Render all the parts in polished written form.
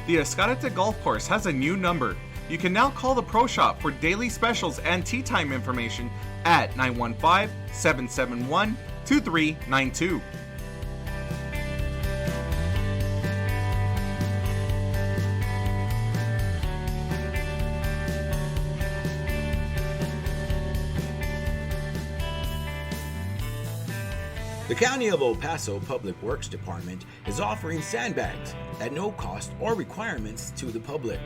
The Escarate Golf Course has a new number. You can now call the Pro Shop for daily specials and tee time information at 915-771-2392. The County of El Paso Public Works Department is offering sandbags at no cost or requirements to the public.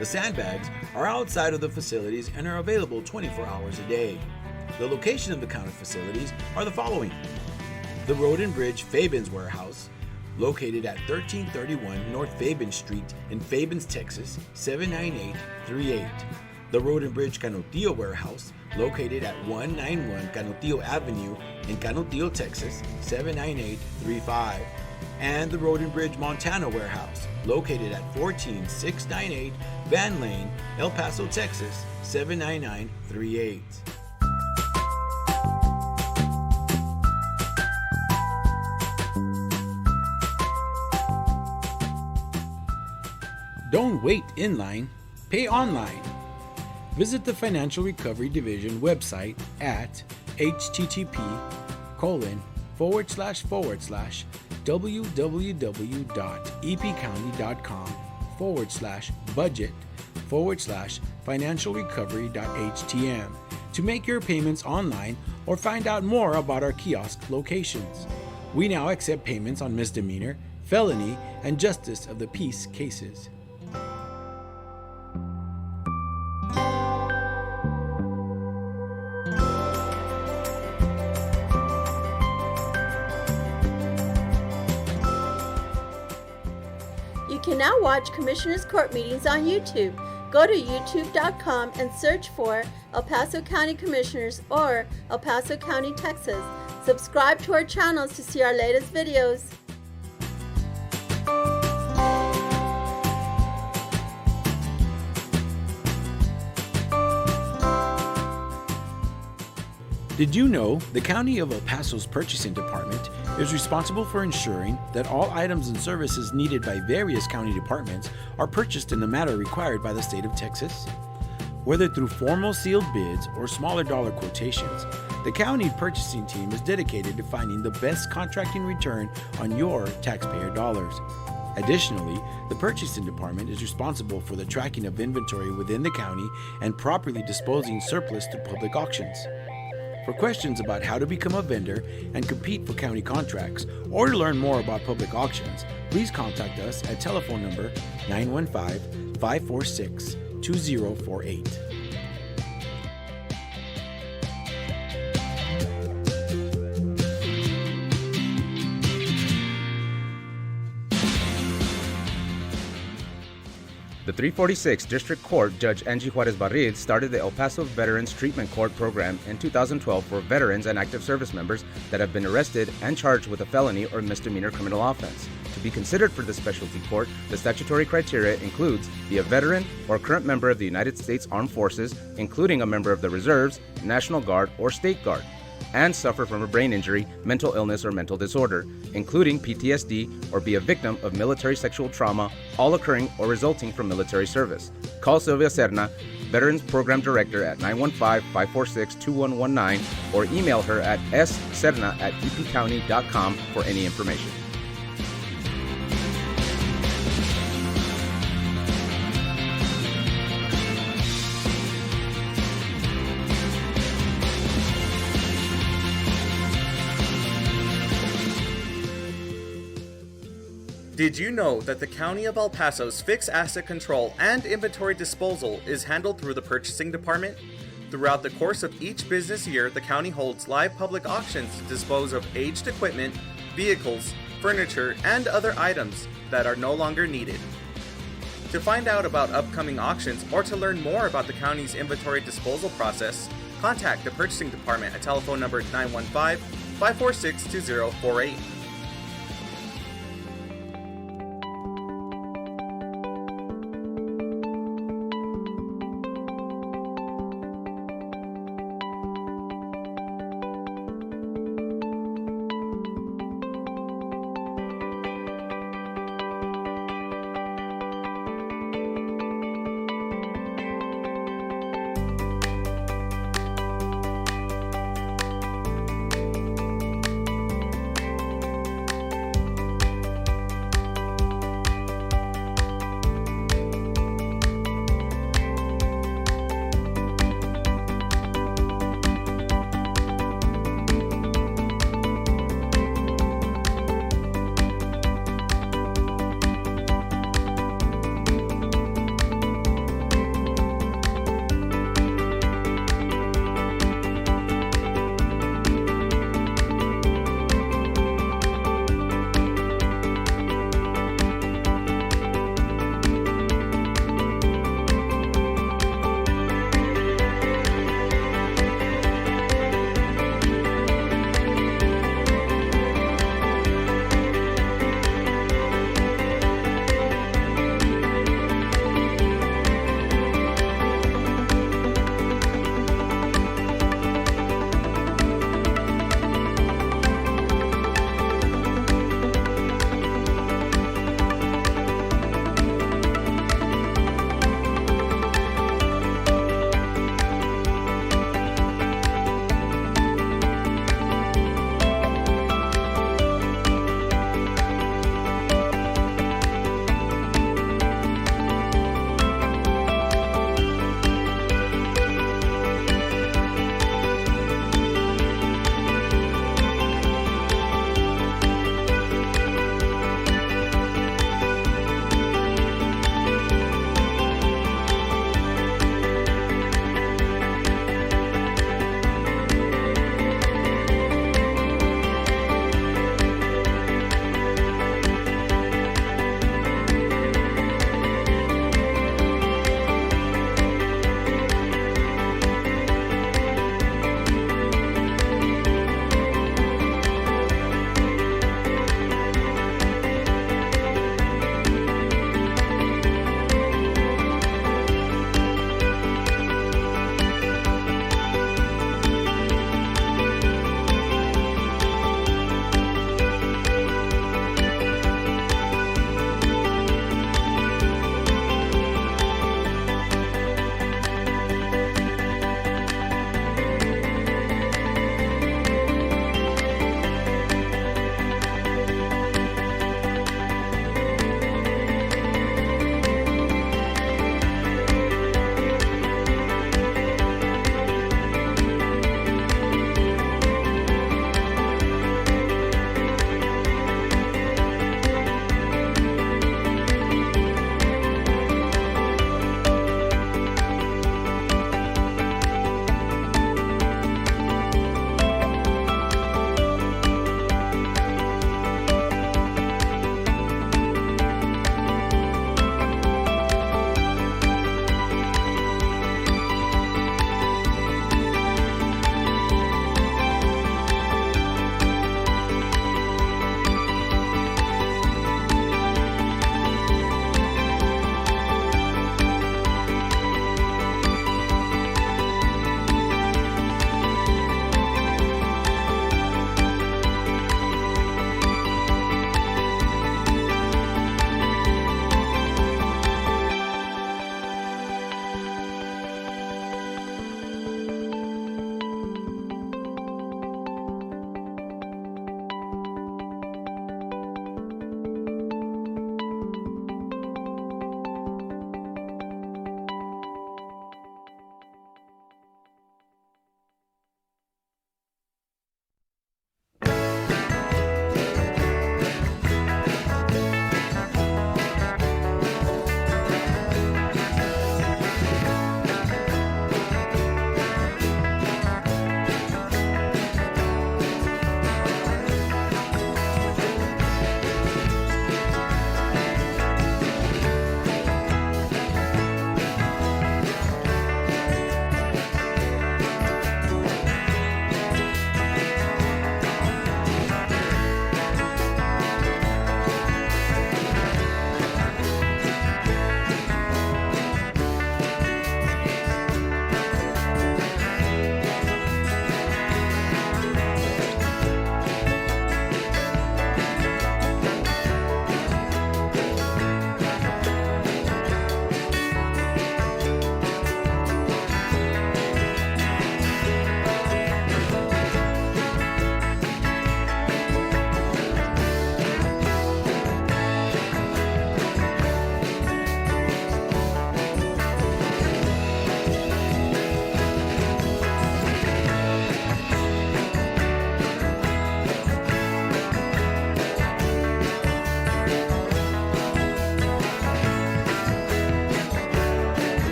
The sandbags are outside of the facilities and are available 24 hours a day. The location of the county facilities are the following: the Road and Bridge Fabens Warehouse, located at 1331 North Fabens Street in Fabens, Texas, 79838. The Road and Bridge Canutillo Warehouse, located at 191 Canutillo Avenue in Canutillo, Texas, 79835. And the Road and Bridge Montana Warehouse, located at 14698 Van Lane, El Paso, Texas, 79938. Don't wait in line, pay online. Visit the Financial Recovery Division website at http://www.epcounty.com/budget/financialrecovery.htm to make your payments online or find out more about our kiosk locations. We now accept payments on misdemeanor, felony, and justice of the peace cases. You can now watch Commissioners Court meetings on YouTube. Go to youtube.com and search for El Paso County Commissioners or El Paso County, Texas. Subscribe to our channels to see our latest videos. Did you know the County of El Paso's Purchasing Department is responsible for ensuring that all items and services needed by various county departments are purchased in the manner required by the state of Texas? Whether through formal sealed bids or smaller dollar quotations, the county purchasing team is dedicated to finding the best contracting return on your taxpayer dollars. Additionally, the Purchasing Department is responsible for the tracking of inventory within the county and properly disposing surplus to public auctions. For questions about how to become a vendor and compete for county contracts, or to learn more about public auctions, please contact us at telephone number 915-546-2048. The 346th District Court Judge Angie Juarez Barril started the El Paso Veterans Treatment Court Program in 2012 for veterans and active service members that have been arrested and charged with a felony or misdemeanor criminal offense. To be considered for the specialty court, the statutory criteria includes be a veteran or current member of the United States Armed Forces, including a member of the Reserves, National Guard, or State Guard, and suffer from a brain injury, mental illness, or mental disorder, including PTSD, or be a victim of military sexual trauma, all occurring or resulting from military service. Call Sylvia Serna, Veterans Program Director, at 915-546-2119, or email her at sserna@epcounty.com for any information. Did you know that the County of El Paso's fixed asset control and inventory disposal is handled through the Purchasing Department? Throughout the course of each business year, the county holds live public auctions to dispose of aged equipment, vehicles, furniture, and other items that are no longer needed. To find out about upcoming auctions or to learn more about the county's inventory disposal process, contact the Purchasing Department at telephone number 915-546-2048.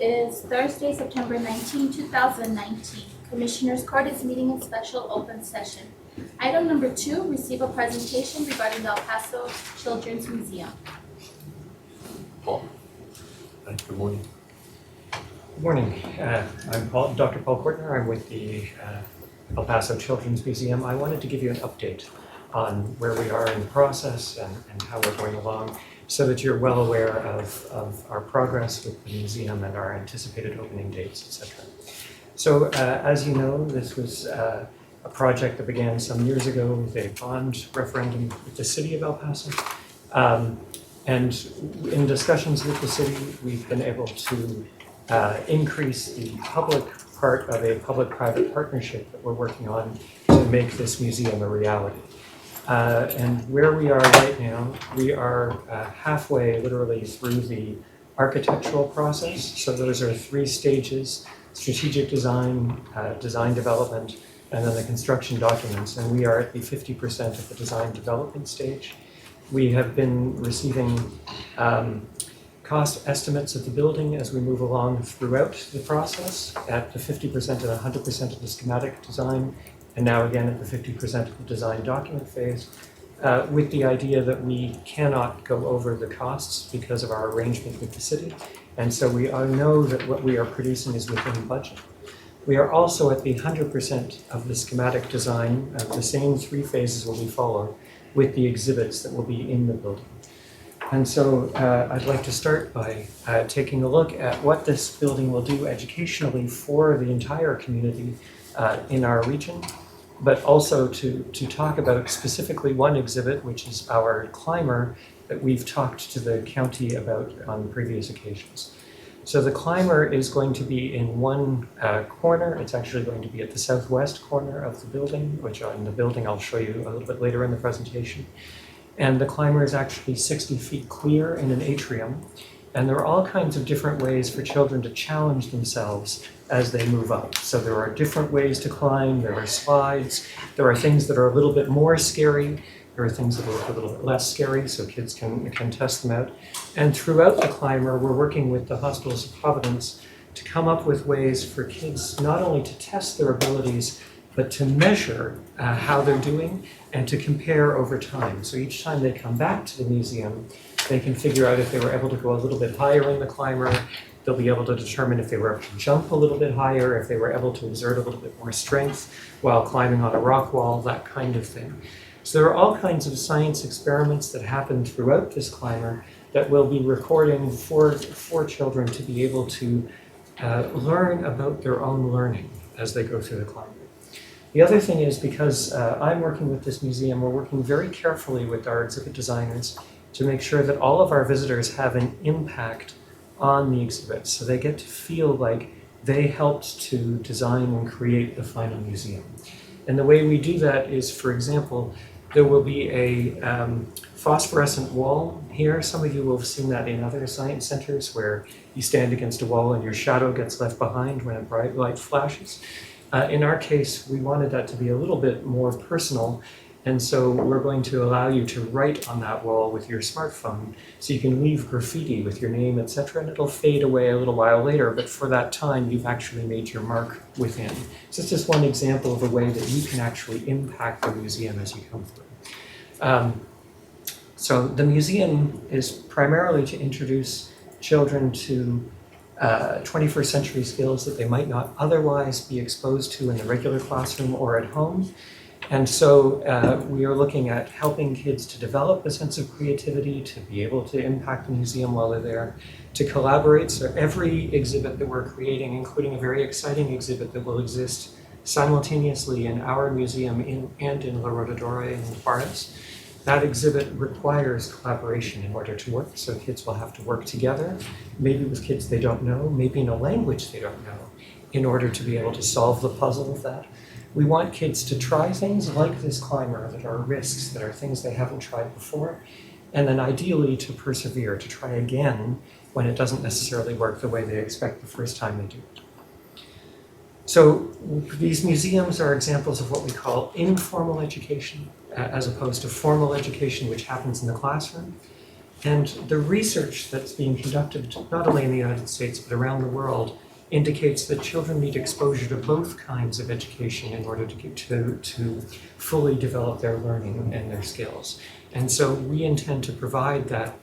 is Thursday, September 19, 2019. Commissioners Court is meeting in special open session. Item number 2, receive a presentation regarding the El Paso Children's Museum. Paul. Good morning. Good morning. I'm Dr. Paul Courthouse. I'm with the El Paso Children's Museum. I wanted to give you an update on where we are in the process and how we're going along so that you're well aware of our progress with the museum and our anticipated opening dates, etc. So as you know, this was a project that began some years ago with a bond referendum with the city of El Paso. And in discussions with the city, we've been able to increase the public part of a public-private partnership that we're working on to make this museum a reality. And where we are right now, we are halfway literally through the architectural process. So those are 3 stages: strategic design, design development, and then the construction documents. And we are at the 50% of the design development stage. We have been receiving cost estimates of the building as we move along throughout the process at the 50% and 100% of the schematic design, and now again at the 50% of the design document phase, with the idea that we cannot go over the costs because of our arrangement with the city. And so we know that what we are producing is within budget. We are also at the 100% of the schematic design. The same 3 phases will be followed with the exhibits that will be in the building. And so I'd like to start by taking a look at what this building will do educationally for the entire community in our region, but also to talk about specifically one exhibit, which is our climber that we've talked to the county about on previous occasions. So the climber is going to be in one corner. It's actually going to be at the southwest corner of the building, which on the building I'll show you a little bit later in the presentation. And the climber is actually 60 feet clear in an atrium. And there are all kinds of different ways for children to challenge themselves as they move up. So there are different ways to climb. There are slides. There are things that are a little bit more scary. There are things that are a little bit less scary, so kids can test them out. And throughout the climber, we're working with the Hospitals of Providence to come up with ways for kids not only to test their abilities, but to measure how they're doing and to compare over time. So each time they come back to the museum, they can figure out if they were able to go a little bit higher in the climber. They'll be able to determine if they were able to jump a little bit higher, if they were able to exert a little bit more strength while climbing on a rock wall, that kind of thing. So there are all kinds of science experiments that happen throughout this climber that we'll be recording for children to be able to learn about their own learning as they go through the climber. The other thing is, because I'm working with this museum, we're working very carefully with our exhibit designers to make sure that all of our visitors have an impact on the exhibits, so they get to feel like they helped to design and create the final museum. And the way we do that is, for example, there will be a phosphorescent wall here. Some of you will have seen that in other science centers where you stand against a wall and your shadow gets left behind when a bright light flashes. In our case, we wanted that to be a little bit more personal, and so we're going to allow you to write on that wall with your smartphone, so you can leave graffiti with your name, etc., and it'll fade away a little while later, but for that time, you've actually made your mark within. So it's just one example of a way that you can actually impact the museum as you come through. So the museum is primarily to introduce children to 21st century skills that they might not otherwise be exposed to in the regular classroom or at home. And so we are looking at helping kids to develop a sense of creativity, to be able to impact the museum while they're there, to collaborate. So every exhibit that we're creating, including a very exciting exhibit that will exist simultaneously in our museum and in La Rotadora in Juarez, that exhibit requires collaboration in order to work. So kids will have to work together, maybe with kids they don't know, maybe in a language they don't know, in order to be able to solve the puzzle of that. We want kids to try things like this climber that are risks, that are things they haven't tried before, and then ideally to persevere, to try again when it doesn't necessarily work the way they expect the first time they do it. So these museums are examples of what we call informal education, as opposed to formal education, which happens in the classroom. And the research that's being conducted, not only in the United States, but around the world, indicates that children need exposure to both kinds of education in order to fully develop their learning and their skills. And so we intend to provide that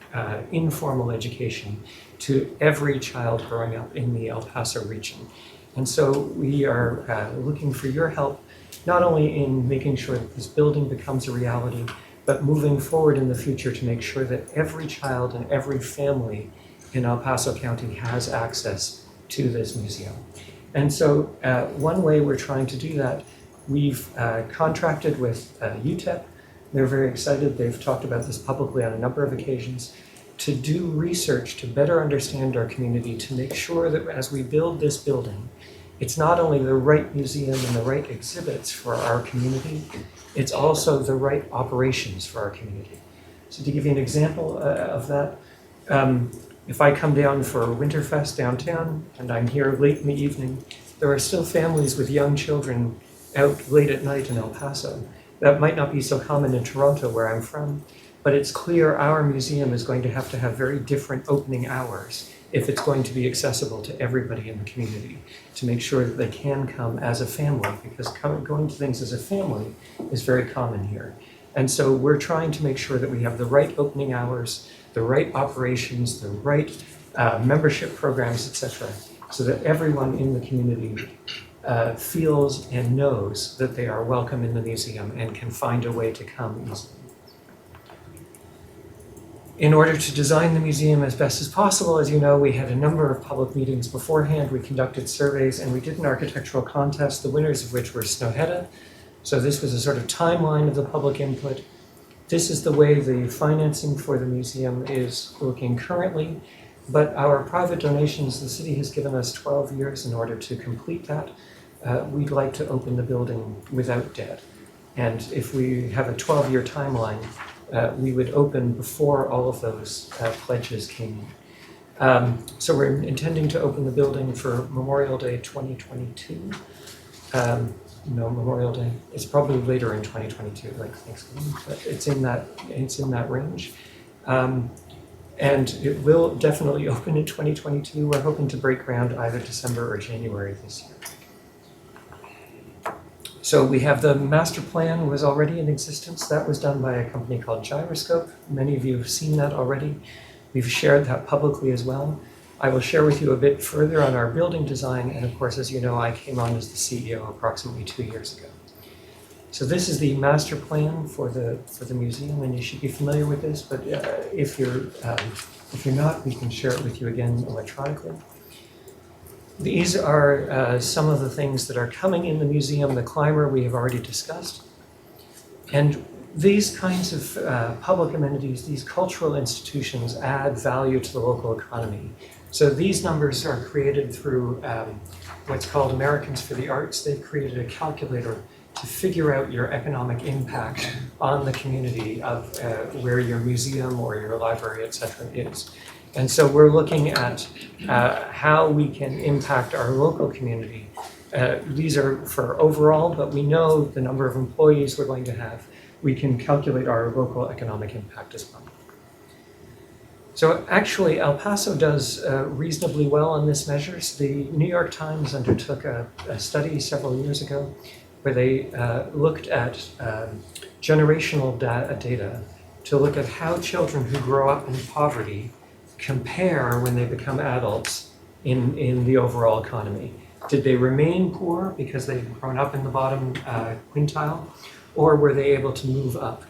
informal education to every child growing up in the El Paso region. And so we are looking for your help, not only in making sure that this building becomes a reality, but moving forward in the future to make sure that every child and every family in El Paso County has access to this museum. And so one way we're trying to do that, we've contracted with UTEP. They're very excited. They've talked about this publicly on a number of occasions, to do research to better understand our community, to make sure that as we build this building, it's not only the right museum and the right exhibits for our community, it's also the right operations for our community. So to give you an example of that, if I come down for Winterfest downtown and I'm here late in the evening, there are still families with young children out late at night in El Paso. That might not be so common in Toronto, where I'm from, but it's clear our museum is going to have very different opening hours if it's going to be accessible to everybody in the community, to make sure that they can come as a family, because going to things as a family is very common here. And so we're trying to make sure that we have the right opening hours, the right operations, the right membership programs, etc., so that everyone in the community feels and knows that they are welcome in the museum and can find a way to come easily. In order to design the museum as best as possible, as you know, we had a number of public meetings beforehand. We conducted surveys and we did an architectural contest, the winners of which were Snøhetta. So this was a sort of timeline of the public input. This is the way the financing for the museum is looking currently, but our private donations, the city has given us 12 years in order to complete that. We'd like to open the building without debt. And if we have a 12-year timeline, we would open before all of those pledges came in. So we're intending to open the building for Memorial Day 2022. No, Memorial Day. It's probably later in 2022, like Thanksgiving, but it's in that range. And it will definitely open in 2022. We're hoping to break ground either December or January this year. So we have the master plan was already in existence. That was done by a company called Gyroscope. Many of you have seen that already. We've shared that publicly as well. I will share with you a bit further on our building design. And of course, as you know, I came on as the CEO approximately 2 years ago. So this is the master plan for the museum, and you should be familiar with this. But if you're not, we can share it with you again electronically. These are some of the things that are coming in the museum. The climber we have already discussed. And these kinds of public amenities, these cultural institutions add value to the local economy. So these numbers are created through what's called Americans for the Arts. They've created a calculator to figure out your economic impact on the community of where your museum or your library, etc. is. And so we're looking at how we can impact our local community. These are for overall, but we know the number of employees we're going to have. We can calculate our local economic impact as well. So actually, El Paso does reasonably well on this measure. So the New York Times undertook a study several years ago where they looked at generational data to look at how children who grow up in poverty compare when they become adults in the overall economy. Did they remain poor because they'd grown up in the bottom quintile, or were they able to move up?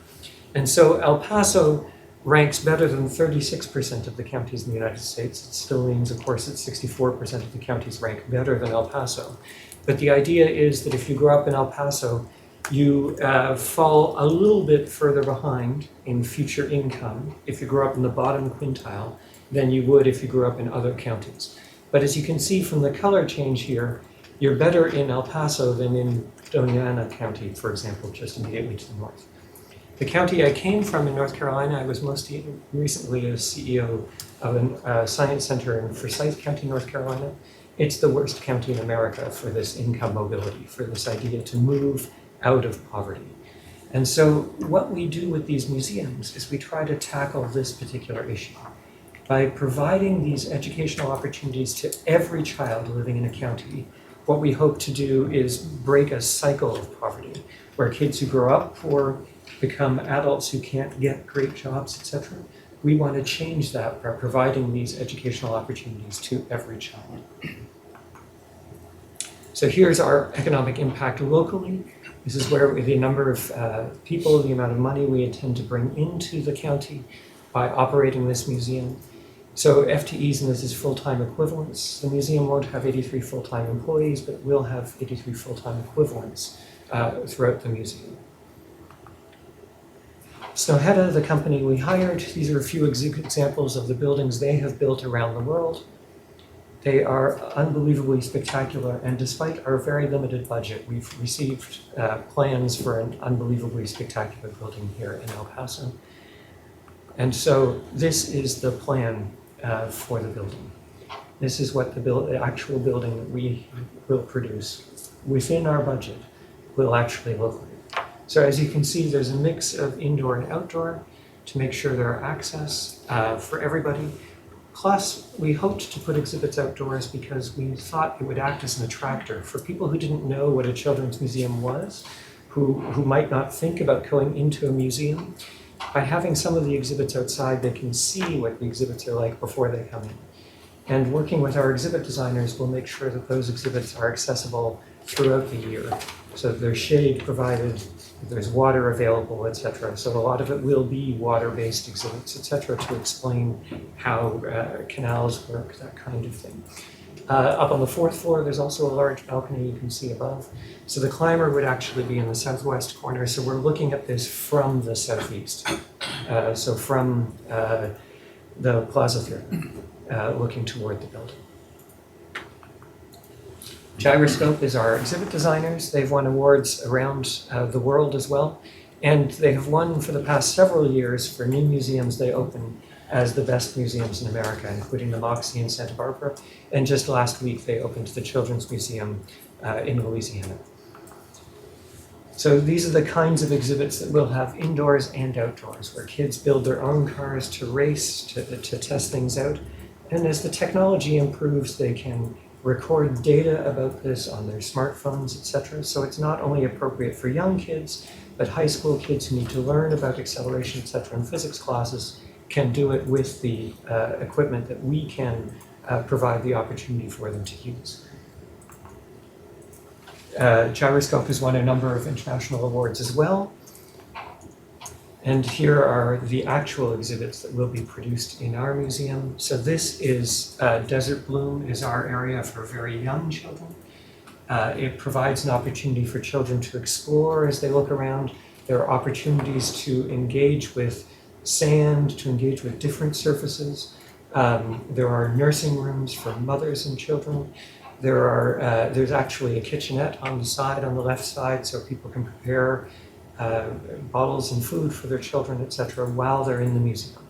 And so El Paso ranks better than 36% of the counties in the United States. It still means, of course, that 64% of the counties rank better than El Paso. But the idea is that if you grow up in El Paso, you fall a little bit further behind in future income if you grow up in the bottom quintile than you would if you grew up in other counties. But as you can see from the color change here, you're better in El Paso than in Doña Ana County, for example, just immediately to the north. The county I came from in North Carolina, I was most recently a CEO of a science center in Forsyth County, North Carolina. It's the worst county in America for this income mobility, for this idea to move out of poverty. And so what we do with these museums is we try to tackle this particular issue by providing these educational opportunities to every child living in a county. What we hope to do is break a cycle of poverty, where kids who grow up poor become adults who can't get great jobs, etc. We want to change that by providing these educational opportunities to every child. So here's our economic impact locally. This is where the number of people, the amount of money we intend to bring into the county by operating this museum. So FTEs in this is full-time equivalents. The museum won't have 83 full-time employees, but will have 83 full-time equivalents throughout the museum. Snøhetta, the company we hired, these are a few examples of the buildings they have built around the world. They are unbelievably spectacular, and despite our very limited budget, we've received plans for an unbelievably spectacular building here in El Paso. And so this is the plan for the building. This is what the actual building that we will produce within our budget will actually look like. So as you can see, there's a mix of indoor and outdoor to make sure there are access for everybody. Plus, we hoped to put exhibits outdoors because we thought it would act as an attractor for people who didn't know what a children's museum was, who might not think about going into a museum. By having some of the exhibits outside, they can see what the exhibits are like before they come in. And working with our exhibit designers, we'll make sure that those exhibits are accessible throughout the year. So that there's shade provided, there's water available, etc. So a lot of it will be water-based exhibits, etc., to explain how canals work, that kind of thing. Up on the fourth floor, there's also a large balcony you can see above. So the climber would actually be in the southwest corner. So we're looking at this from the southeast. So from the Plaza Theater, looking toward the building. Gyroscope is our exhibit designers. They've won awards around the world as well. And they have won for the past several years for new museums they open as the best museums in America, including the Moxie in Santa Barbara. And just last week, they opened the Children's Museum in Louisiana. So these are the kinds of exhibits that we'll have indoors and outdoors, where kids build their own cars to race, to test things out. And as the technology improves, they can record data about this on their smartphones, etc. So it's not only appropriate for young kids, but high school kids who need to learn about acceleration, etc. in physics classes can do it with the equipment that we can provide the opportunity for them to use. Gyroscope has won a number of international awards as well. And here are the actual exhibits that will be produced in our museum. So this is Desert Bloom is our area for very young children. It provides an opportunity for children to explore as they look around. There are opportunities to engage with sand, to engage with different surfaces. There are nursing rooms for mothers and children. There's actually a kitchenette on the side, on the left side, so people can prepare bottles and food for their children, etc., while they're in the museum.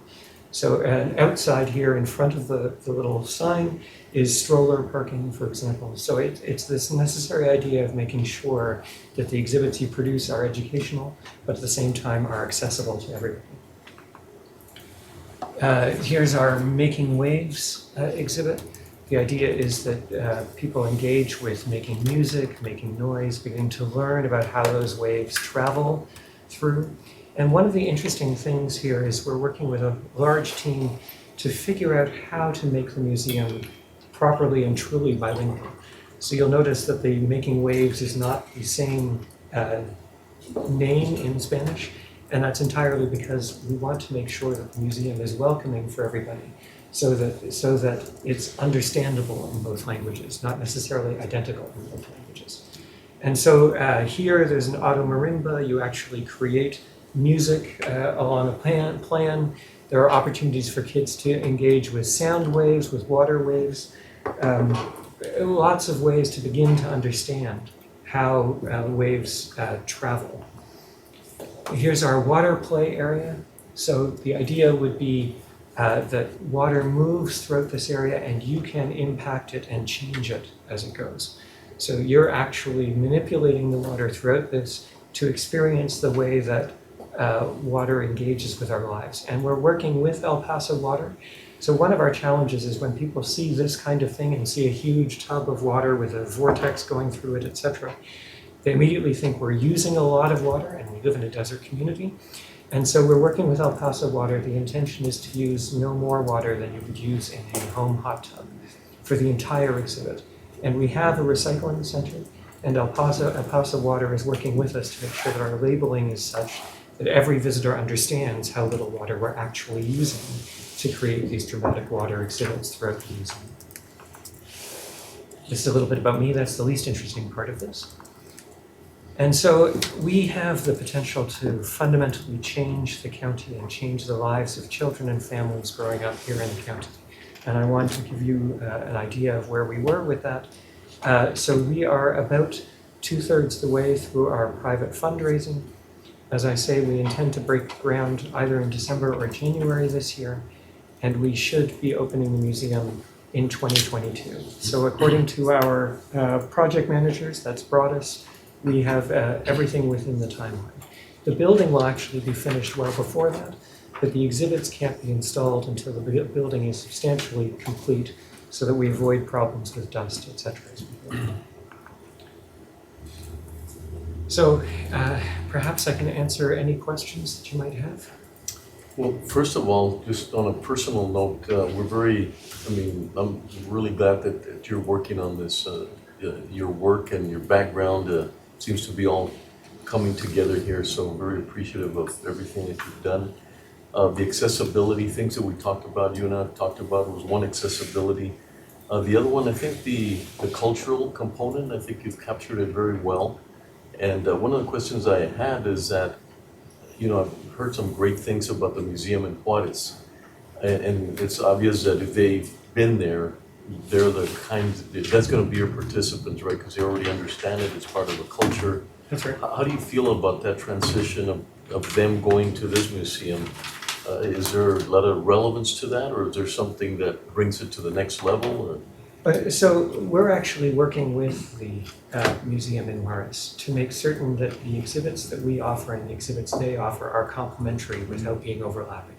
So outside here in front of the little sign is stroller parking, for example. So it's this necessary idea of making sure that the exhibits you produce are educational, but at the same time are accessible to everybody. Here's our Making Waves exhibit. The idea is that people engage with making music, making noise, beginning to learn about how those waves travel through. And one of the interesting things here is we're working with a large team to figure out how to make the museum properly and truly bilingual. So you'll notice that the Making Waves is not the same name in Spanish, and that's entirely because we want to make sure that the museum is welcoming for everybody. So that it's understandable in both languages, not necessarily identical in both languages. And so here there's an auto marimba. You actually create music along a plan. There are opportunities for kids to engage with sound waves, with water waves. Lots of ways to begin to understand how waves travel. Here's our water play area. So the idea would be that water moves throughout this area and you can impact it and change it as it goes. So you're actually manipulating the water throughout this, to experience the way that water engages with our lives. And we're working with El Paso Water. So one of our challenges is when people see this kind of thing and see a huge tub of water with a vortex going through it, etc., they immediately think we're using a lot of water, and we live in a desert community. And so we're working with El Paso Water. The intention is to use no more water than you would use in a home hot tub for the entire exhibit. And we have a recycling center, and El Paso Water is working with us to make sure that our labeling is such that every visitor understands how little water we're actually using to create these dramatic water exhibits throughout the museum. Just a little bit about me, that's the least interesting part of this. And so we have the potential to fundamentally change the county and change the lives of children and families growing up here in the county. And I want to give you an idea of where we were with that. So we are about 2/3 the way through our private fundraising. As I say, we intend to break ground either in December or January this year, and we should be opening the museum in 2022. So according to our project managers, that's brought us, we have everything within the timeline. The building will actually be finished well before that, but the exhibits can't be installed until the building is substantially complete so that we avoid problems with dust, etc. So perhaps I can answer any questions that you might have. Well, first of all, just on a personal note, I'm really glad that you're working on this. Your work and your background seems to be all coming together here, so very appreciative of everything that you've done. The accessibility things that we talked about, you and I talked about, was one accessibility. The other one, I think the cultural component, I think you've captured it very well. And one of the questions I had is that, I've heard some great things about the museum in Juarez. And it's obvious that if they've been there, they're the kinds, that's going to be your participants, right? Because they already understand it, it's part of the culture. That's right. How do you feel about that transition of them going to this museum? Is there a lot of relevance to that, or is there something that brings it to the next level? So we're actually working with the museum in Juarez to make certain that the exhibits that we offer and the exhibits they offer are complementary without being overlapping.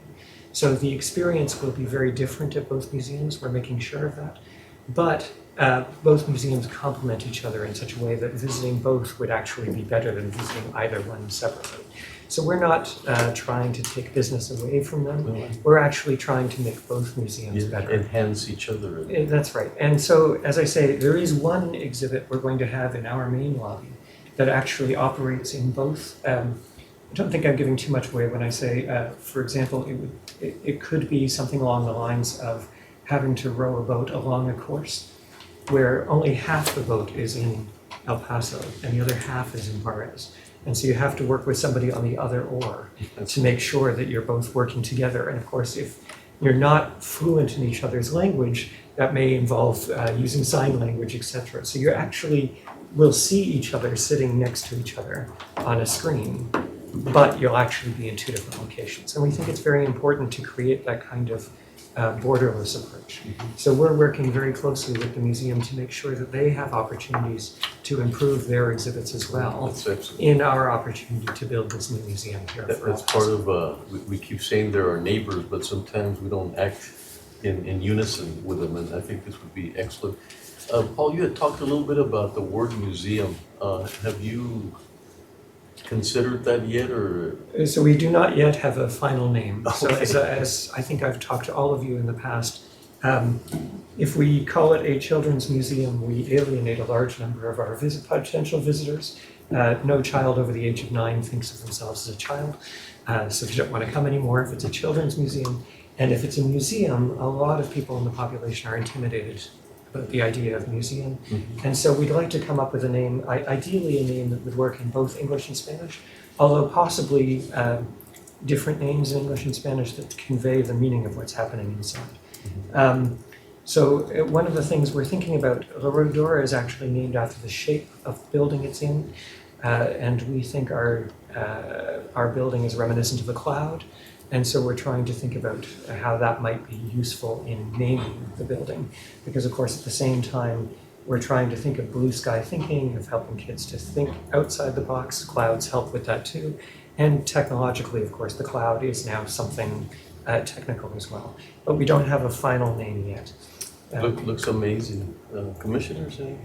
So the experience will be very different at both museums, we're making sure of that. But both museums complement each other in such a way that visiting both would actually be better than visiting either one separately. So we're not trying to take business away from them. We're actually trying to make both museums better. Enhance each other. That's right. And so, as I say, there is one exhibit we're going to have in our main lobby that actually operates in both. I don't think I'm giving too much away when I say, for example, it could be something along the lines of having to row a boat along a course where only half the boat is in El Paso and the other half is in Juarez. And so you have to work with somebody on the other oar to make sure that you're both working together. And of course, if you're not fluent in each other's language, that may involve using sign language, etc. So you actually will see each other sitting next to each other on a screen, but you'll actually be in two different locations. And we think it's very important to create that kind of borderless approach. So we're working very closely with the museum to make sure that they have opportunities to improve their exhibits as well in our opportunity to build this new museum here. That's part of, we keep saying they're our neighbors, but sometimes we don't act in unison with them, and I think this would be excellent. Paul, you had talked a little bit about the word museum. Have you considered that yet, or? So we do not yet have a final name. Okay. So as I think I've talked to all of you in the past, if we call it a children's museum, we alienate a large number of our potential visitors. No child over the age of 9 thinks of themselves as a child, so they don't want to come anymore if it's a children's museum. And if it's a museum, a lot of people in the population are intimidated about the idea of museum. And so we'd like to come up with a name, ideally a name that would work in both English and Spanish, although possibly different names in English and Spanish that convey the meaning of what's happening inside. So one of the things we're thinking about, La Rodora is actually named after the shape of the building it's in, and we think our building is reminiscent of a cloud. And so we're trying to think about how that might be useful in naming the building. Because of course at the same time, We're trying to think of blue sky thinking, of helping kids to think outside the box. Clouds help with that too. And technologically, of course, the cloud is now something technical as well. But we don't have a final name yet. Looks amazing. Commissioners, any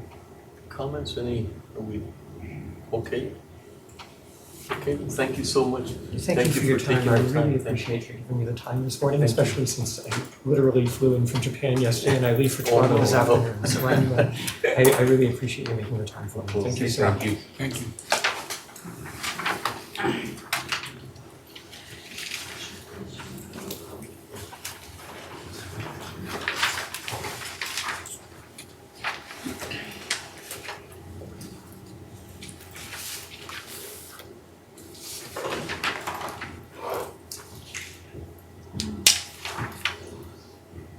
comments? Are we okay? Okay, thank you so much. Thank you for your time. I really appreciate you giving me the time this morning, especially since I literally flew in from Japan yesterday and I leave for Toronto this afternoon. So I really appreciate you making the time for me. Thank you, sir. Thank you. Thank you.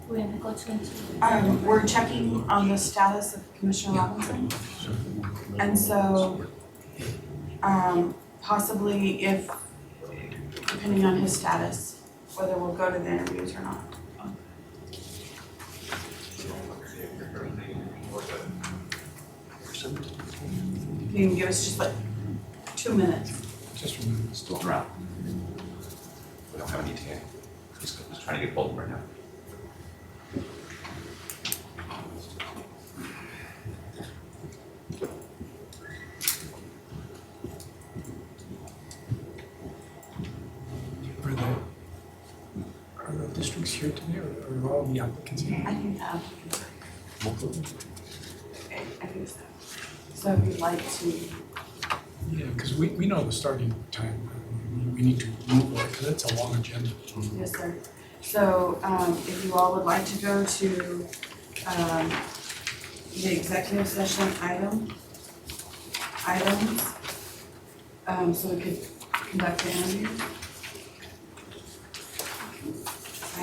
We're gonna go to We're checking on the status of Commissioner Robinson. And so, possibly if, depending on his status, whether we'll go to the interviews or not. You can give us just like 2 minutes. Just remember, still around. We don't have any ETA. Just trying to get hold of them right now. Are the districts here today, or are all the applicants here? I think the applicants are okay, I think so. So if you'd like to, Yeah, because we know the starting time. We need to move on, because it's a long agenda. yes, sir. So, if you all would like to go to, the executive session items, so we could conduct the interview. I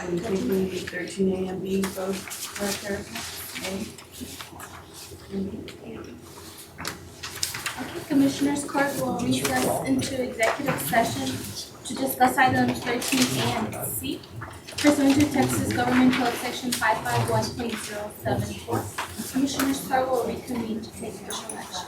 think we need 13 A and B both correct. Okay, Commissioners Court will recess into executive session to discuss items 13A and C pursuant to Texas Government Code Section 551.074. Commissioners Court will reconvene to take official action.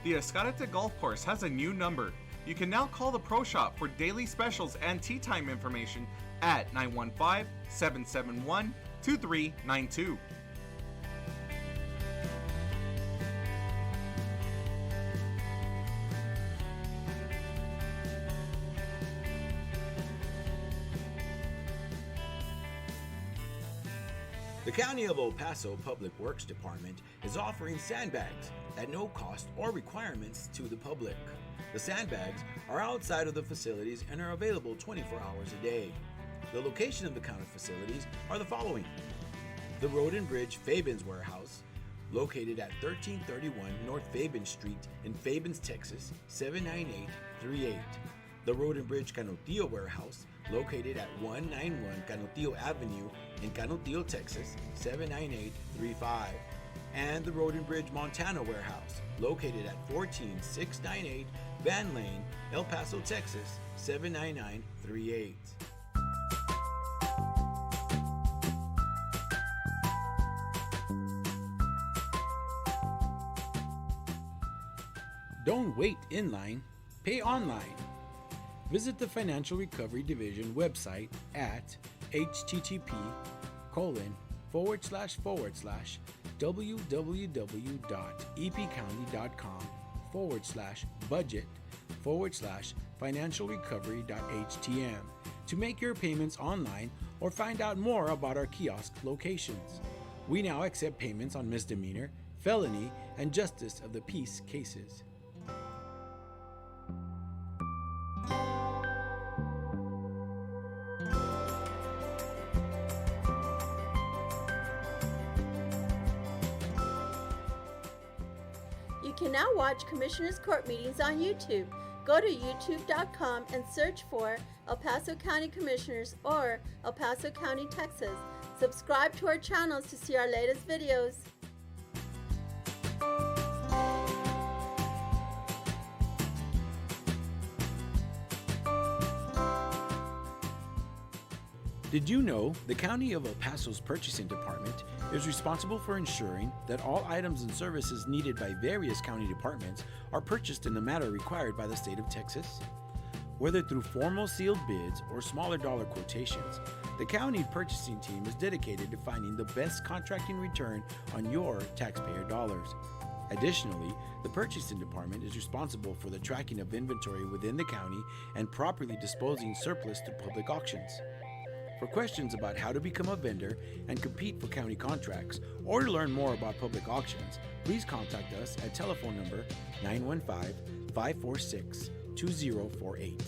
The Escarate Golf Course has a new number. You can now call the Pro Shop for daily specials and tea time information at 915-771-2392. The County of El Paso Public Works Department is offering sandbags at no cost or requirements to the public. The sandbags are outside of the facilities and are available 24 hours a day. The location of the county facilities are the following: the Road and Bridge Fabens Warehouse, located at 1331 North Fabens Street in Fabens, Texas, 79838. The Road and Bridge Canutillo Warehouse, located at 191 Canutillo Avenue in Canutillo, Texas, 79835. And the Road and Bridge Montana Warehouse, located at 14698 Van Lane, El Paso, Texas, 79938. Don't wait in line, pay online. Visit the Financial Recovery Division website at http://www.epcounty.com/budget/financialrecovery.htm to make your payments online or find out more about our kiosk locations. We now accept payments on misdemeanor, felony, and justice of the peace cases. You can now watch Commissioners Court meetings on YouTube. Go to youtube.com and search for El Paso County Commissioners or El Paso County, Texas. Subscribe to our channels to see our latest videos. Did you know the County of El Paso's Purchasing Department is responsible for ensuring that all items and services needed by various county departments are purchased in the manner required by the state of Texas? Whether through formal sealed bids or smaller dollar quotations, the county purchasing team is dedicated to finding the best contracting return on your taxpayer dollars. Additionally, the purchasing department is responsible for the tracking of inventory within the county and properly disposing surplus through public auctions. For questions about how to become a vendor and compete for county contracts, or to learn more about public auctions, please contact us at telephone number 915-546-2048.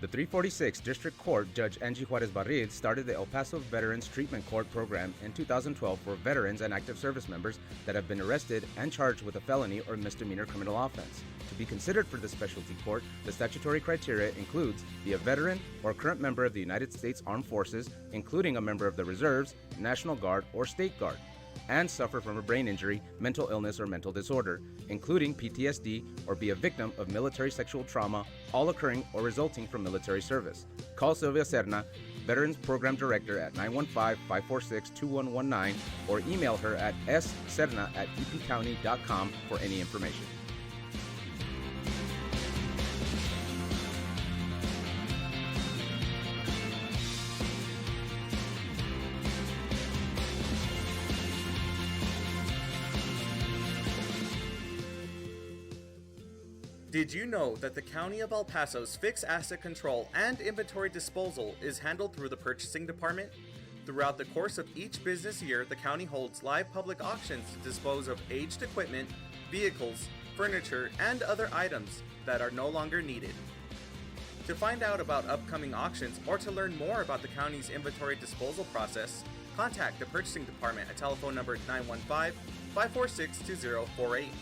The 346th District Court Judge Angie Juarez Barrid started the El Paso Veterans Treatment Court program in 2012 for veterans and active service members that have been arrested and charged with a felony or misdemeanor criminal offense. To be considered for the specialty court, the statutory criteria includes be a veteran or current member of the United States Armed Forces, including a member of the Reserves, National Guard, or State Guard, and suffer from a brain injury, mental illness, or mental disorder, including PTSD, or be a victim of military sexual trauma, all occurring or resulting from military service. Call Sylvia Serna, Veterans Program Director, at 915-546-2119, or email her at sserna@epcounty.com for any information. Did you know that the County of El Paso's fixed asset control and inventory disposal is handled through the Purchasing Department? Throughout the course of each business year, the county holds live public auctions to dispose of aged equipment, vehicles, furniture, and other items that are no longer needed. To find out about upcoming auctions or to learn more about the county's inventory disposal process, contact the Purchasing Department at telephone number 915-546-2048.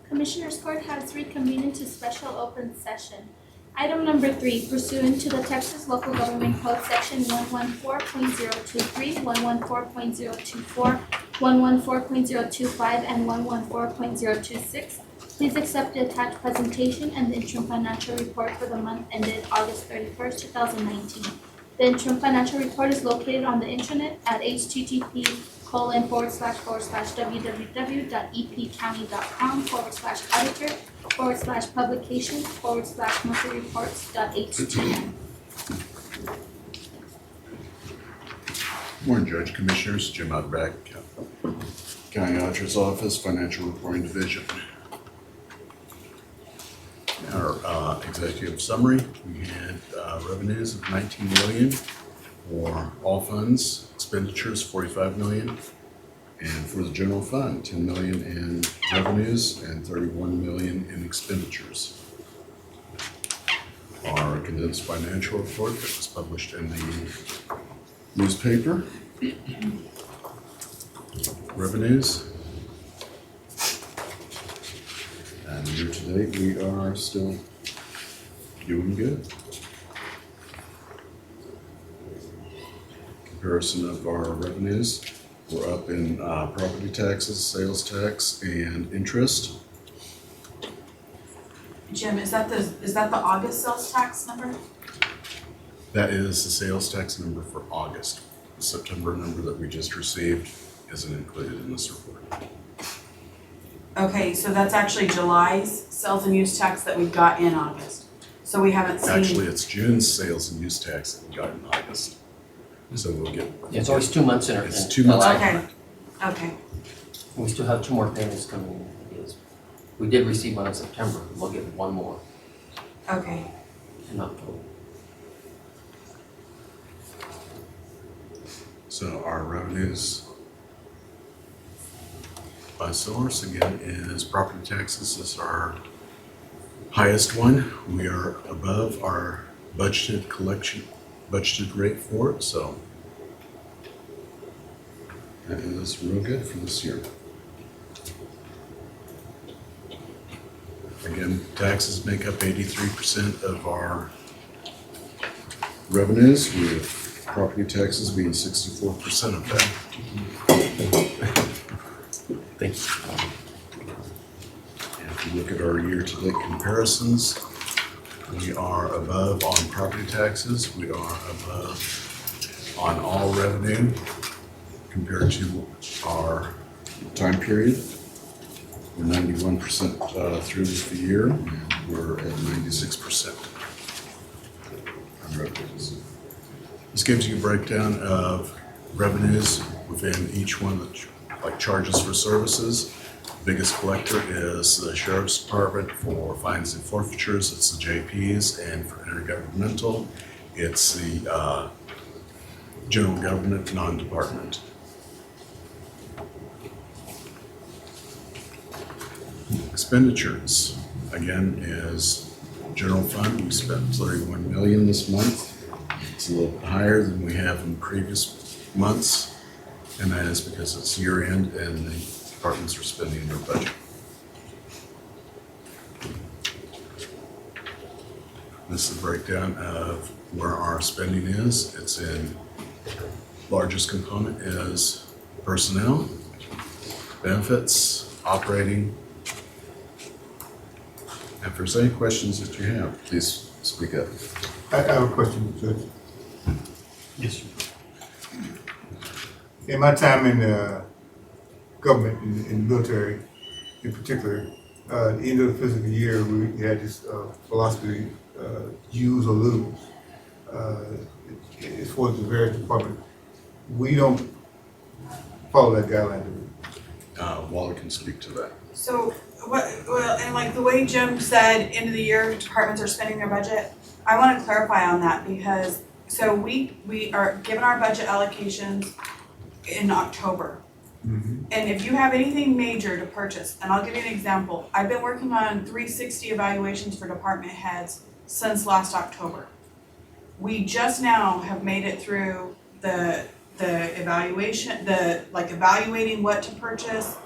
Commissioners Court has reconvened into special open session. Item number 3, pursuant to the Texas Local Government Code Section 114.023, 114.024, 114.025, and 114.026, please accept the attached presentation and the interim financial report for the month ended August 31st, 2019. The interim financial report is located on the internet at http://www.epcounty.com/auditor/publication/monthly-reports.html. Morning, Judge, Commissioners. Jim Outback, County Auditor's Office, Financial Reporting Division. Our executive summary, we had revenues of $19 million for all funds, expenditures $45 million, and for the general fund, $10 million in revenues and $31 million in expenditures. Our condensed financial report that was published in the newspaper. Revenues. And year to date, we are still doing good. Comparison of our revenues, we're up in property taxes, sales tax, and interest. Jim, is that the August sales tax number? That is the sales tax number for August. The September number that we just received isn't included in this report. Okay, so that's actually July's sales and use tax that we got in August. So we haven't seen. Actually, it's June's sales and use tax that we got in August. So we'll get. It's always 2 months in. It's 2 months. Okay, okay. We still have 2 more payments coming in. Yes. We did receive one in September. We'll get one more Okay. in October. So our revenues by source again is property taxes is our highest one. We are above our budgeted rate for it, so that is real good for this year. Again, taxes make up 83% of our revenues, with property taxes being 64% of that. Thank you. And if you look at our year-to-date comparisons, we are above on property taxes. We are above on all revenue compared to our time period. We're 91% through the year, and we're at 96% on revenues. This gives you a breakdown of revenues within each one, like charges for services. Biggest collector is the Sheriff's Department for fines and forfeitures. It's the JPs, and for intergovernmental, it's the general government non-department. Expenditures, again, is general fund. We spent $31 million this month. It's a little bit higher than we have in previous months, and that is because it's year end and the departments are spending their budget. This is a breakdown of where our spending is. It's in, largest component is personnel, benefits, operating. If there's any questions that you have, please speak up. I have a question, Judge. Yes, sir. In my time in government, in the military in particular, at the end of the fiscal year, we had this philosophy, use or lose. As far as the various departments, we don't follow that guideline. Wally can speak to that. So, and like the way Jim said, end of the year, departments are spending their budget, I wanna clarify on that because, so we are given our budget allocations in October. And if you have anything major to purchase, and I'll give you an example, I've been working on 360 evaluations for department heads since last October. We just now have made it through the evaluation, evaluating what to purchase,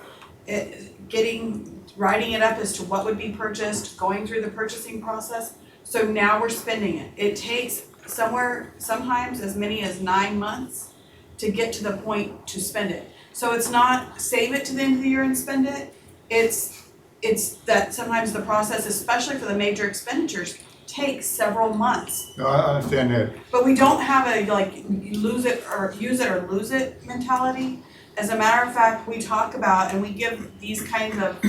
writing it up as to what would be purchased, going through the purchasing process. So now we're spending it. It takes sometimes as many as 9 months to get to the point to spend it. So it's not save it to the end of the year and spend it. It's that sometimes the process, especially for the major expenditures, takes several months. No, I understand that. But we don't have a use it or lose it mentality. As a matter of fact, we talk about and we give these kinds of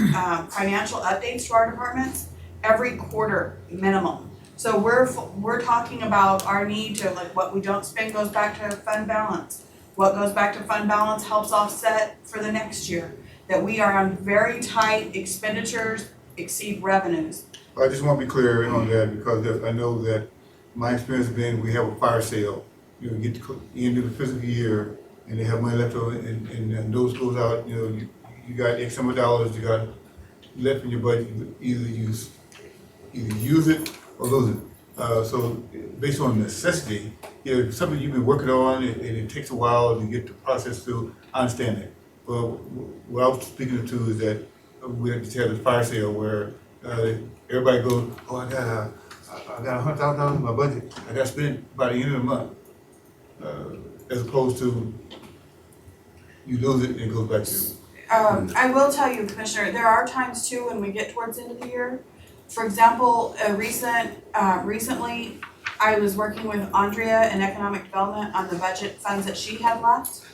financial updates to our departments every quarter minimum. So we're talking about our need to what we don't spend goes back to fund balance. What goes back to fund balance helps offset for the next year. That we are on very tight expenditures exceed revenues. I just want to be clear on that because I know that my experience has been we have a fire sale. You get to the end of the fiscal year and they have money left over and those goes out, you got X number of dollars you got left in your budget, either use it or lose it. So based on necessity, something you've been working on and it takes a while to get the process through, I understand that. But what I was speaking to is that we just had a fire sale where everybody goes, oh, I got $100,000 in my budget. I got to spend it by the end of the month. As opposed to you lose it and it goes back to you. I will tell you, Commissioner, there are times too when we get towards the end of the year. For example, recently I was working with Andrea in Economic Development on the budget funds that she had left.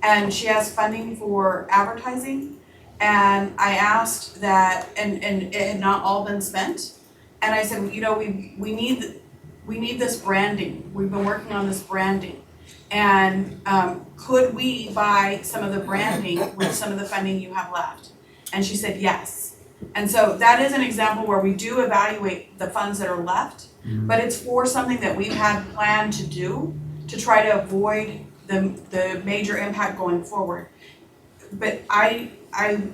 And she has funding for advertising. And I asked that, and it had not all been spent. And I said, we need this branding. We've been working on this branding. And could we buy some of the branding with some of the funding you have left? And she said yes. And so that is an example where we do evaluate the funds that are left, but it's for something that we've had planned to do to try to avoid the major impact going forward. But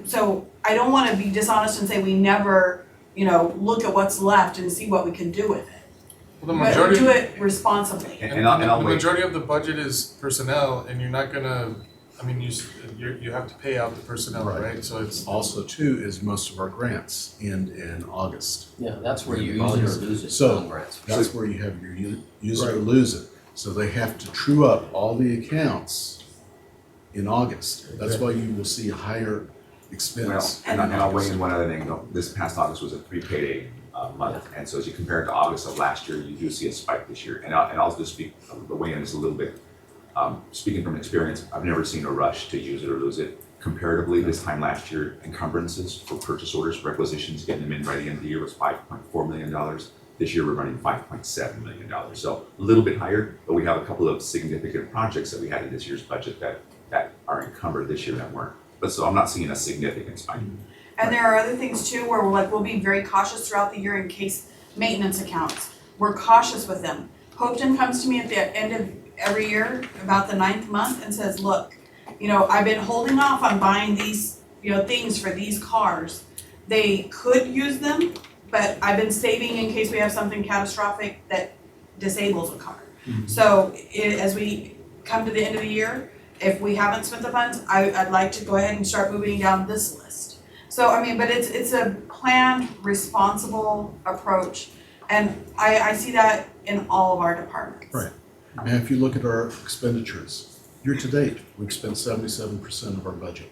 so I don't want to be dishonest and say we never, look at what's left and see what we can do with it. Well, the majority, but do it responsibly. The majority of the budget is personnel, and you're not gonna. I mean, you have to pay out the personnel, right? So it's also too is most of our grants end in August. Yeah, that's where you use it or lose it. So grants. that's where you have your use it or lose it. So they have to true up all the accounts in August. That's why you will see a higher expense. Well, and I'll weigh in one other thing. This past August was a 3 payday month, and so as you compare it to August of last year, you do see a spike this year. And I'll just speak the weigh in is a little bit. Speaking from experience, I've never seen a rush to use it or lose it. Comparatively, this time last year, encumbrances for purchase orders, requisitions, getting them in by the end of the year was $5.4 million. This year, we're running $5.7 million. So a little bit higher, but we have a couple of significant projects that we had in this year's budget that are encumbered this year that weren't. But so I'm not seeing a significant spike. And there are other things too where we'll be very cautious throughout the year in case maintenance accounts. We're cautious with them. Hopeton comes to me at the end of every year, about the 9th month, and says, look, I've been holding off on buying these, things for these cars. They could use them, but I've been saving in case we have something catastrophic that disables a car. So as we come to the end of the year, if we haven't spent the funds, I'd like to go ahead and start moving down this list. So, but it's a planned, responsible approach. And I see that in all of our departments. Right. And if you look at our expenditures, year to date, we've spent 77% of our budget.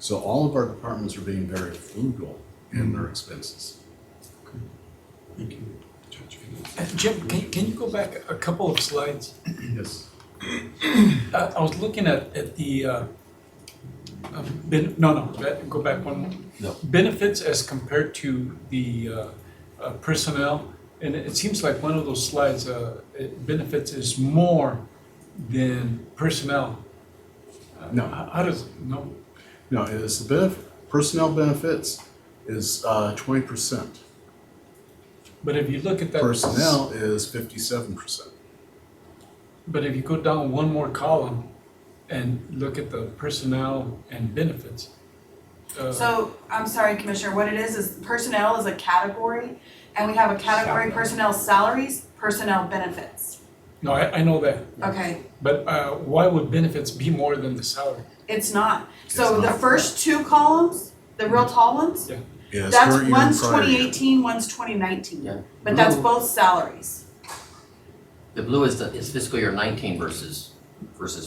So all of our departments are being very frugal in their expenses. Thank you. Jim, can you go back a couple of slides? Yes. I was looking at the go back one more. No. Benefits as compared to the personnel. And it seems like one of those slides, benefits is more than personnel. No. How does, no, No, it's personnel benefits is 20%. but if you look at that. Personnel is 57%. But if you go down one more column and look at the personnel and benefits. So, I'm sorry, Commissioner, what it is personnel is a category, and we have a category personnel salaries, personnel benefits. No, I know that, Okay, but why would benefits be more than the salary? it's not. So It's the not. first two columns, the real tall ones, Yeah. Yes, that's current year and one's prior year. 2018, one's 2019. Yeah. But that's Blue- both salaries. The blue is fiscal year 19 versus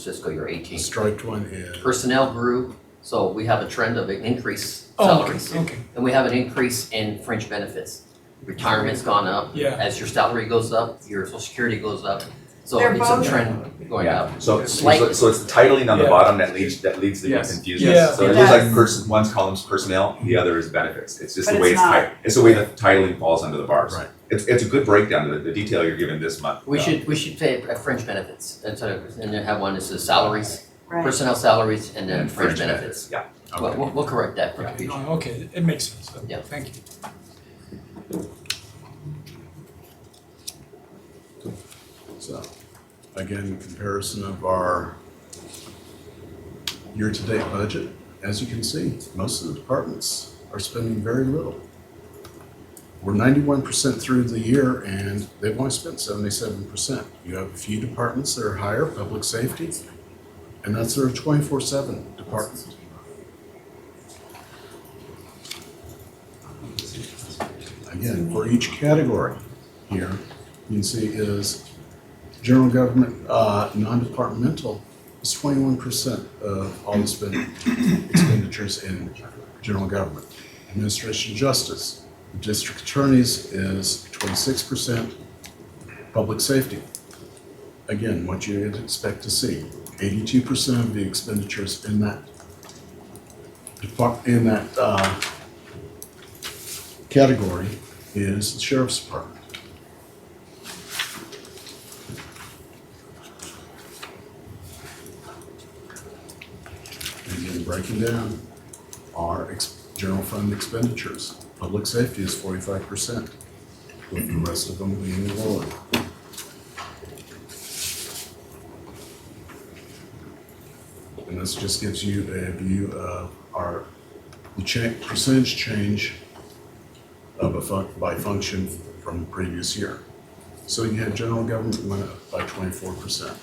fiscal year 18. The striped one is, Personnel grew, so we have a trend of an increase Oh, salaries. okay, okay. And we have an increase in fringe benefits. Retirement's gone up. Yeah. As your salary goes up, your social security goes up. So They're it's a both- trend going Yeah, up. so Slightly. so it's the titling on the Yeah. bottom that leads to the Yes. confusion. Yeah. So it It looks like does. one's column's personnel, the other is benefits. It's just But the way it's it's not. it's the way the titling falls under the bars. Right. It's a good breakdown, the detail you're given this month. We should pay fringe benefits, and then have one that says salaries, Right. personnel salaries, and then And fringe benefits. Yeah. We'll correct that for the Yeah, future. no, okay, it makes sense. Yeah. Thank you. so, again, comparison of our year-to-date budget. As you can see, most of the departments are spending very little. We're 91% through the year and they've only spent 77%. You have a few departments that are higher, public safety, and that's their 24/7 department. Again, for each category here, you can see is general government, non-departmental is 21% of all the expenditures in general government. Administration justice, the district attorneys is 26%. Public safety, again, what you'd expect to see, 82% of the expenditures in that category is the sheriff's department. Again, breaking down our general fund expenditures. Public safety is 45%, with the rest of them being lower. And this just gives you a view of the percentage change of by function from the previous year. So you had general government went up by 24%,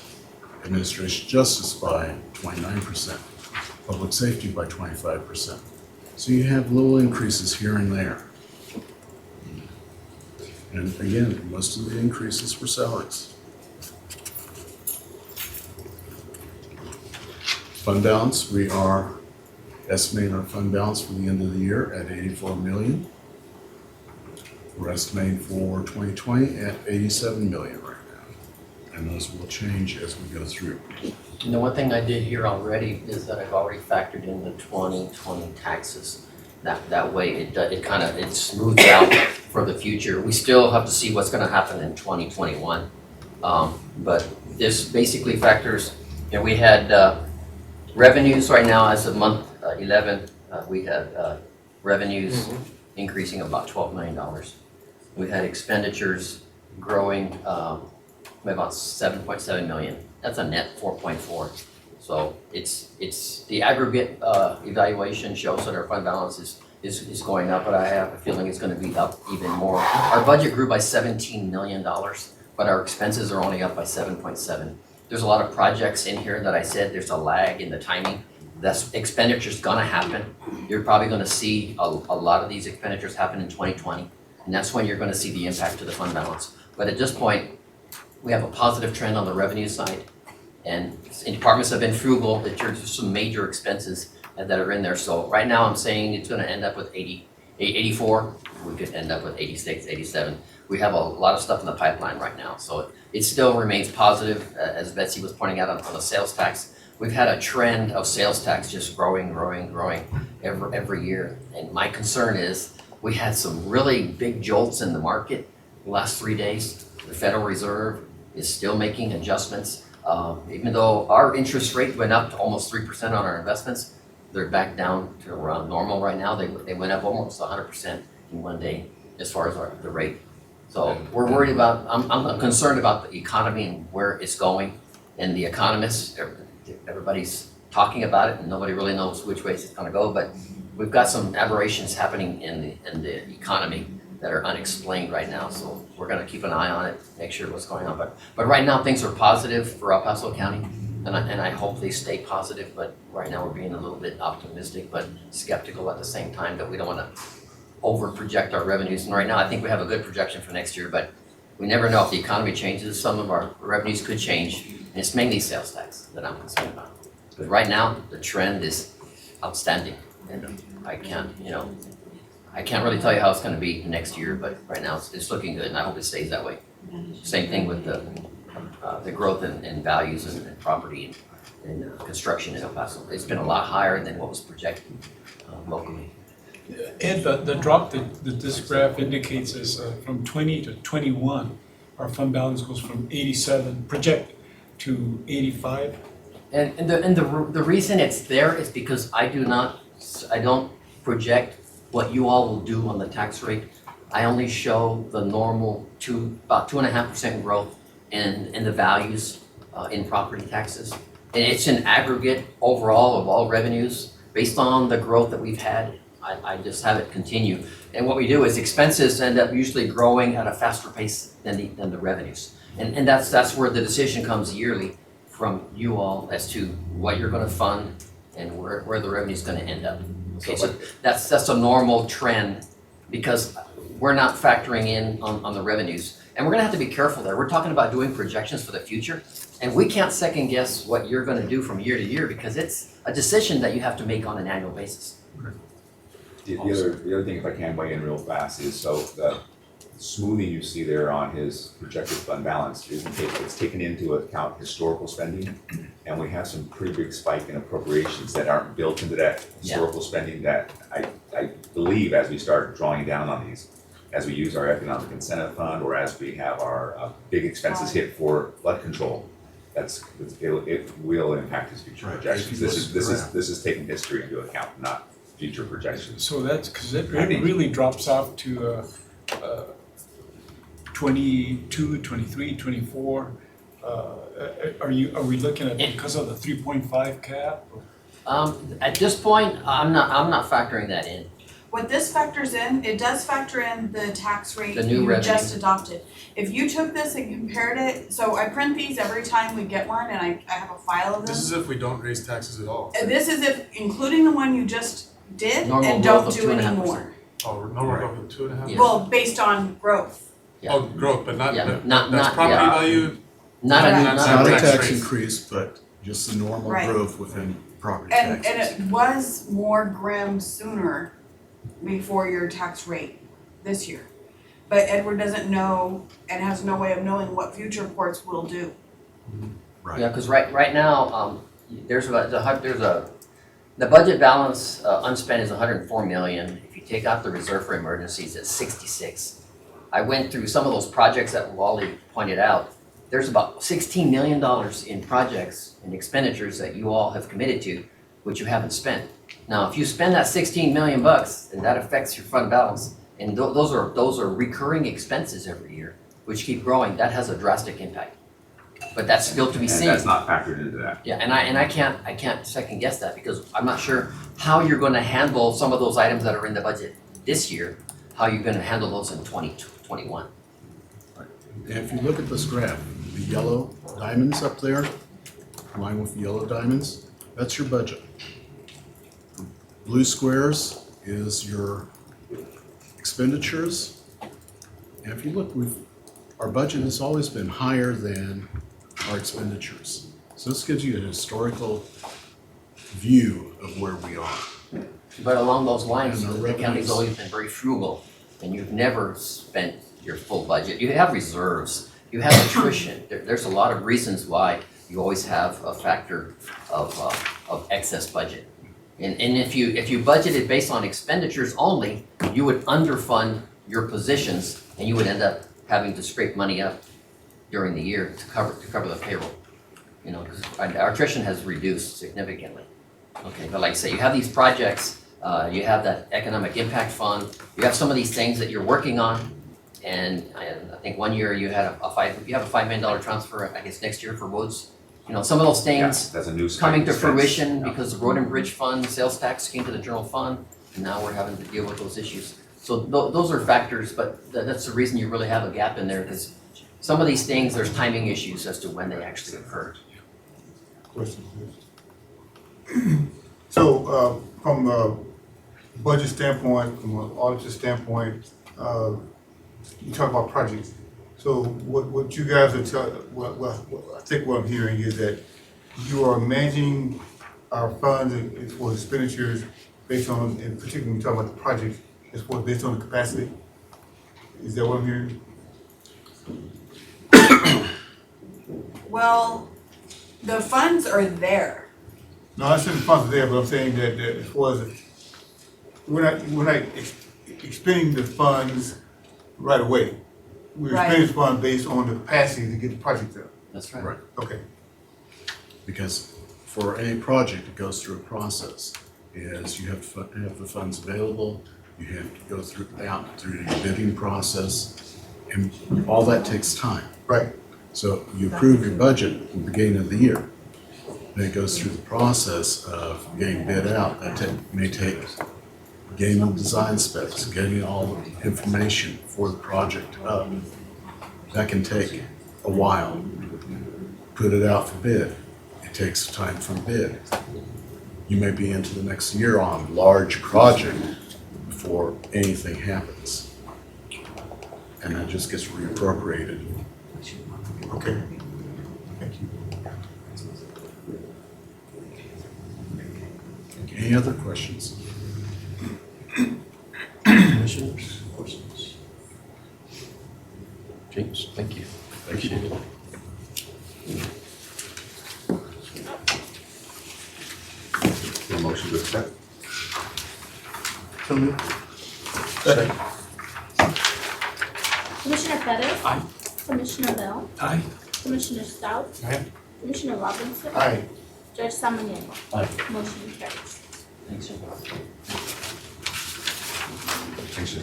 administration justice by 29%, public safety by 25%. So you have little increases here and there. And again, most of the increases were salaries. Fund balance, we are estimating our fund balance for the end of the year at 84 million. We're estimating for 2020 at 87 million right now. And those will change as we go through. You know, one thing I did hear already is that I've already factored in the 2020 taxes. That way it smooths out for the future. We still have to see what's gonna happen in 2021. But this basically factors, you know, we had revenues right now as of month 11, we had revenues increasing about $12 million. We had expenditures growing by about 7.7 million. That's a net 4.4. So it's the aggregate evaluation shows that our fund balance is going up, but I have a feeling it's gonna be up even more. Our budget grew by $17 million, but our expenses are only up by 7.7. There's a lot of projects in here that I said there's a lag in the timing. That's expenditure's gonna happen. You're probably gonna see a lot of these expenditures happen in 2020, and that's when you're gonna see the impact to the fund balance. But at this point, we have a positive trend on the revenue side, and departments have been frugal. There's some major expenses that are in there. So right now I'm saying it's gonna end up with 84. We could end up with 86, 87. We have a lot of stuff in the pipeline right now, so it still remains positive, as Betsy was pointing out on the sales tax. We've had a trend of sales tax just growing every year. And my concern is we had some really big jolts in the market the last 3 days. The Federal Reserve is still making adjustments. Even though our interest rate went up to almost 3% on our investments, they're back down to around normal right now. They went up almost 100% in one day as far as the rate. So we're worried about, I'm concerned about the economy and where it's going. And the economists, everybody's talking about it and nobody really knows which way it's gonna go. But we've got some aberrations happening in the economy that are unexplained right now. So we're gonna keep an eye on it, make sure what's going on. But right now, things are positive for El Paso County. And I hope they stay positive, but right now we're being a little bit optimistic, but skeptical at the same time that we don't wanna over project our revenues. And right now, I think we have a good projection for next year, but we never know if the economy changes, some of our revenues could change. And it's mainly sales tax that I'm concerned about. But right now, the trend is outstanding. And I can't really tell you how it's gonna be next year, but right now it's looking good and I hope it stays that way. Same thing with the growth in values and property and construction in El Paso. It's been a lot higher than what was projected locally. Ed, the drop that this graph indicates is from 20 to 21. Our fund balance goes from 87 projected to 85. And the reason it's there is because I don't project what you all will do on the tax rate. I only show the normal about 2.5% growth in the values in property taxes. And it's an aggregate overall of all revenues based on the growth that we've had. I just have it continue. And what we do is expenses end up usually growing at a faster pace than the revenues. And that's where the decision comes yearly from you all as to what you're gonna fund and where the revenue's gonna end up. Okay, so that's a normal trend because we're not factoring in on the revenues. And we're gonna have to be careful there. We're talking about doing projections for the future. And we can't second guess what you're gonna do from year to year because it's a decision that you have to make on an annual basis. The other thing, if I can weigh in real fast, is so the smoothing you see there on his projected fund balance it's taken into account historical spending, and we have some pretty big spike in appropriations that aren't built into that historical spending that I believe as we start drawing down on these, as we use our economic incentive fund or as we have our big expenses hit for flood control, it will impact his future projections. This is taking history into account, not future projections. So that's because it really drops off to 22, 23, 24. Are we looking at because of the 3.5 cap? At this point, I'm not factoring that in. What this factors in, it does factor in the tax rate The new you revenue. just adopted. If you took this and compared it, so I print these every time we get one and I have a file of them. This is if we don't raise taxes at all. And this is if, including the one you just did Normal and growth don't of do 2.5%. anymore. Oh, no, we're going to 2.5? Yeah. Well, based on growth. Yeah. Oh, growth, but not, Yeah, that's not- property yeah. value? Not Right. a It's not a tax tax rate. increase, but just the normal Right. growth within property And taxes. it was more grim sooner before your tax rate this year. But Edward doesn't know and has no way of knowing what future courts will do. Right. Yeah, because right now, the budget balance unspent is 104 million. If you take out the reserve for emergencies, it's 66. I went through some of those projects that Wally pointed out. There's about $16 million in projects and expenditures that you all have committed to, which you haven't spent. Now, if you spend that 16 million bucks, then that affects your fund balance. And those are recurring expenses every year, which keep growing. That has a drastic impact. But that's still to be seen. And that's not factored into that. Yeah, and I can't second guess that because I'm not sure how you're gonna handle some of those items that are in the budget this year, how you're gonna handle those in 2021. And if you look at this graph, the yellow diamonds up there, line with yellow diamonds, that's your budget. Blue squares is your expenditures. And if you look, our budget has always been higher than our expenditures. So this gives you a historical view of where we are. But along those lines, And the the county's revenues. always been very frugal, and you've never spent your full budget. You have reserves, you have attrition. There's a lot of reasons why you always have a factor of excess budget. And if you budgeted based on expenditures only, you would underfund your positions, and you would end up having to scrape money up during the year to cover the payroll. you know, because our attrition has reduced significantly. Okay, but like I say, you have these projects, you have that economic impact fund, you have some of these things that you're working on, and I think one year you had you have a $5 million transfer, I guess next year for Woods. You know, some of those things That's a new coming to expense. fruition Yeah. because the road and bridge fund, sales tax came to the general fund, and now we're having to deal with those issues. So those are factors, but that's the reason you really have a gap in there, because some of these things, there's timing issues as to when they actually occur. Question, please. So, from a budget standpoint, from an auditor standpoint, you talk about projects. So what you guys are I think what I'm hearing is that you are managing our funds for expenditures based on, and particularly when you talk about the projects, it's based on the capacity? Is that what I'm hearing? Well, the funds are there. No, I said the funds are there, but I'm saying that as far as, we're not expending the funds right away. We're Right. expending the funds based on the capacity to get the project done. That's right. Right. Okay. Because for any project, it goes through a process. Is you have to have the funds available, you have to go through the bidding process, and all that takes time. Right. So you approve your budget at the beginning of the year. Then it goes through the process of getting bid out. That may take getting the design specs, getting all the information for the project up. That can take a while. Put it out for bid. It takes time from bid. You may be into the next year on a large project before anything happens. And that just gets reappropriated. Okay. Thank you. Any other questions? Commissioners, questions? James, thank you. Appreciate it. A motion to accept? Second. Commissioner Pettis? Aye. Commissioner Bell? Aye. Commissioner Stout? Aye. Commissioner Robinson? Aye. Judge Samaniego? Aye. Motion carries. Thanks, sir. Thanks, sir.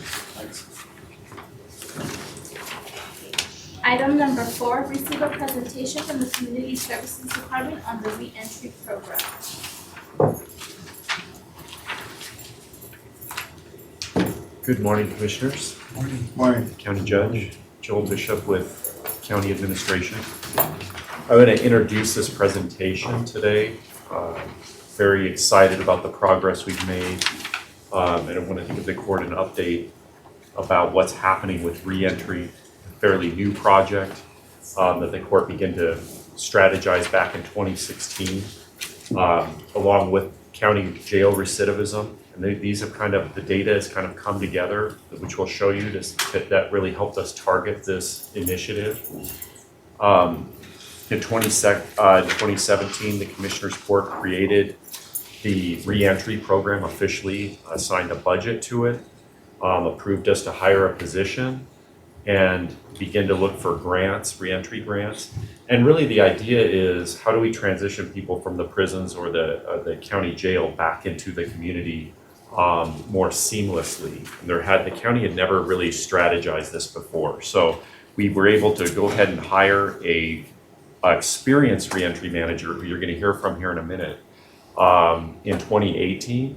Item number 4, receive a presentation from the Community Services Department on the re-entry program. Good morning, Commissioners. Morning. County Judge Joel Bishop with County Administration. I'm going to introduce this presentation today. Very excited about the progress we've made, and I want to give the court an update about what's happening with re-entry, a fairly new project that the court began to strategize back in 2016, along with county jail recidivism. And these have the data has kind of come together, which we'll show you that really helped us target this initiative. In 2017, the Commissioners Court created the re-entry program, officially assigned a budget to it, approved us to hire a position, and begin to look for grants, re-entry grants. And really the idea is, how do we transition people from the prisons or the county jail back into the community more seamlessly? And the county had never really strategized this before. So we were able to go ahead and hire a experienced re-entry manager, who you're going to hear from here in a minute, in 2018.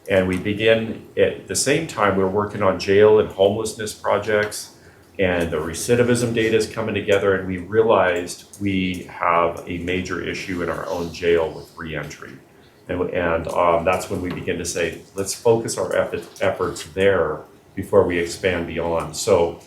And we begin at the same time, we're working on jail and homelessness projects, and the recidivism data is coming together, and we realized we have a major issue in our own jail with re-entry. And that's when we begin to say, let's focus our efforts there before we expand beyond. So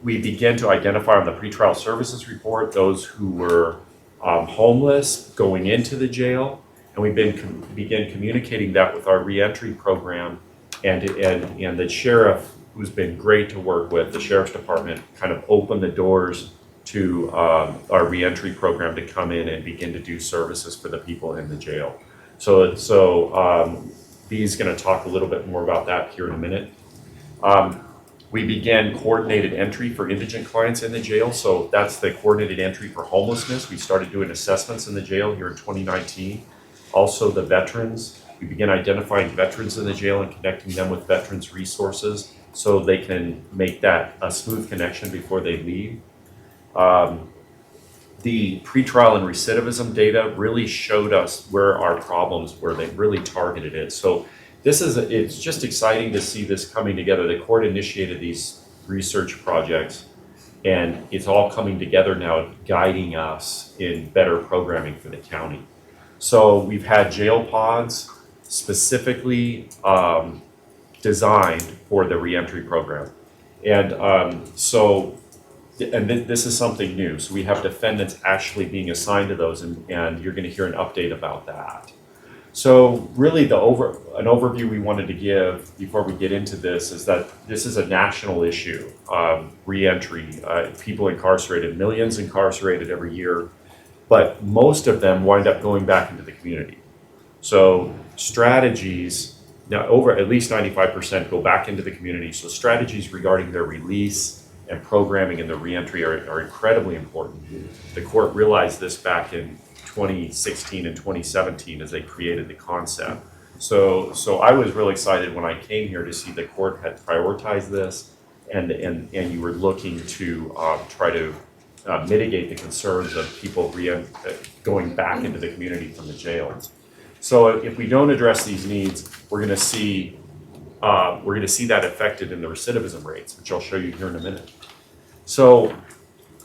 we begin to identify on the pretrial services report those who were homeless going into the jail, and we begin communicating that with our reentry program, and the sheriff, who's been great to work with, the sheriff's department, kind of opened the doors to our reentry program to come in and begin to do services for the people in the jail. So Bee's going to talk a little bit more about that here in a minute. We began coordinated entry for indigent clients in the jail. So that's the coordinated entry for homelessness. We started doing assessments in the jail here in 2019. Also the veterans, we began identifying veterans in the jail and connecting them with veterans resources so they can make that a smooth connection before they leave. The pretrial and recidivism data really showed us where our problems were. They really targeted it. So it's just exciting to see this coming together. The court initiated these research projects, and it's all coming together now, guiding us in better programming for the county. So we've had jail pods specifically designed for the reentry program. And this is something new. So we have defendants actually being assigned to those, and you're going to hear an update about that. So really an overview we wanted to give before we get into this is that this is a national issue, reentry, people incarcerated, millions incarcerated every year, but most of them wind up going back into the community. So strategies, now over at least 95% go back into the community. So strategies regarding their release and programming in the reentry are incredibly important. The court realized this back in 2016 and 2017 as they created the concept. So I was really excited when I came here to see the court had prioritized this, and you were looking to try to mitigate the concerns of people going back into the community from the jails. So if we don't address these needs, we're going to see that affected in the recidivism rates, which I'll show you here in a minute. So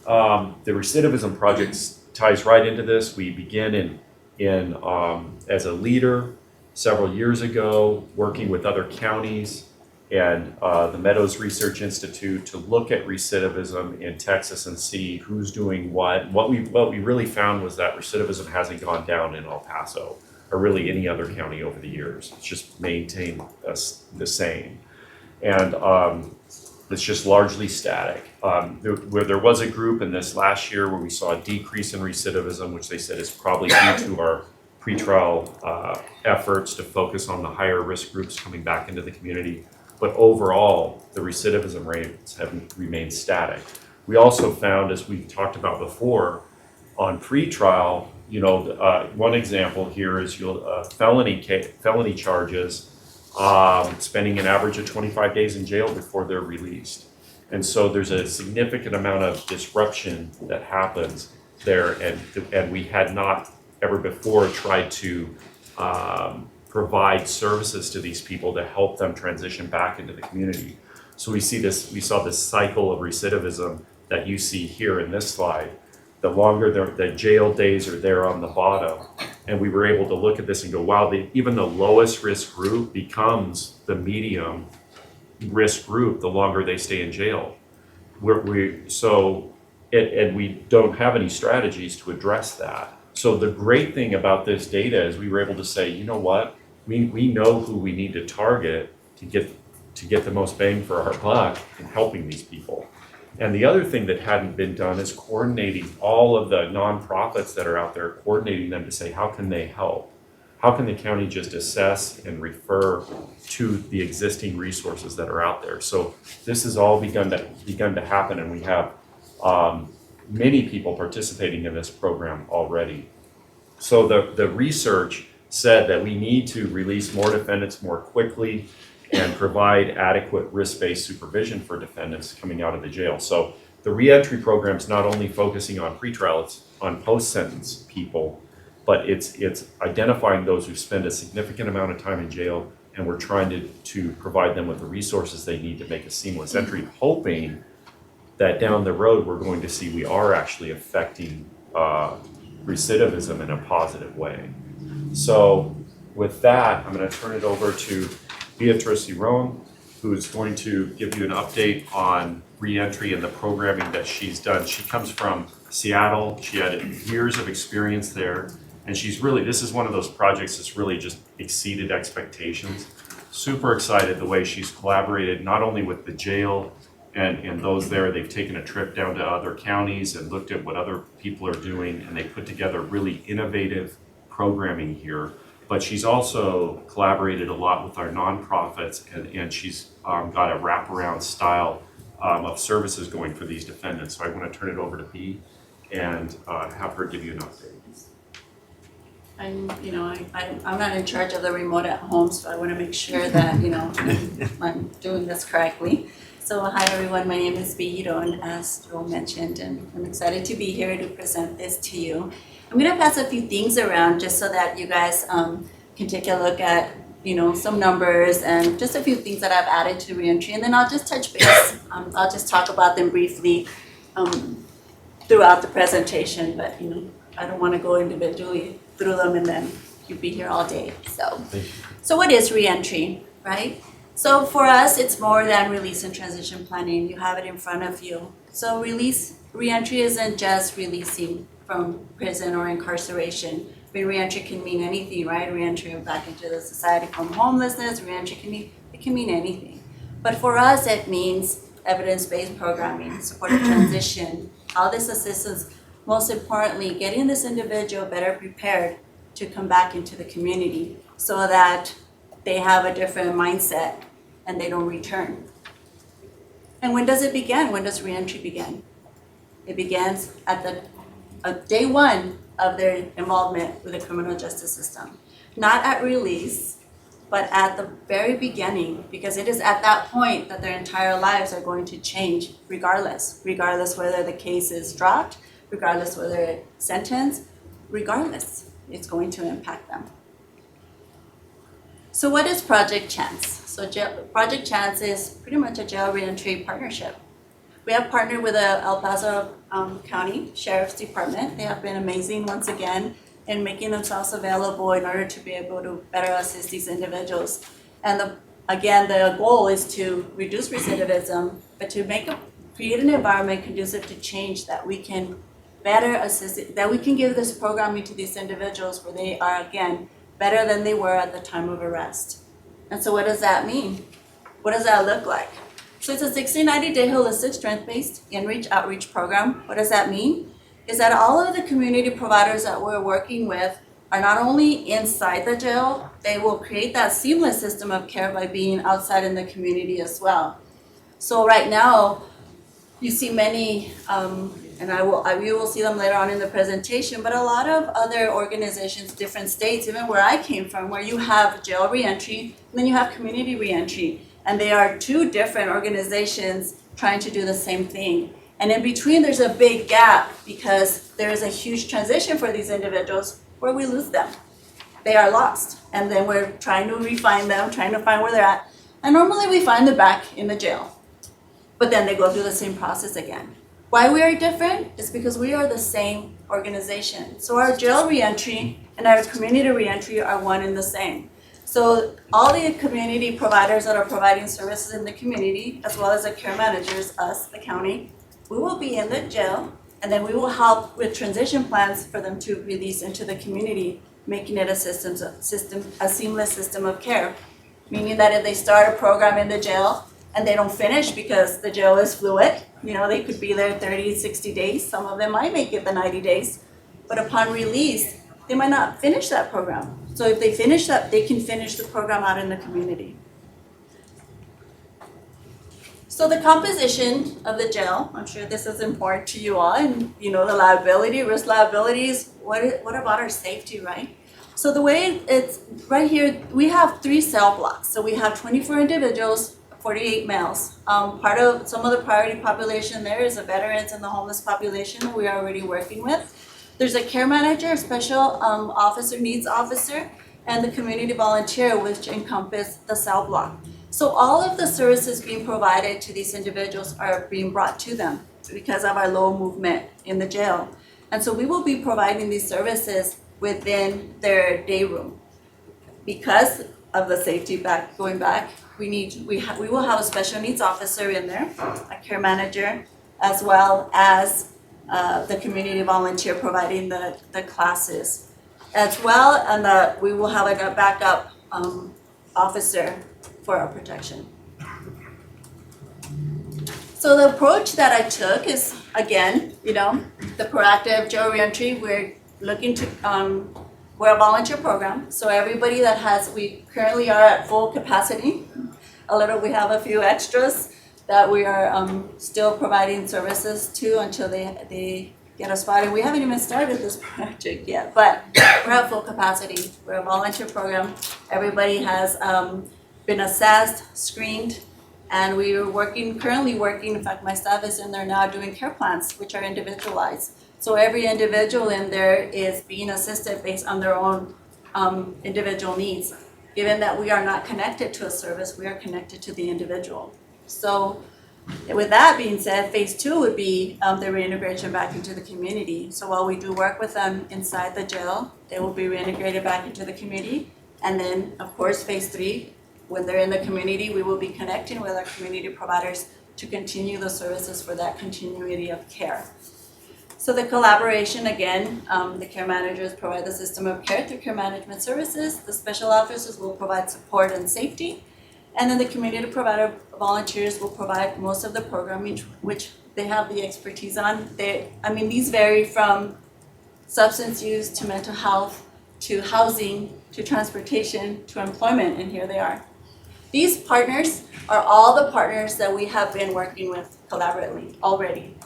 the recidivism project ties right into this. We begin as a leader several years ago, working with other counties and the Meadows Research Institute to look at recidivism in Texas and see who's doing what. What we really found was that recidivism hasn't gone down in El Paso or really any other county over the years. It's just maintained the same. And it's just largely static. There was a group in this last year where we saw a decrease in recidivism, which they said is probably due to our pretrial efforts to focus on the higher risk groups coming back into the community. But overall, the recidivism rates have remained static. We also found, as we talked about before, on pretrial, one example here is felony charges, spending an average of 25 days in jail before they're released. And so there's a significant amount of disruption that happens there, and we had not ever before tried to provide services to these people to help them transition back into the community. So we saw this cycle of recidivism that you see here in this slide. The longer the jail days are there on the bottom, and we were able to look at this and go, wow, even the lowest risk group becomes the medium risk group the longer they stay in jail. We don't have any strategies to address that. So the great thing about this data is we were able to say, you know what, we know who we need to target to get the most bang for our buck in helping these people. And the other thing that hadn't been done is coordinating all of the nonprofits that are out there, coordinating them to say, how can they help? How can the county just assess and refer to the existing resources that are out there? So this has all begun to happen, and we have many people participating in this program already. So the research said that we need to release more defendants more quickly and provide adequate risk-based supervision for defendants coming out of the jail. So the reentry program is not only focusing on pretrial, it's on post-sentence people, but it's identifying those who spend a significant amount of time in jail, and we're trying to provide them with the resources they need to make a seamless entry, hoping that down the road we're going to see we are actually affecting recidivism in a positive way. So with that, I'm going to turn it over to Beatriz Iron, who's going to give you an update on reentry and the programming that she's done. She comes from Seattle. She had years of experience there, and this is one of those projects that's really just exceeded expectations. Super excited the way she's collaborated not only with the jail and those there. They've taken a trip down to other counties and looked at what other people are doing, and they put together really innovative programming here. but she's also collaborated a lot with our nonprofits, and she's got a wraparound style of services going for these defendants. So I want to turn it over to Bea and have her give you an update. I'm not in charge of the remote at home, so I want to make sure that, I'm doing this correctly. So hi everyone, my name is Bea, and as Joel mentioned, and I'm excited to be here to present this to you. I'm going to pass a few things around just so that you guys can take a look at, some numbers and just a few things that I've added to reentry, and then I'll just touch base. I'll just talk about them briefly throughout the presentation, but I don't want to go individually through them and then you'd be here all day. So what is reentry, right? So for us, it's more than release and transition planning. You have it in front of you. So reentry isn't just releasing from prison or incarceration. I mean, reentry can mean anything, right? Reentry back into the society from homelessness. Reentry can mean anything. But for us, it means evidence-based programming, supportive transition, all this assistance. Most importantly, getting this individual better prepared to come back into the community so that they have a different mindset and they don't return. And when does it begin? When does reentry begin? It begins at day one of their involvement with the criminal justice system. Not at release, but at the very beginning, because it is at that point that their entire lives are going to change regardless whether the case is dropped, regardless whether it's sentenced, regardless, it's going to impact them. So what is Project Chance? So Project Chance is pretty much a jail reentry partnership. We have partnered with the El Paso County Sheriff's Department. They have been amazing once again in making themselves available in order to be able to better assist these individuals. And the goal is to reduce recidivism, but to create an environment conducive to change that we can better assist, that we can give this programming to these individuals where they are, again, better than they were at the time of arrest. And so what does that mean? What does that look like? So it's a 60-90-day holistic strength-based outreach program. What does that mean? Is that all of the community providers that we're working with are not only inside the jail, they will create that seamless system of care by being outside in the community as well. So right now, you see many, and you will see them later on in the presentation, but a lot of other organizations, different states, even where I came from, where you have jail reentry, and then you have community reentry. And they are two different organizations trying to do the same thing. And in between, there's a big gap because there is a huge transition for these individuals where we lose them. They are lost. And then we're trying to refine them, trying to find where they're at. And normally we find them back in the jail. But then they go through the same process again. Why we are different is because we are the same organization. So our jail reentry and our community reentry are one and the same. So all the community providers that are providing services in the community, as well as the care managers, us, the county, we will be in the jail, and then we will help with transition plans for them to release into the community, making it a seamless system of care. Meaning that if they start a program in the jail and they don't finish because the jail is fluid, they could be there 30, 60 days. Some of them might make it the 90 days. But upon release, they might not finish that program. So if they finish that, they can finish the program out in the community. So the composition of the jail, I'm sure this is important to you all, and the liability, risk liabilities, what about our safety, right? So the way it's right here, we have 3 cell blocks. So we have 24 individuals, 48 males. Part of some of the priority population there is the veterans and the homeless population that we are already working with. There's a care manager, a special officer, needs officer, and the community volunteer, which encompass the cell block. So all of the services being provided to these individuals are being brought to them because of our low movement in the jail. And so we will be providing these services within their day room. Because of the safety going back, we will have a special needs officer in there, a care manager, as well as the community volunteer providing the classes as well, and we will have a backup officer for our protection. So the approach that I took is, again, the proactive jail reentry. We're looking to we're a volunteer program, so everybody that we currently are at full capacity. We have a few extras that we are still providing services to until they get a spot. And we haven't even started this project yet, but we're at full capacity. We're a volunteer program. Everybody has been assessed, screened, and we are currently working, in fact, my staff is in there now doing care plans, which are individualized. So every individual in there is being assisted based on their own individual needs. Given that we are not connected to a service, we are connected to the individual. So with that being said, phase 2 would be the reintegration back into the community. So while we do work with them inside the jail, they will be reintegrated back into the community. And then, of course, phase 3, when they're in the community, we will be connecting with our community providers to continue the services for that continuity of care. So the collaboration, again, the care managers provide the system of care through care management services. The special officers will provide support and safety. And then the community provider volunteers will provide most of the programming, which they have the expertise on. These vary from substance use to mental health, to housing, to transportation, to employment, and here they are. These partners are all the partners that we have been working with collaboratively already.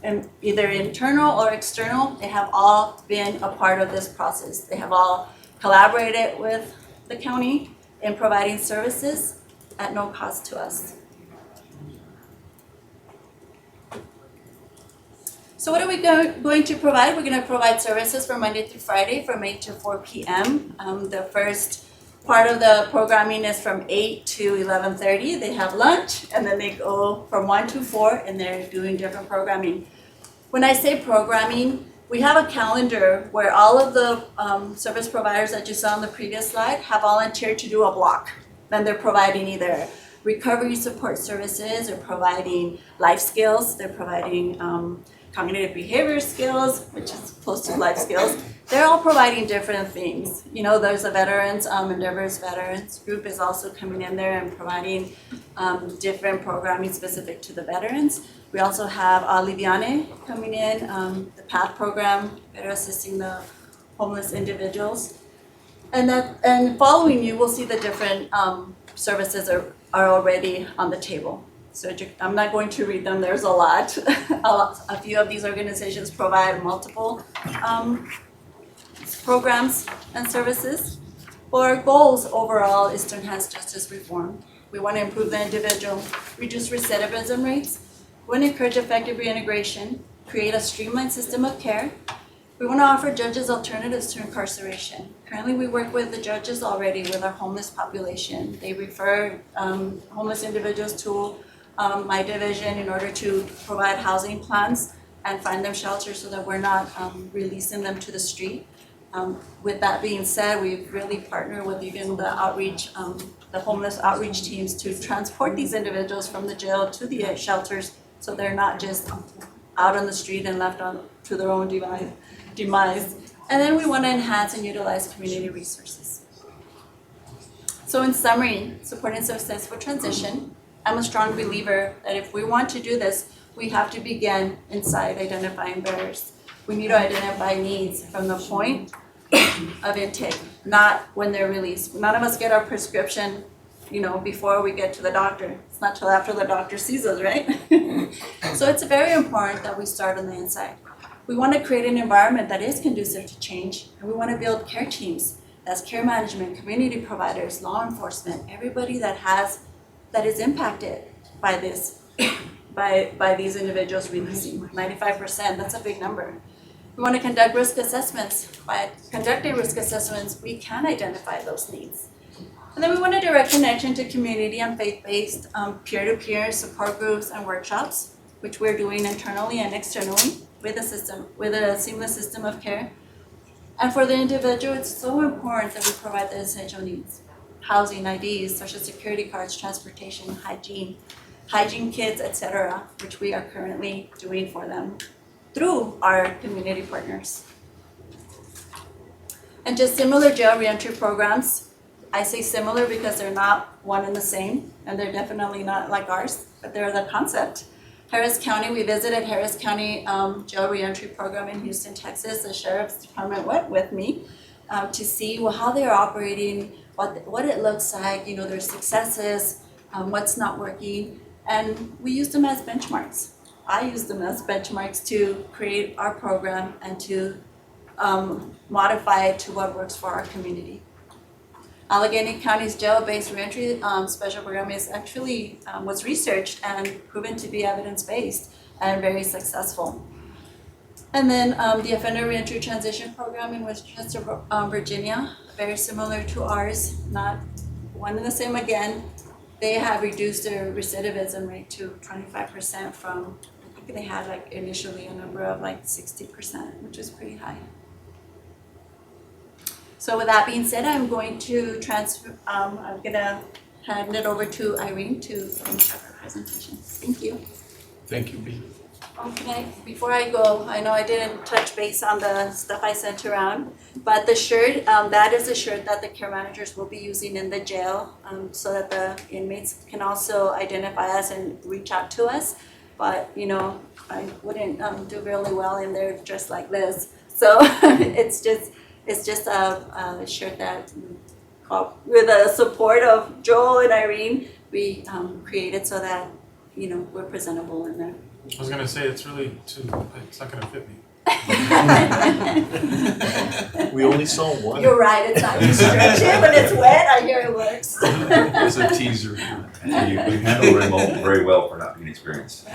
And either internal or external, they have all been a part of this process. They have all collaborated with the county in providing services at no cost to us. So what are we going to provide? We're going to provide services from Monday through Friday from 8 to 4 p.m. The first part of the programming is from 8 to 11:30. They have lunch, and then they go from 1 to 4, and they're doing different programming. When I say programming, we have a calendar where all of the service providers that you saw on the previous slide have volunteered to do a block. Then they're providing either recovery support services, or providing life skills, they're providing cognitive behavior skills, which is close to life skills. They're all providing different things. There's a veterans, Endeavors Veterans group is also coming in there and providing different programming specific to the veterans. We also have Aliviane coming in, the PATH program, better assisting the homeless individuals. And following you, we'll see the different services are already on the table. So I'm not going to read them, there's a lot. A few of these organizations provide multiple programs and services. But our goals overall is to enhance justice reform. We want to improve the individual, reduce recidivism rates. We want to encourage effective reintegration, create a streamlined system of care. We want to offer judges alternatives to incarceration. Currently, we work with the judges already with our homeless population. They refer homeless individuals to my division in order to provide housing plans and find them shelter so that we're not releasing them to the street. With that being said, we've really partnered with even the outreach, the homeless outreach teams to transport these individuals from the jail to the shelters so they're not just out on the street and left to their own demise. And then we want to enhance and utilize community resources. So in summary, supporting successful transition, I'm a strong believer that if we want to do this, we have to begin inside identifying barriers. We need to identify needs from the point of intake, not when they're released. None of us get our prescription, before we get to the doctor. It's not till after the doctor sees us, right? So it's very important that we start on the inside. We want to create an environment that is conducive to change, and we want to build care teams. That's care management, community providers, law enforcement, everybody that is impacted by this, by these individuals releasing. 95%, that's a big number. We want to conduct risk assessments. By conducting risk assessments, we can identify those needs. And then we want a direct connection to community and faith-based peer-to-peer support groups and workshops, which we're doing internally and externally with a seamless system of care. And for the individual, it's so important that we provide the essential needs: housing, IDs, social security cards, transportation, hygiene kits, etc., which we are currently doing for them through our community partners. And just similar jail reentry programs. I say similar because they're not one and the same, and they're definitely not like ours, but they're the concept. Harris County, we visited Harris County jail reentry program in Houston, Texas. The Sheriff's Department went with me. to see how they're operating, what it looks like, their successes, what's not working, and we use them as benchmarks. I use them as benchmarks to create our program and to modify it to what works for our community. Allegheny County's jail-based reentry special program is actually was researched and proven to be evidence-based and very successful. And then the Offender Reentry Transition Program in Westchester, Virginia, very similar to ours, not one and the same again. They have reduced their recidivism rate to 25% from, I think they had like initially a number of like 60%, which is pretty high. So with that being said, I'm going to I'm gonna hand it over to Irene to finish up her presentation. Thank you. Thank you, B. Before I go, I know I didn't touch base on the stuff I sent around, but the shirt, that is a shirt that the care managers will be using in the jail, so that the inmates can also identify us and reach out to us. But, I wouldn't do really well in there dressed like this. So it's just a shirt that, with the support of Joel and Irene, we created so that, we're presentable in there. I was gonna say, it's not gonna fit me. We only saw one. You're right, it's not just stretchy, but it's wet, I hear it works. It's a teaser. And you handle remote very well for not being experienced.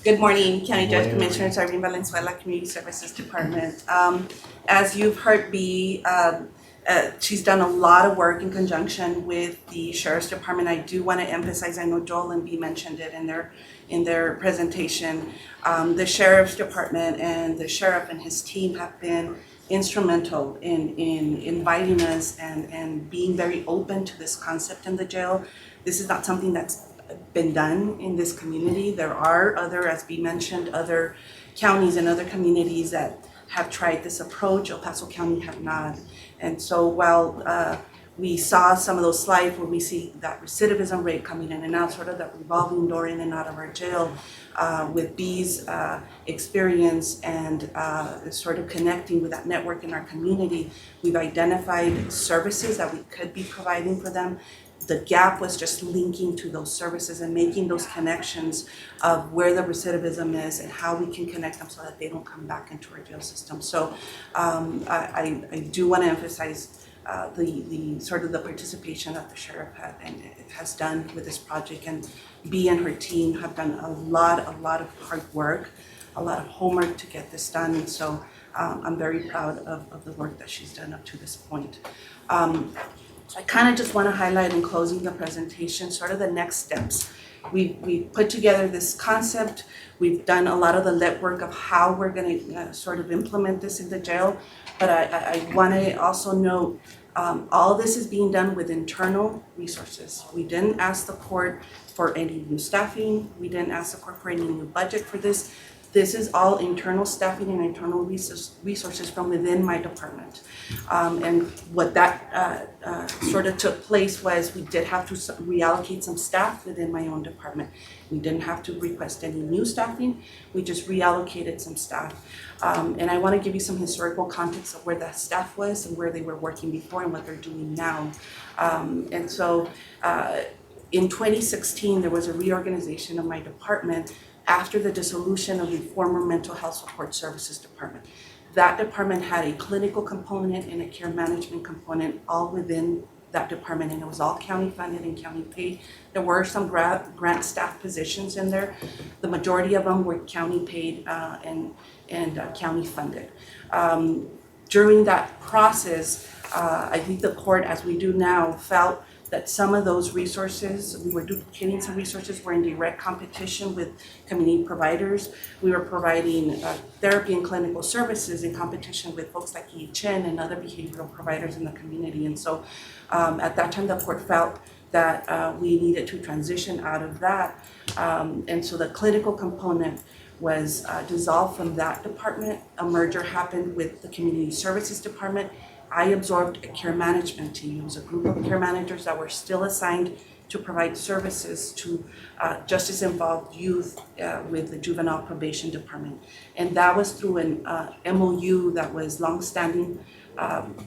Good morning, County Judge Commissioners, Irene Valenzuela, Community Services Department. As you've heard, she's done a lot of work in conjunction with the Sheriff's Department. I do want to emphasize, I know Joel and B mentioned it in their presentation. The Sheriff's Department and the Sheriff and his team have been instrumental in inviting us and being very open to this concept in the jail. This is not something that's been done in this community. There are as B mentioned, other counties and other communities that have tried this approach. El Paso County have not. And so while we saw some of those slides where we see that recidivism rate coming in and out, sort of that revolving door in and out of our jail, with B's experience and sort of connecting with that network in our community, we've identified services that we could be providing for them. The gap was just linking to those services and making those connections of where the recidivism is and how we can connect them so that they don't come back into our jail system. So I do want to emphasize the sort of the participation that the sheriff has done with this project, and B and her team have done a lot of hard work, a lot of homework to get this done. And so I'm very proud of the work that she's done up to this point. I kind of just want to highlight in closing the presentation sort of the next steps. We put together this concept. We've done a lot of the legwork of how we're going to sort of implement this in the jail. But I want to also note all this is being done with internal resources. We didn't ask the court for any new staffing. We didn't ask the court for any new budget for this. This is all internal staffing and internal resources from within my department. And what that sort of took place was we did have to reallocate some staff within my own department. We didn't have to request any new staffing. We just reallocated some staff. And I want to give you some historical context of where that staff was and where they were working before and what they're doing now. And so in 2016, there was a reorganization of my department after the dissolution of the former Mental Health Support Services Department. That department had a clinical component and a care management component all within that department, and it was all county funded and county paid. There were some grant staff positions in there. The majority of them were county paid and county funded. During that process, I think the court, as we do now, felt that some of those resources, we were duplicating some resources, were in direct competition with community providers. We were providing therapy and clinical services in competition with folks like EHN and other behavioral providers in the community. And so at that time, the court felt that we needed to transition out of that. And so the clinical component was dissolved from that department. A merger happened with the Community Services Department. I absorbed a care management team. It was a group of care managers that were still assigned to provide services to justice-involved youth with the Juvenile Probation Department. And that was through an MOU that was longstanding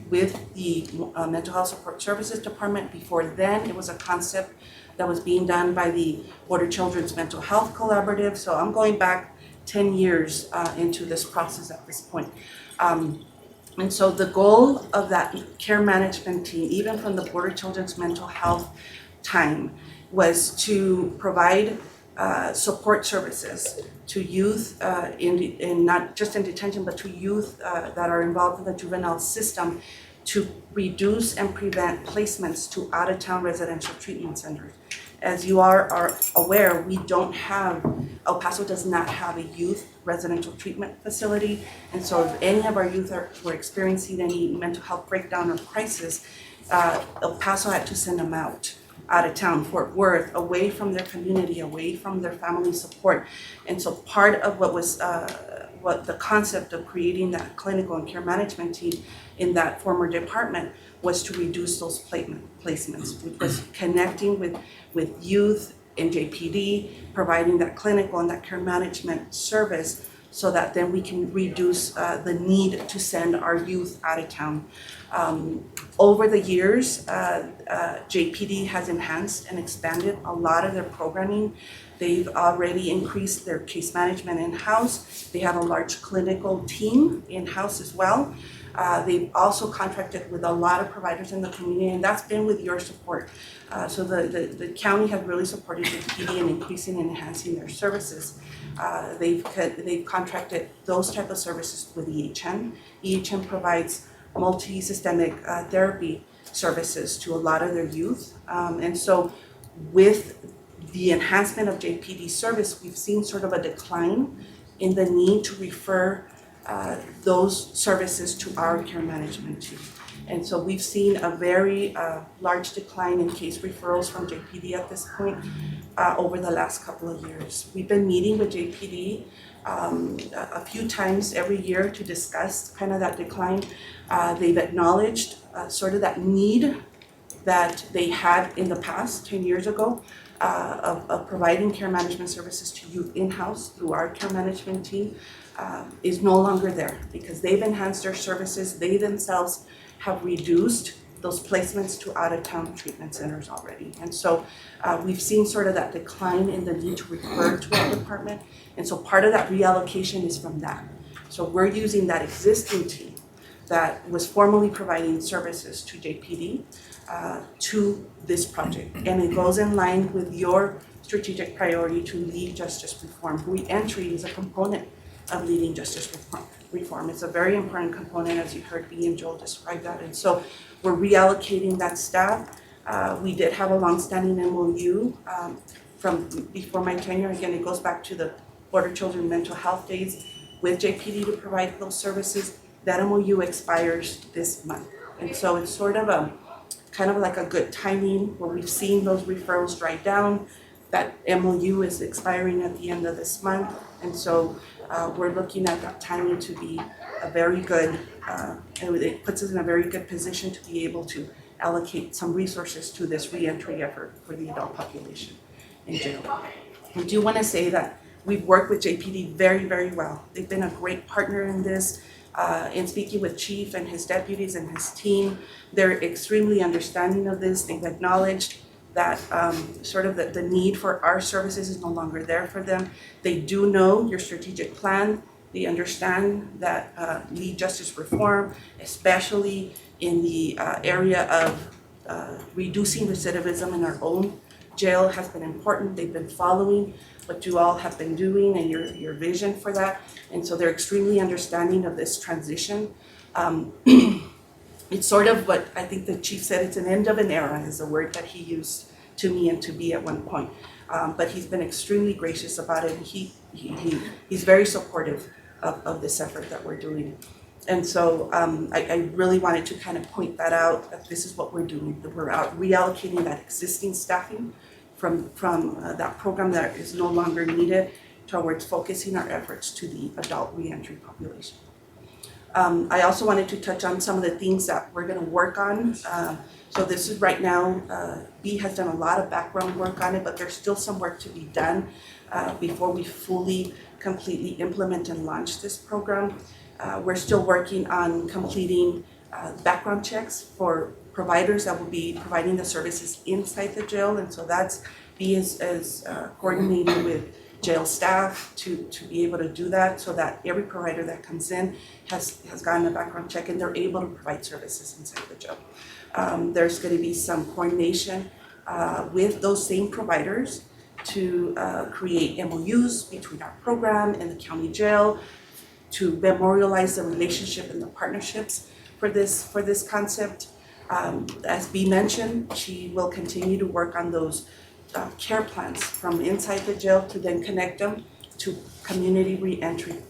with the Mental Health Support Services Department. Before then, it was a concept that was being done by the Border Children's Mental Health Collaborative. So I'm going back 10 years into this process at this point. And so the goal of that care management team, even from the Border Children's Mental Health time, was to provide support services to youth in not just in detention, but to youth that are involved in the juvenile system, to reduce and prevent placements to out-of-town residential treatment centers. As you are aware, we don't have, El Paso does not have a youth residential treatment facility. And so if any of our youth were experiencing any mental health breakdown or crisis, El Paso had to send them out of town, Fort Worth, away from their community, away from their family support. And so part of what was what the concept of creating that clinical and care management team in that former department was to reduce those placements. It was connecting with youth in JPD, providing that clinical and that care management service so that then we can reduce the need to send our youth out of town. Over the years, JPD has enhanced and expanded a lot of their programming. They've already increased their case management in-house. They have a large clinical team in-house as well. They've also contracted with a lot of providers in the community, and that's been with your support. So the county has really supported JPD in increasing and enhancing their services. They've contracted those type of services with EHN. EHN provides multi-systemic therapy services to a lot of their youth. And so with the enhancement of JPD service, we've seen sort of a decline in the need to refer those services to our care management team. And so we've seen a very large decline in case referrals from JPD at this point over the last couple of years. We've been meeting with JPD a few times every year to discuss kind of that decline. They've acknowledged sort of that need that they had in the past, 10 years ago, of providing care management services to youth in-house through our care management team is no longer there because they've enhanced their services. They themselves have reduced those placements to out-of-town treatment centers already. And so we've seen sort of that decline in the need to refer to our department. And so part of that reallocation is from that. So we're using that existing team that was formerly providing services to JPD to this project. And it goes in line with your strategic priority to lead justice reform. Reentry is a component of leading justice reform. It's a very important component, as you heard B and Joel describe that. And so we're reallocating that staff. We did have a longstanding MOU from before my tenure. Again, it goes back to the Border Children Mental Health Days with JPD to provide those services. That MOU expires this month. And so it's sort of a kind of like a good timing where we've seen those referrals dry down. That MOU is expiring at the end of this month. And so we're looking at that timing to be a very good, and it puts us in a very good position to be able to allocate some resources to this reentry effort for the adult population in jail. I do want to say that we've worked with JPD very, very well. They've been a great partner in this. In speaking with Chief and his deputies and his team, they're extremely understanding of this. They've acknowledged that sort of the need for our services is no longer there for them. They do know your strategic plan. They understand that lead justice reform, especially in the area of reducing recidivism in our own jail, has been important. They've been following what you all have been doing and your vision for that. And so they're extremely understanding of this transition. It's sort of what I think the chief said, it's an end of an era is the word that he used to me and to B at one point. But he's been extremely gracious about it. He's very supportive of this effort that we're doing. And so I really wanted to kind of point that out, that this is what we're doing, that we're out reallocating that existing staffing from that program that is no longer needed towards focusing our efforts to the adult reentry population. I also wanted to touch on some of the things that we're gonna work on. So this is right now, B has done a lot of background work on it, but there's still some work to be done before we fully, completely implement and launch this program. We're still working on completing background checks for providers that will be providing the services inside the jail, and so that's B is coordinating with jail staff to be able to do that, so that every provider that comes in has gotten a background check and they're able to provide services inside the jail. There's going to be some coordination with those same providers to create MOUs between our program and the county jail to memorialize the relationship and the partnerships for this concept. As B mentioned, she will continue to work on those care plans from inside the jail to then connect them to community reentry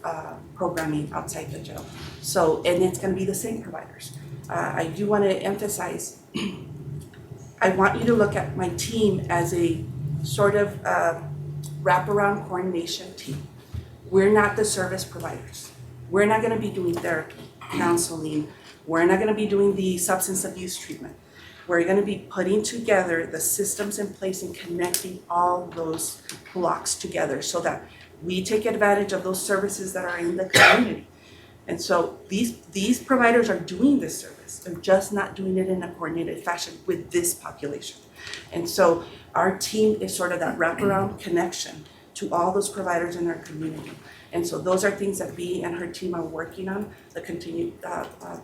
programming outside the jail. So, and it's going to be the same providers. I do want to emphasize, I want you to look at my team as a sort of wraparound coordination team. We're not the service providers. We're not going to be doing therapy, counseling. We're not going to be doing the substance abuse treatment. We're going to be putting together the systems in place and connecting all those blocks together so that we take advantage of those services that are in the community. And so these providers are doing this service. They're just not doing it in a coordinated fashion with this population. And so our team is sort of that wraparound connection to all those providers in our community. And so those are things that B and her team are working on, the continued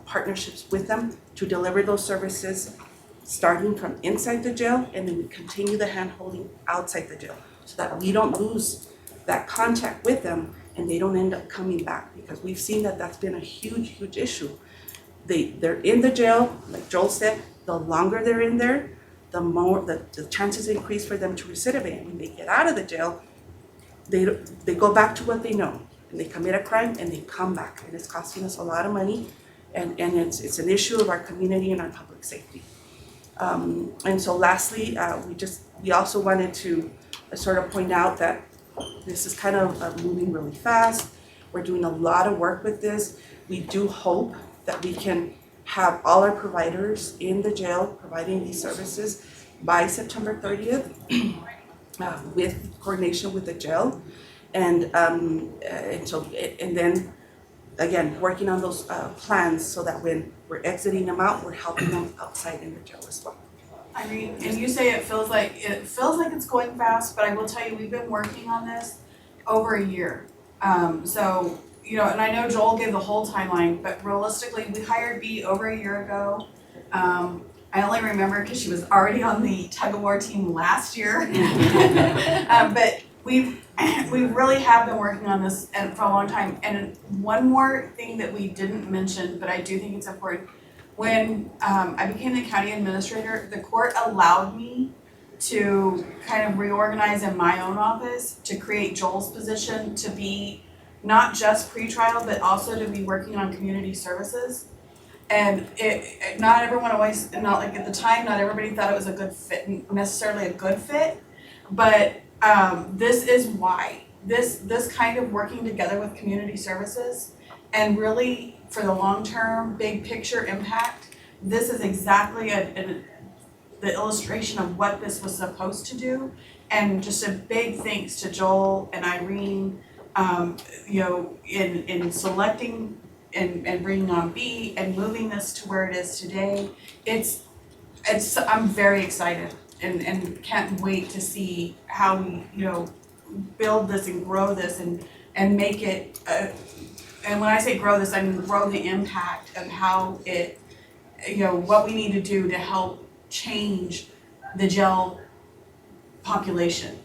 partnerships with them to deliver those services starting from inside the jail, and then we continue the hand-holding outside the jail so that we don't lose that contact with them and they don't end up coming back, because we've seen that that's been a huge issue. They're in the jail, like Joel said, the longer they're in there, the more the chances increase for them to recidivate. When they get out of the jail, they go back to what they know, and they commit a crime and they come back, and it's costing us a lot of money, and it's an issue of our community and our public safety. And so lastly, we also wanted to sort of point out that this is kind of moving really fast. We're doing a lot of work with this. We do hope that we can have all our providers in the jail providing these services by September 30th with coordination with the jail. And then again, working on those plans so that when we're exiting them out, we're helping them outside in the jail as well. Irene, and you say it feels like it's going fast, but I will tell you, we've been working on this over a year. So, you know, and I know Joel gave the whole timeline, but realistically, we hired B over a year ago. I only remember because she was already on the tug of war team last year. But we really have been working on this for a long time. And one more thing that we didn't mention, but I do think it's important. When I became the county administrator, the court allowed me to kind of reorganize in my own office to create Joel's position to be not just pretrial, but also to be working on community services. And not everyone always, not like at the time, not everybody thought it was a good fit, necessarily a good fit, but this is why. This kind of working together with community services and really for the long-term, big picture impact, this is exactly the illustration of what this was supposed to do. And just a big thanks to Joel and Irene, you know, in selecting and bringing on B and moving this to where it is today. I'm very excited and can't wait to see how we, you know, build this and grow this and make it and when I say grow this, I mean grow the impact of how it, you know, what we need to do to help change the jail population.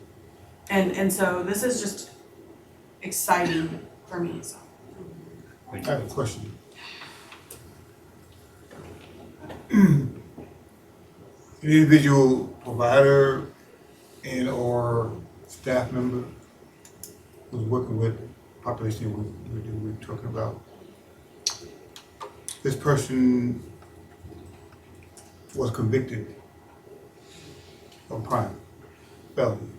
And so this is just exciting for me, so. I have a question. Individual provider and or staff member who's working with population we're talking about. This person was convicted of crime, felony.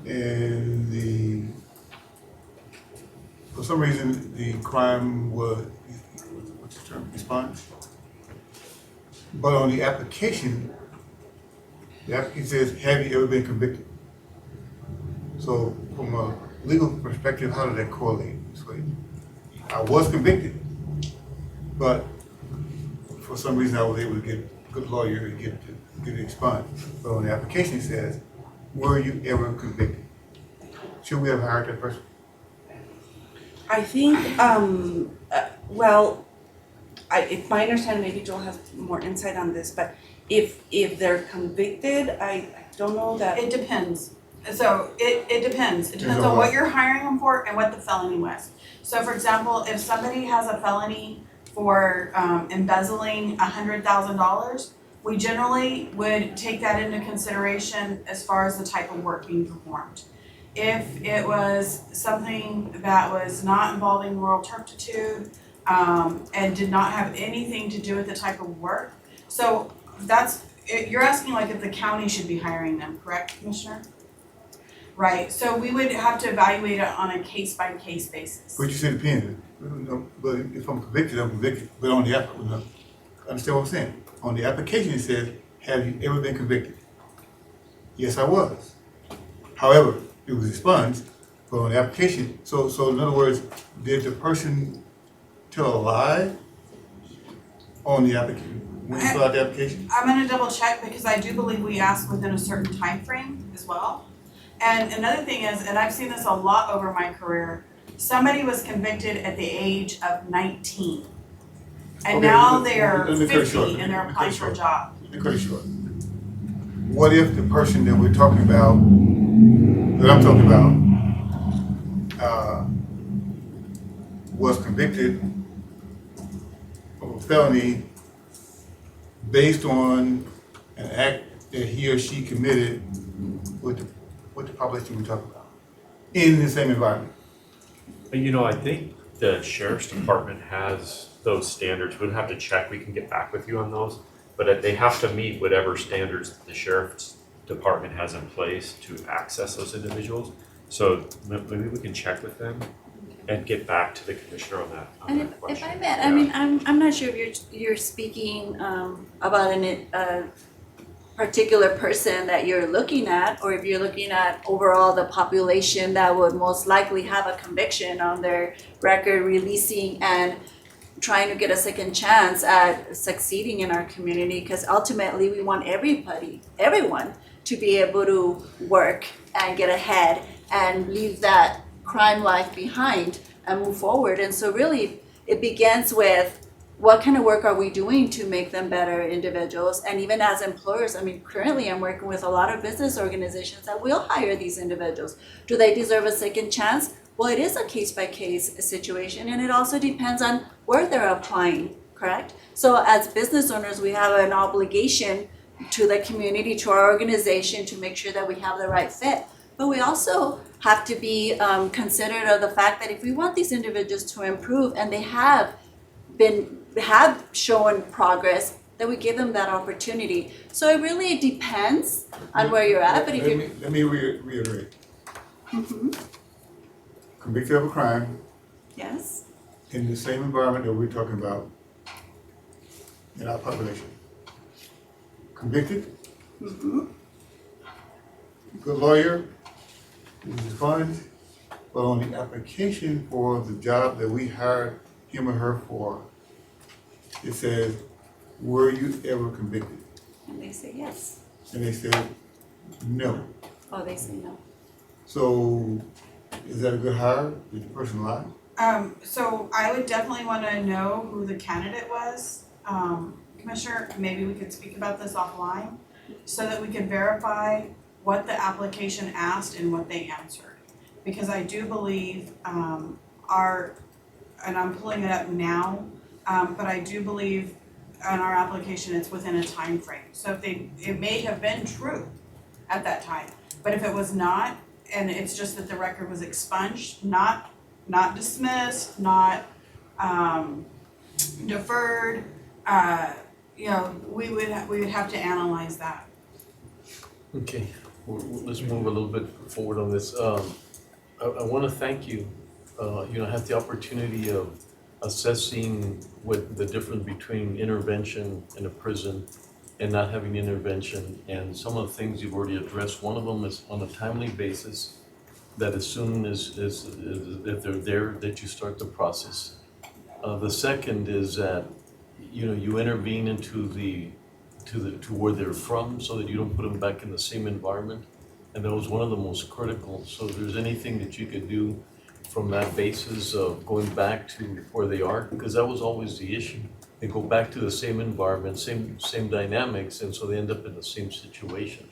And for some reason, the crime was, what's the term, expunged. But on the application says, have you ever been convicted? So from a legal perspective, how did that correlate? So I was convicted, but for some reason I was able to get a good lawyer to get it expunged. But on the application it says, were you ever convicted? Should we have hired that person? I think, it's my understanding, maybe Joel has more insight on this, but if they're convicted, I don't know that. It depends. So it depends. It depends on what you're hiring them for and what the felony was. So for example, if somebody has a felony for embezzling $100,000, we generally would take that into consideration as far as the type of work being performed. If it was something that was not involving moral turpitude and did not have anything to do with the type of work, so you're asking like if the county should be hiring them, correct, Commissioner? Right, so we would have to evaluate it on a case-by-case basis. But you said depends. No, but if I'm convicted, I'm convicted. But on the understand what I'm saying? On the application it says, have you ever been convicted? Yes, I was. However, it was expunged, but on the application, so in other words, did the person tell a lie on the application? When you fill out the application? I'm gonna double check because I do believe we ask within a certain time frame as well. And another thing is, and I've seen this a lot over my career, somebody was convicted at the age of 19. And Okay, now they are let me cut it short. 50 and they're applying for a job. Let me cut it short. What if the person that we're talking about, that I'm talking about, was convicted of a felony based on an act that he or she committed with the population we're talking about, in the same environment? You know, I think the sheriff's department has those standards. We'll have to check. We can get back with you on those. But they have to meet whatever standards the sheriff's department has in place to access those individuals. So maybe we can check with them and get back to the commissioner on that. And if I may, I mean, I'm not sure if you're speaking about a particular person that you're looking at, or if you're looking at overall the population that would most likely have a conviction on their record, releasing and trying to get a second chance at succeeding in our community, because ultimately we want everyone to be able to work and get ahead and leave that crime life behind and move forward. And so really it begins with what kind of work are we doing to make them better individuals? And even as employers, I mean, currently I'm working with a lot of business organizations that will hire these individuals. Do they deserve a second chance? Well, it is a case-by-case situation, and it also depends on where they're applying, correct? So as business owners, we have an obligation to the community, to our organization, to make sure that we have the right fit. But we also have to be considerate of the fact that if we want these individuals to improve, and they have shown progress, that we give them that opportunity. So it really depends on where you're at. But if let me reiterate. Mm-hmm. Convicted of a crime. Yes. In the same environment that we're talking about in our population. Convicted. Mm-hmm. Good lawyer. Is expunged. But on the application for the job that we hired him or her for, it says, were you ever convicted? And they say yes. And they said no. Oh, they say no. So is that a good hire? Did the person lie? So I would definitely want to know who the candidate was. Commissioner, maybe we could speak about this offline so that we could verify what the application asked and what they answered. Because I do believe and I'm pulling it up now, but I do believe on our application it's within a time frame. So it may have been true at that time, but if it was not, and it's just that the record was expunged, not dismissed, not deferred, we would have to analyze that. Okay, let's move a little bit forward on this. I want to thank you had the opportunity of assessing what the difference between intervention in a prison and not having intervention, and some of the things you've already addressed. One of them is on a timely basis, that as soon as if they're there, that you start the process. The second is that, you intervene into to where they're from, so that you don't put them back in the same environment. And that was one of the most critical. So if there's anything that you could do from that basis of going back to where they are, because that was always the issue. They go back to the same environment, same dynamics, and so they end up in the same situation.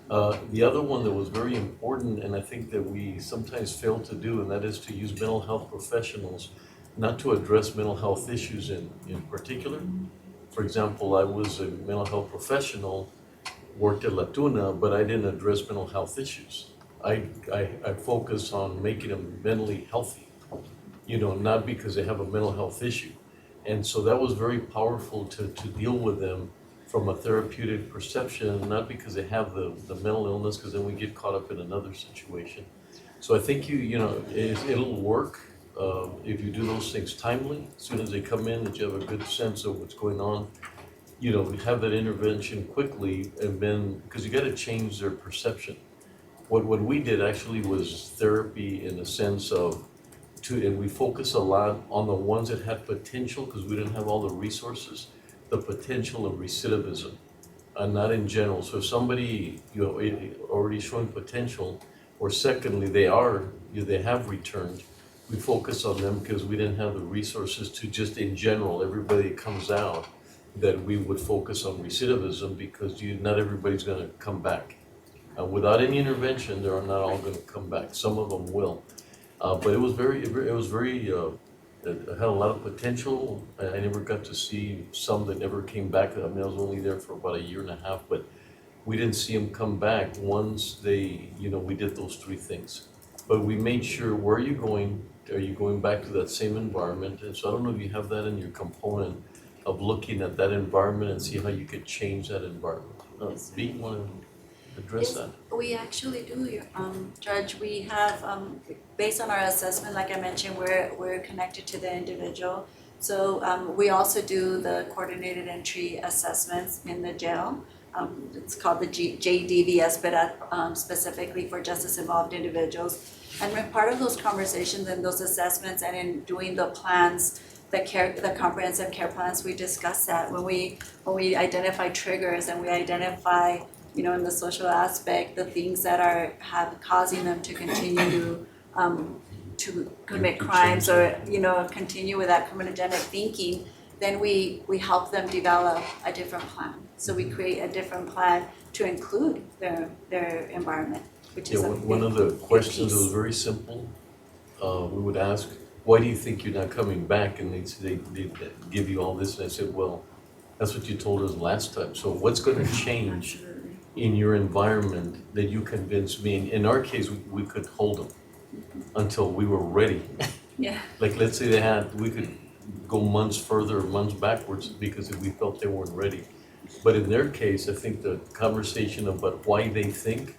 The other one that was very important, and I think that we sometimes fail to do, and that is to use mental health professionals, not to address mental health issues in particular. For example, I was a mental health professional, worked at La Tuna, but I didn't address mental health issues. I focus on making them mentally healthy, not because they have a mental health issue. And so that was very powerful to deal with them from a therapeutic perception, not because they have the mental illness, because then we get caught up in another situation. So I think it'll work if you do those things timely, as soon as they come in, that you have a good sense of what's going on. Have that intervention quickly, and then, because you got to change their perception. What we did actually was therapy in the sense of, and we focus a lot on the ones that had potential, because we didn't have all the resources, the potential of recidivism, and not in general. So if somebody, already showing potential, or secondly, they have returned, we focus on them because we didn't have the resources to just in general, everybody that comes out, that we would focus on recidivism, because not everybody's gonna come back. Without any intervention, they're not all gonna come back. Some of them will. But it was very, it had a lot of potential. I never got to see some that never came back. I was only there for about 1.5 years, but we didn't see them come back once we did those 3 things. But we made sure, where are you going? Are you going back to that same environment? And so I don't know if you have that in your component of looking at that environment and see how you could change that environment. B, you want to address that? We actually do, Judge. We have, based on our assessment, like I mentioned, we're connected to the individual. So we also do the coordinated entry assessments in the jail. It's called the JDVS, but specifically for justice-involved individuals. And we're part of those conversations and those assessments, and in doing the plans, the comprehensive care plans, we discuss that when we identify triggers, and we identify, in the social aspect, the things that are causing them to continue to commit crimes, or continue with that criminogenic thinking. Then we help them develop a different plan. So we create a different plan to include their environment, which is one of the questions that was very simple. We would ask, why do you think you're not coming back? And they'd give you all this, and I said, well, that's what you told us last time. So what's going to change in your environment that you convince me? And in our case, we could hold them until we were ready. Yeah. Like, let's say we could go months further or months backwards, because if we felt they weren't ready. But in their case, I think the conversation about why they think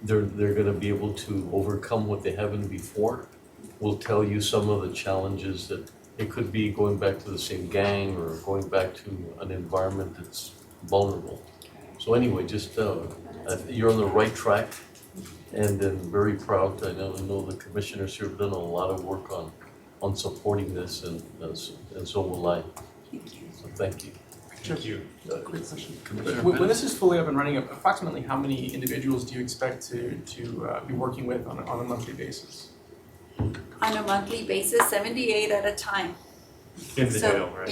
they're going to be able to overcome what they haven't before will tell you some of the challenges, that it could be going back to the same gang, or going back to an environment that's vulnerable. So anyway, just you're on the right track, and then very proud. I know the commissioners here have done a lot of work on supporting this, and so will I. Thank you. So thank you. Thank you. Quick question. Commissioner When this is fully up and running, approximately how many individuals do you expect to be working with on a monthly basis? On a monthly basis, 78 at a time. In the jail, right?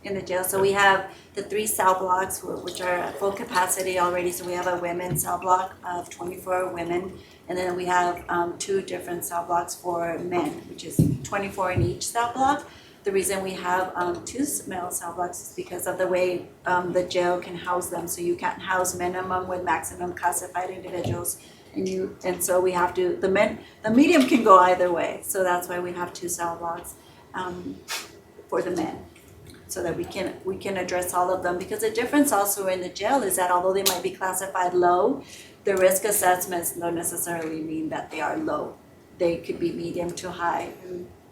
In the jail. So we have the 3 cell blocks, which are at full capacity already. So we have a women's cell block of 24 women, and then we have 2 different cell blocks for men, which is 24 in each cell block. The reason we have 2 male cell blocks is because of the way the jail can house them. So you can't house minimum with maximum classified individuals, and so we have to, the medium can go either way. So that's why we have 2 cell blocks for the men, so that we can address all of them. Because the difference also in the jail is that although they might be classified low, the risk assessments don't necessarily mean that they are low. they could be medium to high.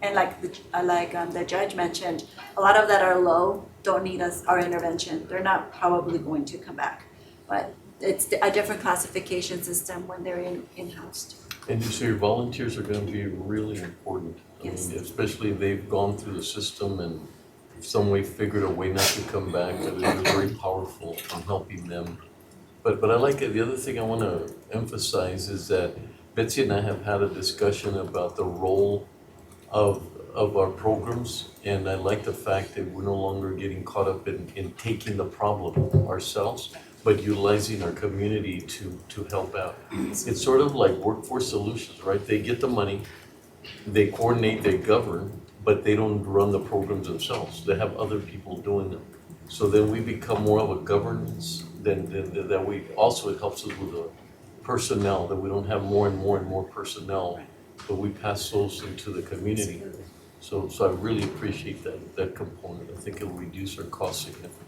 And like the judge mentioned, a lot of that are low, don't need our intervention. They're not probably going to come back. But it's a different classification system when they're in-house. And you say your volunteers are gonna be really important. Yes. I mean, especially if they've gone through the system and some way figured a way not to come back, that is very powerful on helping them. But I like it. The other thing I wanna emphasize is that Betsy and I have had a discussion about the role of our programs, and I like the fact that we're no longer getting caught up in taking the problem ourselves, but utilizing our community to help out. It's sort of like workforce solutions, right? They get the money, they coordinate, they govern, but they don't run the programs themselves. They have other people doing them. So then we become more of a governance than that we, also it helps us with the personnel, that we don't have more and more personnel, but we pass those into the community. So I really appreciate that component. I think it'll reduce our cost significantly.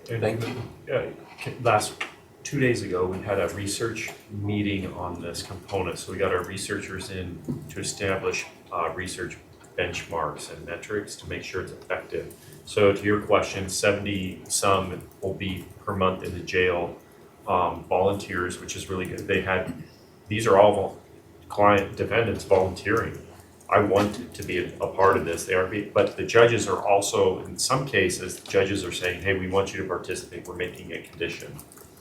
Thank you. Last 2 days ago, we had a research meeting on this component. So we got our researchers in to establish research benchmarks and metrics to make sure it's effective. So to your question, 70 some will be per month in the jail, volunteers, which is really good. These are all client defendants volunteering. I want to be a part of this. But the judges are also, in some cases, the judges are saying, hey, we want you to participate. We're making a condition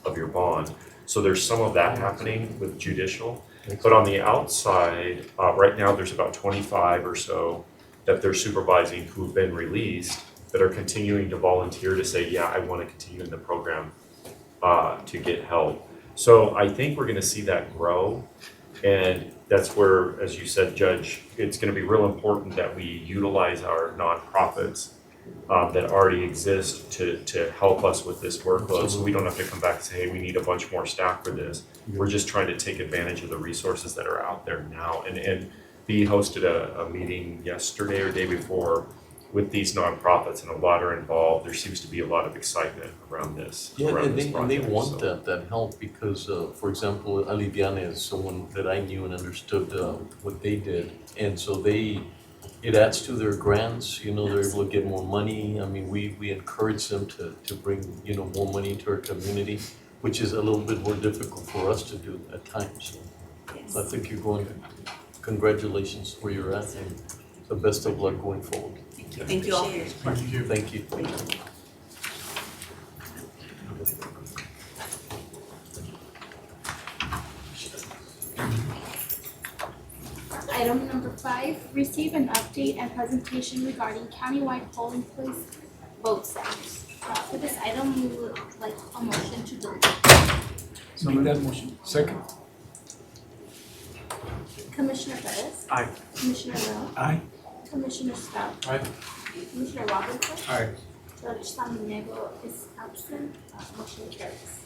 of your bond. So there's some of that happening with judicial. But on the outside, right now there's about 25 or so that they're supervising who have been released that are continuing to volunteer to say, yeah, I want to continue in the program to get help. So I think we're going to see that grow. And that's where, as you said, Judge, it's going to be real important that we utilize our nonprofits that already exist to help us with this workload, so we don't have to come back and say, hey, we need a bunch more staff for this. We're just trying to take advantage of the resources that are out there now. And we hosted a meeting yesterday or day before with these nonprofits, and a lot are involved. There seems to be a lot of excitement around this. Yeah, around and this they project, want so. that help because, for example, Aliviana is someone that I knew and understood what they did. And so it adds to their grants, they're able to get more money. I mean, we encourage them to bring, more money into our community, which is a little bit more difficult for us to do at times. So I think you're going, congratulations where you're at, and the best of luck going forward. Thank you all. Thank you. Thank you. Item number 5, receive an update and presentation regarding countywide polling place vote centers. For this item, we would like a motion to delete. So make that motion. Second. Commissioner Perez? Aye. Commissioner Rao? Aye. Commissioner Stout? Aye. Commissioner Robinson? Aye. Judge Samaniego is absent. Motion carries.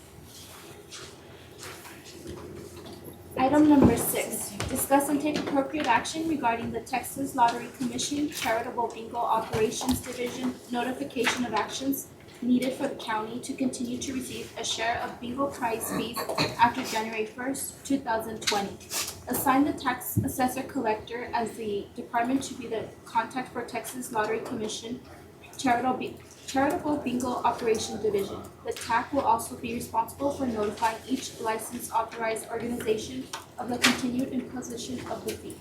Item number 6, discuss and take appropriate action regarding the Texas Lottery Commission Charitable Bingo Operations Division notification of actions needed for the county to continue to receive a share of bingo prize fees after January 1st, 2020. Assign the tax assessor collector as the department to be the contact for Texas Lottery Commission Charitable Bingo Operation Division. The TAC will also be responsible for notifying each licensed authorized organization of the continued imposition of the fee.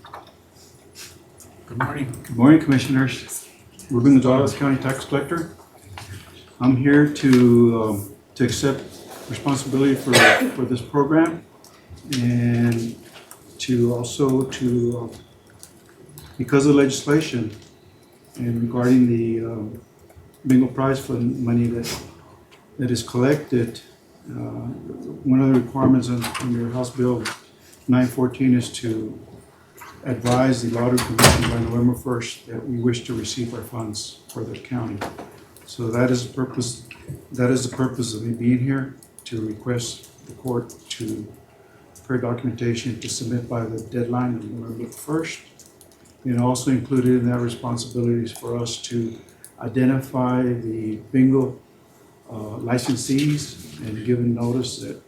Good morning. Good morning, Commissioners. Ruben Gonzalez, County Tax Collector. I'm here to accept responsibility for this program and to also because of legislation and regarding the bingo prize fund money that is collected, one of the requirements under House Bill 914 is to advise the Lottery Commission by November 1st that we wish to receive our funds for the county. So that is the purpose of me being here, to request the court to prepare documentation to submit by the deadline of November 1st. And also included in that responsibility is for us to identify the bingo licensees and give them notice that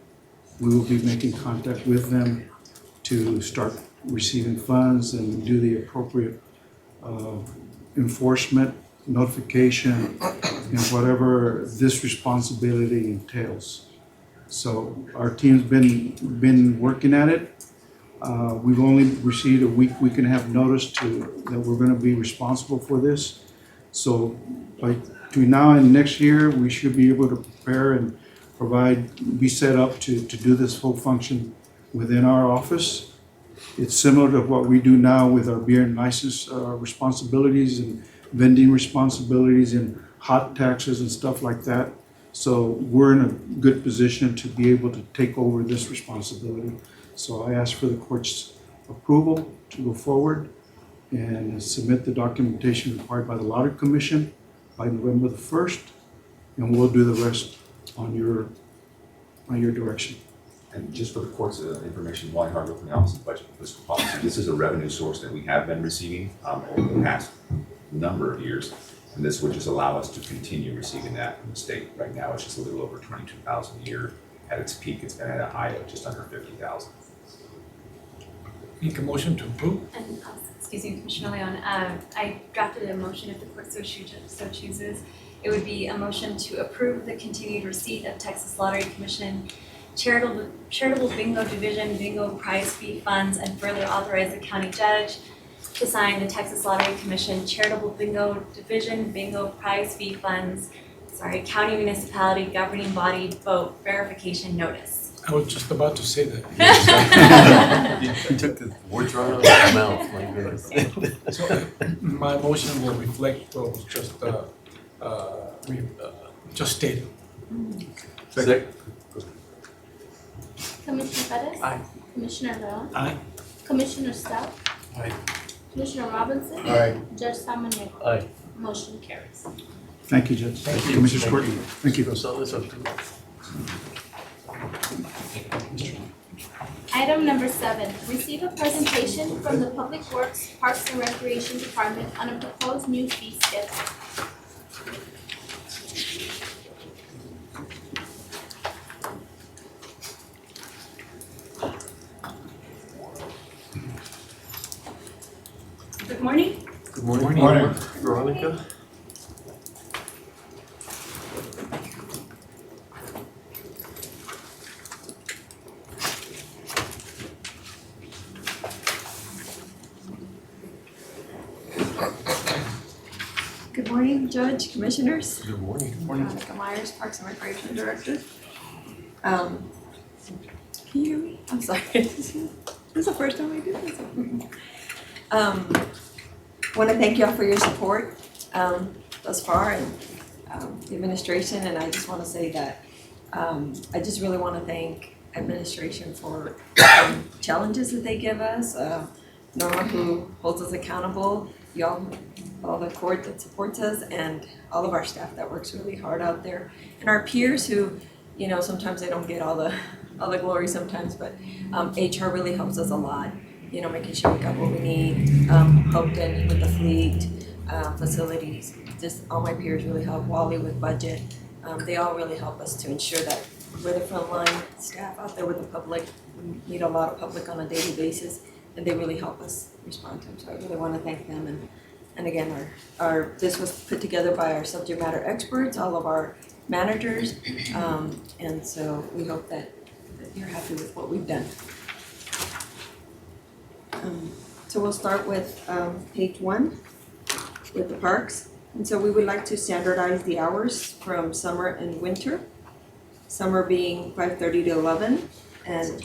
we will be making contact with them to start receiving funds and do the appropriate enforcement, notification, and whatever this responsibility entails. So our team's been working at it. We've only received a week and a half notice that we're gonna be responsible for this. So between now and next year, we should be able to prepare and be set up to do this full function within our office. It's similar to what we do now with our beer and license responsibilities and vending responsibilities and hot taxes and stuff like that. So we're in a good position to be able to take over this responsibility. So I ask for the court's approval to go forward and submit the documentation required by the Lottery Commission by November the 1st, and we'll do the rest on your direction. And just for the court's information, Wally Hargrove from the Office of Budget and Fiscal Policy, this is a revenue source that we have been receiving over the past number of years. And this would just allow us to continue receiving that from the state. Right now, it's just a little over 22,000 a year. At its peak, it's been at a high of just under 50,000. Make a motion to approve. And, excuse me, Commissioner Leon, I drafted a motion if the court so chooses. It would be a motion to approve the continued receipt of Texas Lottery Commission charitable bingo division bingo prize fee funds, and further authorize the county judge to sign the Texas Lottery Commission charitable bingo division bingo prize fee funds, county municipality governing body vote verification notice. I was just about to say that. You took the words right out of my mouth, my goodness. So my motion will reflect what was just stated. Second. Commissioner Bettis? Aye. Commissioner Leon? Aye. Commissioner Stout? Aye. Commissioner Robinson? Aye. Judge Samaniego? Aye. Motion carries. Thank you, Judge. Thank you. Commissioner Court. Thank you. Item number 7, receive a presentation from the Public Works, Parks and Recreation Department on a proposed new fee schedule. Good morning. Good morning. Good morning. Veronica. Good morning, Judge, Commissioners. Good morning. Veronica Myers, Parks and Recreation Director. Can you hear me? I'm sorry. This is the first time I do this. Want to thank you all for your support thus far, and the administration, and I just want to say that I just really want to thank administration for challenges that they give us. Norma, who holds us accountable, y'all, all the court that supports us, and all of our staff that works really hard out there, and our peers who, you know, sometimes they don't get all the glory sometimes, but HR really helps us a lot. You know, making sure we got what we need, Hopeton with the fleet, facilities, just all my peers really help, Wally with budget. They all really help us to ensure that we're the frontline staff out there with the public. We meet a lot of public on a daily basis, and they really help us respond to them. So I really want to thank them. And again, this was put together by our subject matter experts, all of our managers, and so we hope that you're happy with what we've done. So we'll start with page 1 with the parks. And so we would like to standardize the hours from summer and winter. Summer being 5:30 to 11, and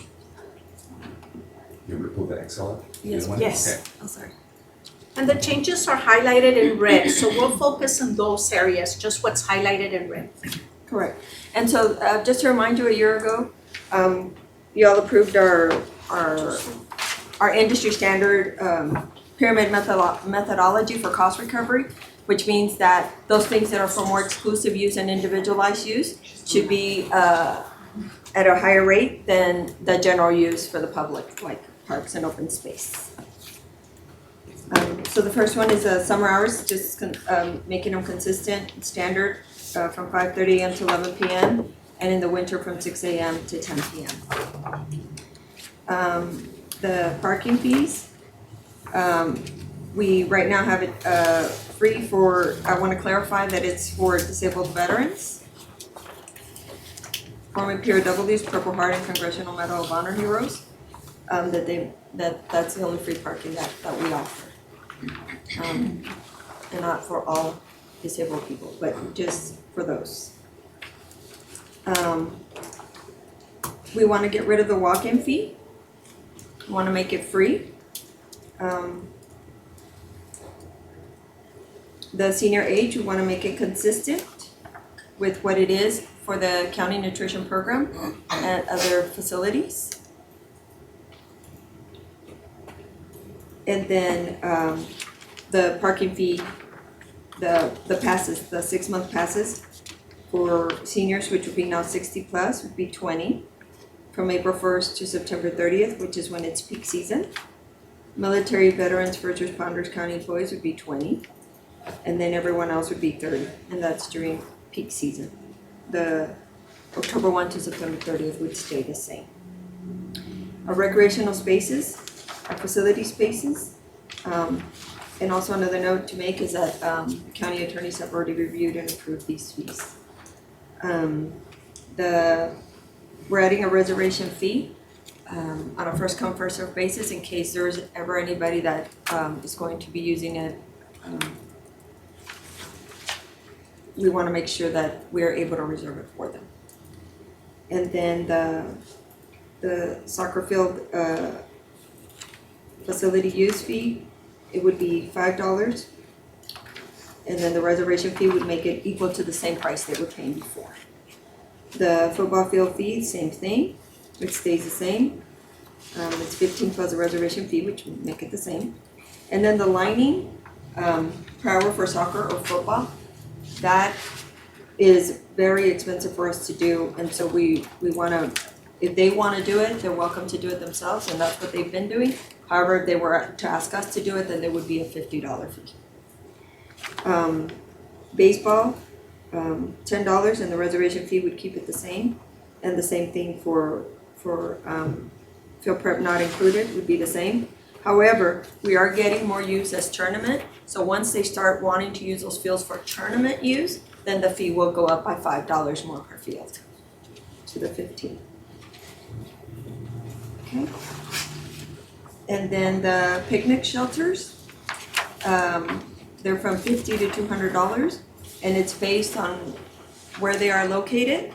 You able to pull that Excel up? yes, Yes. Oh, sorry. And the changes are highlighted in red, so we'll focus on those areas, just what's highlighted in red. Correct. And so just to remind you, a year ago, you all approved our industry standard pyramid methodology for cost recovery, which means that those things that are for more exclusive use and individualized use should be at a higher rate than the general use for the public, like parks and open space. So the first one is summer hours, just making them consistent and standard from 5:30 a.m. to 11 p.m. and in the winter from 6 a.m. to 10 p.m. the parking fees, we right now have it free for, I want to clarify that it's for disabled veterans, former POWs, Purple Heart and Congressional Medal of Honor heroes, that's the only free parking that we offer. And not for all disabled people, but just for those. We want to get rid of the walk-in fee. We want to make it free. The senior age, we want to make it consistent with what it is for the county nutrition program at other facilities. And then the parking fee, the passes, the 6-month passes for seniors, which would be now 60 plus, would be 20 from April 1st to September 30th, which is when it's peak season. Military veterans, first responders, county employees would be 20. And then everyone else would be 30, and that's during peak season. The October 1 to September 30th would stay the same. Our recreational spaces, our facility spaces, and also another note to make is that the county attorneys have already reviewed and approved these fees. We're adding a reservation fee on a first come first served basis in case there's ever anybody that is going to be using it. We want to make sure that we're able to reserve it for them. And then the soccer field facility use fee, it would be $5. And then the reservation fee would make it equal to the same price they were paying before. The football field fee, same thing, which stays the same. It's 15 plus a reservation fee, which would make it the same. And then the lining, per hour for soccer or football, that is very expensive for us to do, and so we want to, if they want to do it, they're welcome to do it themselves, and that's what they've been doing. However, if they were to ask us to do it, then there would be a $50 fee. Baseball, $10, and the reservation fee would keep it the same, and the same thing for field prep not included would be the same. However, we are getting more use as tournament, so once they start wanting to use those fields for tournament use, then the fee will go up by $5 more per field to the 15. Okay. And then the picnic shelters, they're from $50 to $200, and it's based on where they are located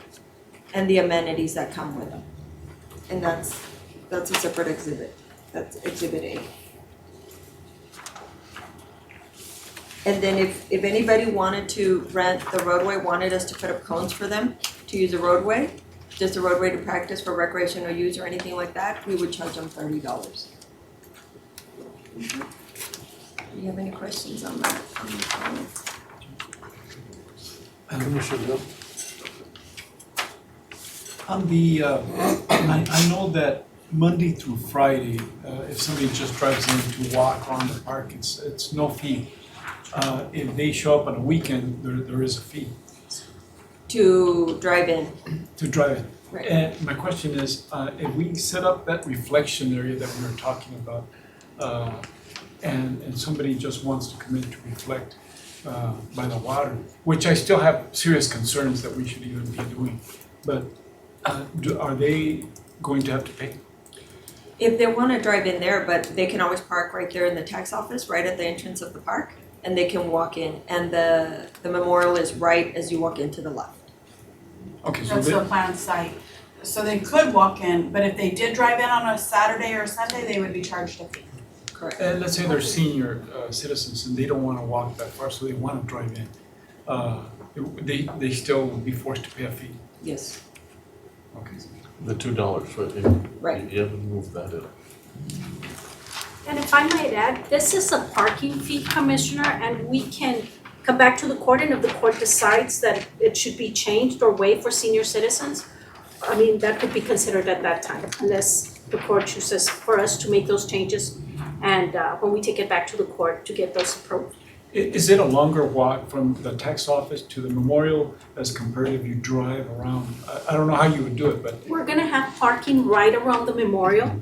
and the amenities that come with them. And that's a separate exhibit. That's Exhibit A. And then if anybody wanted to rent the roadway, wanted us to put up cones for them to use the roadway, just a roadway to practice for recreational use or anything like that, we would charge them $30. Do you have any questions on that? Commissioner, on the, I know that Monday through Friday, if somebody just drives in to walk around the park, it's no fee. If they show up on a weekend, there is a fee. To drive in. To drive in. Right. And my question is, if we set up that reflection area that we were talking about, and somebody just wants to come in to reflect by the water, which I still have serious concerns that we should even be doing, but are they going to have to pay? If they want to drive in there, but they can always park right there in the tax office, right at the entrance of the park, and they can walk in. And the memorial is right as you walk into the left. Okay, so That's the planned site. So they could walk in, but if they did drive in on a Saturday or a Sunday, they would be charged a fee. Correct. And let's say they're senior citizens and they don't want to walk that far, so they want to drive in. They still will be forced to pay a fee. Yes. Okay. The $2, right? Right. You haven't moved that up. And if I might add, this is a parking fee, Commissioner, and we can come back to the court, and if the court decides that it should be changed or waived for senior citizens, I mean, that could be considered at that time, unless the court chooses for us to make those changes and when we take it back to the court to get those approved. Is it a longer walk from the tax office to the memorial as compared if you drive around? I don't know how you would do it, but We're gonna have parking right around the memorial,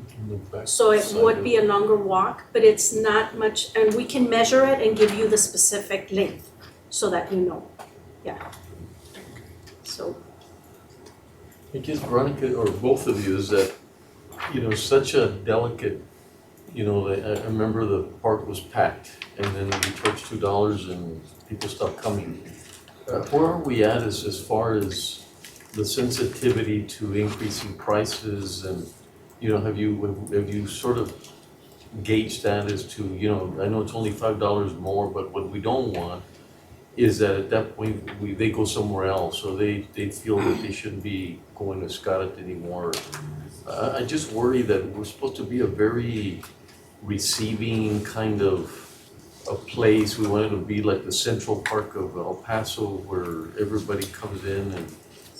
so it would be a longer walk, but it's not much, and we can measure it and give you the specific length so that you know, yeah. So, I guess Veronica, or both of you, is that, such a delicate, I remember the park was packed and then we charged $2 and people stopped coming. Where are we at as far as the sensitivity to increasing prices and, have you sort of gauged that as to, I know it's only $5 more, but what we don't want is that at that point, they go somewhere else, or they feel that they shouldn't be going to Scarlet anymore. I just worry that we're supposed to be a very receiving kind of a place. We want it to be like the Central Park of El Paso where everybody comes in, and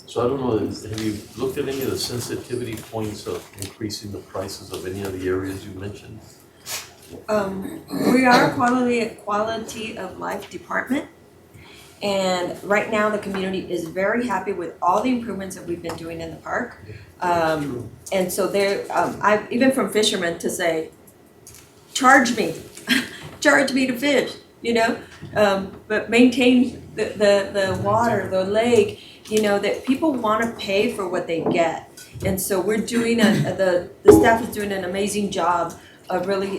so I don't know, have you looked at any of the sensitivity points of increasing the prices of any of the areas you mentioned? We are a quality of life department. And right now, the community is very happy with all the improvements that we've been doing in the park. And so I've even from fishermen to say, charge me to fish, but maintain the water, the lake, that people want to pay for what they get. And so we're doing, the staff is doing an amazing job of really,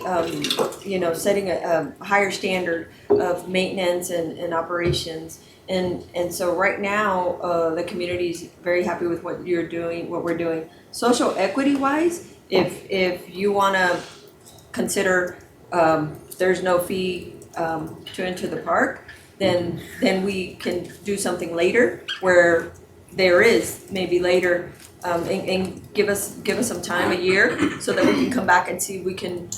setting a higher standard of maintenance and operations. And so right now, the community is very happy with what we're doing. Social equity wise, if you want to consider there's no fee to enter the park, then we can do something later where there is maybe later. And give us some time, a year, so that we can come back and see if we can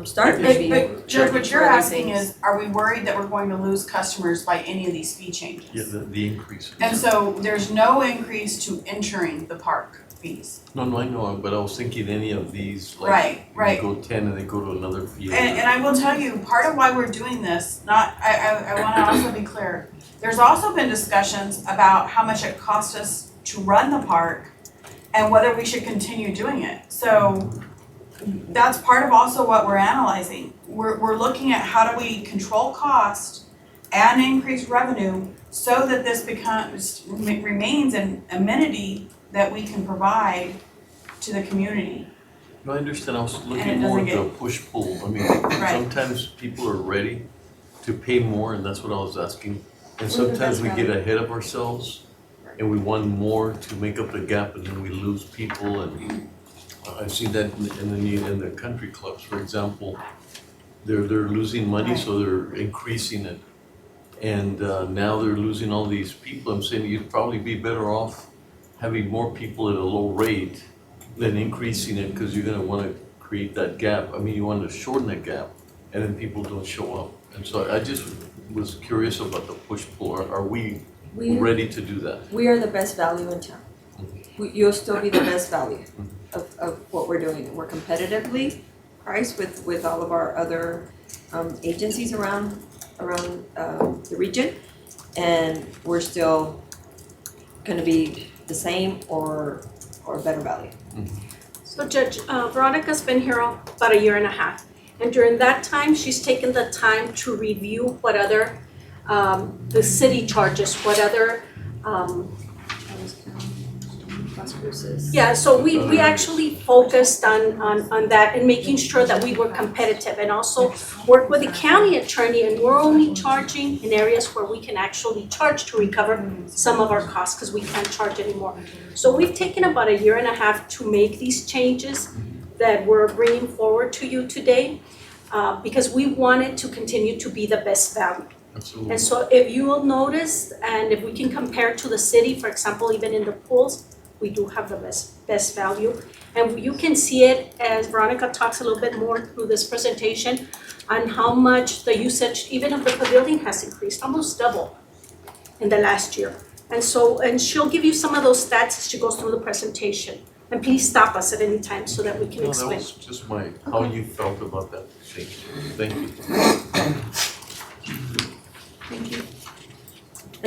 start maybe. But Judge, what you're asking is, are we worried that we're going to lose customers by any of these fee changes? Yeah, the increase. And so there's no increase to entering the park fees. No, I know, but I was thinking any of these, Right. you go 10 and they go to another fee. And I will tell you, part of why we're doing this, I wanna also be clear, there's also been discussions about how much it costs us to run the park and whether we should continue doing it. So that's part of also what we're analyzing. We're looking at how do we control cost and increase revenue so that this remains an amenity that we can provide to the community. No, I understand. I was And looking it more doesn't into a push-pull. I mean, sometimes people are ready to pay more, and that's what I was asking. And sometimes we get ahead of ourselves, and we want more to make up the gap, and then we lose people. And I've seen that in the country clubs, for example. They're losing money, so they're increasing it. And now they're losing all these people. I'm saying you'd probably be better off having more people at a low rate than increasing it, because you're gonna wanna create that gap. I mean, you want to shorten that gap, and then people don't show up. And so I just was curious about the push-pull. Are we ready to do that? We are the best value in town. You'll still be the best value of what we're doing. We're competitively priced with all of our other agencies around the region, and we're still gonna be the same or better value. So Judge, Veronica's been here about a year and a half. And during that time, she's taken the time to review what other, the city charges, what other, yeah, so we actually focused on that and making sure that we were competitive, and also work with the county attorney, and we're only charging in areas where we can actually charge to recover some of our costs, because we can't charge anymore. So we've taken about a year and a half to make these changes that we're bringing forward to you today, because we wanted to continue to be the best value. Absolutely. And so if you will notice, and if we can compare to the city, for example, even in the pools, we do have the best value. And you can see it as Veronica talks a little bit more through this presentation on how much the usage even of the pavilion has increased, almost double in the last year. And so, and she'll give you some of those stats as she goes through the presentation. And please stop us at any time so that we can explain. That was just how you felt about that change. Thank you.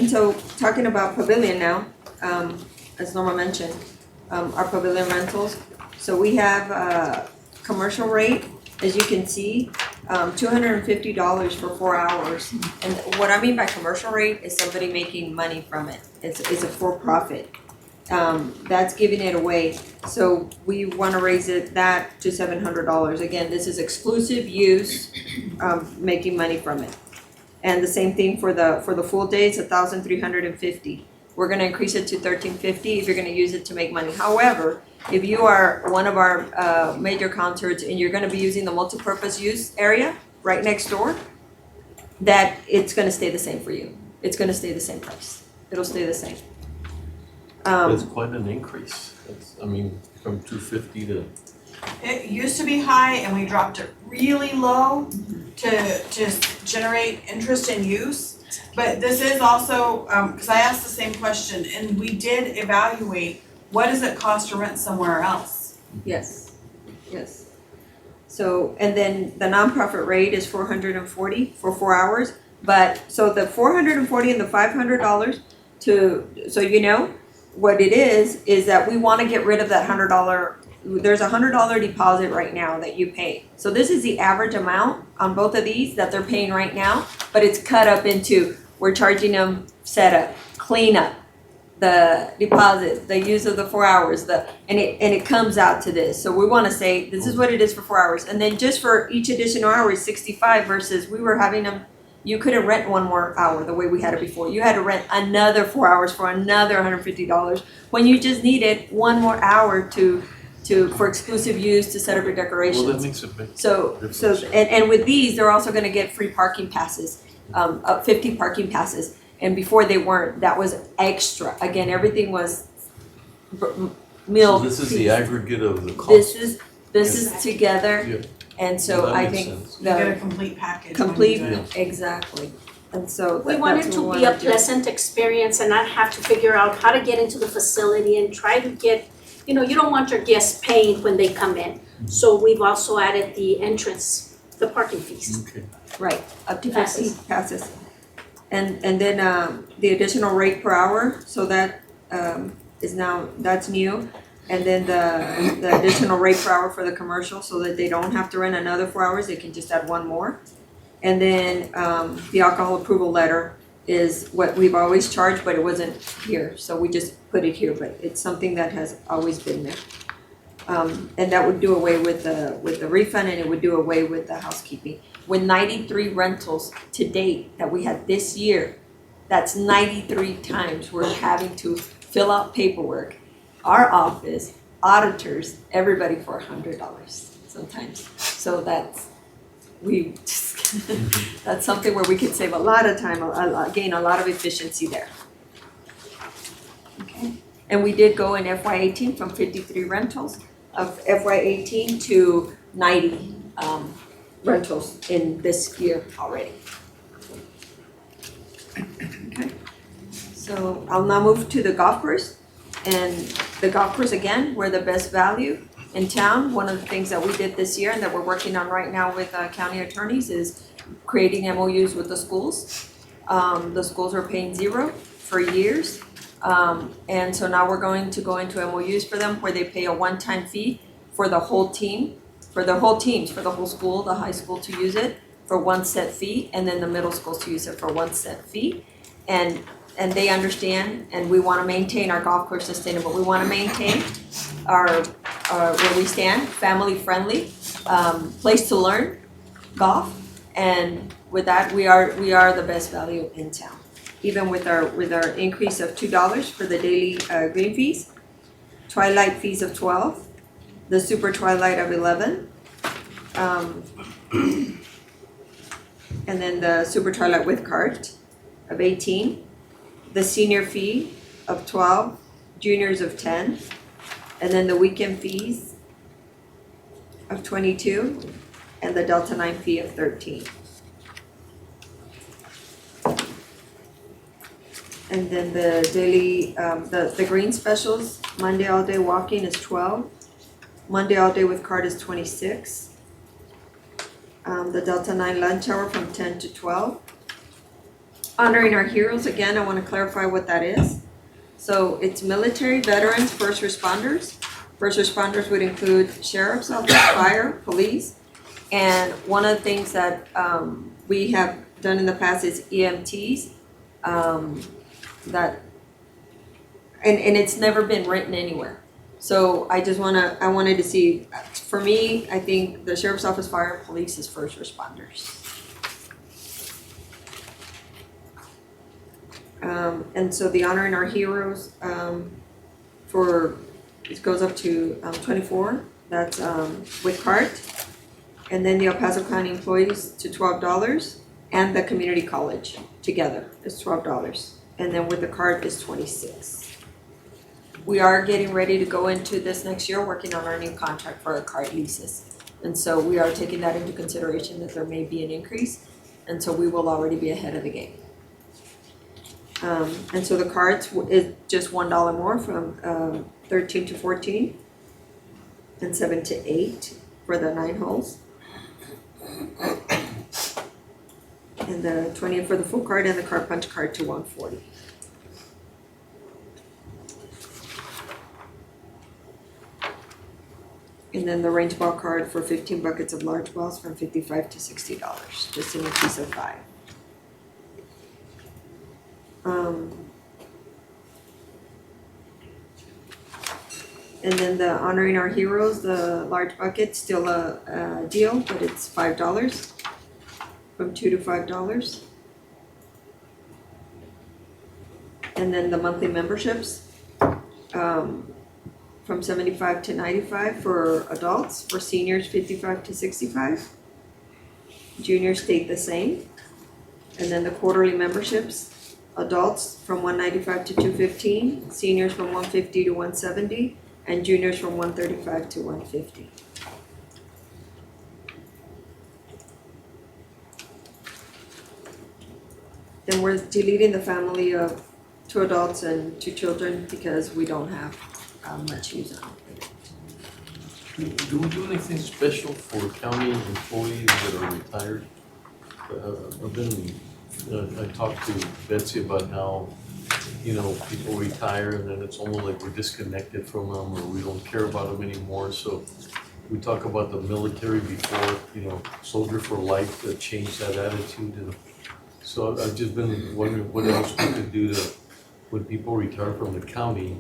And so, talking about pavilion now, as Norma mentioned, our pavilion rentals. So we have a commercial rate, as you can see, $250 for 4 hours. And what I mean by commercial rate is somebody making money from it. It's a for-profit. That's giving it away. So we want to raise that to $700. Again, this is exclusive use, making money from it. And the same thing for the full day, it's $1,350. We're gonna increase it to $1,350 if you're gonna use it to make money. However, if you are one of our major concerts and you're gonna be using the multipurpose use area right next door, that it's gonna stay the same for you. It's gonna stay the same price. It'll stay the same. That's quite an increase. I mean, from 250 to. It used to be high and we dropped it really low to generate interest in use. But this is also, cause I asked the same question and we did evaluate, what does it cost to rent somewhere else? Yes, yes. So, and then the nonprofit rate is $440 for 4 hours. But, so the $440 and the $500 so you know, what it is that we wanna get rid of that $100, there's a $100 deposit right now that you pay. So this is the average amount on both of these that they're paying right now, but it's cut up into, we're charging them setup, cleanup, the deposit, the use of the 4 hours, and it comes out to this. So we wanna say, this is what it is for 4 hours. And then just for each additional hour is 65 versus we were having them, you couldn't rent one more hour the way we had it before. You had to rent another 4 hours for another $150 when you just needed one more hour for exclusive use to set up your decorations. Well, that makes a big difference. And with these, they're also gonna get free parking passes, 50 parking passes. And before they weren't, that was extra. Again, everything was meal. So this is the aggregate of the cost? This is together. Yeah. And so Well, that I makes think sense. You get a complete package. complete, when you do it. exactly. And so We that's want what it to we be a wanna do. pleasant experience and not have to figure out how to get into the facility and try to get, you don't want your guests paying when they come in. So we've also added the entrance, the parking fees. Okay. Right, up to Passes. 50 passes. And then the additional rate per hour, so that is now, that's new. And then the additional rate per hour for the commercial, so that they don't have to rent another 4 hours, they can just add one more. And then the alcohol approval letter is what we've always charged, but it wasn't here, so we just put it here, but it's something that has always been there. And that would do away with the refund, and it would do away with the housekeeping. With 93 rentals to date that we had this year, that's 93 times we're having to fill out paperwork. Our office, auditors, everybody for $100 sometimes. So that's something where we could save a lot of time, gain a lot of efficiency there. Okay, and we did go in FY18 from 53 rentals of FY18 to 90 rentals in this year already. Okay, so I'll now move to the golf course. And the golf course, again, we're the best value in town. One of the things that we did this year and that we're working on right now with county attorneys is creating MOUs with the schools. The schools are paying $0 for years. And so now we're going to go into MOUs for them where they pay a one-time fee for the whole team, for the whole teams, for the whole school, the high school to use it for one set fee, and then the middle schools to use it for one set fee. And they understand, and we wanna maintain our golf course sustainable. We wanna maintain our where we stand, family friendly, place to learn golf. And with that, we are the best value in town. Even with our increase of $2 for the daily green fees, twilight fees of $12, the super twilight of $11, and then the super twilight with cart of $18, the senior fee of $12, juniors of $10, and then the weekend fees of $22, and the Delta 9 fee of $13. And then the daily, the green specials, Monday all day walking is $12, Monday all day with cart is $26, the Delta 9 lunch hour from 10 to 12, honoring our heroes, again, I want to clarify what that is. So it's military, veterans, first responders. First responders would include sheriff's office, fire, police. And one of the things that we have done in the past is EMTs. That and it's never been written anywhere. So I wanted to see, for me, I think the sheriff's office, fire, and police is first responders. And so the honoring our heroes, it goes up to 24, that's with cart. And then the El Paso County employees to $12, and the community college together is $12. And then with the cart is $26. We are getting ready to go into this next year, working on our new contract for our cart leases. And so we are taking that into consideration that there may be an increase. And so we will already be ahead of the game. And so the carts is just $1 more from 13 to 14 and 7 to 8 for the 9 holes. And the 20 for the full cart, and the cart punch cart to $140. And then the range ball card for 15 buckets of large balls from $55 to $60, just in a piece of 5. And then the honoring our heroes, the large bucket, still a deal, but it's $5, from $2 to $5. And then the monthly memberships, from 75 to 95 for adults, for seniors 55 to 65. Juniors stayed the same. And then the quarterly memberships, adults from 195 to 215, seniors from 150 to 170, and juniors from 135 to 150. Then we're deleting the family of 2 adults and 2 children because we don't have much use on it. Do we do anything special for county employees that are retired? I talked to Betsy about how, people retire and then it's almost like we're disconnected from them or we don't care about them anymore. So we talk about the military before, soldier for life, that changed that attitude. So I've just been wondering what else we could do to, when people retire from the county,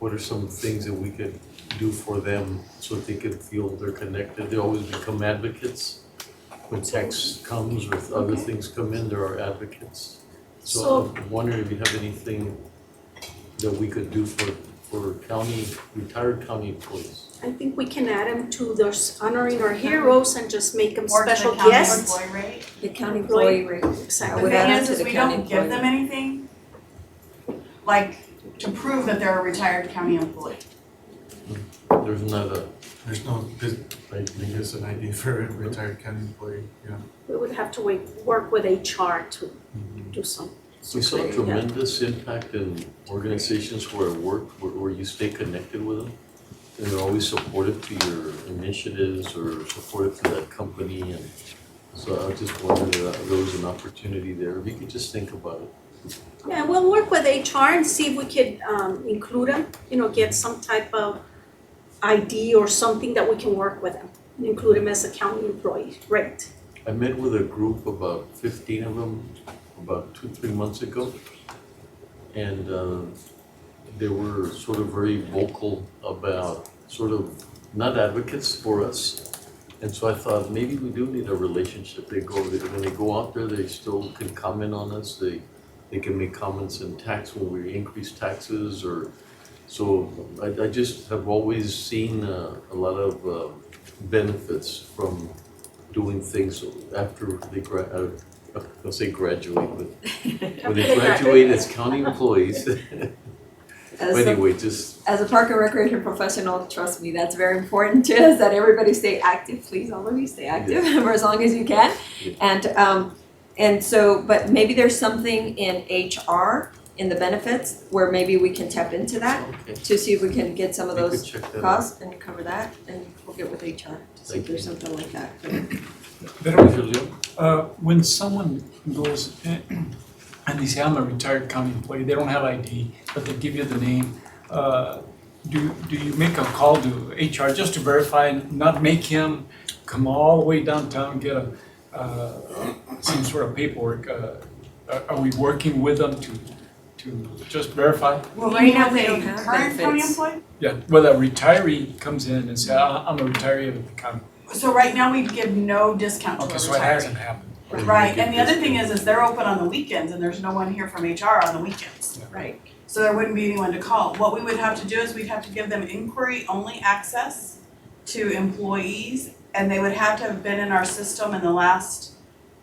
what are some things that we could do for them so that they can feel they're connected? They always become advocates. When tax comes or other things come in, there are advocates. So I'm wondering if you have anything that we could do for retired county employees. I think we can add them to those honoring our heroes and just make them Or to the special county guests. employee rate. The county employee rate. Exactly. The would add thing on is, to the we county don't give employee. them anything, like, to prove that they're a retired county employee. There's not a, I think it's an idea for a retired county employee, yeah. We would have to work with HR to do some. we saw a tremendous impact in organizations where I work, where you stay connected with them. And they're always supportive to your initiatives or supportive to that company. And so I just wondered if there was an opportunity there. If you could just think about it. Yeah, we'll work with HR and see if we could include them, get some type of ID or something that we can work with them, include them as a county employee, right? I met with a group, about 15 of them, about 2-3 months ago. And they were sort of very vocal about sort of not advocates for us. And so I thought maybe we do need a relationship. When they go out there, they still can comment on us. They can make comments in tax when we increase taxes or, so I just have always seen a lot of benefits from doing things after they I'll say graduate, but when they graduate as county employees. But anyway, As a park and recreation professional, trust me, that's very important to us, that everybody stay active. Please, all of you, stay active for as long as you can. Yeah. And so, but maybe there's something in HR, in the benefits, where maybe we can tap into that to see if we can get some of those costs and cover that, and we'll get with HR to see if there's something like that. When someone goes and they say, I'm a retired county employee, they don't have ID, but they give you the name, do you make a call to HR just to verify and not make him come all the way downtown and get some sort of paperwork? Are we working with them to just verify? Well, right now they don't have Current county benefits. employee? Yeah, well, a retiree comes in and says, I'm a retiree of the county. So right now we give no discount to a Okay, retiree. so it hasn't happened. Right, and the other thing is they're open on the weekends and there's no one here from HR on the weekends. Right. So there wouldn't be anyone to call. What we would have to do is we'd have to give them inquiry-only access to employees, and they would have to have been in our system in the last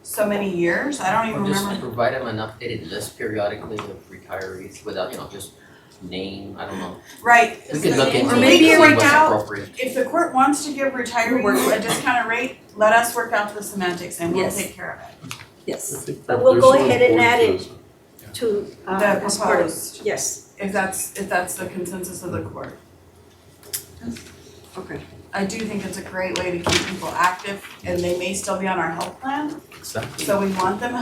so many years. I don't even Or just remember. provide them an updated list periodically of retirees without, just name, I don't know. Right. We could look into Or it, maybe see right what's now, appropriate. if the court wants to give retirees a discounted rate, let us work out the semantics and we'll Yes. take care of it. Yes. But we'll go ahead and add it to, The as part of, proposed, yes. if that's the consensus of the court. Okay. I do think it's a great way to keep people active and they may still be on our health plan, Exactly. so we want them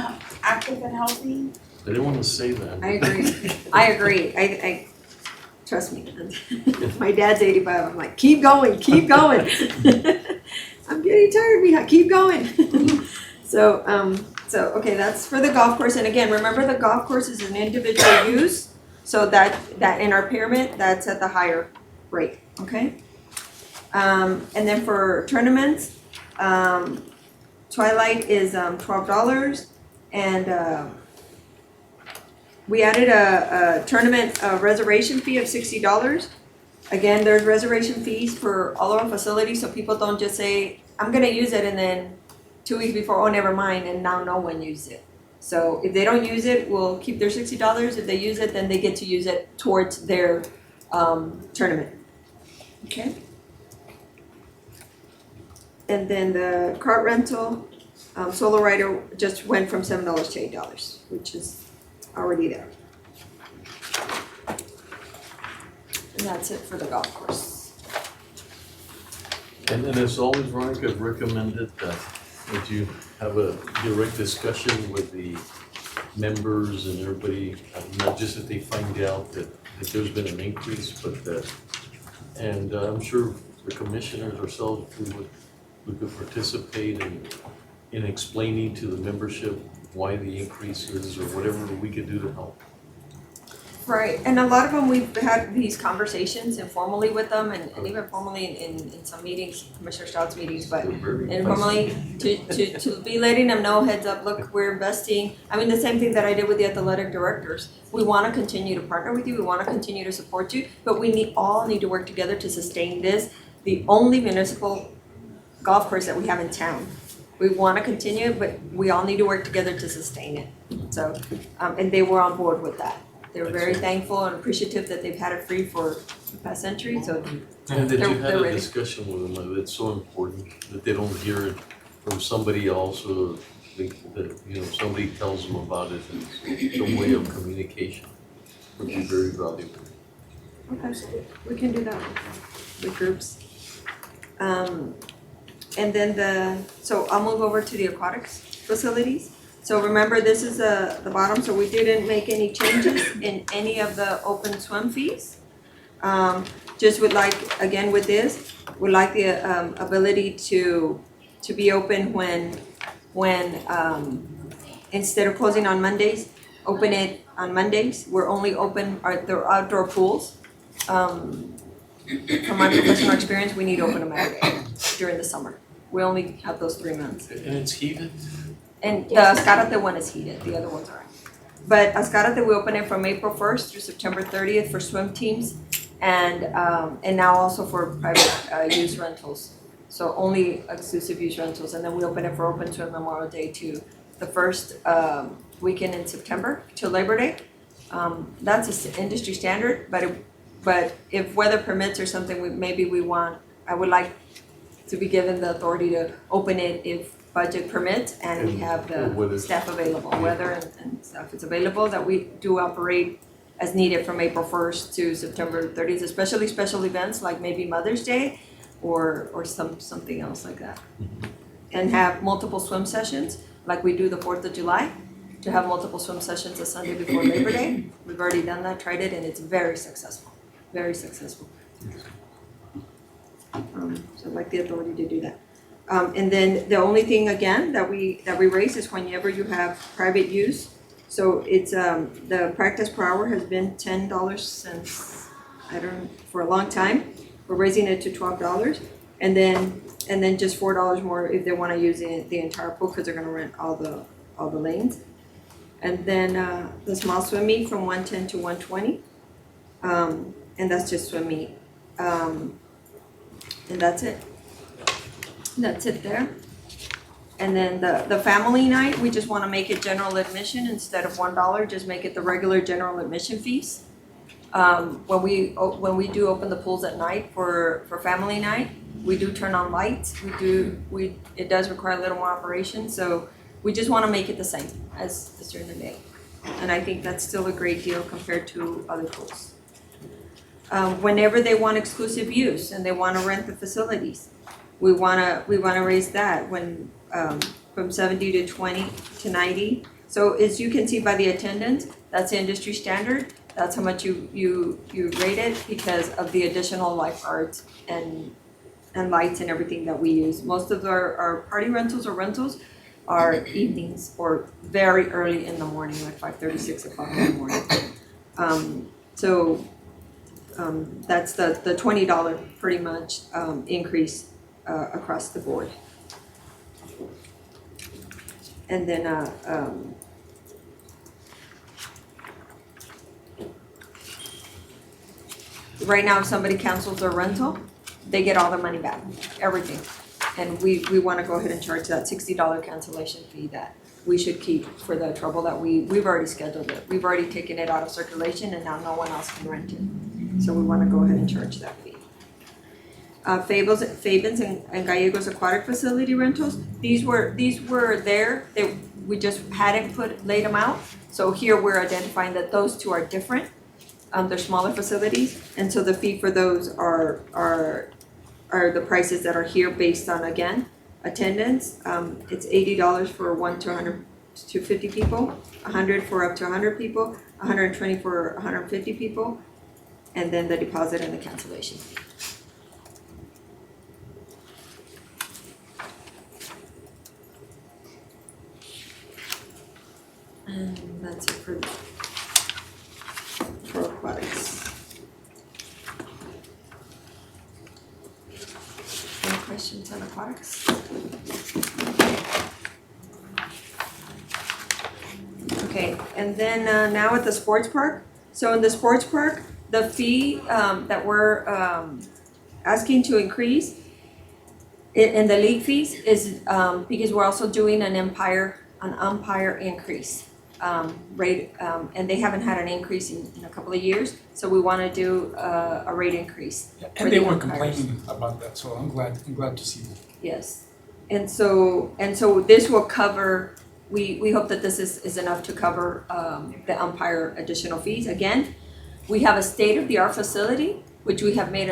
active and healthy. I didn't want to say that. I agree. I agree. I trust me. My dad's 85. I'm like, keep going, keep going. I'm getting tired. We keep going. So okay, that's for the golf course. And again, remember the golf course is an individual use, so that in our pyramid, that's at the higher rate. Okay. And then for tournaments, Twilight is $12, and we added a tournament reservation fee of $60. Again, there's reservation fees for all our facilities, so people don't just say, I'm gonna use it, and then 2 weeks before, oh, never mind, and now no one used it. So if they don't use it, we'll keep their $60. If they use it, then they get to use it towards their tournament. Okay? And then the cart rental, Solo Rider just went from $7 to $8, which is already there. And that's it for the golf course. And as always, Veronica, I've recommended that you have a direct discussion with the members and everybody, not just that they find out that there's been an increase, but that, and I'm sure the commissioners ourselves, we could participate in explaining to the membership why the increase is or whatever we could do to help. Right, and a lot of them, we've had these conversations informally with them and even formally in some meetings, Commissioner Stroud's meetings, but informally to be letting them know, heads up, look, we're investing. I mean, the same thing that I did with the athletic directors. We wanna continue to partner with you, we wanna continue to support you, but we all need to work together to sustain this, the only municipal golf course that we have in town. We wanna continue, but we all need to work together to sustain it. So, and they were on board with that. They were very thankful and appreciative that they've had it free for the past century, so And that you had they're a ready. discussion with them, that's so important, that they don't hear it from somebody else, or that, somebody tells them about it, and some way of communication would be very valuable. Okay, we can do that with groups. And then so I'll move over to the aquatics facilities. So remember, this is the bottom, so we didn't make any changes in any of the open swim fees. Just would like, again with this, would like the ability to be open when instead of closing on Mondays, open it on Mondays. We're only open, the outdoor pools. From my professional experience, we need to open them every day during the summer. We only have those 3 months. And it's heated? And the Ascarate one is heated, the other ones aren't. But Ascarate, we open it from April 1st through September 30th for swim teams, and now also for private use rentals. So only exclusive use rentals, and then we open it for Open Swim Memorial Day to the first weekend in September to Labor Day. That's an industry standard, but if weather permits or something, I would like to be given the authority to open it if budget permits and we have the staff available, weather and stuff is available, that we do operate as needed from April 1st to September 30th, especially special events like maybe Mother's Day or something else like that. And have multiple swim sessions like we do the 4th of July. to have multiple swim sessions the Sunday before Labor Day. We've already done that, tried it, and it's very successful, very successful. So I'd like the authority to do that. And then the only thing again that we raise is whenever you have private use. So it's, the practice per hour has been $10 since, for a long time. We're raising it to $12. And then just $4 more if they wanna use the entire pool, cause they're gonna rent all the lanes. And then, the small swim meet from 110 to 120. And that's just swim meet. And that's it. That's it there. And then the family night, we just wanna make it general admission instead of $1, just make it the regular general admission fees. When we do open the pools at night for family night, we do turn on lights. It does require a little more operation, so we just wanna make it the same as during the day. And I think that's still a great deal compared to other pools. Whenever they want exclusive use and they wanna rent the facilities, we wanna raise that when, from 70 to 20 to 90. So as you can see by the attendance, that's industry standard. That's how much you rate it because of the additional lifeguards and lights and everything that we use. Most of our party rentals are evenings or very early in the morning, like 5:30, 6 o'clock in the morning. That's the $20 pretty much increase across the board. And then right now if somebody cancels their rental, they get all their money back, everything. And we wanna go ahead and charge that $60 cancellation fee that we should keep for the trouble that we've already scheduled it. We've already taken it out of circulation and now no one else can rent it. So we wanna go ahead and charge that fee. Fabens and Gallegos aquatic facility rentals, these were there, we just hadn't laid them out. So here we're identifying that those two are different. They're smaller facilities, and so the fee for those are the prices that are here based on, again, attendance. It's $80 for 1 to 100 to 50 people, 100 for up to 100 people, 120 for 150 people, and then the deposit and the cancellation fee. And that's it for aquatics. Any questions on aquatics? Okay, and then now at the sports park. So in the sports park, the fee that we're asking to increase in the league fees is because we're also doing an umpire increase rate, and they haven't had an increase in a couple of years, so we want to do a rate increase. And they were complaining about that, so I'm glad to see that. Yes, and so this will cover. We hope that this is enough to cover the umpire additional fees. Again, we have a state-of-the-art facility which we have made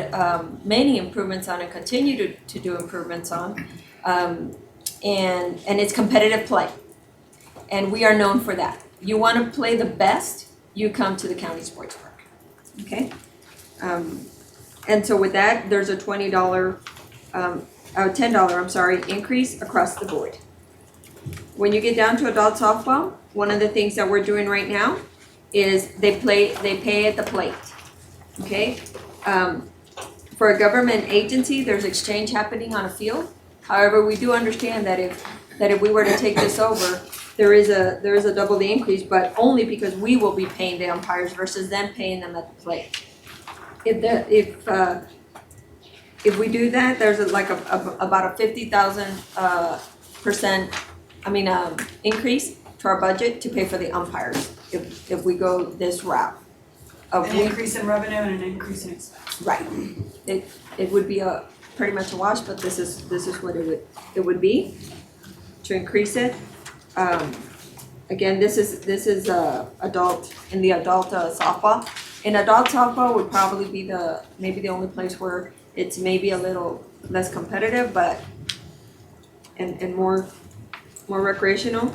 many improvements on and continue to do improvements on, and it's competitive play. And we are known for that. You want to play the best, you come to the county sports park, okay? And so with that, there's a $10, increase across the board. When you get down to adult softball, one of the things that we're doing right now is they pay at the plate, okay? For a government agency, there's exchange happening on a field. However, we do understand that if we were to take this over, there is a double the increase, but only because we will be paying the umpires versus them paying them at the plate. If we do that, there's about a 50,000% increase to our budget to pay for the umpires if we go this route. An increase in revenue and an increase in expense. Right. It would be pretty much a wash, but this is what it would be to increase it. Again, this is adult in the adult softball. In adult softball would probably be maybe the only place where it's maybe a little less competitive, but and more recreational.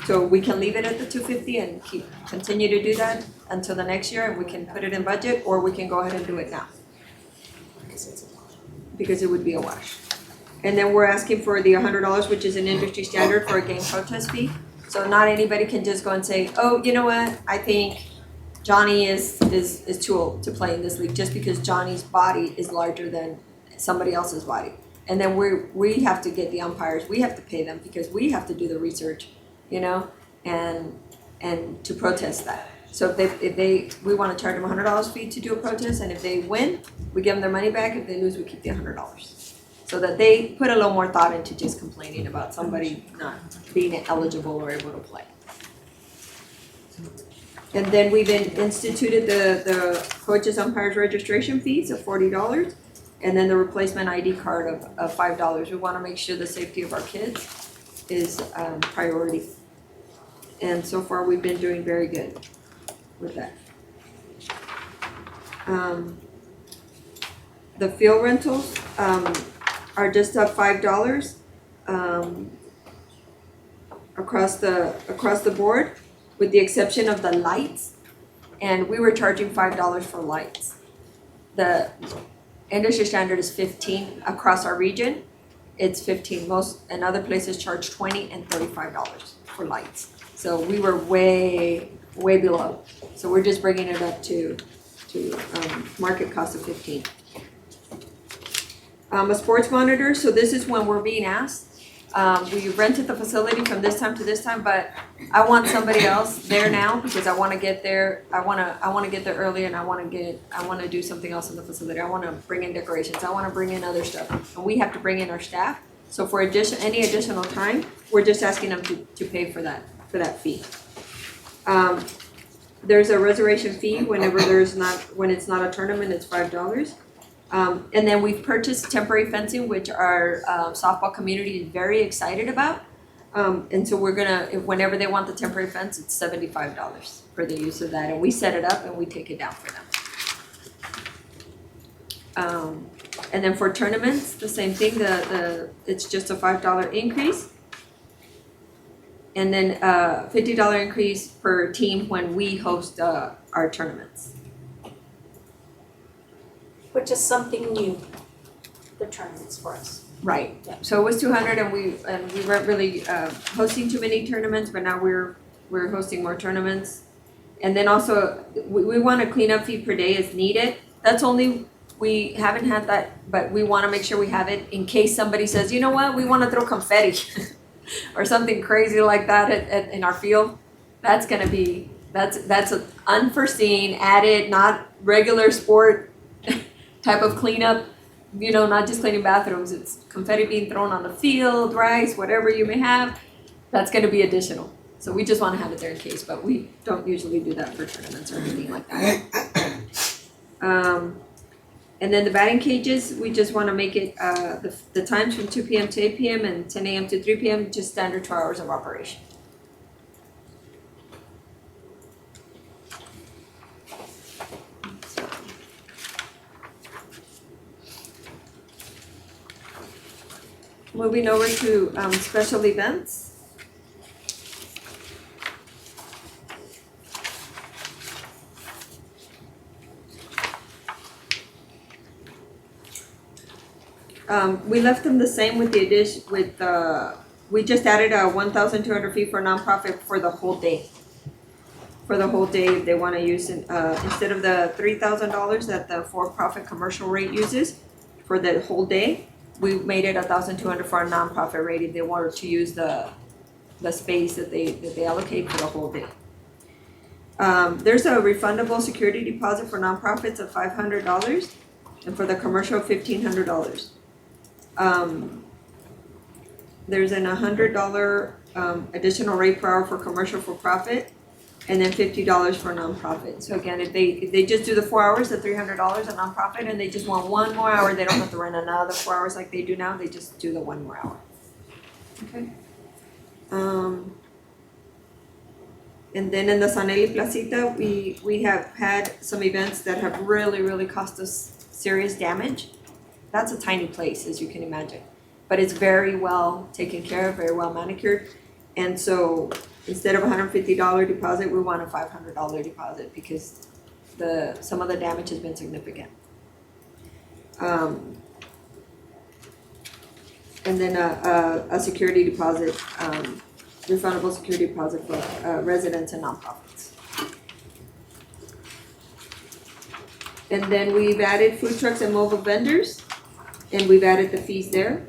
So we can leave it at the 250 and continue to do that until the next year, and we can put it in budget, or we can go ahead and do it now. Because it would be a wash. And then we're asking for the $100, which is an industry standard for a game protest fee. So not anybody can just go and say, oh, you know what, I think Johnny is too old to play in this league, just because Johnny's body is larger than somebody else's body. And then we have to get the umpires, we have to pay them because we have to do the research, you know, and to protest that. So if we want to charge them $100 fee to do a protest, and if they win, we give them their money back. If they lose, we keep the $100. So that they put a little more thought into just complaining about somebody not being eligible or able to play. And then we've instituted the coaches umpires registration fees of $40, and then the replacement ID card of $5. We want to make sure the safety of our kids is priority. And so far, we've been doing very good with that. The field rentals are just up $5 across the board, with the exception of the lights. And we were charging $5 for lights. The industry standard is 15 across our region. It's 15. Most and other places charge $20 and $35 for lights. So we were way below. So we're just bringing it up to market cost of 15. A sports monitor. So this is when we're being asked. We rented the facility from this time to this time, but I want somebody else there now because I want to get there. I want to get there early, and I want to do something else in the facility. I want to bring in decorations. I want to bring in other stuff, and we have to bring in our staff. So for any additional time, we're just asking them to pay for that fee. There's a reservation fee when it's not a tournament. It's $5. And then we've purchased temporary fencing, which our softball community is very excited about. And so we're gonna, whenever they want the temporary fence, it's $75 for the use of that. And we set it up and we take it down for them. And then for tournaments, the same thing, it's just a $5 increase. And then $50 increase per team when we host our tournaments. Which is something new, the tournaments for us. Right. Yeah. So it was 200, and we weren't really hosting too many tournaments, but now we're hosting more tournaments. And then also we want a cleanup fee per day as needed. That's only, we haven't had that, but we want to make sure we have it in case somebody says, you know what, we want to throw confetti or something crazy like that in our field. That's gonna be that's an unforeseen, added, not regular sport type of cleanup, you know, not just cleaning bathrooms, it's confetti being thrown on the field, rice, whatever you may have, that's gonna be additional. So we just wanna have it there in case, but we don't usually do that for tournaments or anything like that. And then the batting cages, we just wanna make it, the times from 2 p.m. to 8 p.m. and 10 a.m. to 3 p.m., just standard 2 hours of operation. Moving over to special events. We left them the same with the addition, we just added a $1,200 fee for nonprofit for the whole day. For the whole day, if they want to use it, instead of the $3,000 that the for-profit commercial rate uses for the whole day, we made it $1,200 for a nonprofit rate if they wanted to use the space that they allocate for the whole day. There's a refundable security deposit for nonprofits of $500, and for the commercial $1,500. There's an $100 additional rate per hour for commercial for profit, and then $50 for nonprofit. So again, if they just do the 4 hours, the $300 a nonprofit, and they just want 1 more hour, they don't have to rent another 4 hours like they do now. They just do the 1 more hour. Okay. And then in the Sanelli Placita, we have had some events that have really cost us serious damage. That's a tiny place, as you can imagine, but it's very well taken care of, very well manicured, and so instead of a $150 deposit, we want a $500 deposit because some of the damage has been significant. And then a security deposit, refundable security deposit for residents and nonprofits. And then we've added food trucks and mobile vendors, and we've added the fees there.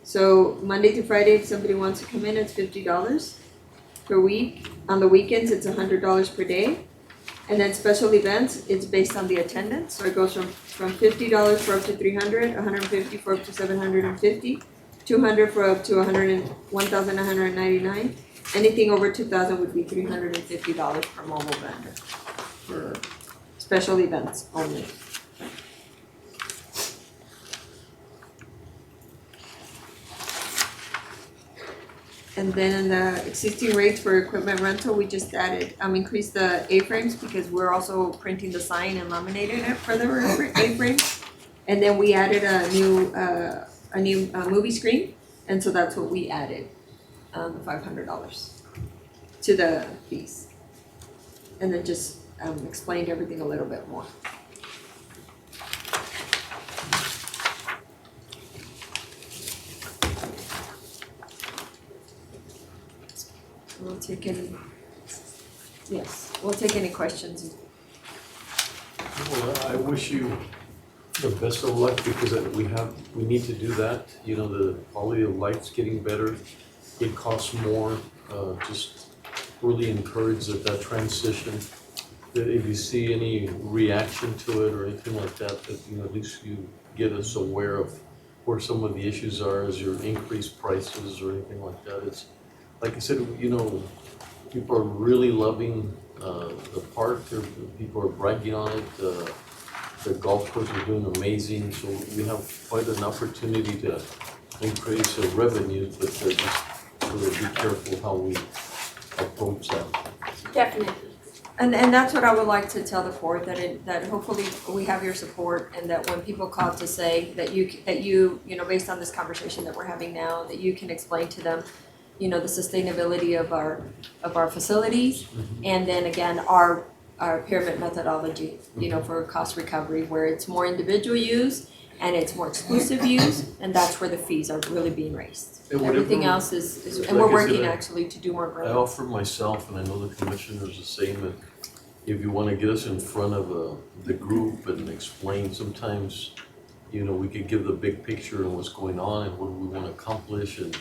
So Monday to Friday, if somebody wants to come in, it's $50 per week. On the weekends, it's $100 per day. And then special events, it's based on the attendance. So it goes from $50 for up to $300, $150 for up to $750, $200 for up to $1,199. Anything over $2,000 would be $350 per mobile vendor for special events only. And then in the existing rates for equipment rental, we just added, increased the A-frames because we're also printing the sign and laminating it for the A-frames. And then we added a new movie screen, and so that's what we added, the $500 to the fees. And then just explained everything a little bit more. We'll take any, yes, we'll take any questions. Well, I wish you the best of luck because we need to do that. You know, the quality of life's getting better. It costs more. Just really encourage that transition. That if you see any reaction to it or anything like that, you know, at least you get us aware of where some of the issues are as your increased prices or anything like that. It's like I said, you know, people are really loving the park. People are bragging on it. The golf course is doing amazing. So we have quite an opportunity to increase the revenues, but just really be careful how we approach that. Definitely. And that's what I would like to tell the board, that hopefully we have your support, and that when people call to say that you know, based on this conversation that we're having now, that you can explain to them, you know, the sustainability of our facilities, and then again our pyramid methodology, you know, for cost recovery, where it's more individual use and it's more exclusive use, and that's where the fees are really being raised. Everything else is and we're working actually to do more grants. I offer myself, and I know the commissioners the same, that if you want to get us in front of the group and explain, sometimes, you know, we could give the big picture of what's going on and what we want to accomplish, and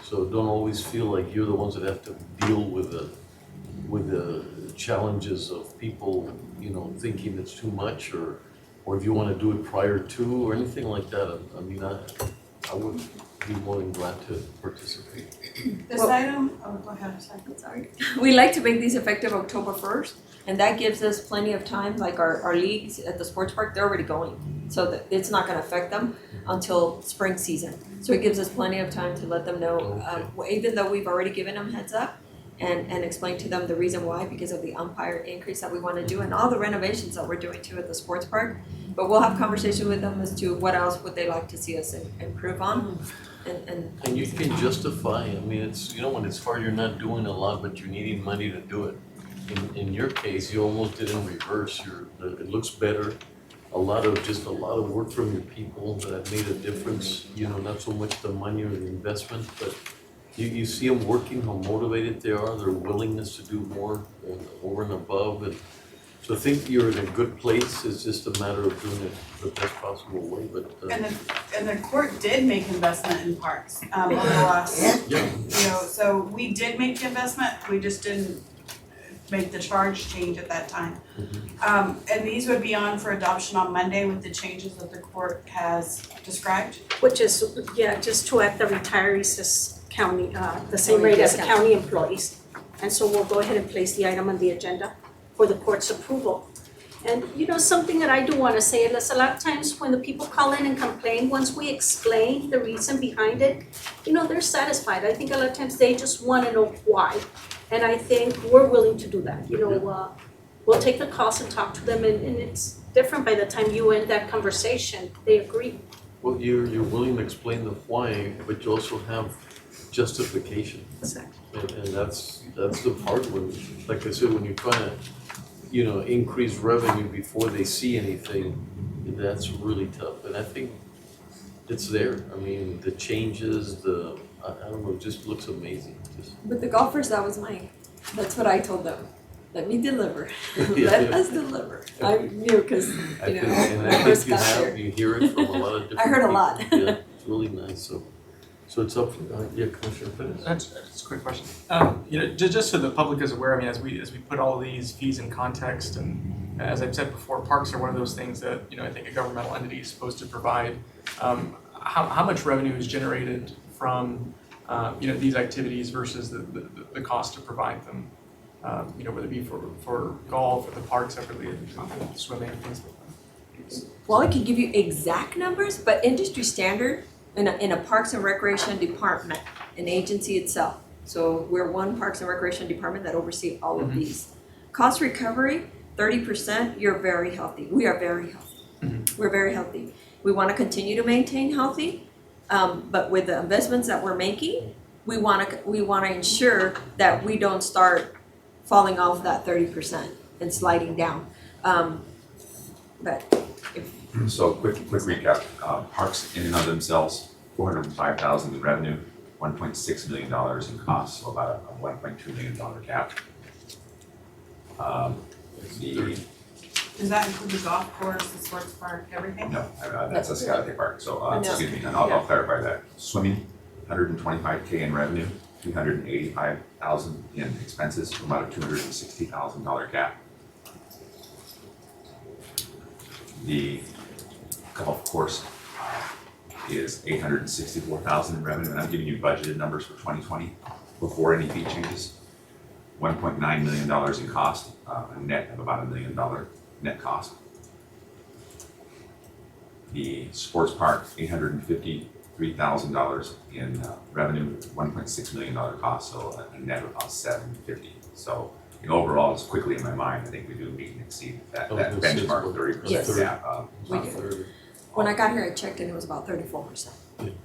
so don't always feel like you're the ones that have to deal with the challenges of people, you know, thinking it's too much, or if you want to do it prior to or anything like that. I mean, I would be more than glad to participate. This item, oh, go ahead, sorry. We like to make these effective October 1st, and that gives us plenty of time, like our leagues at the sports park, they're already going. So that it's not gonna affect them until spring season. So it gives us plenty of time to let them know, even though we've already given them heads up, and explain to them the reason why, because of the umpire increase that we wanna do and all the renovations that we're doing too at the sports park. But we'll have conversation with them as to what else would they like to see us improve on. And you can justify, I mean, it's, you know, when it's hard, you're not doing a lot, but you're needing money to do it. In your case, you almost did in reverse. It looks better. A lot of work from your people that have made a difference. You know, not so much the money or the investment, but you see them working, how motivated they are, their willingness to do more over and above. And so I think you're in a good place. It's just a matter of doing it the best possible way. But and the court did make investment in parks over the last, yeah. you know, so we did make the investment. We just didn't make the charge change at that time. And these would be on for adoption on Monday with the changes that the court has described. Which is, just to add the retirees as county, the same rate as the county employees. And so we'll go ahead and place the item on the agenda for the court's approval. And you know, something that I do want to say is a lot of times when the people call in and complain, once we explain the reason behind it, you know, they're satisfied. I think a lot of times they just want to know why. And I think we're willing to do that. You know, we'll take the calls and talk to them, and it's different by the time you end that conversation. They agree. Well, you're willing to explain the why, but you also have justification. Exactly. And that's the hard one. Like I said, when you're trying to, you know, increase revenue before they see anything, that's really tough. And I think it's there. I mean, the changes, I don't know, it just looks amazing. Just, With the golfers, that's what I told them. Let me deliver. Yeah, Let yeah. us deliver. I knew because, I you know, think, and when I I first think got there. you hear it from a lot of different I heard a people. lot. Yeah, it's really nice. So it's up for, yeah, Commissioner Perez. That's a quick question. You know, just so the public is aware, I mean, as we put all of these fees in context, and as I've said before, parks are one of those things that, you know, I think a governmental entity is supposed to provide. How much revenue is generated from, you know, these activities versus the cost to provide them? You know, whether it be for golf or the park separately, and swimming, things like that. Well, I can give you exact numbers, but industry standard in a Parks and Recreation department, an agency itself. So we're one Parks and Recreation department that oversee all of these. Cost recovery, 30%, you're very healthy. We are very healthy. We're very healthy. We want to continue to maintain healthy, but with the investments that we're making, we want to ensure that we don't start falling off that 30% and sliding down. But So quick recap, parks in and of themselves, $405,000 in revenue, $1.6 million in costs, so about a $1.2 million gap. Does that include the golf course, the sports park, everything? No, that's a Scotty Park, so, No. excuse me, and I'll clarify that. Swimming, $125K in revenue, $385,000 in expenses, so about a $260,000 gap. The golf course is $864,000 in revenue, and I'm giving you budgeted numbers for 2020 before any fee changes. $1.9 million in cost, a net of about $1 million net cost. The sports park, $853,000 in revenue, $1.6 million cost, so a net of about $750,000. So, you know, overall, just quickly in my mind, I think we do meet and exceed that benchmark 30% Yes. gap. we do. When I got here, I checked and it was about 34%.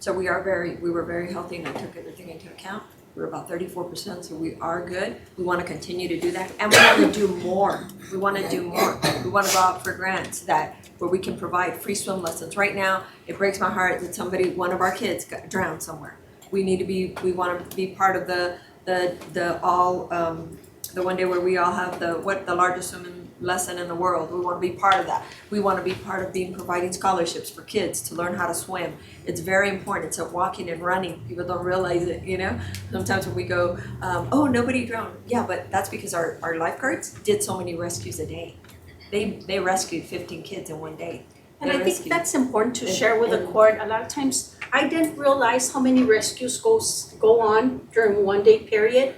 So we were very healthy, and I took everything into account. We're about 34%, so we are good. We want to continue to do that, and we want to do more. We want to do more. We want to go out for grants where we can provide free swim lessons. Right now, it breaks my heart that one of our kids got drowned somewhere. We want to be part of the one day where we all have the largest swimming lesson in the world. We want to be part of that. We want to be part of providing scholarships for kids to learn how to swim. It's very important. It's a walking and running. People don't realize it, you know? Sometimes when we go, oh, nobody drowned. Yeah, but that's because our lifeguards did so many rescues a day. They rescued 15 kids in one day. And I think that's important to share with the court. A lot of times, I didn't realize how many rescues go on during one day period.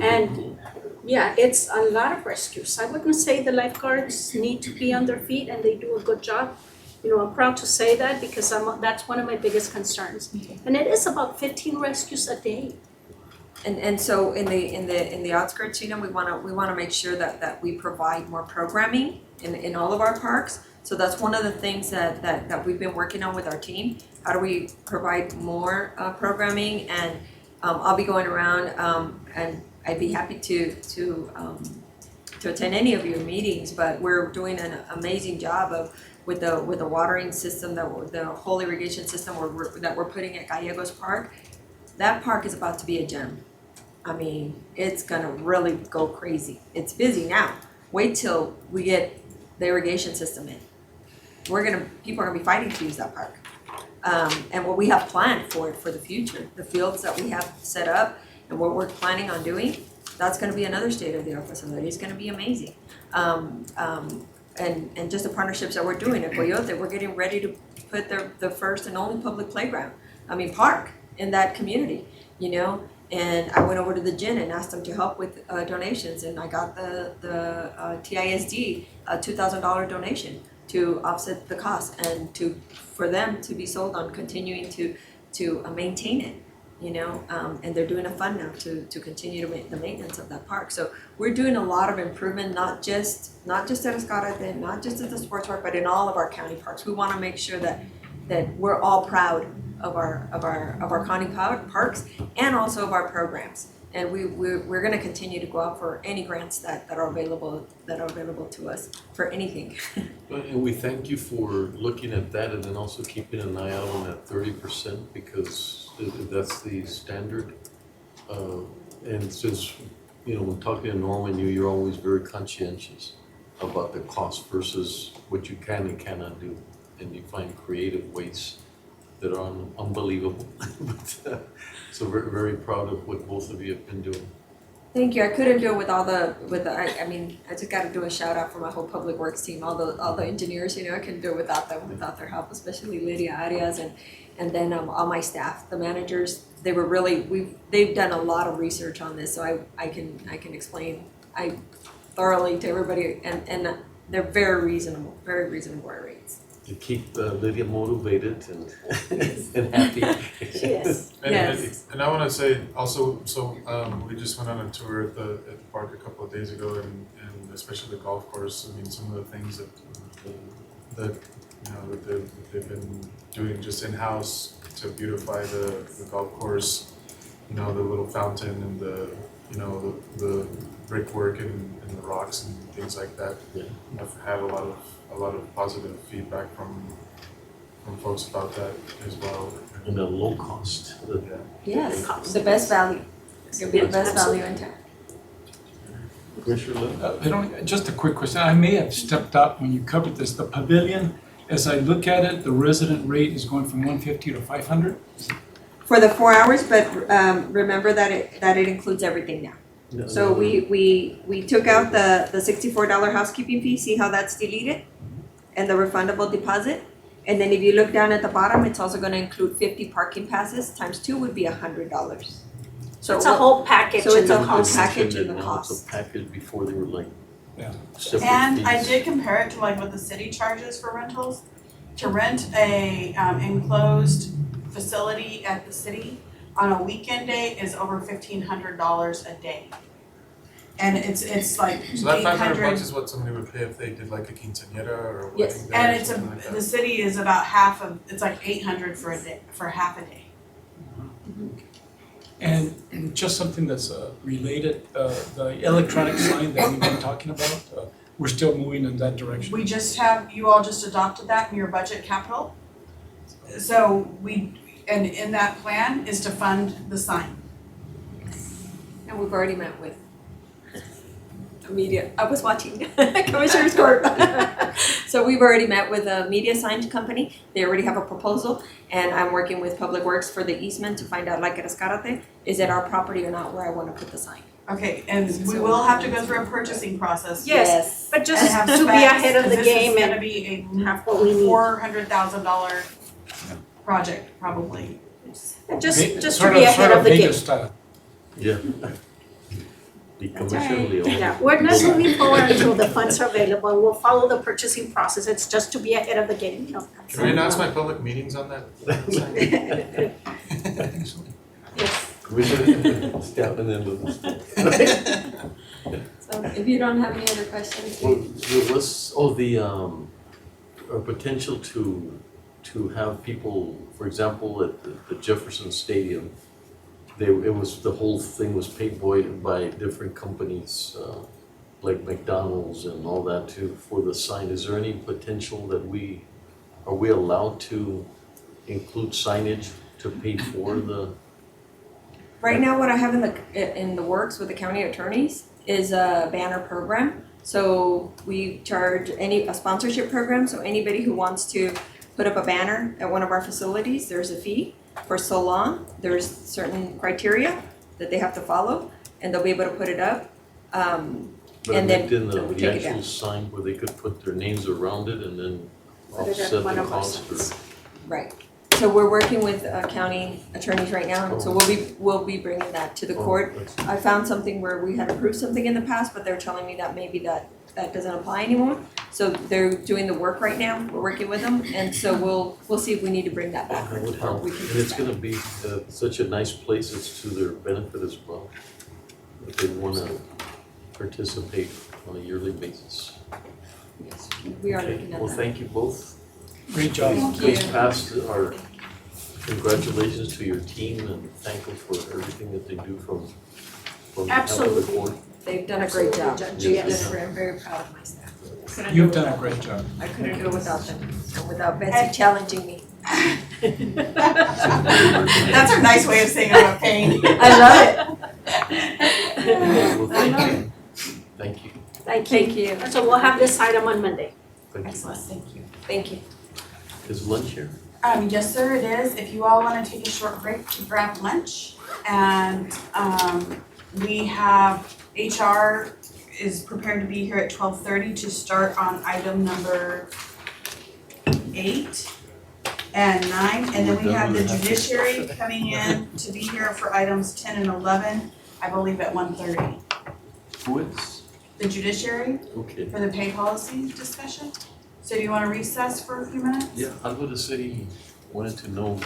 And yeah, it's a lot of rescues. I wouldn't say the lifeguards need to be on their feet, and they do a good job. You know, I'm proud to say that because that's one of my biggest concerns. And it is about 15 rescues a day. And so in the outskirts, you know, we want to make sure that we provide more programming in all of our parks. So that's one of the things that we've been working on with our team. How do we provide more programming? And I'll be going around and I'd be happy to attend any of your meetings, but we're doing an amazing job with the watering system, the whole irrigation system that we're putting at Gallegos Park. That park is about to be a gem. I mean, it's gonna really go crazy. It's busy now. Wait till we get the irrigation system in. People are gonna be fighting to use that park. And what we have planned for the future, the fields that we have set up and what we're planning on doing, that's gonna be another state-of-the-art facility. It's gonna be amazing. And just the partnerships that we're doing at Coyote, we're getting ready to put the first and only public park in that community, you know? And I went over to the gin and asked them to help with donations, and I got the TISD $2,000 donation to offset the cost and for them to be sold on continuing to maintain it, you know, and they're doing a fund now to continue to make the maintenance of that park. So we're doing a lot of improvement, not just at Escarate, not just at the sports park, but in all of our county parks. We want to make sure that we're all proud of our county parks and also of our programs. And we're gonna continue to go out for any grants that are available to us for anything. And we thank you for looking at that and then also keeping an eye out on that 30% because that's the standard. And since, when talking to Norman, you're always very conscientious about the cost versus what you can and cannot do. And you find creative ways that are unbelievable. So very, very proud of what both of you have been doing. Thank you. I couldn't do it with I just gotta do a shout out for my whole public works team, all the engineers, I couldn't do it without them, without their help, especially Lydia Arias and then all my staff, the managers. They were they've done a lot of research on this, so I can explain thoroughly to everybody, and they're very reasonable rates. To keep Lydia motivated and happy. Yes. And I want to say also, so we just went on a tour at the park a couple of days ago, and especially the golf course. I mean, some of the things that they've been doing just in house to beautify the golf course. The little fountain and the brickwork and the rocks and things like that. Yeah. I've had a lot of positive feedback from folks about that as well. And the low cost. Yes, the best value. It's gonna be the best value in town. Commissioner Just a quick question. I may have stepped up when you covered this. The pavilion, as I look at it, the resident rate is going from 150 to 500. For the 4 hours, but remember that it includes everything now. Yeah. So we took out the $64 housekeeping fee, see how that's deleted? And the refundable deposit. And then if you look down at the bottom, it's also gonna include 50 parking passes, times 2 would be $100. So it's a whole package So in it's the a whole cost. package in the Now cost. it's a package before they were like separate And fees. I did compare it to like what the city charges for rentals. To rent a enclosed facility at the city on a weekend day is over $1,500 a day. And it's like So that $500 $800. is what somebody would pay if they did like a quinceañera or a Yes. wedding day or And it's something like that. the city is about half of, it's like $800 for a day, for half a day. And just something that's related, the electronic sign that we've been talking about, we're still moving in that direction. You all just adopted that in your budget capital. So and in that plan is to fund the sign. And we've already met with a media, I was watching Commissioner's Court. So we've already met with a media sign company. They already have a proposal, and I'm working with Public Works for the easement to find out, like at Escarate, is it our property or not where I wanna put the sign? Okay, and we will have to go through a purchasing process. Yes, but just And have to be specs, ahead of the 'cause game This is and gonna be a have what we need. $400,000 project, probably. Just to Sort be ahead of the game. Vegas style. Yeah. The commission, Leo. Yeah, we're not moving forward until the funds are available. We'll follow the purchasing process. It's just to be ahead of the game, Can we announce my public meetings on that? Commissioner stepping in with us. So if you don't have any other questions. Well, potential to have people, for example, at the Jefferson Stadium, the whole thing was paid by different companies, like McDonald's and all that too, for the sign. Is there any potential that are we allowed to include signage to pay for the? Right now, what I have in the works with the county attorneys is a banner program. So we charge a sponsorship program, so anybody who wants to put up a banner at one of our facilities, there's a fee. For so long, there's certain criteria that they have to follow, and they'll be able to put it up. But And then in the take it actual down. sign where they could put their names around it and then Put it at offset one the of our cost signs. or? Right. So we're working with county attorneys right now, and so we'll be bringing that to the court. I found something where we had approved something in the past, but they're telling me that maybe that doesn't apply anymore. So they're doing the work right now. We're working with them, and so we'll see if we need to bring that back. That would help, and it's gonna be such a nice place, it's to their benefit as well. If they wanna participate on a yearly basis. Yes, we are Okay, looking at well, that. thank you both. Great job. Please pass our congratulations to your team and thank them for everything that they do from on behalf of the Absolutely. board? They've done a great job. Absolutely, Judge. Yes, I'm very proud of my staff. Couldn't You've do it done a without great them. job. I couldn't do it without them, and without Betsy challenging me. That's a nice way of saying I'm a pain. I love Well, thank you. Thank you. Thank you. So we'll have this item on Monday. Thank you. Excellent, thank you. Thank you. Is lunch here? Yes, sir, it is. If you all wanna take a short break to grab lunch. And, we have HR is prepared to be here at 12:30 to start on item number 8 and 9. And then we have the judiciary coming in to be here for items 10 and 11, I believe at 1:30. Who is? The judiciary Okay. for the pay policy discussion. So do you wanna recess for a few minutes? Yeah, Alberta City wanted to know.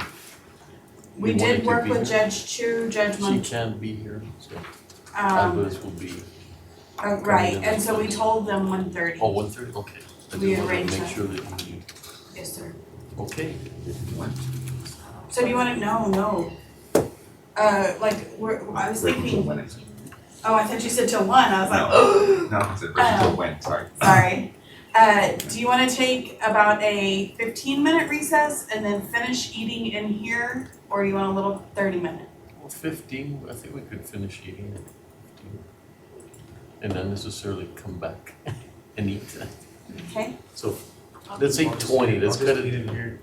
We wanted did to work be with here. Judge Chu, Judge She Mon- can't be here, so um, Alberta's will be, right, and so we told them 1:30. oh, 1:30, okay. I We just wanted arranged to make that. sure that you, Yes, sir. okay. So do you wanna, no. I was thinking, oh, I thought you said till 1, I was like, oh. No, I said versus till when, sorry. Sorry. Do you wanna take about a 15-minute recess and then finish eating in here, or do you want a little 30-minute? Well, 15, I think we could finish eating at 15. And not necessarily come back and eat. Okay. So, let's say 20, let's cut it in here.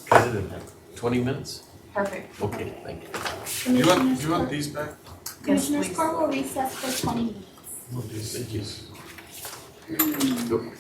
Cut it in half. 20 minutes? Perfect. Okay, thank you. Commissioners Do you want Court- these back? Commissioners please. Court will recess for 20 minutes. Want these? Thank you. Go.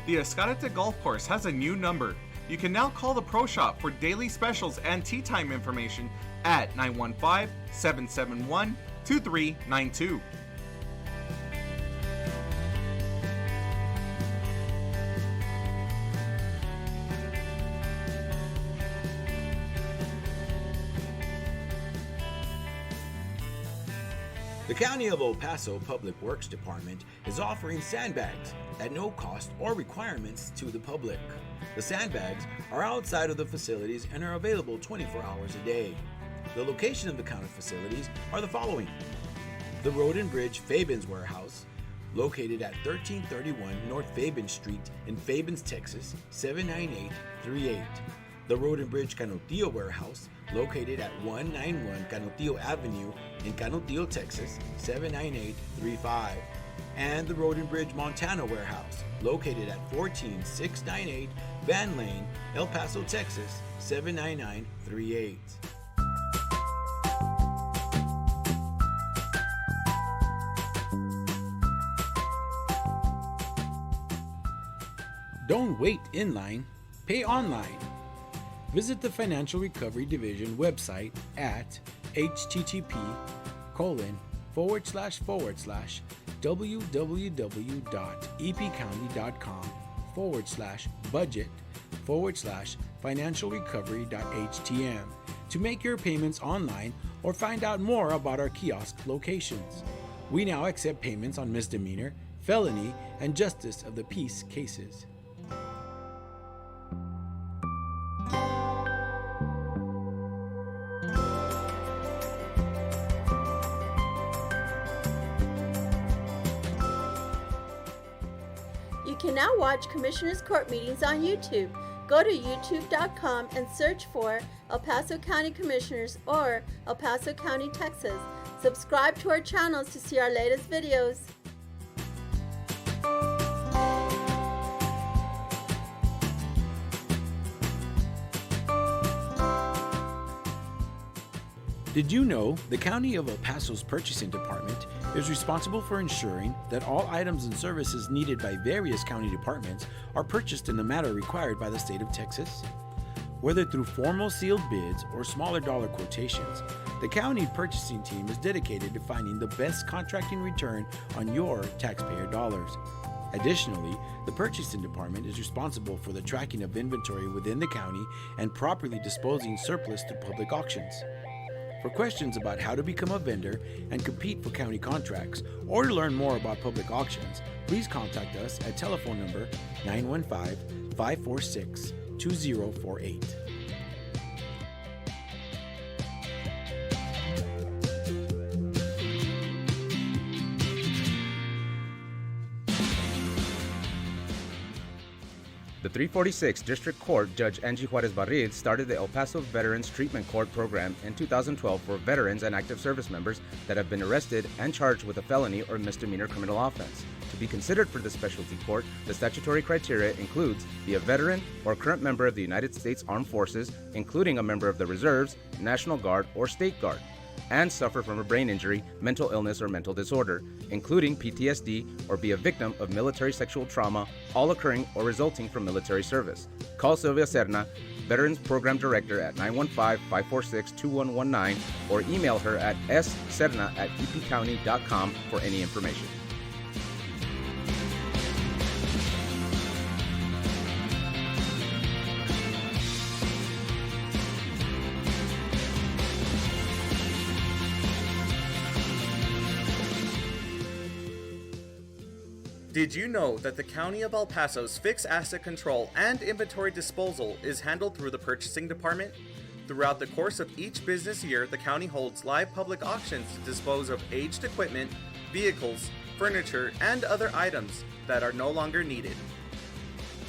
The Escarrete Golf Course has a new number. You can now call the Pro Shop for daily specials and tee time information at 915-771-2392. The County of El Paso Public Works Department is offering sandbags at no cost or requirements to the public. The sandbags are outside of the facilities and are available 24 hours a day. The location of the county facilities are the following: the Road and Bridge Fabens Warehouse, located at 1331 North Fabens Street in Fabens, Texas, 79838. The Road and Bridge Canutillo Warehouse, located at 191 Canutillo Avenue in Canutillo, Texas, 79835. And the Road and Bridge Montana Warehouse, located at 14698 Van Lane, El Paso, Texas, 79938. Don't wait in line, pay online. Visit the Financial Recovery Division website at http://www.epcounty.com/budget/financialrecovery.htm to make your payments online or find out more about our kiosk locations. We now accept payments on misdemeanor, felony, and justice of the peace cases. You can now watch Commissioners Court meetings on YouTube. Go to youtube.com and search for El Paso County Commissioners or El Paso County, Texas. Subscribe to our channels to see our latest videos. Did you know the County of El Paso's Purchasing Department is responsible for ensuring that all items and services needed by various county departments are purchased in the manner required by the state of Texas? Whether through formal sealed bids or smaller dollar quotations, the county purchasing team is dedicated to finding the best contracting return on your taxpayer dollars. Additionally, the purchasing department is responsible for the tracking of inventory within the county and properly disposing surplus through public auctions. For questions about how to become a vendor and compete for county contracts, or to learn more about public auctions, please contact us at telephone number 915-546-2048. The 346 District Court Judge Angie Juarez Barrid started the El Paso Veterans Treatment Court program in 2012 for veterans and active service members that have been arrested and charged with a felony or misdemeanor criminal offense. To be considered for the specialty court, the statutory criteria includes be a veteran or current member of the United States Armed Forces, including a member of the Reserves, National Guard, or State Guard, and suffer from a brain injury, mental illness, or mental disorder, including PTSD, or be a victim of military sexual trauma, all occurring or resulting from military service. Call Sylvia Serna, Veterans Program Director, at 915-546-2119, or email her at sserna@epcounty.com for any information. Did you know that the County of El Paso's fixed asset control and inventory disposal is handled through the purchasing department? Throughout the course of each business year, the county holds live public auctions to dispose of aged equipment, vehicles, furniture, and other items that are no longer needed.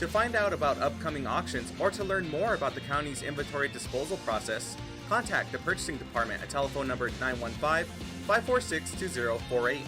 To find out about upcoming auctions or to learn more about the county's inventory disposal process, contact the purchasing department at telephone number 915-546-2048.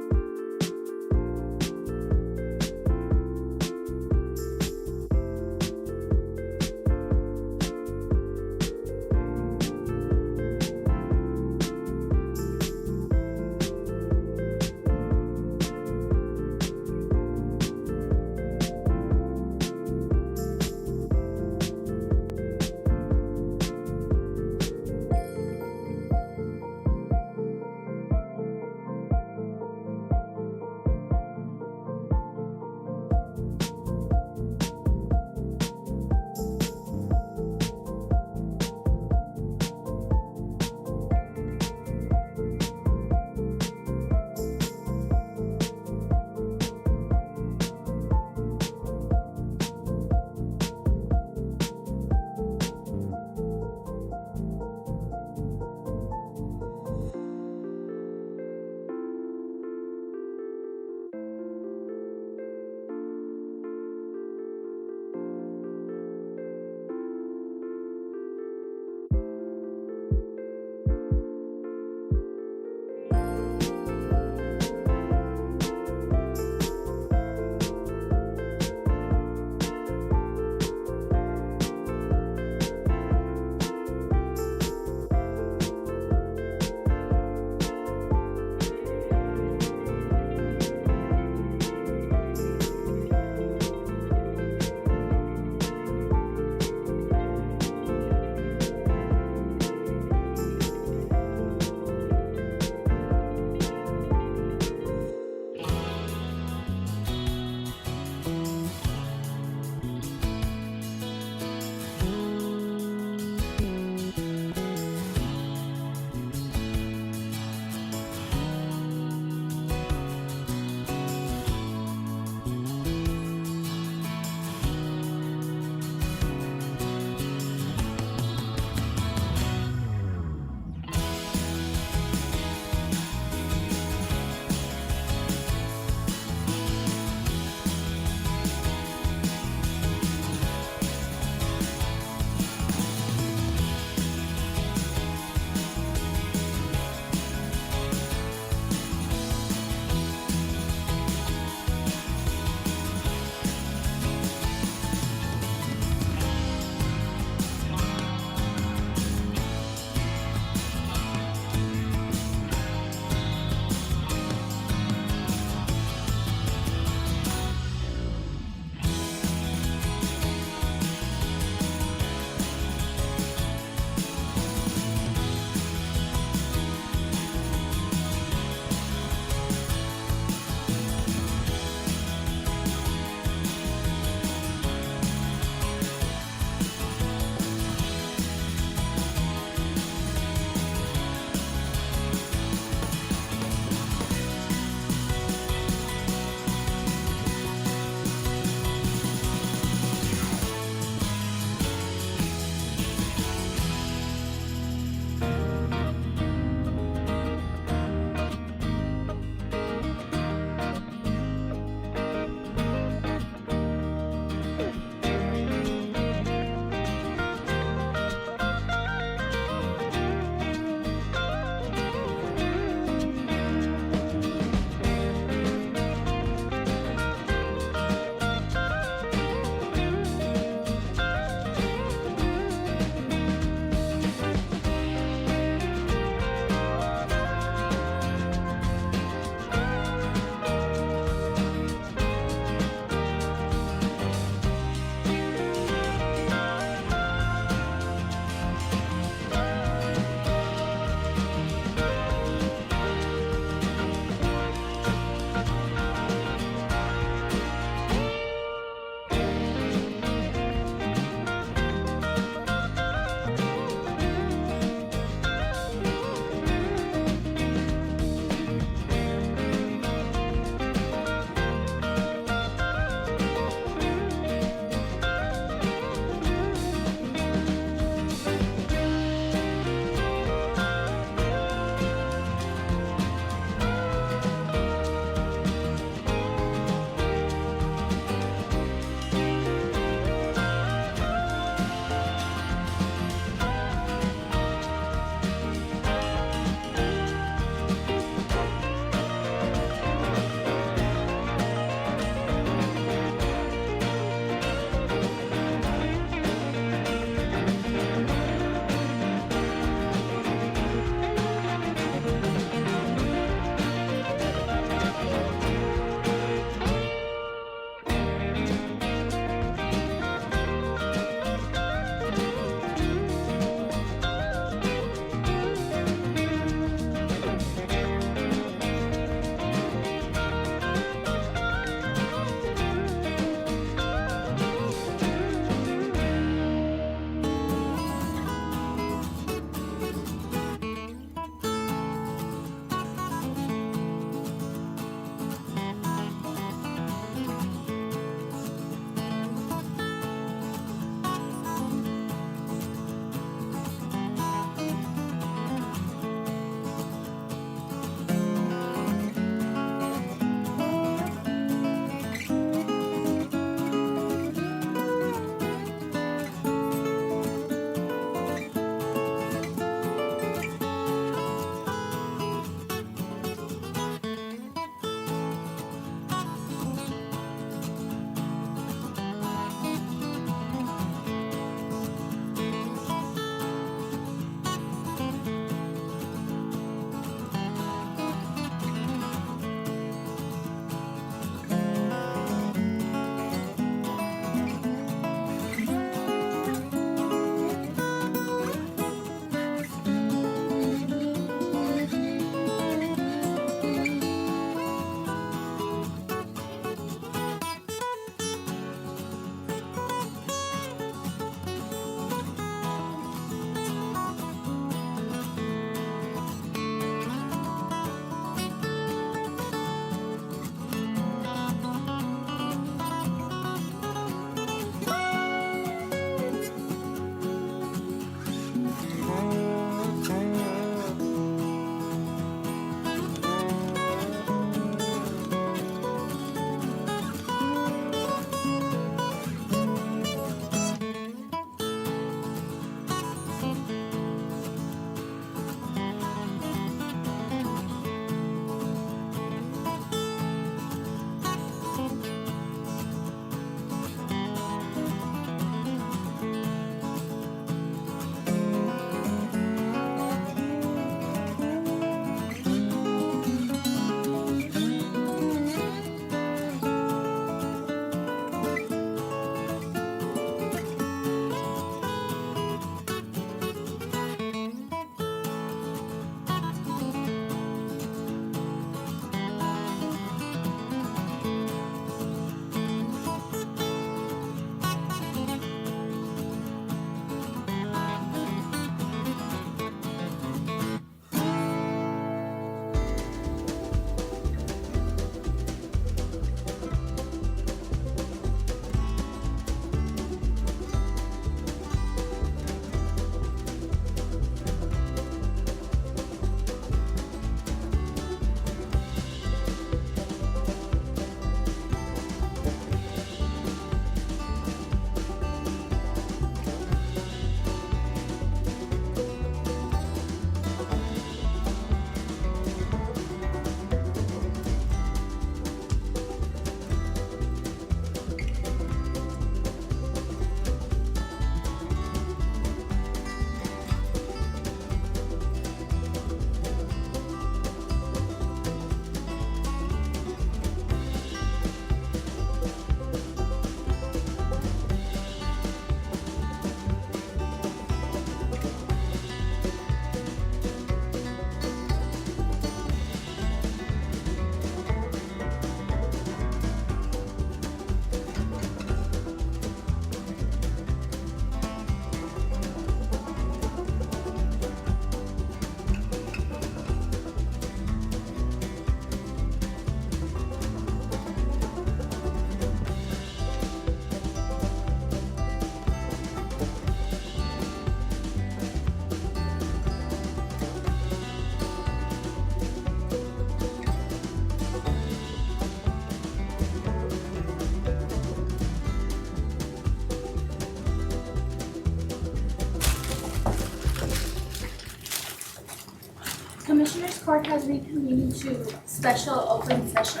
Court has reconvened to special open session.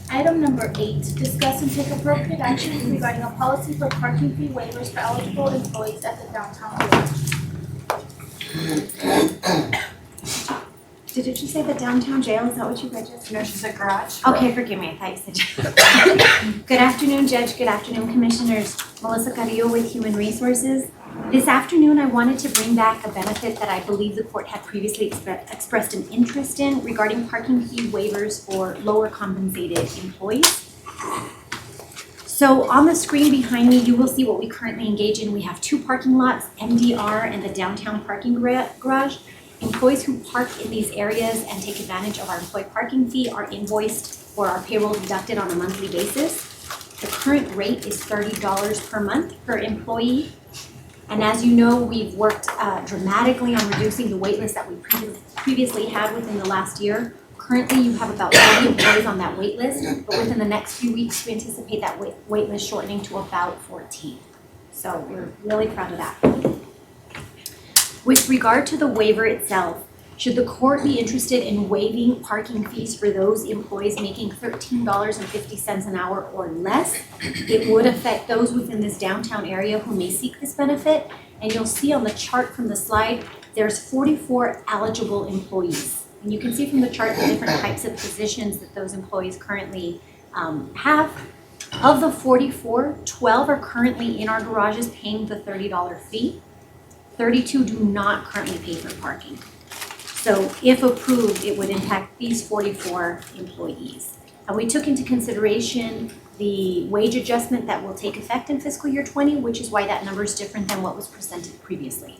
Item number 8, discuss and take appropriate action regarding a policy for parking fee waivers for eligible employees at the downtown garage. Did you say the downtown jail? Is that what you read just? No, she said garage. Okay, forgive me, I thought you said jail. Good afternoon, Judge. Good afternoon, Commissioners. Melissa Carrillo with Human Resources. This afternoon, I wanted to bring back a benefit that I believe the court had previously expressed an interest in regarding parking fee waivers for lower compensated employees. So on the screen behind me, you will see what we currently engage in. We have 2 parking lots, MDR and the downtown parking garage. Employees who park in these areas and take advantage of our employee parking fee are invoiced or our payroll deducted on a monthly basis. The current rate is $30 per month per employee. And as you know, we've worked dramatically on reducing the wait list that we previously had within the last year. Currently, you have about 30 employees on that wait list, but within the next few weeks, we anticipate that wait list shortening to about 14. So we're really proud of that. With regard to the waiver itself, should the court be interested in waiving parking fees for those employees making $13.50 an hour or less, it would affect those within this downtown area who may seek this benefit. And you'll see on the chart from the slide, there's 44 eligible employees. And you can see from the chart the different types of positions that those employees currently have. Of the 44, 12 are currently in our garages paying the $30 fee. 32 do not currently pay for parking. So if approved, it would impact these 44 employees. And we took into consideration the wage adjustment that will take effect in fiscal year 20, which is why that number is different than what was presented previously.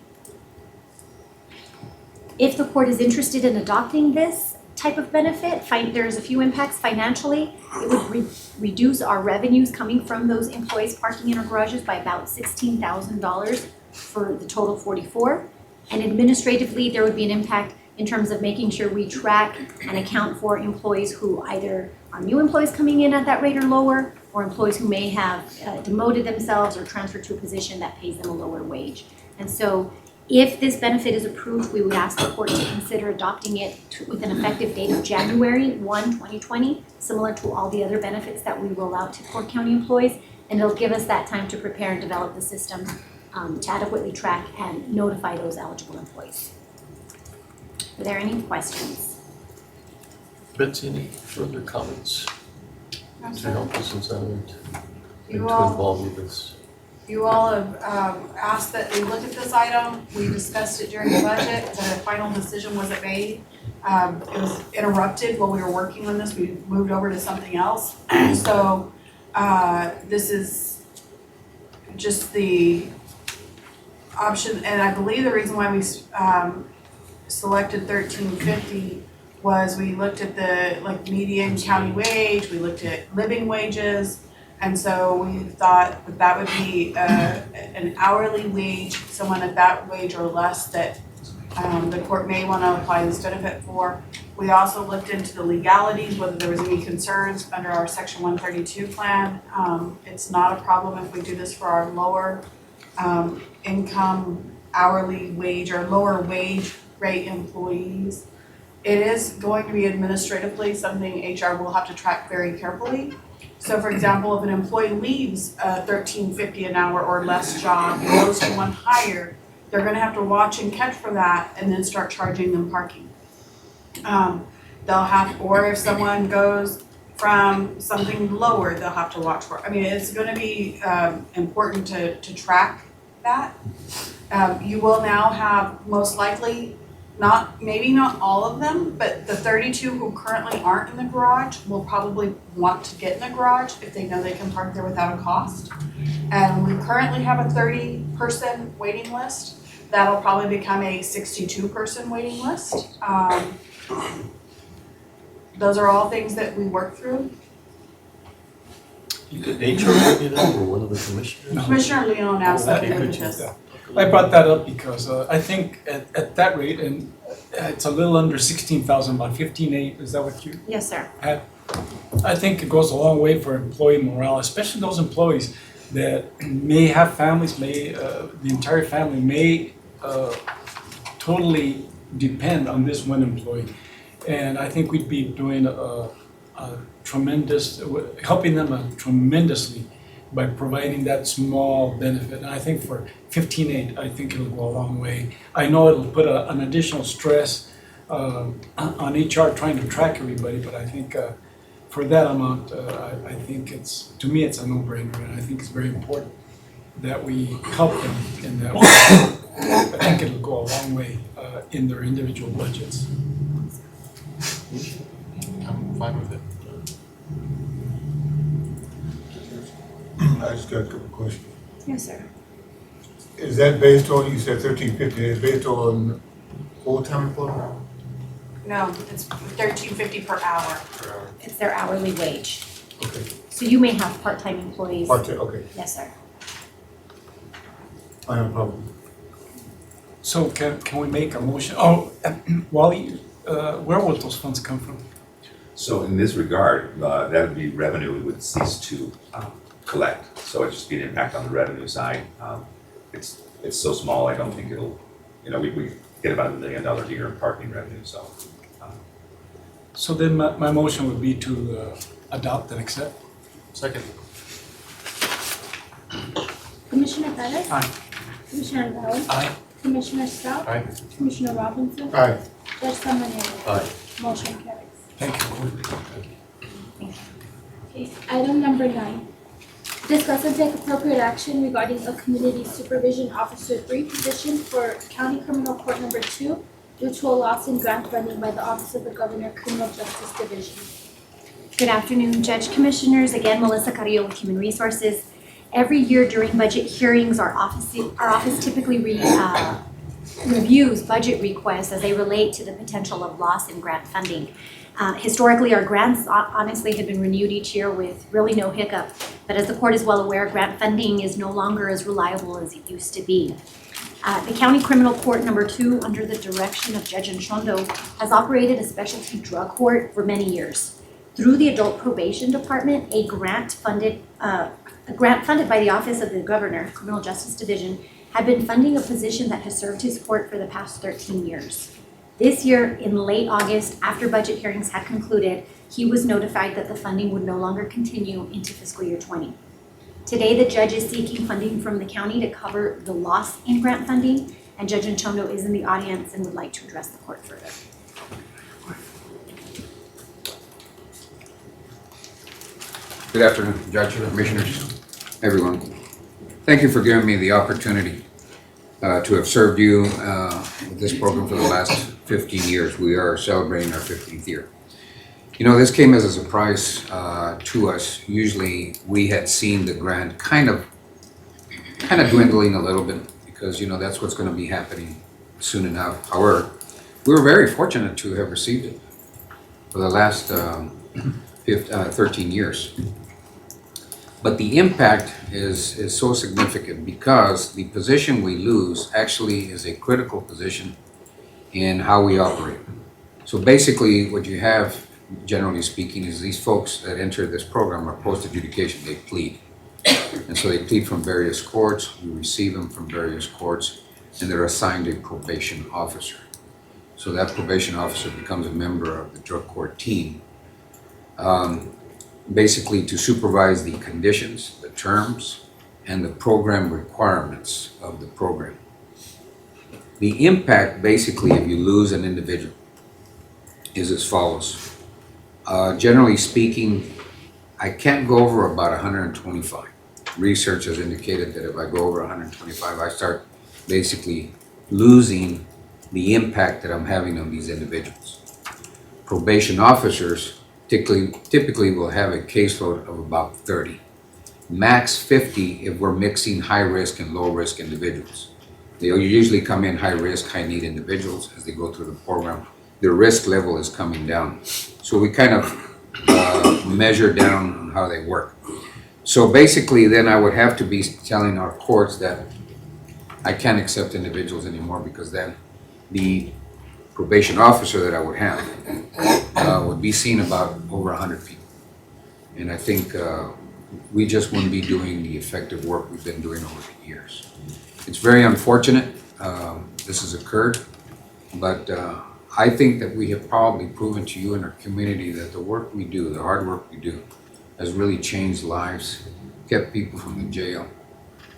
If the court is interested in adopting this type of benefit, there's a few impacts financially. It would reduce our revenues coming from those employees parking in our garages by about $16,000 for the total 44. And administratively, there would be an impact in terms of making sure we track and account for employees who either are new employees coming in at that rate or lower, or employees who may have demoted themselves or transferred to a position that pays them a lower wage. And so if this benefit is approved, we would ask the court to consider adopting it with an effective date of January 1, 2020, similar to all the other benefits that we roll out to Court County employees. And it'll give us that time to prepare and develop the system to adequately track and notify those eligible employees. Are there any questions? Betsy, any further comments to help us examine and to You all- involve with this? You all have asked that we look at this item. We discussed it during the budget. The final decision wasn't made. It was interrupted while we were working on this. We moved over to something else. So this is just the option, and I believe the reason why we selected $13.50 was we looked at the median county wage, we looked at living wages, and so we thought that would be an hourly wage, someone at that wage or less that the court may want to apply this benefit for. We also looked into the legalities, whether there was any concerns under our Section 132 plan. It's not a problem if we do this for our lower income hourly wage or lower wage rate employees. It is going to be administratively something HR will have to track very carefully. So for example, if an employee leaves a $13.50 an hour or less job and goes to one higher, they're gonna have to watch and catch for that and then start charging them parking. They'll have, or if someone goes from something lower, they'll have to watch for. I mean, it's gonna be important to track that. You will now have most likely, maybe not all of them, but the 32 who currently aren't in the garage will probably want to get in the garage if they know they can park there without a cost. And we currently have a 30-person waiting list. That'll probably become a 62-person waiting list. Those are all things that we work through. You could HR look it up or one of the commissioners? No. Commissioner Leon asked that we look at this. I brought that up because I think at that rate, and it's a little under 16,000, about 15.8, is that what you Yes, sir. had? I think it goes a long way for employee morale, especially those employees that may have families, the entire family may totally depend on this one employee. And I think we'd be doing a tremendous, helping them tremendously by providing that small benefit. And I think for 15.8, I think it'll go a long way. I know it'll put an additional stress on HR trying to track everybody, but I think for that amount, I think to me, it's a no-brainer, and I think it's very important that we help them in that way. I think it'll go a long way in their individual budgets. I'm fine with it. I just got a couple of questions. Yes, sir. Is that based on, you said 1350, is based on full-time employment? No, it's $13.50 per hour. It's their hourly wage. Okay. So you may have part-time employees. Part-time, okay. Yes, sir. I have a problem. So can we make a motion? Oh, Wally, where would those funds come from? So in this regard, that would be revenue we would cease to collect. So it'd just be an impact on the revenue side. It's so small, I don't think it'll, we get about $1 million a year in parking revenue, so. So then my motion would be to adopt and accept. Second. Commissioner Perez? Aye. Commissioner Alvarez? Aye. Commissioner Stout? Aye. Commissioner Robinson? Aye. Judge Samanego? Aye. Motion carries. Thank you. Okay, item number 9. Discuss and take appropriate action regarding a community supervision officer 3 position for County Criminal Court number 2 due to a loss in grant funding by the Office of the Governor Criminal Justice Division. Good afternoon, Judge Commissioners. Again, Melissa Carrillo with Human Resources. Every year during budget hearings, our office typically reviews budget requests as they relate to the potential of loss in grant funding. Historically, our grants honestly have been renewed each year with really no hiccup. But as the court is well aware, grant funding is no longer as reliable as it used to be. The County Criminal Court number 2, under the direction of Judge Anchondo, has operated a specialty drug court for many years. Through the Adult Probation Department, a grant funded by the Office of the Governor, Criminal Justice Division, had been funding a position that has served his court for the past 13 years. This year, in late August, after budget hearings had concluded, he was notified that the funding would no longer continue into fiscal year 20. Today, the judge is seeking funding from the county to cover the loss in grant funding, and Judge Anchondo is in the audience and would like to address the court further. Good afternoon, Judge, Commissioners, everyone. Thank you for giving me the opportunity to have served you with this program for the last 15 years. We are celebrating our 15th year. You know, this came as a surprise to us. Usually we had seen the grant kind of dwindling a little bit because, that's what's going to be happening soon enough. However, we were very fortunate to have received it for the last 13 years. But the impact is so significant because the position we lose actually is a critical position in how we operate. So basically what you have, generally speaking, is these folks that enter this program are post-adjudication, they plead. And so they plead from various courts, we receive them from various courts, and they're assigned a probation officer. So that probation officer becomes a member of the drug court team. Basically to supervise the conditions, the terms, and the program requirements of the program. The impact, basically, if you lose an individual, is as follows. Generally speaking, I can't go over about 125. Research has indicated that if I go over 125, I start basically losing the impact that I'm having on these individuals. Probation officers typically will have a caseload of about 30. Max 50 if we're mixing high risk and low risk individuals. They'll usually come in high risk, high need individuals as they go through the program. Their risk level is coming down. So we kind of measure down on how they work. So basically then I would have to be telling our courts that I can't accept individuals anymore because then the probation officer that I would have would be seeing about over 100 people. And I think we just wouldn't be doing the effective work we've been doing over the years. It's very unfortunate this has occurred, but I think that we have probably proven to you and our community that the work we do, the hard work we do, has really changed lives, kept people from the jail,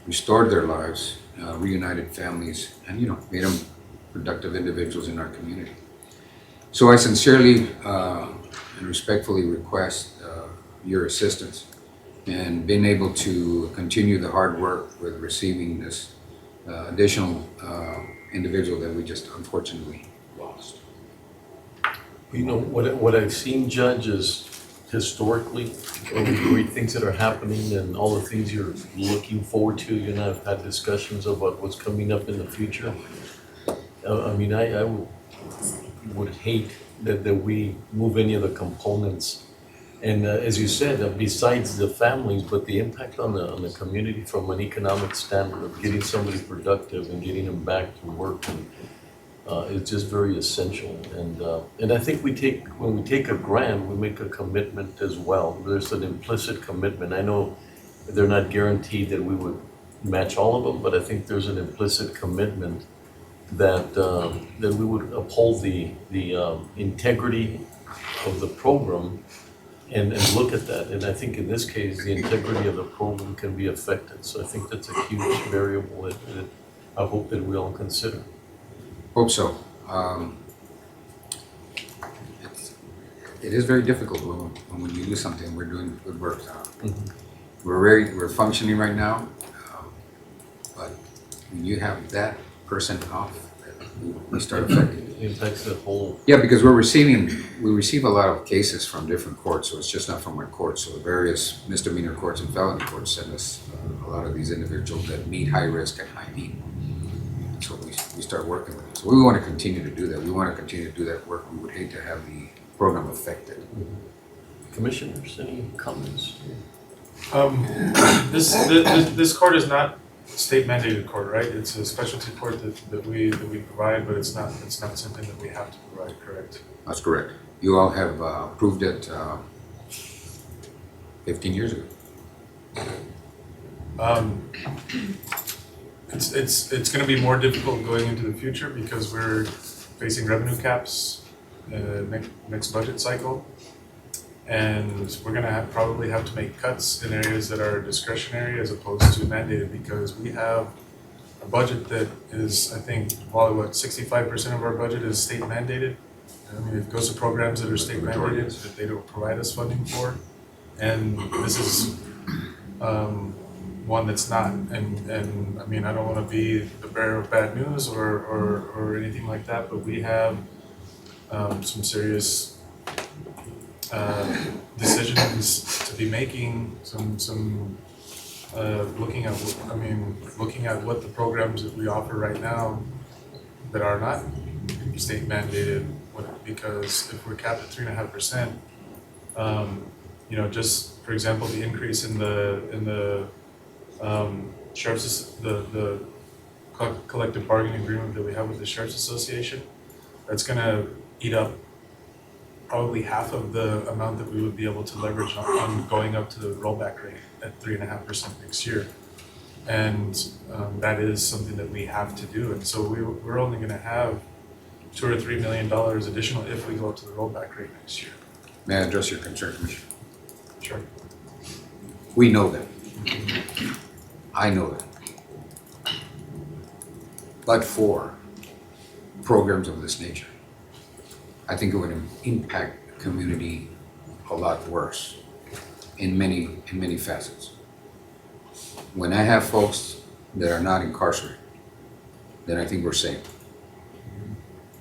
restored their lives, reunited families, and made them productive individuals in our community. So I sincerely and respectfully request your assistance in being able to continue the hard work with receiving this additional individual that we just unfortunately lost. What I've seen, Judge, is historically, all the great things that are happening and all the things you're looking forward to. You and I have had discussions about what's coming up in the future. I would hate that we move any of the components. And as you said, besides the families, but the impact on the community from an economic standard of getting somebody productive and getting them back to work is just very essential. And I think when we take a grant, we make a commitment as well. There's an implicit commitment. I know they're not guaranteed that we would match all of them, but I think there's an implicit commitment that we would uphold the integrity of the program and look at that. And I think in this case, the integrity of the program can be affected. So I think that's a huge variable that I hope that we all consider. Hope so. It is very difficult when you do something. We're doing good work. We're functioning right now, but when you have that person off, we start affecting. It affects the whole. Yeah, because we receive a lot of cases from different courts, so it's just not from one court. So the various misdemeanor courts and felony courts send us a lot of these individuals that meet high risk and high need. So we start working with them. So we want to continue to do that. We want to continue to do that work. We would hate to have the program affected. Commissioners, any comments? This court is not state mandated court, right? It's a specialty court that we provide, but it's not something that we have to provide, correct? That's correct. You all have approved it 15 years ago. It's going to be more difficult going into the future because we're facing revenue caps next budget cycle, and we're going to probably have to make cuts in areas that are discretionary as opposed to mandated, because we have a budget that is, I think, probably 65% of our budget is state mandated. I mean, it goes to programs that are state mandated that they don't provide us funding for, and this is one that's not. And I mean, I don't want to be the bearer of bad news or anything like that, but we have some serious decisions to be making, some looking at what the programs that we offer right now that are not state mandated, because if we're capped at 3.5%, just for example, the increase in the sheriff's the collective bargaining agreement that we have with the Sheriff's Association, that's going to eat up probably half of the amount that we would be able to leverage on going up to the rollback rate at 3.5% next year. And that is something that we have to do. And so we're only going to have $2 or $3 million additional if we go up to the rollback rate next year. May I address your concern, Commissioner? Sure. We know that. I know that. But for programs of this nature, I think it would impact the community a lot worse in many facets. When I have folks that are not incarcerated, then I think we're safe.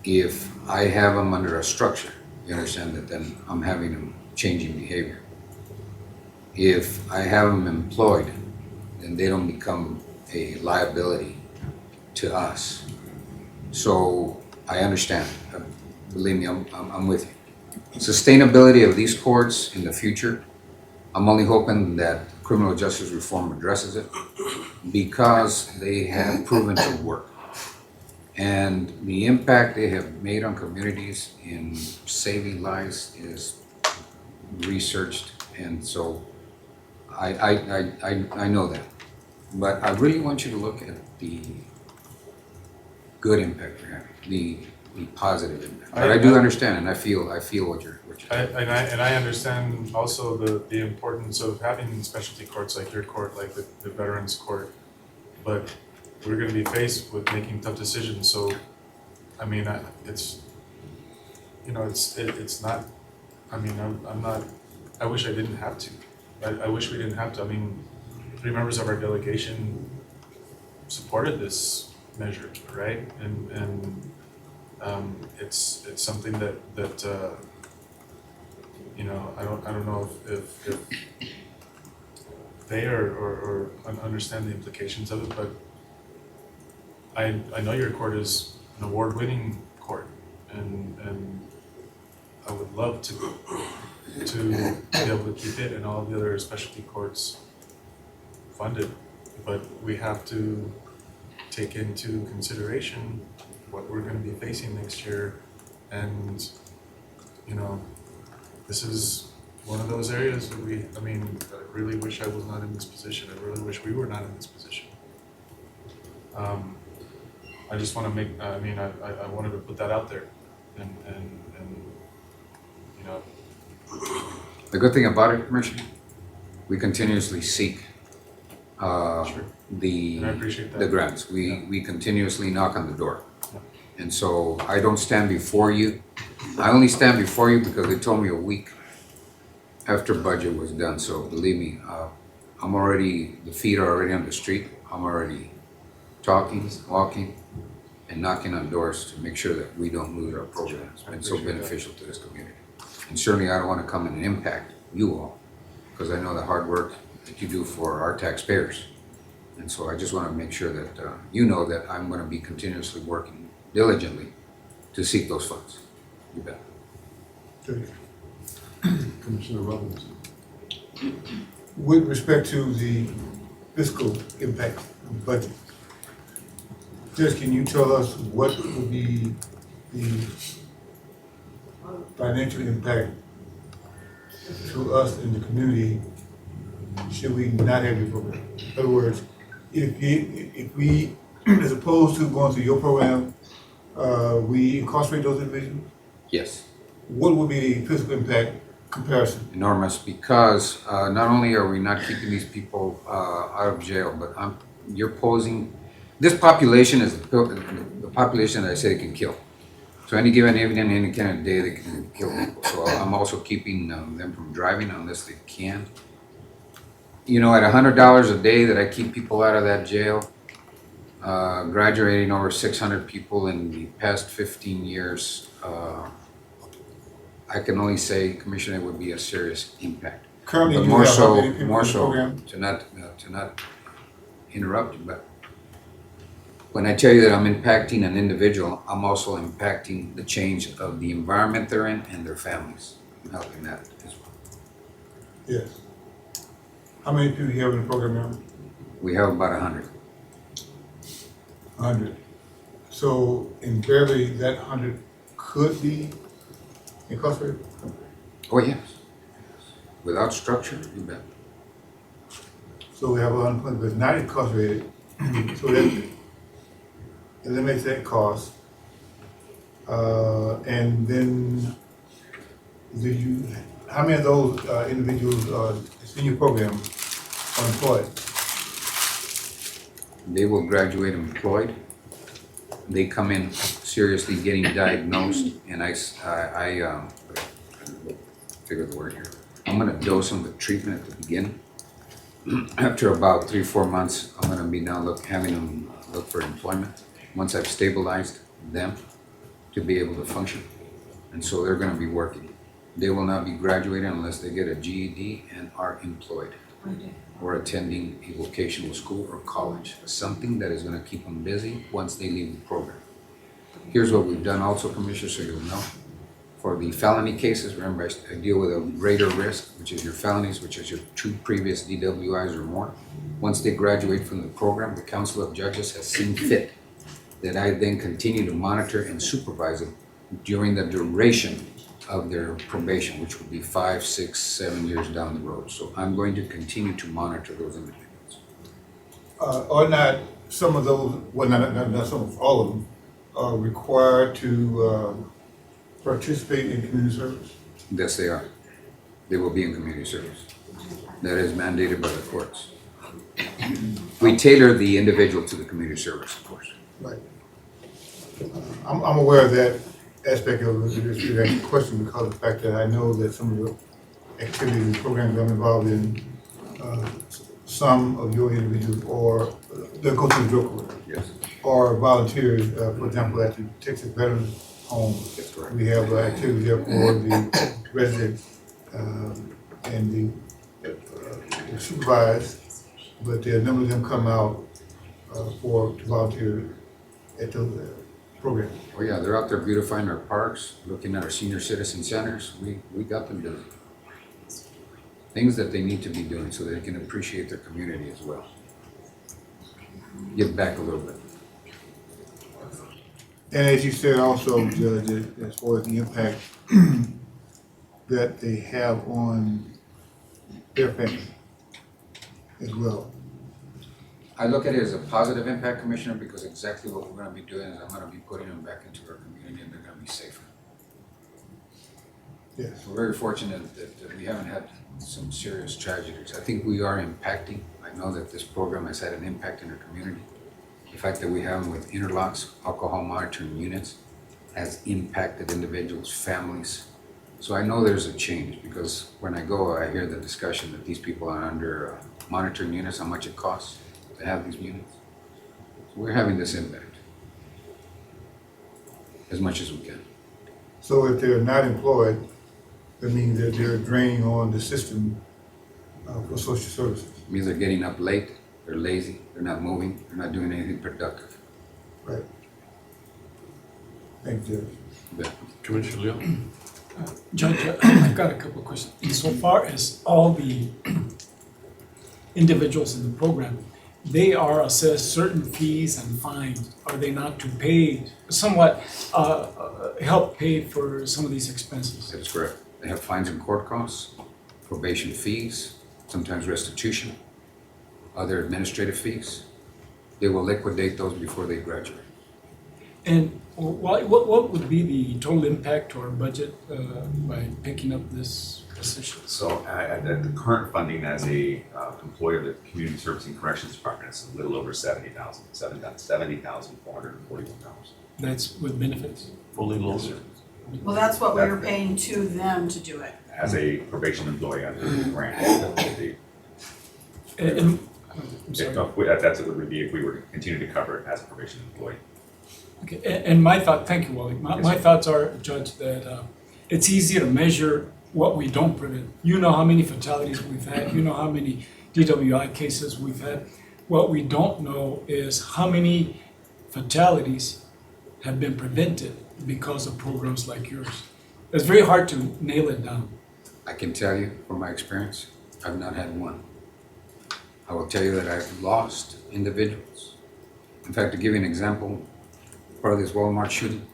If I have them under a structure, you understand that then I'm having them changing behavior. If I have them employed, then they don't become a liability to us. So I understand. Believe me, I'm with you. Sustainability of these courts in the future, I'm only hoping that criminal justice reform addresses it, because they have proven to work. And the impact they have made on communities in saving lives is researched, and so I know that. But I really want you to look at the good impact they're having, the the positive impact. But I do understand, and I feel what you're I understand also the importance of having specialty courts like your court, like the Veterans Court, but we're gonna be faced with making tough decisions, so, I mean, it's, you know, it's not, I mean, I'm not, I wish I didn't have to. I wish we didn't have to. I mean, 3 members of our delegation supported this measure, right? And it's something that you know, I don't know if they or understand the implications of it, but I know your court is an award-winning court, and I would love to be able to keep it and all the other specialty courts funded, but we have to take into consideration what we're going to be facing next year, and you know, this is one of those areas that I mean, I really wish I was not in this position. I really wish we were not in this position. I just want to make, I mean, I wanted to put that out there, and you know. The good thing about it, Commissioner, we continuously seek the grants. We continuously knock on the door. And so I don't stand before you. I only stand before you because they told me a week after budget was done. So believe me, the feet are already on the street. I'm already talking, walking, and knocking on doors to make sure that we don't lose our program. It's been so beneficial to this community. And certainly I don't want to come in and impact you all, because I know the hard work that you do for our taxpayers. And so I just want to make sure that you know that I'm going to be continuously working diligently to seek those funds. You bet. Commissioner Robbins. With respect to the fiscal impact of the budget, Judge, can you tell us what would be the financial impact to us in the community should we not have your program? In other words, if we, as opposed to going through your program, we incarcerate those individuals? Yes. What would be the fiscal impact comparison? Enormous, because not only are we not keeping these people out of jail, but you're posing, this population is the population that I said it can kill. So any given evening, any kind of day, they can kill people. So I'm also keeping them from driving unless they can. You know, at $100 a day that I keep people out of that jail, graduating over 600 people in the past 15 years, I can only say, Commissioner, it would be a serious impact. Currently, but you more have so, how many people more in the so program? to not interrupt you, but when I tell you that I'm impacting an individual, I'm also impacting the change of the environment they're in and their families. I'm helping that as well. Yes. How many people you have in the program now? We have about 100. 100. So invariably, that 100 could be incarcerated? Oh, yes. Without structure, you bet. So we have 100 that's not incarcerated, so that eliminates that cost. And then how many of those individuals in your program are employed? They will graduate employed. They come in seriously getting diagnosed, and I figure the word here. I'm gonna dose them with treatment at the beginning. After about 3-4 months, I'm gonna be now having them look for employment. Once I've stabilized them to be able to function, and so they're gonna be working. They will not be graduating unless they get a GED and are employed or attending a vocational school or college, something that is gonna keep them busy once they leave the program. Here's what we've done also, Commissioner, so you'll know. For the felony cases, remember I deal with a greater risk, which is your felonies, which is your 2 previous DWIs or more. Once they graduate from the program, the Council of Judges has seen fit that I then continue to monitor and supervise them during the duration of their probation, which would be 5, 6, 7 years down the road. So I'm going to continue to monitor those individuals. Or not some of those, well, not some of all of them, are required to participate in community service? Yes, they are. They will be in community service. That is mandated by the courts. We tailor the individual to the community service, of course. Right. I'm aware of that aspect of this question because of the fact that I know that some of the activities and programs I'm involved in, some of your individuals or that go to the drug court. Yes. Or volunteers, for example, at the Texas Veterans Home. That's correct. We have activities there for the residents and the supervised, but a number of them come out to volunteer at those programs. Oh yeah, they're out there beautifying our parks, looking at our senior citizen centers. We got them doing things that they need to be doing so they can appreciate their community as well. Give back a little bit. And as you said also, Judge, as far as the impact that they have on their family as well. I look at it as a positive impact, Commissioner, because exactly what we're going to be doing is I'm going to be putting them back into our community and they're going to be safer. Yes. We're very fortunate that we haven't had some serious tragedies. I think we are impacting. I know that this program has had an impact in our community. The fact that we have them with interlocks, alcohol monitoring units, has impacted individuals, families. So I know there's a change because when I go, I hear the discussion that these people are under monitoring units, how much it costs to have these units. So we're having this impact as much as we can. So if they're not employed, that means that they're draining on the system for social services. It means they're getting up late, they're lazy, they're not moving, they're not doing anything productive. Right. Thank you, Judge. Yeah. Commissioner Leo? Judge, I've got a couple of questions. Insofar as all the individuals in the program, they are assessed certain fees and fines, are they not to pay, somewhat help pay for some of these expenses? That's correct. They have fines and court costs, probation fees, sometimes restitution, other administrative fees. They will liquidate those before they graduate. And what would be the total impact to our budget by picking up this position? So the current funding as a employee of the Community Service and Corrections Department is a little over $70,000, $70,441. That's with benefits? Fully loaded. Well, that's what we were paying to them to do it. As a probation employee under the grant. I'm sorry. That's what it would be if we were to continue to cover it as a probation employee. Okay, and my thought, thank you, Wally. My thoughts are, Judge, that it's easy to measure what we don't prevent. You know how many fatalities we've had, you know how many DWI cases we've had. What we don't know is how many fatalities have been prevented because of programs like yours. It's very hard to nail it down. I can tell you from my experience, I've not had one. I will tell you that I've lost individuals. In fact, to give you an example, part of this Walmart shooting,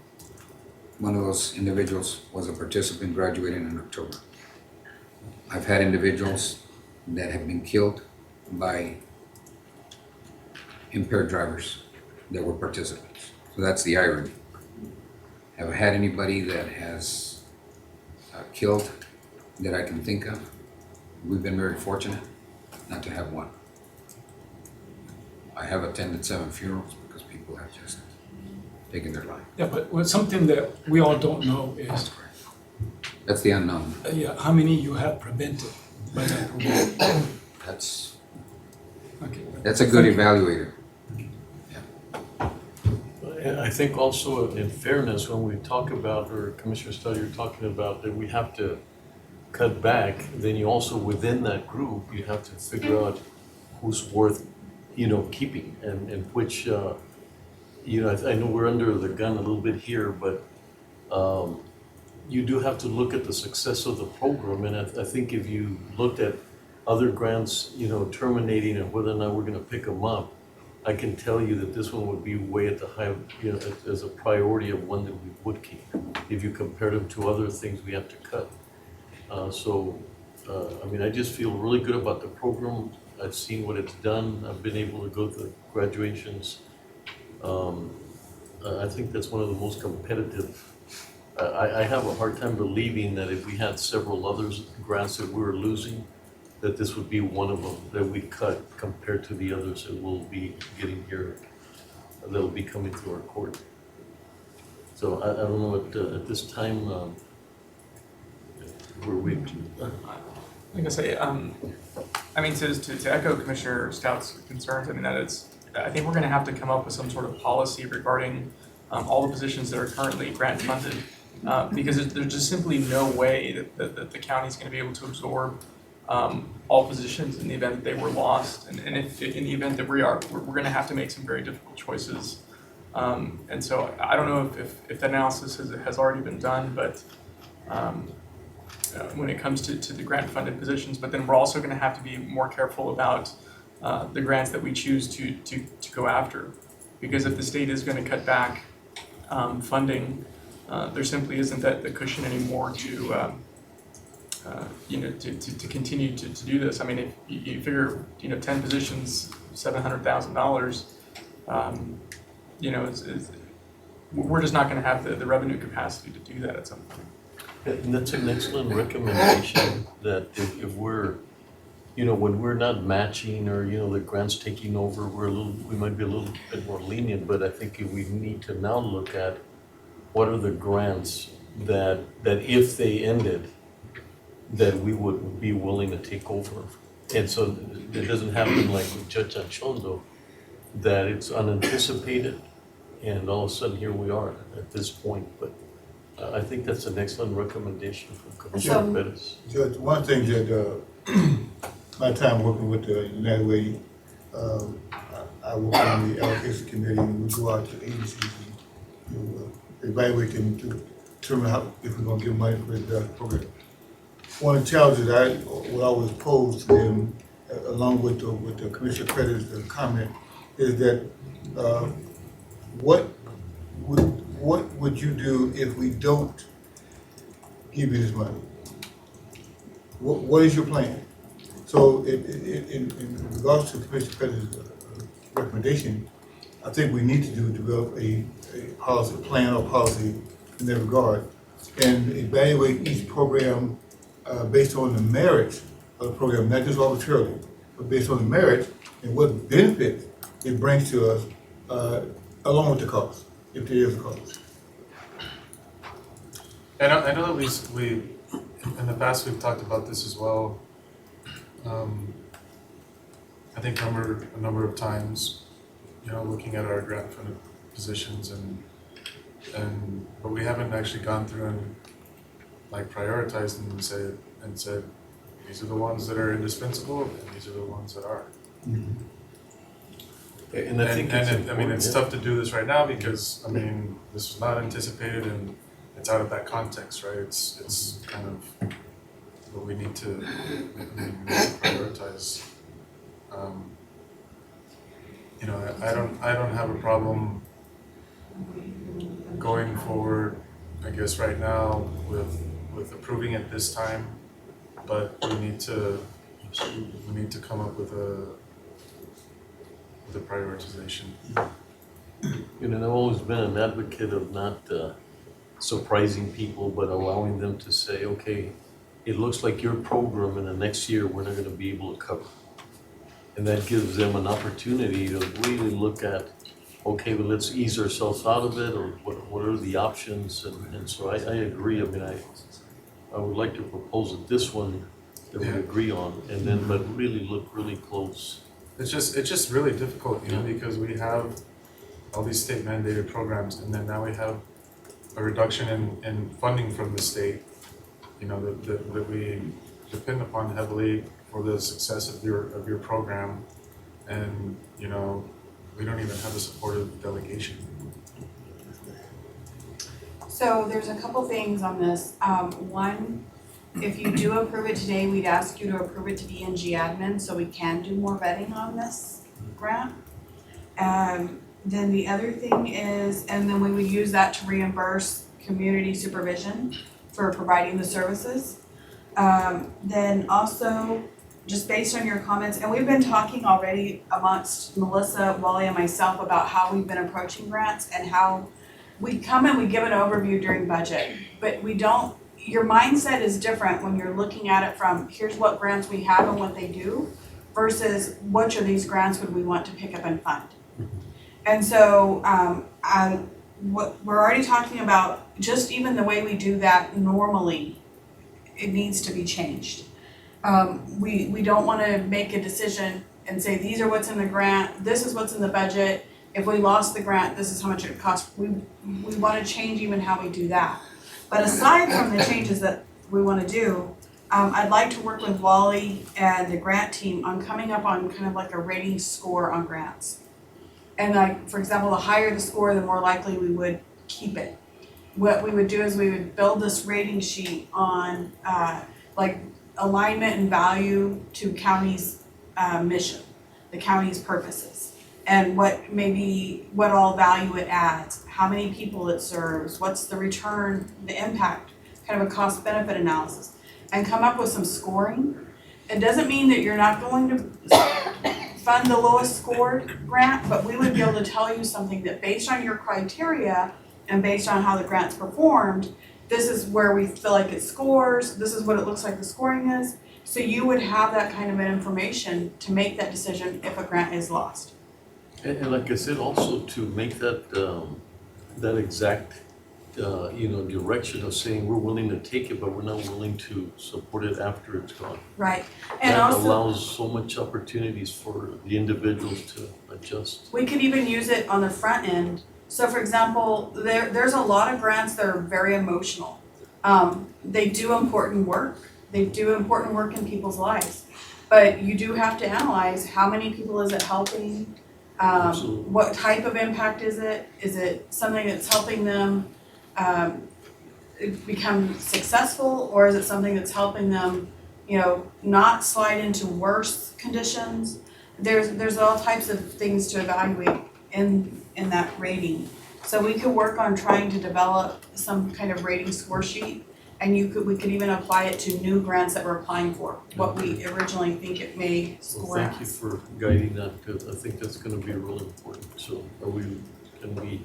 one of those individuals was a participant graduating in October. I've had individuals that have been killed by impaired drivers that were participants. So that's the irony. Have I had anybody that has killed that I can think of? We've been very fortunate not to have one. I have attended 7 funerals because people have just taken their life. Yeah, but something that we all don't know is That's the unknown. how many you have prevented by that program. That's a good evaluator. I think also in fairness, when we talk about, or Commissioner Studd, you're talking about that we have to cut back, then you also, within that group, you have to figure out who's worth, keeping and which, I know we're under the gun a little bit here, but you do have to look at the success of the program. And I think if you looked at other grants, terminating and whether or not we're going to pick them up, I can tell you that this one would be way at the high, as a priority of one that we would keep if you compared them to other things we have to cut. I just feel really good about the program. I've seen what it's done. I've been able to go to the graduations. I think that's one of the most competitive. I have a hard time believing that if we had several others grants that we were losing, that this would be one of them that we cut compared to the others that we'll be getting here, that'll be coming through our court. So I don't know, at this time, Like I say, I mean, to echo Commissioner Stout's concerns, I mean, I think we're gonna have to come up with some sort of policy regarding all the positions that are currently grant funded. Because there's just simply no way that the county's gonna be able to absorb all positions in the event that they were lost. And if in the event that we're gonna have to make some very difficult choices. And so I don't know if that analysis has already been done, but when it comes to the grant funded positions, but then we're also gonna have to be more careful about the grants that we choose to go after. Because if the state is gonna cut back funding, there simply isn't the cushion anymore to continue to do this. I mean, if you figure 10 positions, $700,000, we're just not going to have the revenue capacity to do that at some point. And that's an excellent recommendation, that if we're, when we're not matching or, the grants taking over, we might be a little bit more lenient, but I think we need to now look at what are the grants that if they ended, that we would be willing to take over. And so it doesn't happen like with Judge Anchondo, that it's unanticipated and all of a sudden here we are at this point. But I think that's an excellent recommendation from Commissioner Perez. Judge, one thing that my time working with the United Way, I work on the allocation committee, and we go out to agencies and evaluate them to determine if we're going to give money for the program. One of the challenges I would always pose to them, along with the Commissioner Perez's comment, is that what would you do if we don't give you this money? What is your plan? So in regards to Commissioner Perez's recommendation, I think we need to develop a policy plan or policy in that regard and evaluate each program based on the merits of the program, not just arbitrarily, but based on the merits and what benefit it brings to us along with the cost, if there is a cost. I know that we in the past we've talked about this as well. I think a number of times, looking at our grant funded positions but we haven't actually gone through and prioritized them and said these are the ones that are indispensable and these are the ones that are. Mm-hmm. And I think it's tough to do this right now because this was not anticipated and it's out of that context, right? It's kind of what we need to prioritize. I don't have a problem going forward, I guess right now with approving it this time, but we need to come up with a prioritization. I've always been an advocate of not surprising people, but allowing them to say, okay, it looks like your program in the next year we're not going to be able to cover. And that gives them an opportunity to really look at, okay, but let's ease ourselves out of it, or what are the options? And so I agree. I would like to propose that this one that we agree on, and then but really look really close. It's just really difficult, because we have all these state mandated programs, and then now we have a reduction in funding from the state, that we depend upon heavily for the success of your program, and we don't even have a supportive delegation. So there's a couple things on this. One, if you do approve it today, we'd ask you to approve it to DNG admin so we can do more vetting on this grant. Then the other thing is, and then we would use that to reimburse community supervision for providing the services. Then also, just based on your comments, and we've been talking already amongst Melissa, Wally, and myself about how we've been approaching grants and how we come and we give an overview during budget, but we don't, your mindset is different when you're looking at it from here's what grants we have and what they do versus which of these grants would we want to pick up and fund. And so what we're already talking about, just even the way we do that normally, it needs to be changed. We don't want to make a decision and say these are what's in the grant, this is what's in the budget. If we lost the grant, this is how much it costs. We want to change even how we do that. But aside from the changes that we want to do, I'd like to work with Wally and the grant team on coming up on kind of like a rating score on grants. And like, for example, the higher the score, the more likely we would keep it. What we would do is we would build this rating sheet on like alignment and value to county's mission, the county's purposes, and what all value it adds, how many people it serves, what's the return, the impact, kind of a cost benefit analysis, and come up with some scoring. It doesn't mean that you're not going to fund the lowest scored grant, but we would be able to tell you something that based on your criteria and based on how the grant's performed, this is where we feel like it scores, this is what it looks like the scoring is. So you would have that kind of information to make that decision if a grant is lost. And like I said, also to make that, that exact, direction of saying we're willing to take it, but we're not willing to support it after it's gone. Right, and that also allows so much opportunities for the individuals to adjust. we could even use it on the front end. So for example, there's a lot of grants that are very emotional. They do important work. They do important work in people's lives. But you do have to analyze how many people is it helping? What type of impact is it? Is it something that's helping them become successful, or is it something that's helping them, not slide into worse conditions? There's all types of things to evaluate in that rating. So we could work on trying to develop some kind of rating score sheet, and we could even apply it to new grants that we're applying for, what we originally think it may score Thank you for guiding that, because I think that's gonna be really important, so can we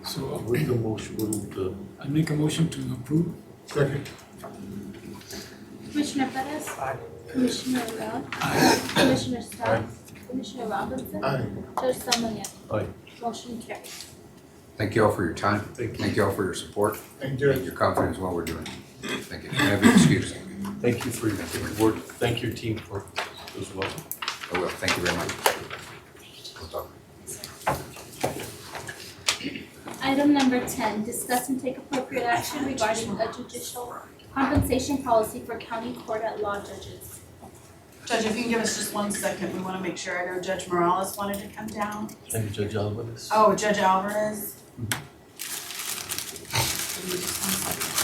So with the motion, I make a motion to approve. Second. Commissioner Perez? Aye. Commissioner Leon? Commissioner Star? Commissioner Robinson? Aye. Judge Salomon? Aye. Motion carries. Thank you all for your time. Thank you all for your support. Thank you. And your confidence in what we're doing. Thank you. Have your excuse. Thank you for your work, thank your team for as well. I will. Thank you very much. We'll talk. Item number 10, discuss and take appropriate action regarding a judicial compensation policy for county court at law judges. Judge, if you can give us just 1 second, we want to make sure. I know Judge Morales wanted to come down. And Judge Alvarez. Oh, Judge Alvarez. Give me just 1 second.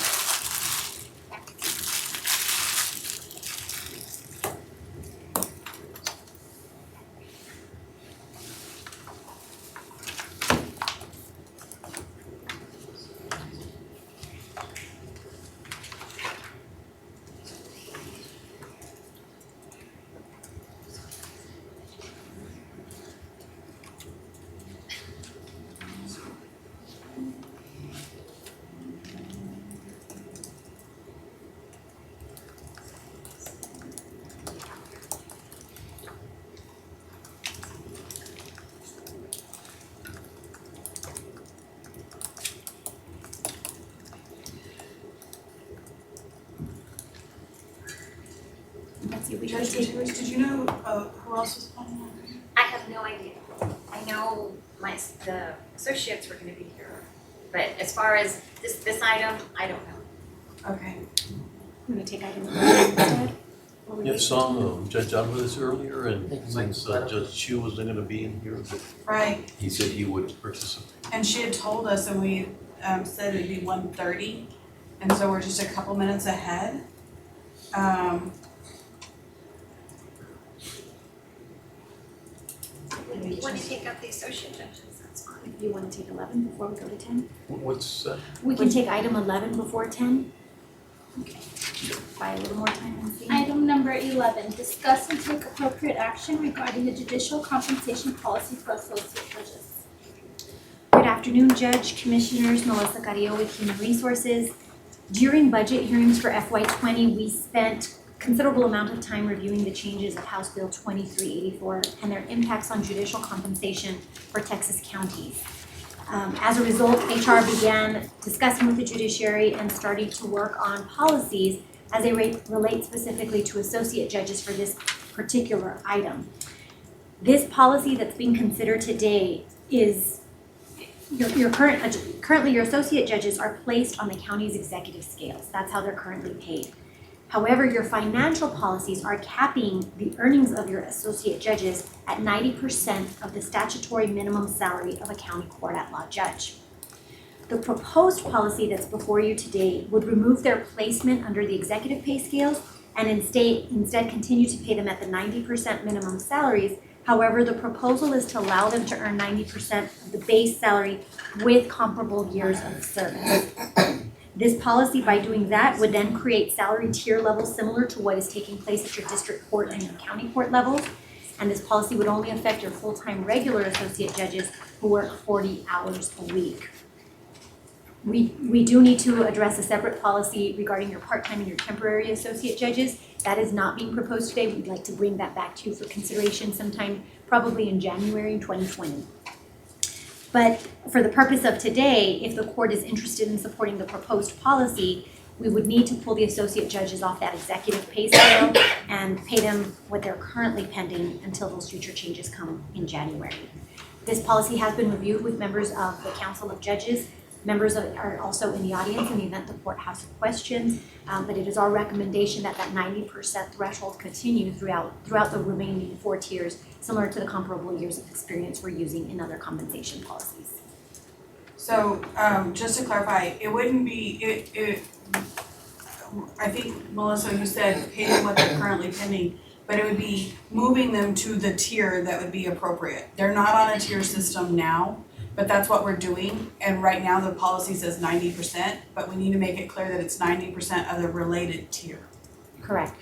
Judge, did you know who else was planning on it? I have no idea. I know the associates were gonna be here, but as far as this item, I don't know. Okay. I'm gonna take item 11 instead. Yeah, saw Judge Alvarez earlier, and since Judge Chu wasn't gonna be in here, but Right, he said he would participate. and she had told us, and we said it'd be 1:30, and so we're just a couple minutes ahead. If you wanna take up the associate judges, that's fine. You wanna take 11 before we go to 10? What's that? We can take item 11 before 10? Okay. buy a little more time and see. Item number 11, discuss and take appropriate action regarding the judicial compensation policy for associate judges. Good afternoon, Judge, Commissioners, Melissa Carrillo with Human Resources. During budget hearings for FY20, we spent considerable amount of time reviewing the changes of House Bill 2384 and their impacts on judicial compensation for Texas counties. As a result, HR began discussing with the judiciary and starting to work on policies as they relate specifically to associate judges for this particular item. This policy that's being considered today is currently your associate judges are placed on the county's executive scales. That's how they're currently paid. However, your financial policies are capping the earnings of your associate judges at 90% of the statutory minimum salary of a county court-at-law judge. The proposed policy that's before you today would remove their placement under the executive pay scales and instead continue to pay them at the 90% minimum salaries. However, the proposal is to allow them to earn 90% of the base salary with comparable years of service. This policy, by doing that, would then create salary tier levels similar to what is taking place at your district court and your county court levels. And this policy would only affect your full-time regular associate judges who work 40 hours a week. We do need to address a separate policy regarding your part-time and your temporary associate judges. That is not being proposed today. We'd like to bring that back to you for consideration sometime probably in January 2020. But for the purpose of today, if the court is interested in supporting the proposed policy, we would need to pull the associate judges off that executive pay scale and pay them what they're currently pending until those future changes come in January. This policy has been reviewed with members of the Council of Judges. Members are also in the audience in the event the court has questions, but it is our recommendation that that 90% threshold continue throughout the remaining 4 tiers, similar to the comparable years of experience we're using in other compensation policies. So, just to clarify, it wouldn't be, I think, Melissa, you said pay them what they're currently pending, but it would be moving them to the tier that would be appropriate. They're not on a tier system now, but that's what we're doing, and right now the policy says 90%, but we need to make it clear that it's 90% of the related tier. Correct.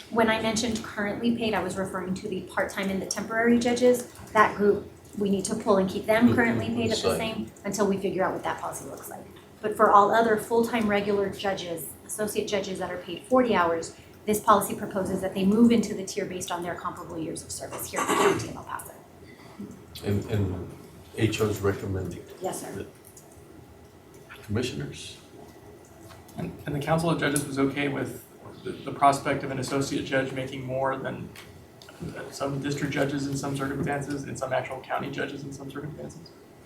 When I mentioned currently paid, I was referring to the part-time and the temporary judges. That group, we need to pull and keep them currently paid at the same until we figure out what that policy looks like. But for all other full-time regular judges, associate judges that are paid 40 hours, this policy proposes that they move into the tier based on their comparable years of service here at the county of El Paso. And HR's recommending. Yes, sir. Commissioners? And the Council of Judges was okay with the prospect of an associate judge making more than some district judges in some circumstances and some actual county judges in some circumstances?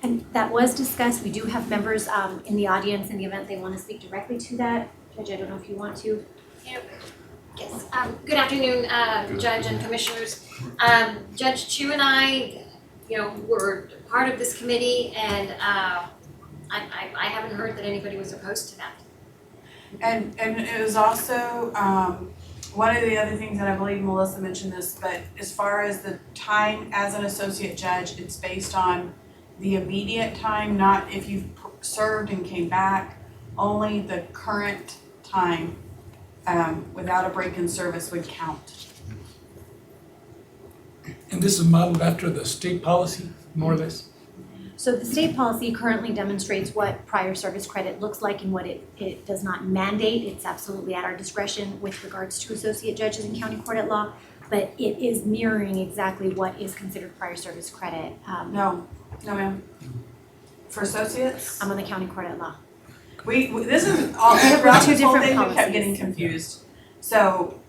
And that was discussed. We do have members in the audience in the event they want to speak directly to that. Judge, I don't know if you want to. Yes. Good afternoon, Judge and Commissioners. Judge Chu and I, were part of this committee, and I haven't heard that anybody was opposed to that. And it was also, one of the other things that I believe Melissa mentioned this, but as far as the time as an associate judge, it's based on the immediate time, not if you've served and came back, only the current time without a break in service would count. And this is modeled after the state policy, more or less? So the state policy currently demonstrates what prior service credit looks like and what it does not mandate. It's absolutely at our discretion with regards to associate judges in county court at law, but it is mirroring exactly what is considered prior service credit. No, ma'am. For associates? I'm on the county court at law. This is all, throughout this whole thing, we kept policies. getting confused. So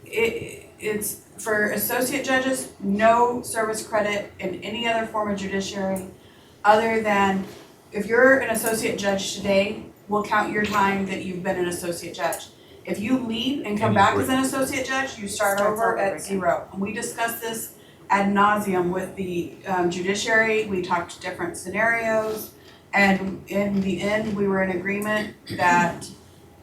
it's for associate judges, no service credit in any other form of judiciary other than if you're an associate judge today, we'll count your time that you've been an associate judge. If you leave and come back as an associate judge, you start over at 0. And we discussed this ad nauseum with the judiciary. We talked different scenarios. And in the end, we were in agreement that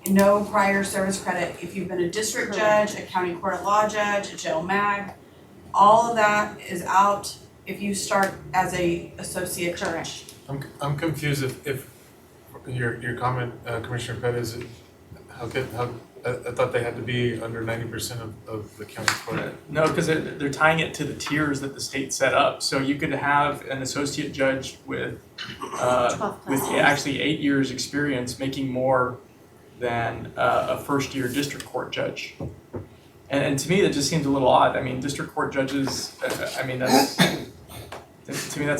no prior service credit. If you've been a district judge, a county court of law judge, a jail mag, all of that is out if you start as a associate judge. I'm confused if your comment, Commissioner Pettis, how I thought they had to be under 90% of the county court. No, because they're tying it to the tiers that the state set up. So you could have an associate judge with 12 plus years. actually 8 years experience making more than a first-year district court judge. And to me, that just seems a little odd. I mean, district court judges, to me, that's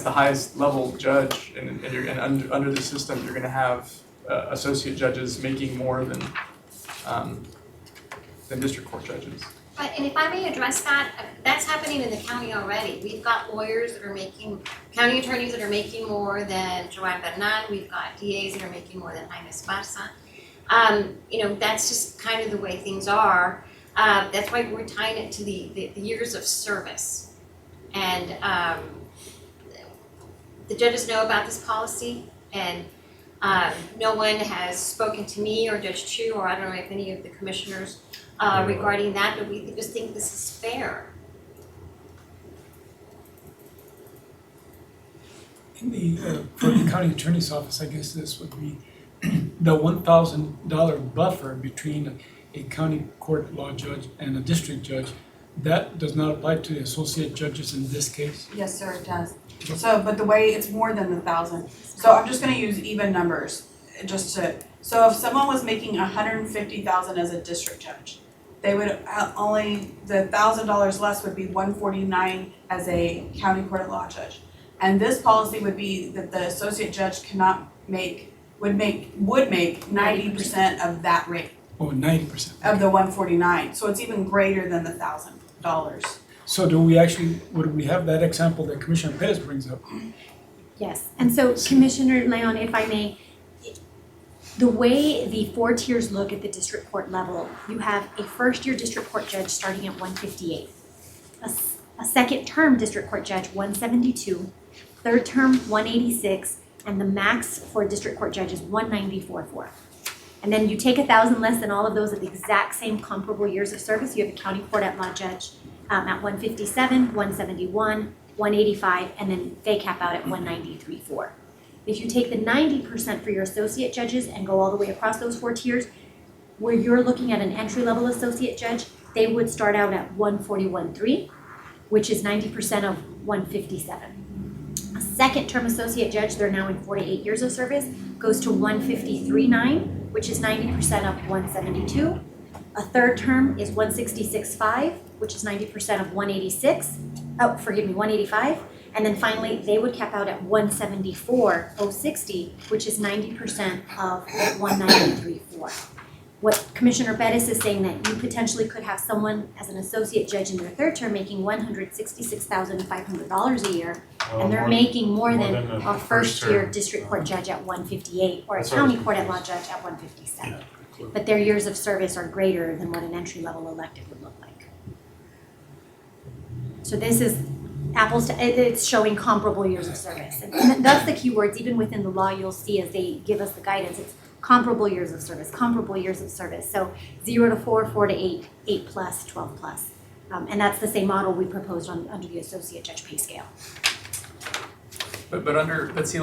the highest level judge, and under the system, you're gonna have associate judges making more than district court judges. But, and if I may address that, that's happening in the county already. We've got lawyers that are making, county attorneys that are making more than Joanne Bernal. We've got DAs that are making more than Ines Barza. That's just kind of the way things are. That's why we're tying it to the years of service. And the judges know about this policy, and no one has spoken to me or Judge Chu, or I don't know if any of the commissioners regarding that, but we just think this is fair. In the, for the county attorney's office, I guess this would be the $1,000 buffer between a county court law judge and a district judge. That does not apply to the associate judges in this case? Yes, sir, it does. So, but the way, it's more than the 1,000. So I'm just gonna use even numbers, so if someone was making $150,000 as a district judge, they would only, the $1,000 less would be $149 as a county court of law judge. And this policy would be that the associate judge would make 90% of that rate. Oh, 90%. Of the $149, so it's even greater than the $1,000. So would we have that example that Commissioner Perez brings up? Yes, and so Commissioner Leon, if I may, the way the 4 tiers look at the district court level, you have a first-year district court judge starting at 158, a second-term district court judge 172, third term 186, and the max for district court judge is 194.4. And then you take 1,000 less than all of those at the exact same comparable years of service. You have a county court at law judge at 157, 171, 185, and then they cap out at 193.4. If you take the 90% for your associate judges and go all the way across those 4 tiers, where you're looking at an entry-level associate judge, they would start out at 141.3, which is 90% of 157. A second-term associate judge, they're now in 48 years of service, goes to 153.9, which is 90% of 172. A third term is 166.5, which is 90% of 185. And then finally, they would cap out at 174.060, which is 90% of 193.4. What Commissioner Bettis is saying that you potentially could have someone as an associate judge in their third term making $166,500 a year, and they're making more than a first-year district court judge at 158 or a county court at law judge at 157. But their years of service are greater than what an entry-level elected would look like. So this is apples to, it's showing comparable years of service. And that's the key words, even within the law, you'll see as they give us the guidance, it's comparable years of service, comparable years of service. So 0 to 4, 4 to 8, 8 plus, 12 plus. And that's the same model we proposed under the associate judge pay scale. But under, let's say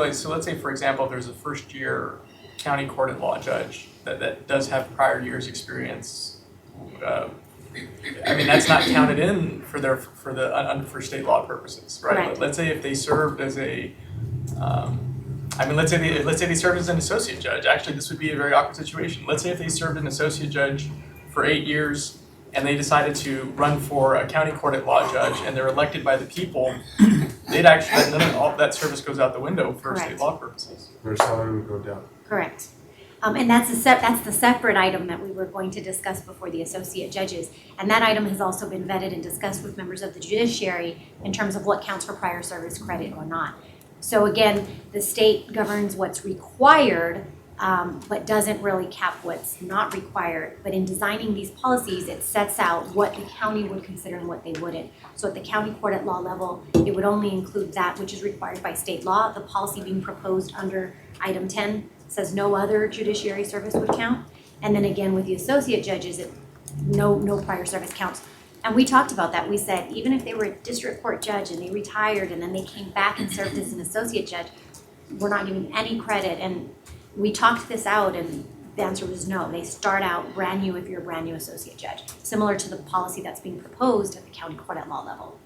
for example, there's a first year county court at law judge that does have prior years experience. That's not counted in for state law purposes, right? Right. Let's say if they served as a, let's say they served as an associate judge. Actually, this would be a very awkward situation. Let's say if they served an associate judge for 8 years and they decided to run for a county court at law judge and they're elected by the people, they'd actually, none of all of that service goes out the window for state law purposes. Their salary would go down. Correct. And that's the separate item that we were going to discuss before the associate judges. And that item has also been vetted and discussed with members of the judiciary in terms of what counts for prior service credit or not. So again, the state governs what's required, but doesn't really cap what's not required. But in designing these policies, it sets out what the county would consider and what they wouldn't. So at the county court at law level, it would only include that which is required by state law. The policy being proposed under item 10 says no other judiciary service would count. And then again, with the associate judges, no prior service counts. And we talked about that. We said, even if they were a district court judge and they retired and then they came back and served as an associate judge, we're not giving any credit. And we talked this out, and the answer was no. They start out brand new if you're a brand new associate judge, similar to the policy that's being proposed at the county court at law level.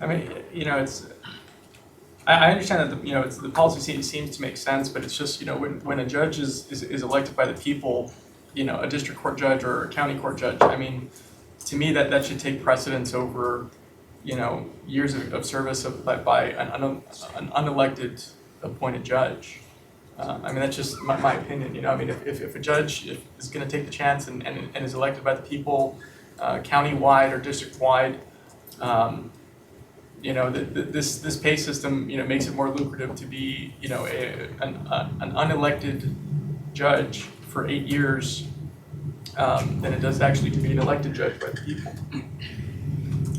I mean, I understand that the policy seems to make sense, but it's just, when a judge is elected by the people, a district court judge or a county court judge, I mean, to me, that should take precedence over, years of service by an unelected appointed judge. I mean, that's just my opinion, I mean, if a judge is gonna take the chance and is elected by the people, county-wide or district-wide, this pay system, makes it more lucrative to be, an unelected judge for 8 years than it does actually to be an elected judge by the people.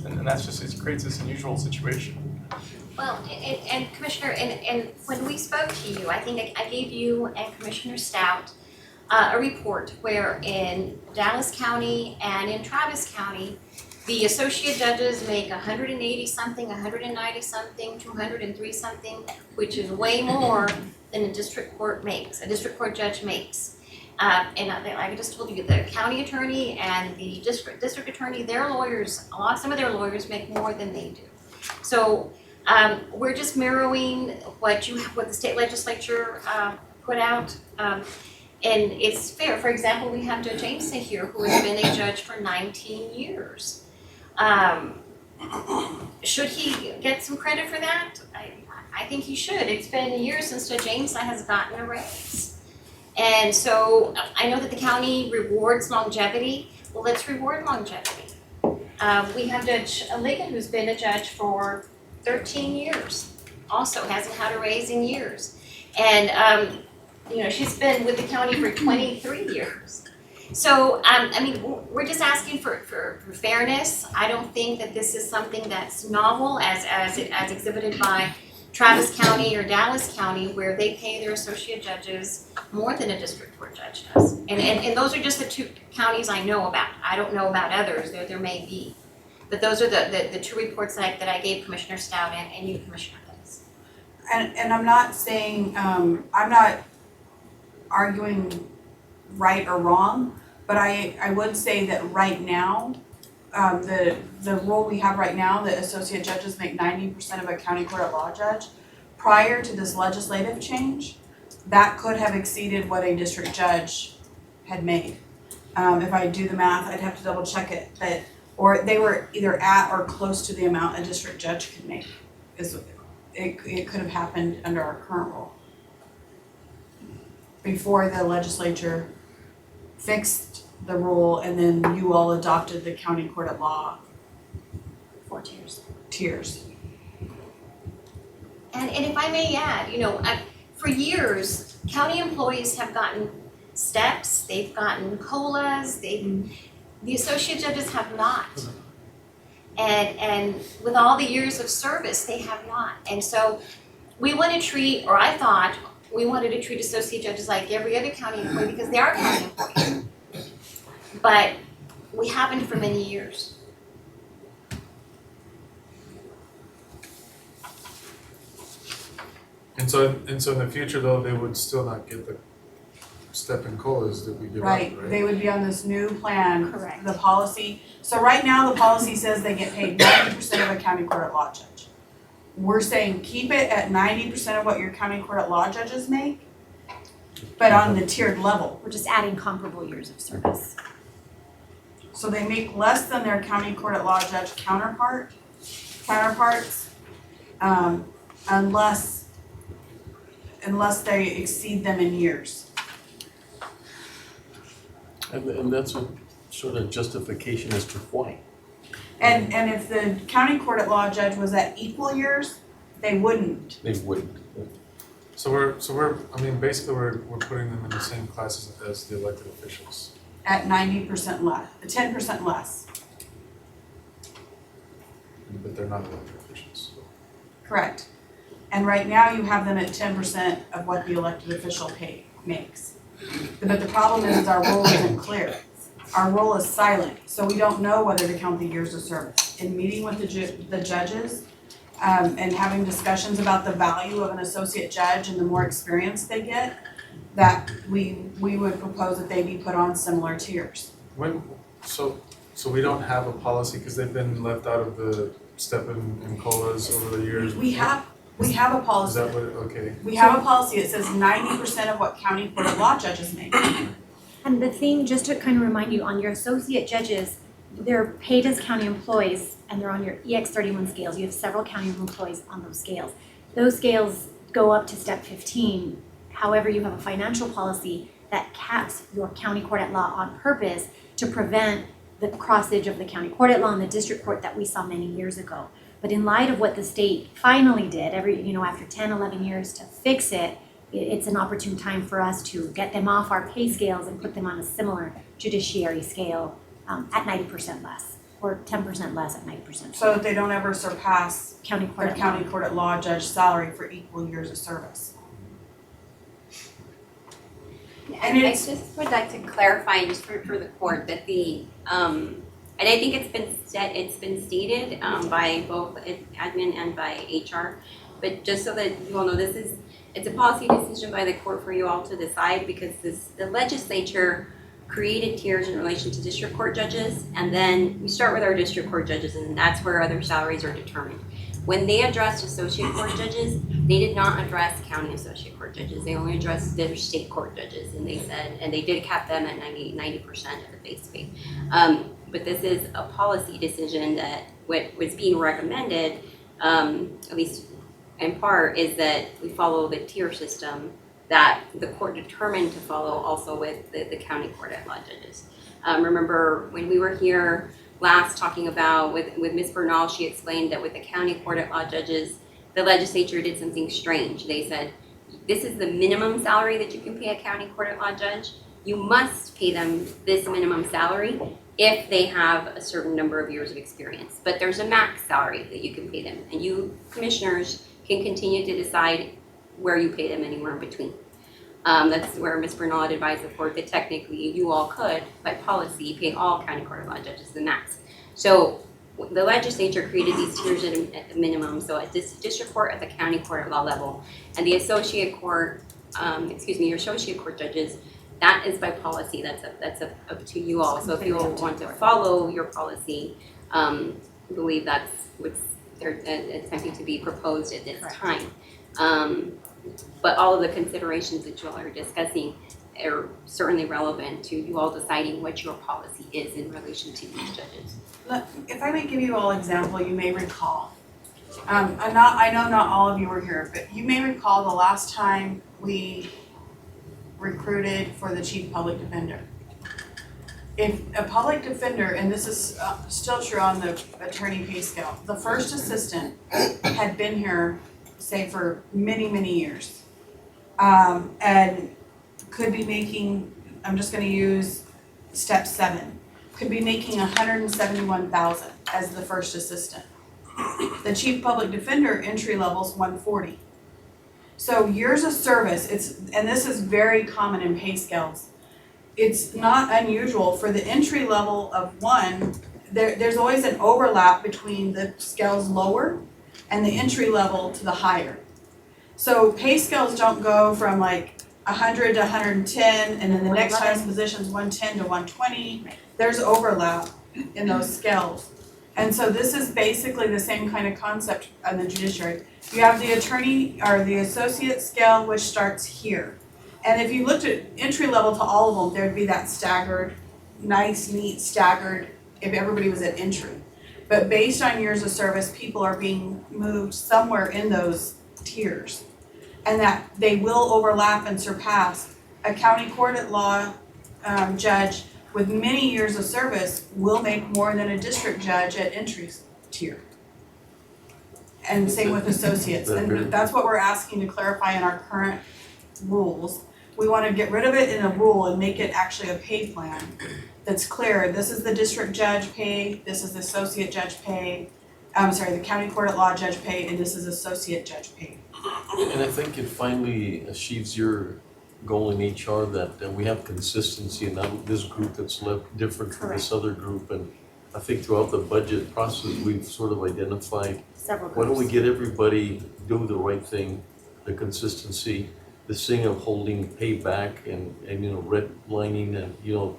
And that's just, it creates this unusual situation. Well, and Commissioner, and when we spoke to you, I think I gave you and Commissioner Stout a report where in Dallas County and in Travis County, the associate judges make 180 something, 190 something, 203 something, which is way more than a district court judge makes. And like I just told you, the county attorney and the district attorney, some of their lawyers make more than they do. So we're just mirroring what the state legislature put out. And it's fair. For example, we have Judge James here, who has been a judge for 19 years. Should he get some credit for that? I think he should. It's been years since Judge James has gotten a raise. And so I know that the county rewards longevity. Well, let's reward longevity. We have Judge Ligon, who's been a judge for 13 years, also hasn't had a raise in years. And, she's been with the county for 23 years. So, I mean, we're just asking for fairness. I don't think that this is something that's novel as exhibited by Travis County or Dallas County, where they pay their associate judges more than a district court judge does. And those are just the two counties I know about. I don't know about others, there may be. But those are the two reports that I gave Commissioner Stout and you, Commissioner Hayes. And I'm not saying, I'm not arguing right or wrong, but I would say that right now, the rule we have right now, that associate judges make 90% of a county court at law judge, prior to this legislative change, that could have exceeded what a district judge had made. If I do the math, I'd have to double check it, or they were either at or close to the amount a district judge could make. It could have happened under our current rule, before the legislature fixed the rule and then you all adopted the county court at law. 4 tiers. Tiers. And if I may add, for years, county employees have gotten steps, they've gotten COLAs, the associate judges have not. And with all the years of service, they have not. And so we want to treat, or I thought, we wanted to treat associate judges like every other county employee because they are county employees. But we haven't for many years. And so in the future though, they would still not get the step and COLAs that we give out, right? They would be on this new plan. Correct. The policy, so right now the policy says they get paid 90% of a county court at law judge. We're saying keep it at 90% of what your county court at law judges make, but on the tiered level. We're just adding comparable years of service. So they make less than their county court at law judge counterparts, unless they exceed them in years. And that's a sort of justification as to why. And if the county court at law judge was at equal years, they wouldn't. They wouldn't. So we're basically we're putting them in the same classes as the elected officials. At 90% less, 10% less. But they're not elected officials. Correct. And right now you have them at 10% of what the elected official makes. But the problem is our rule isn't clear. Our rule is silent, so we don't know whether to count the years of service. In meeting with the judges and having discussions about the value of an associate judge and the more experience they get, that we would propose that they be put on similar tiers. So we don't have a policy, because they've been left out of the step and COLAs over the years. We have a policy. Is that what, okay. We have a policy that says 90% of what county court of law judges make. And the thing, just to kind of remind you, on your associate judges, they're paid as county employees and they're on your EX31 scales. You have several county employees on those scales. Those scales go up to step 15. However, you have a financial policy that caps your county court at law on purpose to prevent the crossage of the county court at law and the district court that we saw many years ago. But in light of what the state finally did, after 10, 11 years to fix it, it's an opportune time for us to get them off our pay scales and put them on a similar judiciary scale at 90% less, or 10% less at 90%. So that they don't ever surpass county court at law judge salary for equal years of service. And I just would like to clarify just for the court that the and I think it's been stated by both admin and by HR, but just so that you all know, it's a policy decision by the court for you all to decide, because the legislature created tiers in relation to district court judges, and then we start with our district court judges, and that's where other salaries are determined. When they addressed associate court judges, they did not address county associate court judges. They only addressed their state court judges, and they did cap them at 90% of the base pay. But this is a policy decision that what was being recommended, at least in part, is that we follow the tier system that the court determined to follow also with the county court at law judges. Remember when we were here last talking about with Ms. Bernal, she explained that with the county court at law judges, the legislature did something strange. They said, this is the minimum salary that you can pay a county court at law judge. You must pay them this minimum salary if they have a certain number of years of experience. But there's a max salary that you can pay them, and you commissioners can continue to decide where you pay them anywhere in between. That's where Ms. Bernal advised the court that technically you all could, by policy, pay all county court of law judges the max. So the legislature created these tiers at the minimum, so at this district court, at the county court of law level, and the associate court, your associate court judges, that is by policy. That's up to you all. So if you all want to follow your policy, I believe that's what's attempting to be proposed at this time. But all of the considerations that you all are discussing are certainly relevant to you all deciding what your policy is in relation to these judges. If I may give you all an example, you may recall. I know not all of you were here, but you may recall the last time we recruited for the chief public defender. If a public defender, and this is still true on the attorney pay scale, the first assistant had been here, say, for many, many years, and could be making, I'm just gonna use step 7, could be making $171,000 as the first assistant. The chief public defender entry level is $140,000. So years of service, and this is very common in pay scales. It's not unusual for the entry level of one, there's always an overlap between the scales lower and the entry level to the higher. So pay scales don't go from like 100 to 110, and then the next highest position is 110 to 120. There's overlap in those scales. And so this is basically the same kind of concept on the judiciary. You have the attorney or the associate scale, which starts here. And if you looked at entry level to all of them, there'd be that staggered, nice, neat, staggered, if everybody was at entry. But based on years of service, people are being moved somewhere in those tiers. And that they will overlap and surpass. A county court at law judge with many years of service will make more than a district judge at entry tier. And same with associates. And that's what we're asking to clarify in our current rules. We want to get rid of it in a rule and make it actually a pay plan that's clear. This is the district judge pay, this is the associate judge pay, the county court at law judge pay, and this is associate judge pay. And I think it finally achieves your goal in HR that we have consistency and not this group that's left different from this other group. And I think throughout the budget process, we've sort of identified, why don't we get everybody do the right thing, the consistency, this thing of holding pay back and redlining and,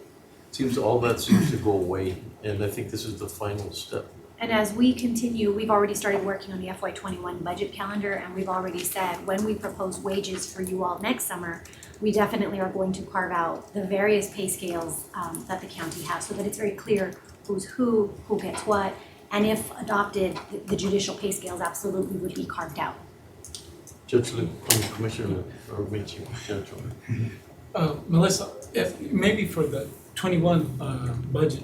seems all that seems to go away. And I think this is the final step. And as we continue, we've already started working on the FY21 budget calendar, and we've already said when we propose wages for you all next summer, we definitely are going to carve out the various pay scales that the county has so that it's very clear who's who gets what, and if adopted, the judicial pay scales absolutely would be carved out. Judge, Commissioner, or Michi, Judge. Melissa, if maybe for the 21 budget,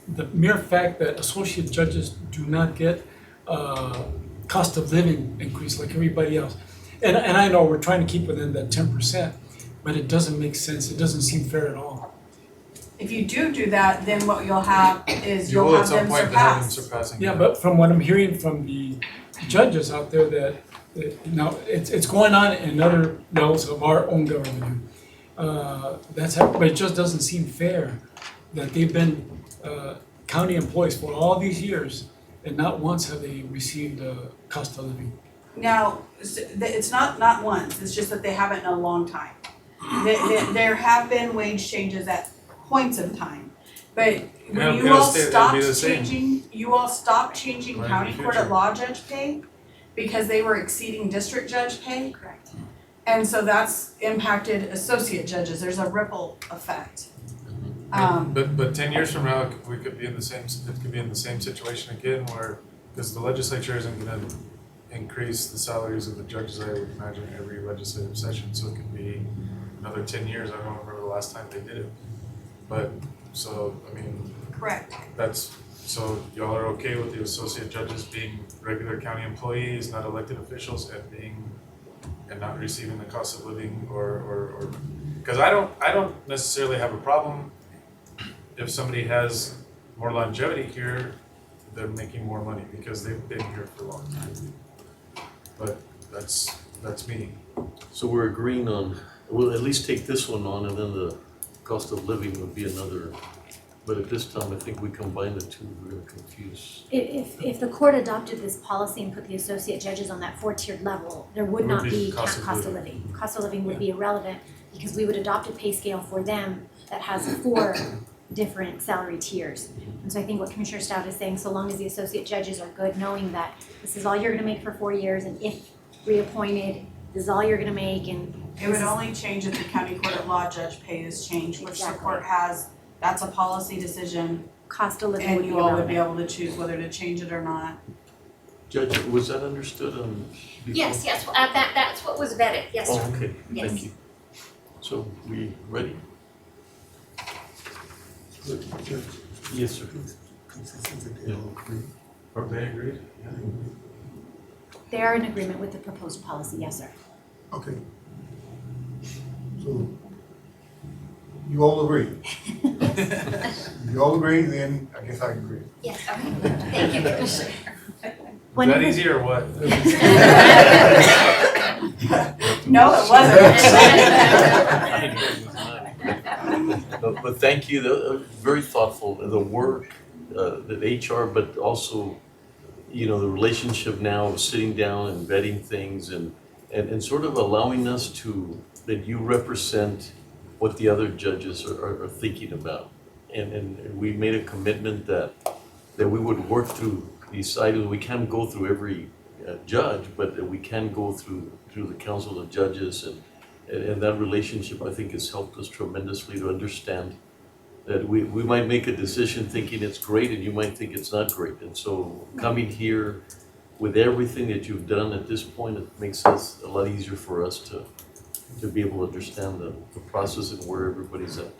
the mere fact that associate judges do not get cost of living increase like everybody else. And I know we're trying to keep within that 10%, but it doesn't make sense. It doesn't seem fair at all. If you do that, then what you'll have is you'll have them surpassed. Yeah, but from what I'm hearing from the judges out there that now it's going on in other levels of our own government. But it just doesn't seem fair that they've been county employees for all these years and not once have they received cost of living. Now, it's not once, it's just that they haven't in a long time. There have been wage changes at points in time, but when you all stopped changing county court at law judge pay because they were exceeding district judge pay. Correct. And so that's impacted associate judges, there's a ripple effect. But 10 years from now, we could be in the same situation again where, because the legislature isn't gonna increase the salaries of the judges, I would imagine, every legislative session, so it could be another 10 years, I don't remember the last time they did it. But, so, I mean. Correct. So y'all are okay with the associate judges being regular county employees, not elected officials, and not receiving the cost of living or because I don't necessarily have a problem if somebody has more longevity here, they're making more money because they've been here for a long time. But that's me. So we're agreeing on, we'll at least take this one on, and then the cost of living would be another. But at this time, I think we combine the two, we're gonna confuse. If the court adopted this policy and put the associate judges on that 4-tiered level, there would not be cost of living. Cost of living would be irrelevant because we would adopt a pay scale for them that has 4 different salary tiers. And so I think what Commissioner Stout is saying, so long as the associate judges are good, knowing that this is all you're gonna make for 4 years, and if reappointed, this is all you're gonna make, and it would only change if the county court at law judge pay is changed, which the court has. That's a policy decision. Cost of living and would be you all would irrelevant. be able to choose whether to change it or not. Judge, was that understood before? Yes, that's what was vetted, yes, sir. Oh, okay, Yes. thank you. So, we ready? Yes, sir. Yeah. Are they agreed? Yeah. They are in agreement with the proposed policy, yes, sir. Okay. So, you all agree? You all agree, then I guess I agree. Yes, okay, thank you, Commissioner. Was that easy or what? No, it wasn't. But thank you, very thoughtful, the work that HR, but also, the relationship now of sitting down and vetting things and sort of allowing us that you represent what the other judges are thinking about. And we made a commitment that we would work through these items. We can't go through every judge, but that we can go through the council of judges, and that relationship, I think, has helped us tremendously to understand that we might make a decision thinking it's great, and you might think it's not great. And so coming here with everything that you've done at this point, it makes it a lot easier for us to be able to understand the process and where everybody's at.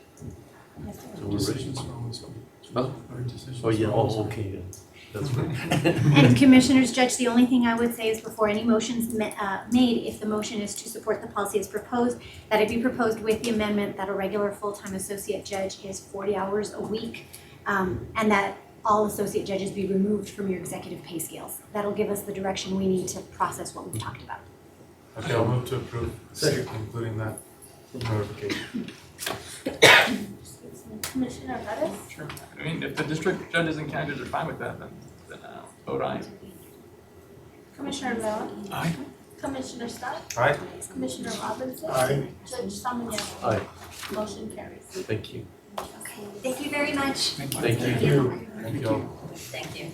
So we're ready. Oh, yeah, okay, yeah. That's right. And Commissioners, Judge, the only thing I would say is before any motions made, if the motion is to support the policy as proposed, that it be proposed with the amendment that a regular full-time associate judge is 40 hours a week, and that all associate judges be removed from your executive pay scales. That'll give us the direction we need to process what we've talked about. Okay, I'll move to approve, including that clarification. Commissioner Bettis? Sure. I mean, if the district judges and county judges are fine with that, then vote aye. Commissioner Vela? Aye. Commissioner Scott? Aye. Commissioner Robinson? Aye. Judge Salmonelli? Aye. Motion carries. Thank you. Thank you very much. Thank you. Thank you all. Thank you.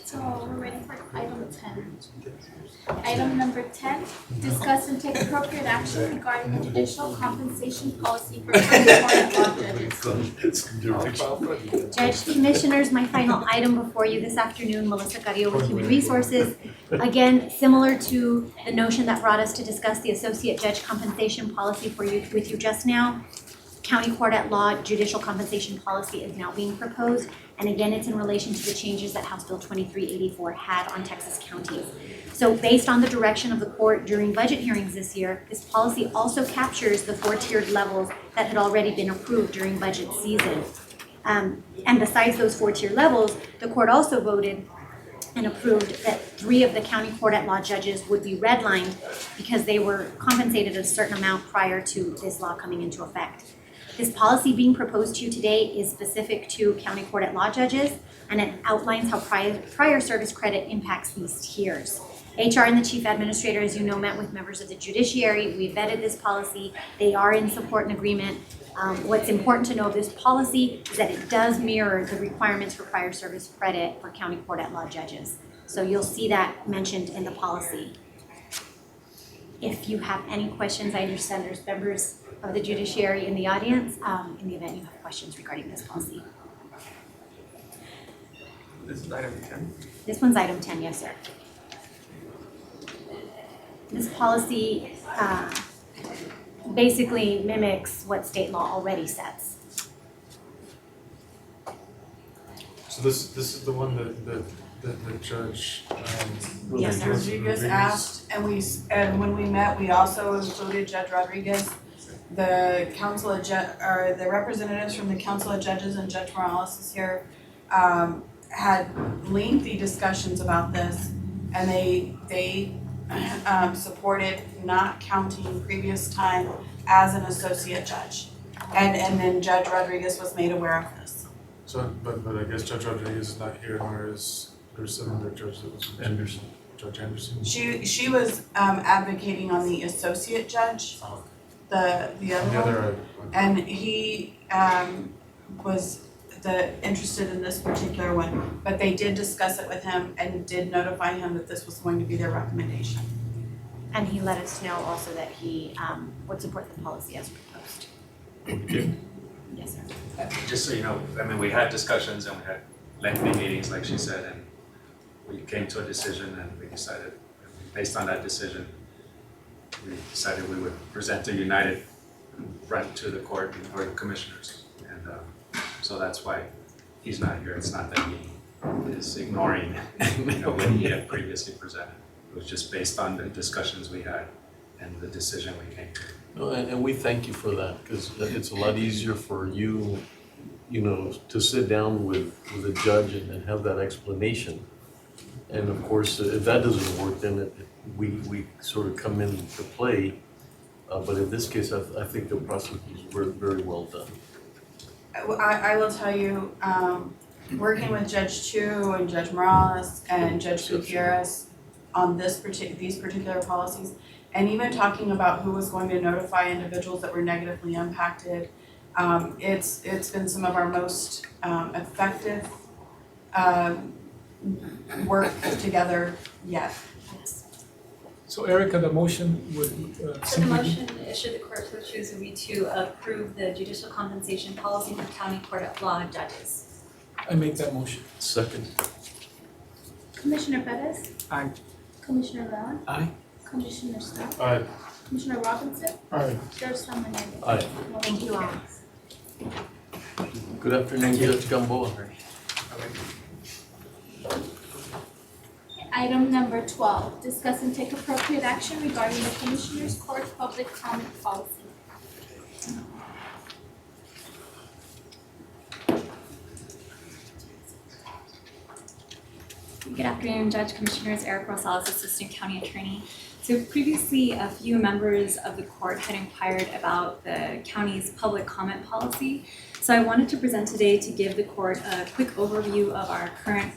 So we're ready for item 10. Item number 10, discuss and take appropriate action regarding the judicial compensation policy for county court and law judges. Judge, Commissioners, my final item before you this afternoon, Melissa Carrillo with Human Resources. Again, similar to the notion that brought us to discuss the Associate Judge Compensation Policy with you just now, County Court at Law Judicial Compensation Policy is now being proposed. And again, it's in relation to the changes that House Bill 2384 had on Texas counties. So based on the direction of the court during budget hearings this year, this policy also captures the 4-tiered levels that had already been approved during budget season. And besides those 4-tier levels, the court also voted and approved that 3 of the County Court at Law judges would be redlined because they were compensated a certain amount prior to this law coming into effect. This policy being proposed to you today is specific to County Court at Law judges, and it outlines how prior service credit impacts these tiers. HR and the Chief Administrator, as you know, met with members of the judiciary. We vetted this policy. They are in support and agreement. What's important to know of this policy is that it does mirror the requirements for prior service credit for County Court at Law judges. So you'll see that mentioned in the policy. If you have any questions, I understand there's members of the judiciary in the audience, in the event you have questions regarding this policy. This is item 10. This one's item 10, yes, sir. This policy basically mimics what state law already sets. So this is the one that the judge, Yes, Rodriguez asked, and when we met, we also included Judge Rodriguez, the the representatives from the Council of Judges, and Judge Morales is here, had lengthy discussions about this, and they supported not counting previous time as an associate judge. And then Judge Rodriguez was made aware of this. so, but I guess Judge Rodriguez is not here, nor is there's another judge that was Anderson, Judge Anderson. She was advocating on the associate judge, the other one, and he was interested in this particular one, but they did discuss it with him and did notify him that this was going to be their recommendation. And he let us know also that he would support the policy as proposed. Yes, sir. Just so you know, I mean, we had discussions and we had lengthy meetings, like she said, and we came to a decision, and we decided, based on that decision, we decided we would present a united front to the court or the commissioners. And so that's why he's not here. It's not that he is ignoring what he had previously presented. It was just based on the discussions we had and the decision we came to. No, and we thank you for that, because it's a lot easier for you, to sit down with a judge and have that explanation. And of course, if that doesn't work, then we sort of come into play. But in this case, I think the process was very well done. I will tell you, working with Judge Chu and Judge Morales and Judge Gutierrez on these particular policies, and even talking about who was going to notify individuals that were negatively impacted, it's been some of our most effective work together yet. So Erica, the motion would So the motion, should the court so choose, would be to approve the judicial compensation policy for County Court at Law judges. I make that motion. Second. Commissioner Perez? Aye. Commissioner Leon? Aye. Commissioner Scott? Aye. Commissioner Robinson? Aye. Judge Salmonelli? Aye. Thank you all. Good afternoon, Judge Gamboa. Item number 12, discuss and take appropriate action regarding the Commissioners Court public comment policy. Good afternoon, Judge, Commissioners. Eric Rosales, Assistant County Attorney. So previously, a few members of the court had inquired about the county's public comment policy. So I wanted to present today to give the court a quick overview of our current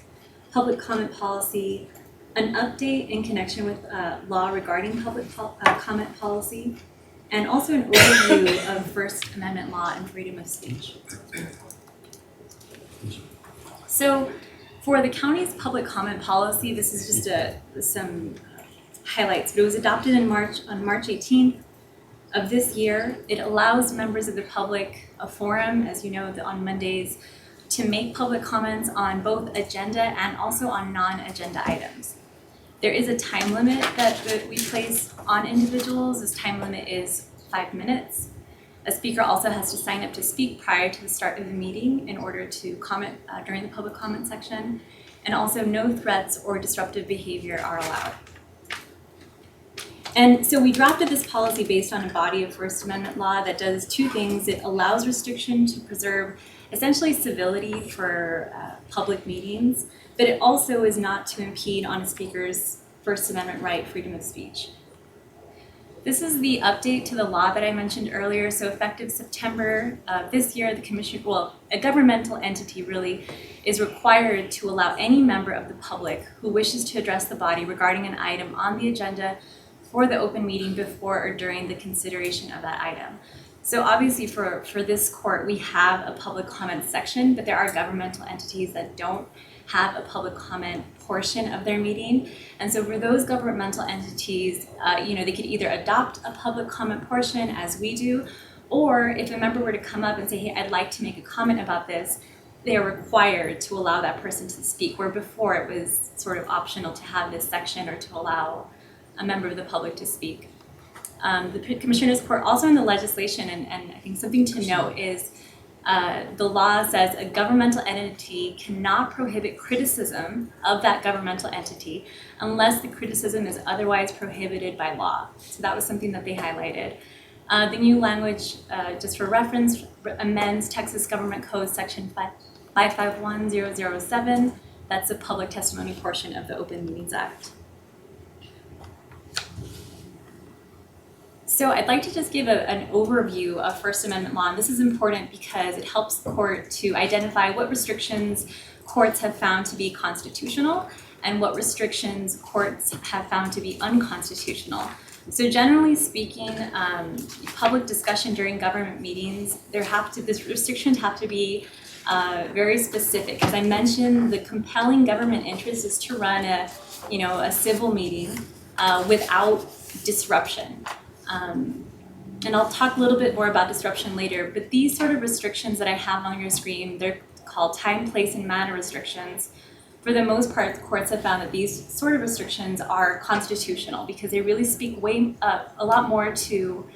public comment policy, an update in connection with law regarding public comment policy, and also an overview of First Amendment law and freedom of speech. So for the county's public comment policy, this is just some highlights, but it was adopted on March 18th of this year. It allows members of the public a forum, as you know, on Mondays, to make public comments on both agenda and also on non-agenda items. There is a time limit that we place on individuals. This time limit is 5 minutes. A speaker also has to sign up to speak prior to the start of the meeting in order to comment during the public comment section. And also no threats or disruptive behavior are allowed. And so we drafted this policy based on a body of First Amendment law that does two things. It allows restriction to preserve essentially civility for public meetings, but it also is not to impede on a speaker's First Amendment right, freedom of speech. This is the update to the law that I mentioned earlier. So effective September this year, the commission, a governmental entity really, is required to allow any member of the public who wishes to address the body regarding an item on the agenda for the open meeting before or during the consideration of that item. So obviously for this court, we have a public comment section, but there are governmental entities that don't have a public comment portion of their meeting. And so for those governmental entities, they could either adopt a public comment portion as we do, or if a member were to come up and say, hey, I'd like to make a comment about this, they are required to allow that person to speak, where before it was sort of optional to have this section or to allow a member of the public to speak. The Commissioners Court also in the legislation, and I think something to note is the law says a governmental entity cannot prohibit criticism of that governmental entity unless the criticism is otherwise prohibited by law. So that was something that they highlighted. The new language, just for reference, amends Texas Government Code Section 551007. That's the public testimony portion of the Open Meetings Act. So I'd like to just give an overview of First Amendment law, and this is important because it helps the court to identify what restrictions courts have found to be constitutional and what restrictions courts have found to be unconstitutional. So generally speaking, public discussion during government meetings, these restrictions have to be very specific. As I mentioned, the compelling government interest is to run a civil meeting without disruption. And I'll talk a little bit more about disruption later, but these sort of restrictions that I have on your screen, they're called time, place, and manner restrictions. For the most part, the courts have found that these sort of restrictions are constitutional because they really speak a lot more to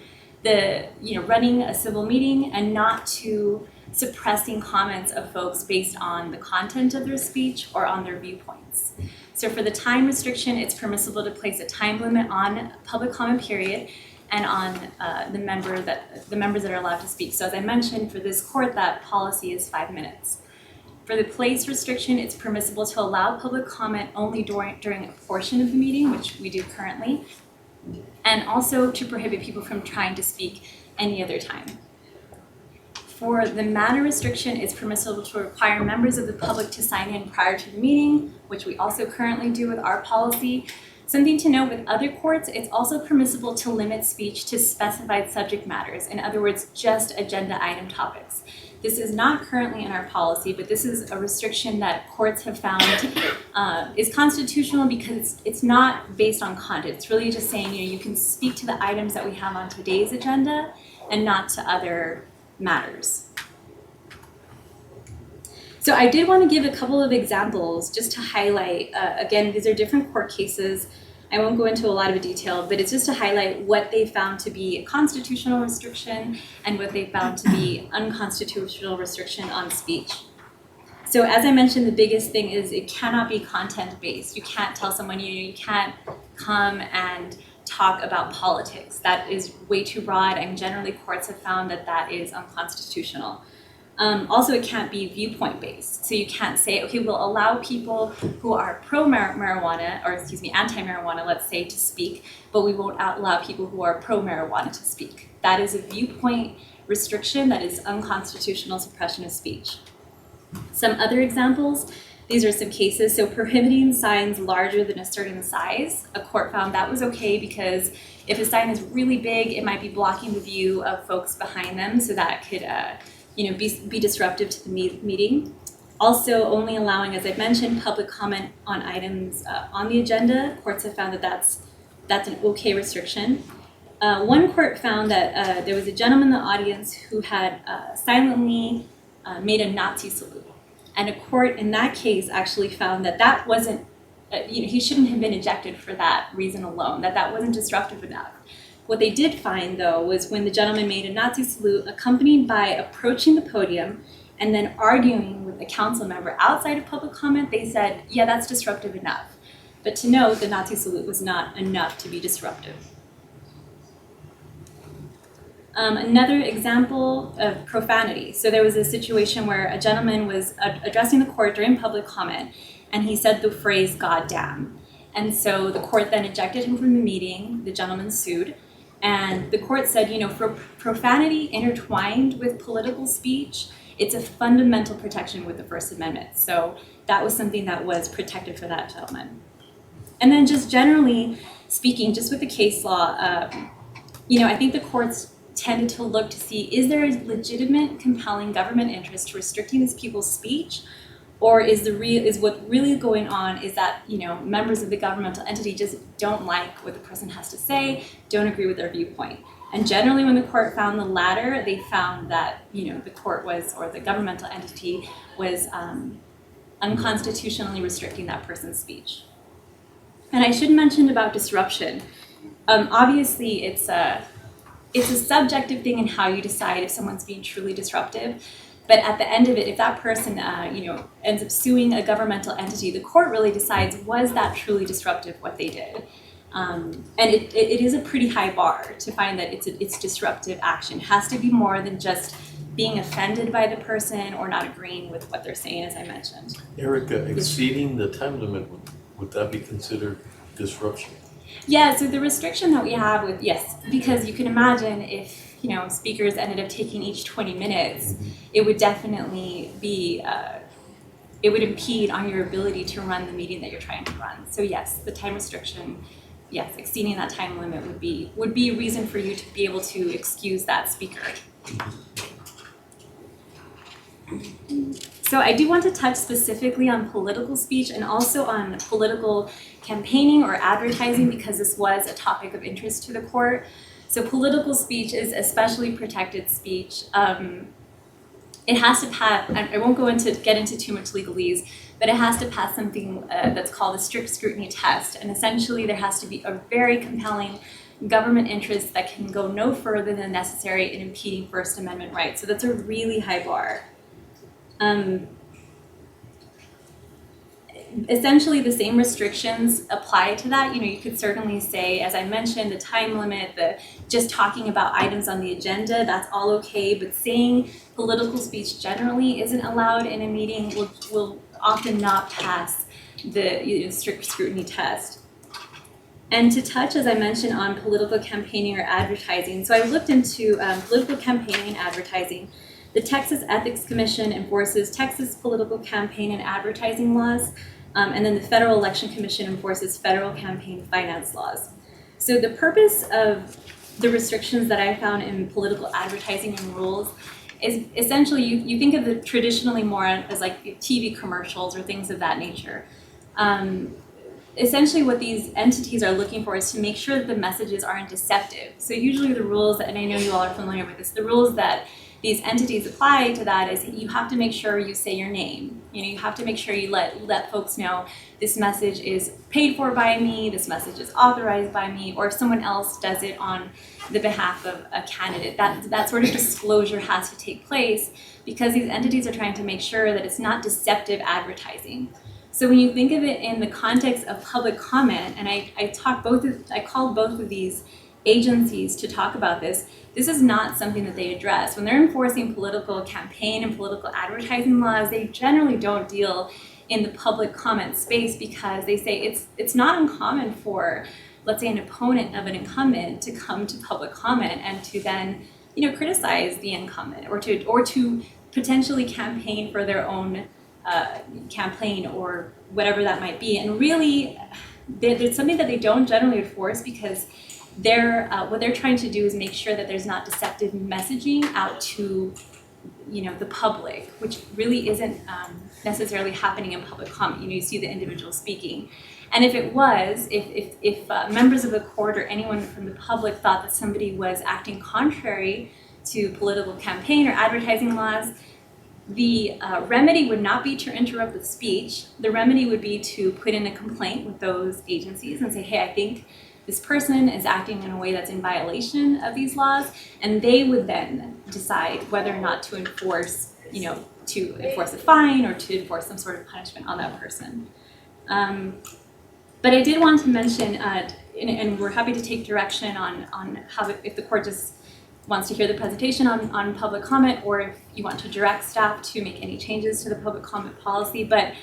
the, running a civil meeting and not to suppressing comments of folks based on the content of their speech or on their viewpoints. So for the time restriction, it's permissible to place a time limit on a public comment period and on the members that are allowed to speak. So as I mentioned, for this court, that policy is 5 minutes. For the place restriction, it's permissible to allow public comment only during a portion of the meeting, which we do currently, and also to prohibit people from trying to speak any other time. For the manner restriction, it's permissible to require members of the public to sign in prior to the meeting, which we also currently do with our policy. Something to note with other courts, it's also permissible to limit speech to specified subject matters. In other words, just agenda item topics. This is not currently in our policy, but this is a restriction that courts have found is constitutional because it's not based on content. It's really just saying, you can speak to the items that we have on today's agenda and not to other matters. So I did want to give a couple of examples just to highlight, again, these are different court cases. I won't go into a lot of detail, but it's just to highlight what they found to be a constitutional restriction and what they found to be unconstitutional restriction on speech. So as I mentioned, the biggest thing is it cannot be content-based. You can't tell someone, you can't come and talk about politics. That is way too broad, and generally courts have found that that is unconstitutional. Also, it can't be viewpoint based. So you can't say, okay, we'll allow people who are pro-marijuana, or excuse me, anti-marijuana, let's say, to speak, but we won't allow people who are pro-marijuana to speak. That is a viewpoint restriction that is unconstitutional suppression of speech. Some other examples, these are some cases. So prohibiting signs larger than a certain size, a court found that was okay because if a sign is really big, it might be blocking the view of folks behind them, so that could be disruptive to the meeting. Also, only allowing, as I've mentioned, public comment on items on the agenda. Courts have found that that's an okay restriction. One court found that there was a gentleman in the audience who had silently made a Nazi salute. And a court in that case actually found that that wasn't, he shouldn't have been ejected for that reason alone, that wasn't disruptive enough. What they did find, though, was when the gentleman made a Nazi salute accompanied by approaching the podium and then arguing with a council member outside of public comment, they said, yeah, that's disruptive enough. But to note, the Nazi salute was not enough to be disruptive. Another example of profanity. So there was a situation where a gentleman was addressing the court during public comment, and he said the phrase, "God damn." And so the court then ejected him from the meeting. The gentleman sued. And the court said, for profanity intertwined with political speech, it's a fundamental protection with the First Amendment. So that was something that was protected for that gentleman. And then just generally speaking, just with the case law, I think the courts tended to look to see, is there a legitimate, compelling government interest to restricting these people's speech? Or is what really going on is that, members of the governmental entity just don't like what the person has to say, don't agree with their viewpoint. And generally when the court found the latter, they found that, the court was, or the governmental entity was unconstitutionally restricting that person's speech. And I should mention about disruption. Obviously it's a subjective thing in how you decide if someone's being truly disruptive. But at the end of it, if that person, ends up suing a governmental entity, the court really decides, was that truly disruptive what they did? And it is a pretty high bar to find that it's disruptive action. It has to be more than just being offended by the person or not agreeing with what they're saying, as I mentioned. Erica, exceeding the time limit, would that be considered disruption? Yeah, so the restriction that we have with, yes, because you can imagine if, speakers ended up taking each 20 minutes, it would definitely be, it would impede on your ability to run the meeting that you're trying to run. So yes, the time restriction, yes, exceeding that time limit would be a reason for you to be able to excuse that speaker. So I do want to touch specifically on political speech and also on political campaigning or advertising, because this was a topic of interest to the court. So political speech is especially protected speech. It has to pass, I won't get into too much legalese, but it has to pass something that's called a strict scrutiny test. And essentially there has to be a very compelling government interest that can go no further than necessary in impeding First Amendment rights. So that's a really high bar. Essentially the same restrictions apply to that. You could certainly say, as I mentioned, the time limit, the just talking about items on the agenda, that's all okay, but saying political speech generally isn't allowed in a meeting will often not pass the strict scrutiny test. And to touch, as I mentioned, on political campaigning or advertising, so I looked into political campaigning and advertising. The Texas Ethics Commission enforces Texas political campaign and advertising laws, and then the Federal Election Commission enforces federal campaign finance laws. So the purpose of the restrictions that I found in political advertising and rules is essentially, you think of it traditionally more as like TV commercials or things of that nature. Essentially what these entities are looking for is to make sure that the messages aren't deceptive. So usually the rules, and I know you all are familiar with this, the rules that these entities apply to that is you have to make sure you say your name. You have to make sure you let folks know this message is paid for by me, this message is authorized by me, or if someone else does it on the behalf of a candidate. That sort of disclosure has to take place because these entities are trying to make sure that it's not deceptive advertising. So when you think of it in the context of public comment, and I called both of these agencies to talk about this, this is not something that they address. When they're enforcing political campaign and political advertising laws, they generally don't deal in the public comment space because they say it's not uncommon for, let's say, an opponent of an incumbent to come to public comment and to then, criticize the incumbent or to potentially campaign for their own campaign or whatever that might be. And really, there's something that they don't generally enforce because what they're trying to do is make sure that there's not deceptive messaging out to the public, which really isn't necessarily happening in public comment. You see the individual speaking. And if it was, if members of the court or anyone from the public thought that somebody was acting contrary to political campaign or advertising laws, the remedy would not be to interrupt the speech. The remedy would be to put in a complaint with those agencies and say, hey, I think this person is acting in a way that's in violation of these laws, and they would then decide whether or not to enforce, to enforce a fine or to enforce some sort of punishment on that person. But I did want to mention, and we're happy to take direction on how, if the court just wants to hear the presentation on public comment, or if you want to direct staff to make any changes to the public comment policy. But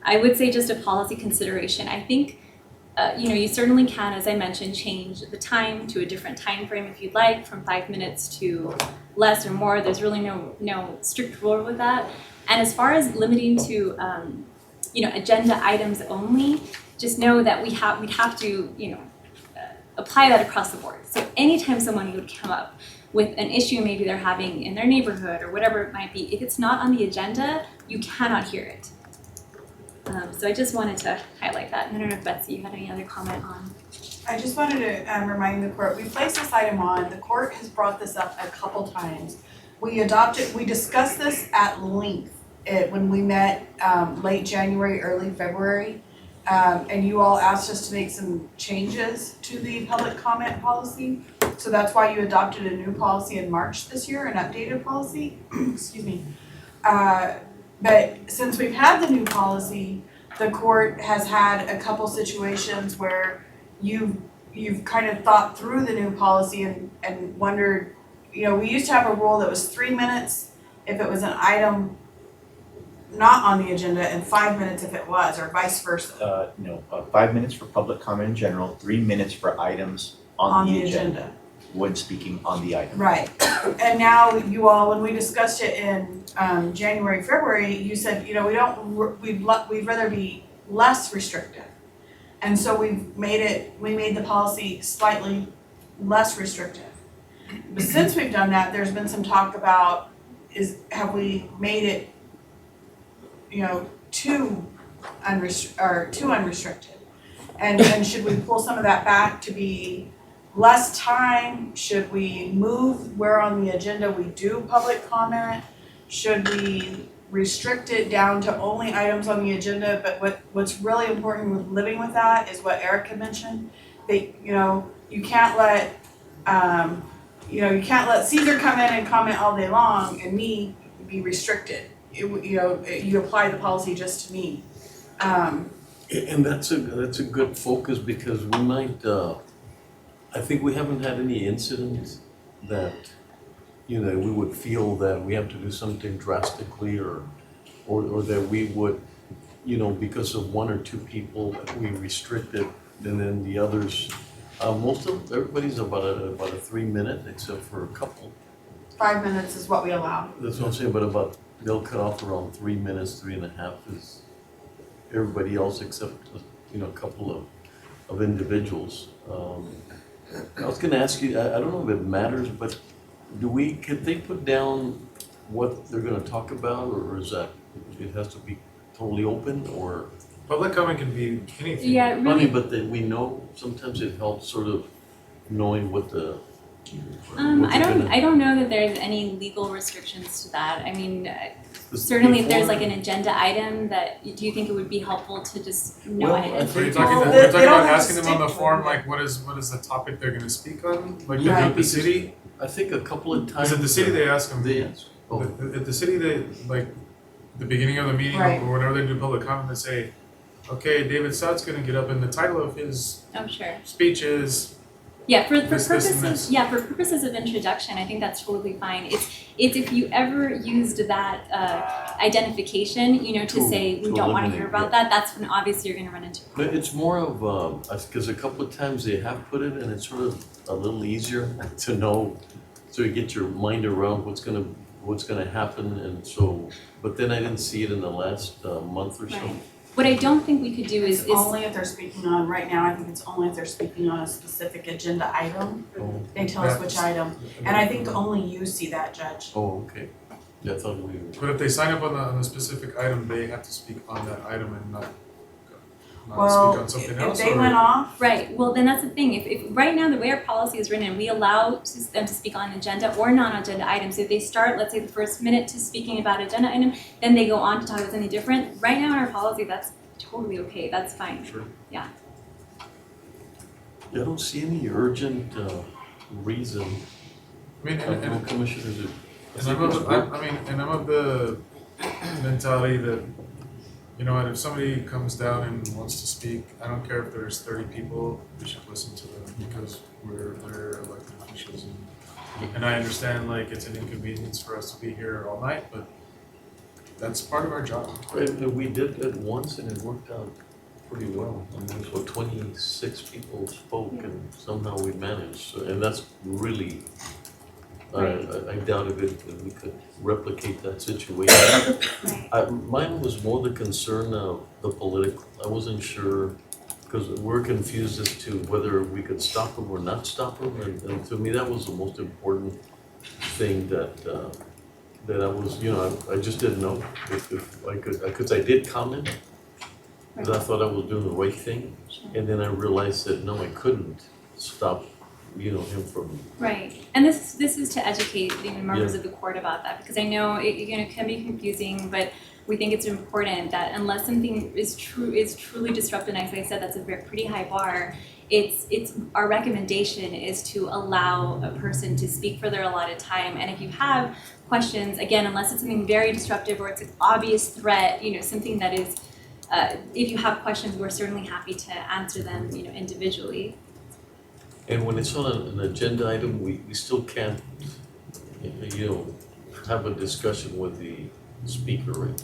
I would say just a policy consideration. I think you certainly can, as I mentioned, change the time to a different time frame if you'd like, from 5 minutes to less or more. There's really no strict rule with that. And as far as limiting to agenda items only, just know that we'd have to apply that across the board. So anytime someone would come up with an issue maybe they're having in their neighborhood or whatever it might be, if it's not on the agenda, you cannot hear it. So I just wanted to highlight that. And I don't know if Betsy, you had any other comment on? I just wanted to remind the court, we placed this item on, the court has brought this up a couple times. We discussed this at length when we met late January, early February. And you all asked us to make some changes to the public comment policy. So that's why you adopted a new policy in March this year, an updated policy. Excuse me. But since we've had the new policy, the court has had a couple situations where you've kind of thought through the new policy and wondered, we used to have a rule that was 3 minutes if it was an item not on the agenda and 5 minutes if it was, or vice versa. 5 minutes for public comment in general, 3 minutes for items on the agenda when speaking on the item. Right. And now you all, when we discussed it in January, February, you said, we'd rather be less restrictive. And so we made the policy slightly less restrictive. But since we've done that, there's been some talk about have we made it too unrestricted? And should we pull some of that back to be less time? Should we move where on the agenda we do public comment? Should we restrict it down to only items on the agenda? But what's really important with living with that is what Erica mentioned. You can't let Caesar come in and comment all day long and me be restricted. You apply the policy just to me. And that's a good focus because we might, I think we haven't had any incidents that, we would feel that we have to do something drastically or that we would, because of one or two people that we restricted and then the others, everybody's about a 3 minute except for a couple. 5 minutes is what we allow. That's what I'm saying, but they'll cut off around 3 minutes, 3.5 is everybody else except, a couple of individuals. I was gonna ask you, I don't know if it matters, but could they put down what they're gonna talk about, or is that, it has to be totally open, or? Public comment can be anything. Yeah, really. But we know, sometimes it helps sort of knowing what the. I don't know that there's any legal restrictions to that. I mean, certainly if there's like an agenda item do you think it would be helpful to just know ahead? Are you talking about asking them on the form, like what is the topic they're gonna speak on? Like at the city? I think a couple of times. Because at the city they ask them, Oh. at the city they, like, the beginning of the meeting or whenever they do public comment, they say, okay, David Stott's gonna get up and the title of his sure. speech is Yeah, for this, this, and purposes, this. yeah, for purposes of introduction, I think that's totally fine. It's if you ever used that identification, you know, to say we to don't want to eliminate, hear about yeah. that, that's when obviously you're gonna run into. But it's more of, because a couple of times they have put it and it's sort of a little easier to know, so you get your mind around what's gonna happen, and so, but then I didn't see it in the last month or so. Right. What I don't think we could do It's is only if they're speaking on, right now, I think it's only if they're speaking on a specific agenda item. Oh. They tell us which item, and I think only you see that, Judge. Oh, okay. Yeah, I thought we. But if they sign up on a specific item, they have to speak on that item and not Well, speak on something if else, they or- went off, right. Well, then that's the thing. If right now the way our policy is written, we allow them to speak on agenda or non-agenda items. If they start, let's say, the first minute to speaking about agenda item, then they go on to talk about something different. Right now in our policy, that's totally okay. That's fine. Sure. Yeah. I don't see any urgent reason. I mean, and commissioners are. And I'm of the mentality that, you know what, if somebody comes down and wants to speak, I don't care if there's 30 people, we should listen to them because we're elected officials, and I understand like it's an inconvenience for us to be here all night, but that's part of our job. And we did it once and it worked out pretty well. I mean, so 26 people spoke and somehow we managed, so, and that's really, I doubt if we could replicate that situation. Mine was more the concern of the political. I wasn't sure, because we're confused as to whether we could stop them or not stop them, and to me that was the most important thing that I was, you know, I just didn't know if I could, because I did comment, because I thought I was doing the right thing, and then I realized that no, I couldn't stop, you know, him from. Right, and this is to educate the members Yeah. of the court about that, because I know it can be confusing, but we think it's important that unless something is truly disruptive, and as I said, that's a pretty high bar. It's our recommendation is to allow a person to speak for their allotted time, and if you have questions, again, unless it's something very disruptive or it's an obvious threat, you know, something that is, if you have questions, we're certainly happy to answer them, you know, individually. And when it's on an agenda item, we still can't, you know, have a discussion with the speaker, right?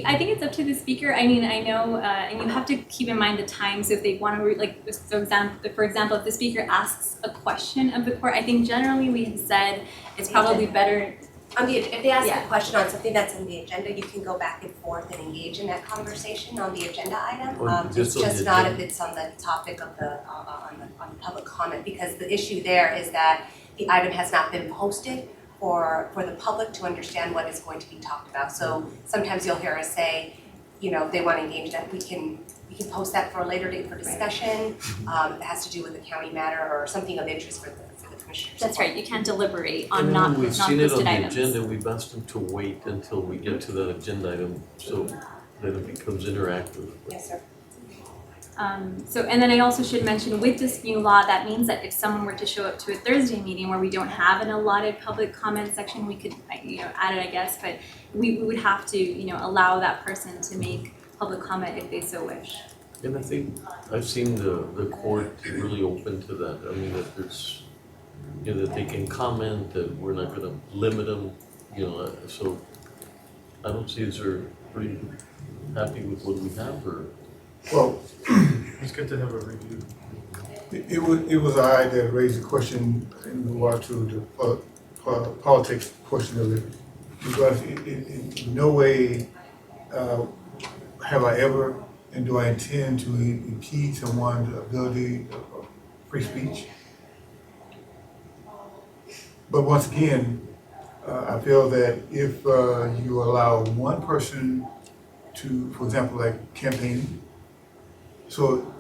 I think it's up to the speaker. I mean, I know, and you have to keep in mind the time. So if they want to, for example, if the speaker asks a question of the court, I think generally we have said it's probably better. If they ask a question on something that's on the agenda, you can go back and forth and engage in that conversation on the agenda item. It's just not if it's on the topic of on public comment, because the issue there is that the item has not been posted for the public to understand what is going to be talked about. So sometimes you'll hear us say, you know, if they want to engage that, we can post that for a later date for discussion. It has to do with a county matter or something of interest for the commissioners. That's right. You can't deliberate on And not when we've posted seen it on the items. agenda, we've asked them to wait until we get to that agenda item, so that it becomes interactive. Yes, sir. So, and then I also should mention with this new law, that means that if someone were to show up to a Thursday meeting where we don't have an allotted public comment section, we could, you know, add it, I guess, but we would have to, you know, allow that person to make public comment if they so wish. And I think I've seen the court really open to that. I mean, that there's, you know, that they can comment, that we're not gonna limit them, you know, so I don't see, is there pretty happy with what we have, or? Well, It's good to have a review. it was I that raised the question in regard to the politics portion of it, because in no way have I ever, and do I intend to impede someone's ability of free speech. But once again, I feel that if you allow one person to, for example, like campaigning, so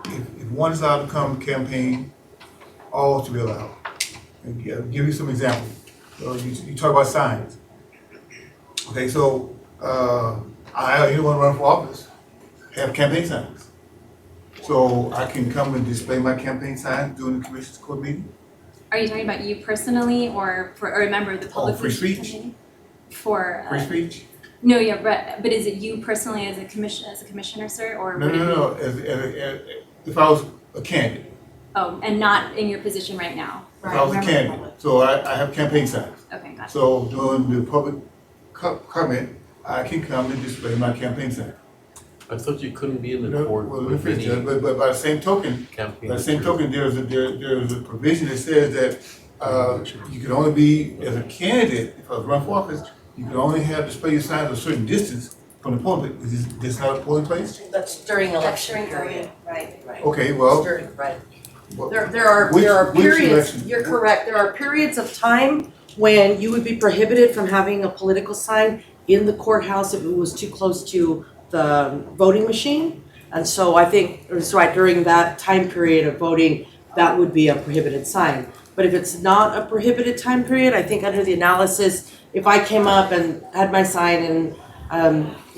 if one is allowed to come campaign, all to be allowed. And I'll give you some examples. You talk about signs. Okay, so I want to run for office, have campaign signs. So I can come and display my campaign signs during the commission's court meeting. Are you talking about you personally or a member of the public? Free speech. Campaign? For Free speech? No, yeah, but is it you personally as a commissioner, sir, or? No. If I was a candidate. Oh, and not in your position right now? If I was a candidate, so I have campaign signs. Okay, gotcha. So during the public comment, I can come and display my campaign sign. I thought you couldn't be in the court Well, with any but by the same token, campaign. there's a provision that says that you can only be, as a candidate, if I was run for office, you can only have display your signs a certain distance from the polling place. Is this not a polling place? That's during election That's during period. right. Okay, well. Right. Well, There are which periods, election? you're correct, there are periods of time when you would be prohibited from having a political sign in the courthouse if it was too close to the voting machine. And so I think, it's right, during that time period of voting, that would be a prohibited sign. But if it's not a prohibited time period, I think under the analysis, if I came up and had my sign and,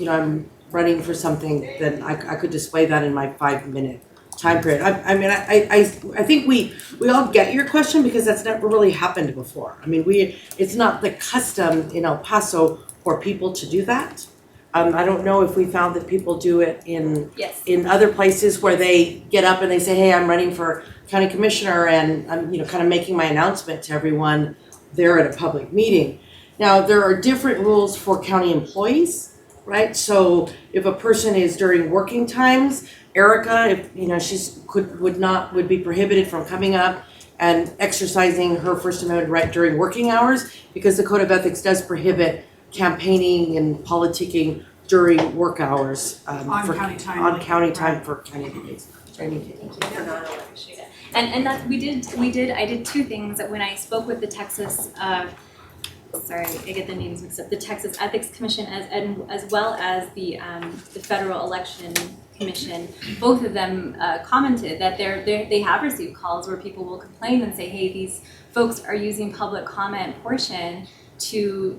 I'm running for something, then I could display that in my 5-minute time period. I think we all get your question because that's never really happened before. I mean, it's not the custom in El Paso for people to do that. I don't know if we found that people do it in other places where they get up and they say, hey, I'm running for county commissioner and I'm kind of making my announcement to everyone there at a public meeting. Now, there are different rules for county employees, right? So if a person is during working times, Erica, would be prohibited from coming up and exercising her First Amendment right during working hours because the Code of Ethics does prohibit campaigning and politicking during work hours On county time. On county time for county employees. And that I did two things when I spoke with the Texas, sorry, I get the names mixed up, the Texas Ethics Commission as well as the Federal Election Commission. Both of them commented that they have received calls where people will complain and say, hey, these folks are using public comment portion to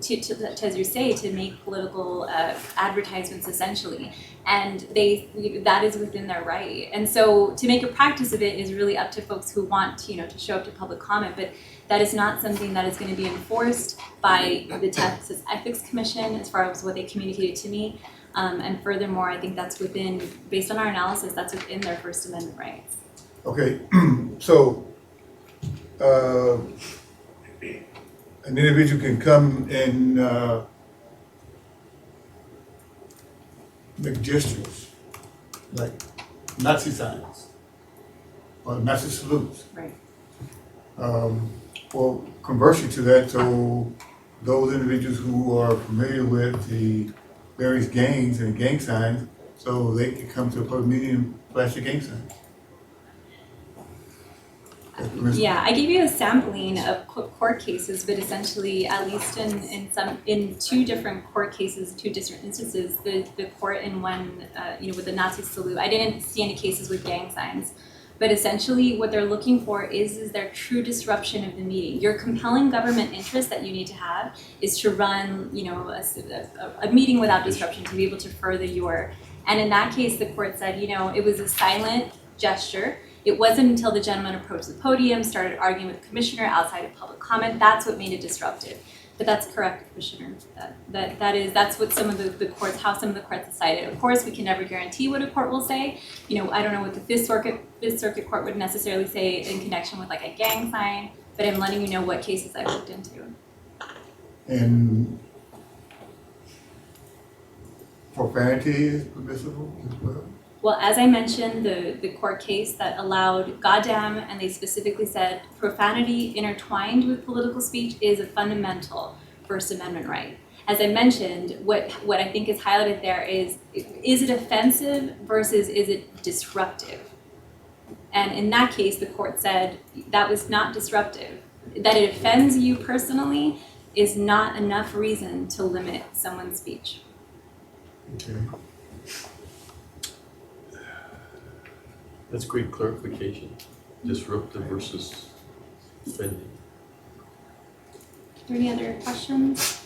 as you say, to make political advertisements essentially, and that is within their right. And so to make a practice of it is really up to folks who want to show up to public comment, but that is not something that is going to be enforced by the Texas Ethics Commission as far as what they communicated to me. And furthermore, I think that's based on our analysis, that's within their First Amendment rights. Okay, so an individual can come and make gestures like Nazi signs or Nazi salutes. Right. Well, conversely to that, so those individuals who are familiar with the various gangs and gang signs, so they can come to a public meeting and flash the gang signs. Yeah, I gave you a sampling of court cases, but essentially, at least in two different court cases, two different instances, the court in one, with the Nazi salute, I didn't see any cases with gang signs. But essentially, what they're looking for is their true disruption of the meeting. Your compelling government interest that you need to have is to run, a meeting without disruption, to be able to further your. And in that case, the court said, it was a silent gesture. It wasn't until the gentleman approached the podium, started arguing with the commissioner outside of public comment, that's what made it disruptive. But that's correct, Commissioner. That's what some of the courts, how some of the courts decided. Of course, we can never guarantee what a court will say. I don't know what the Fifth Circuit Court would necessarily say in connection with like a gang sign, but I'm letting you know what cases I've looked into. And profanity is permissible as well? Well, as I mentioned, the court case that allowed goddamn, and they specifically said profanity intertwined with political speech is a fundamental First Amendment right. As I mentioned, what I think is highlighted there is it offensive versus is it disruptive? And in that case, the court said that was not disruptive. That it offends you personally is not enough reason to limit someone's speech. Okay. That's great clarification. Disruptive versus offending. Are there any other questions?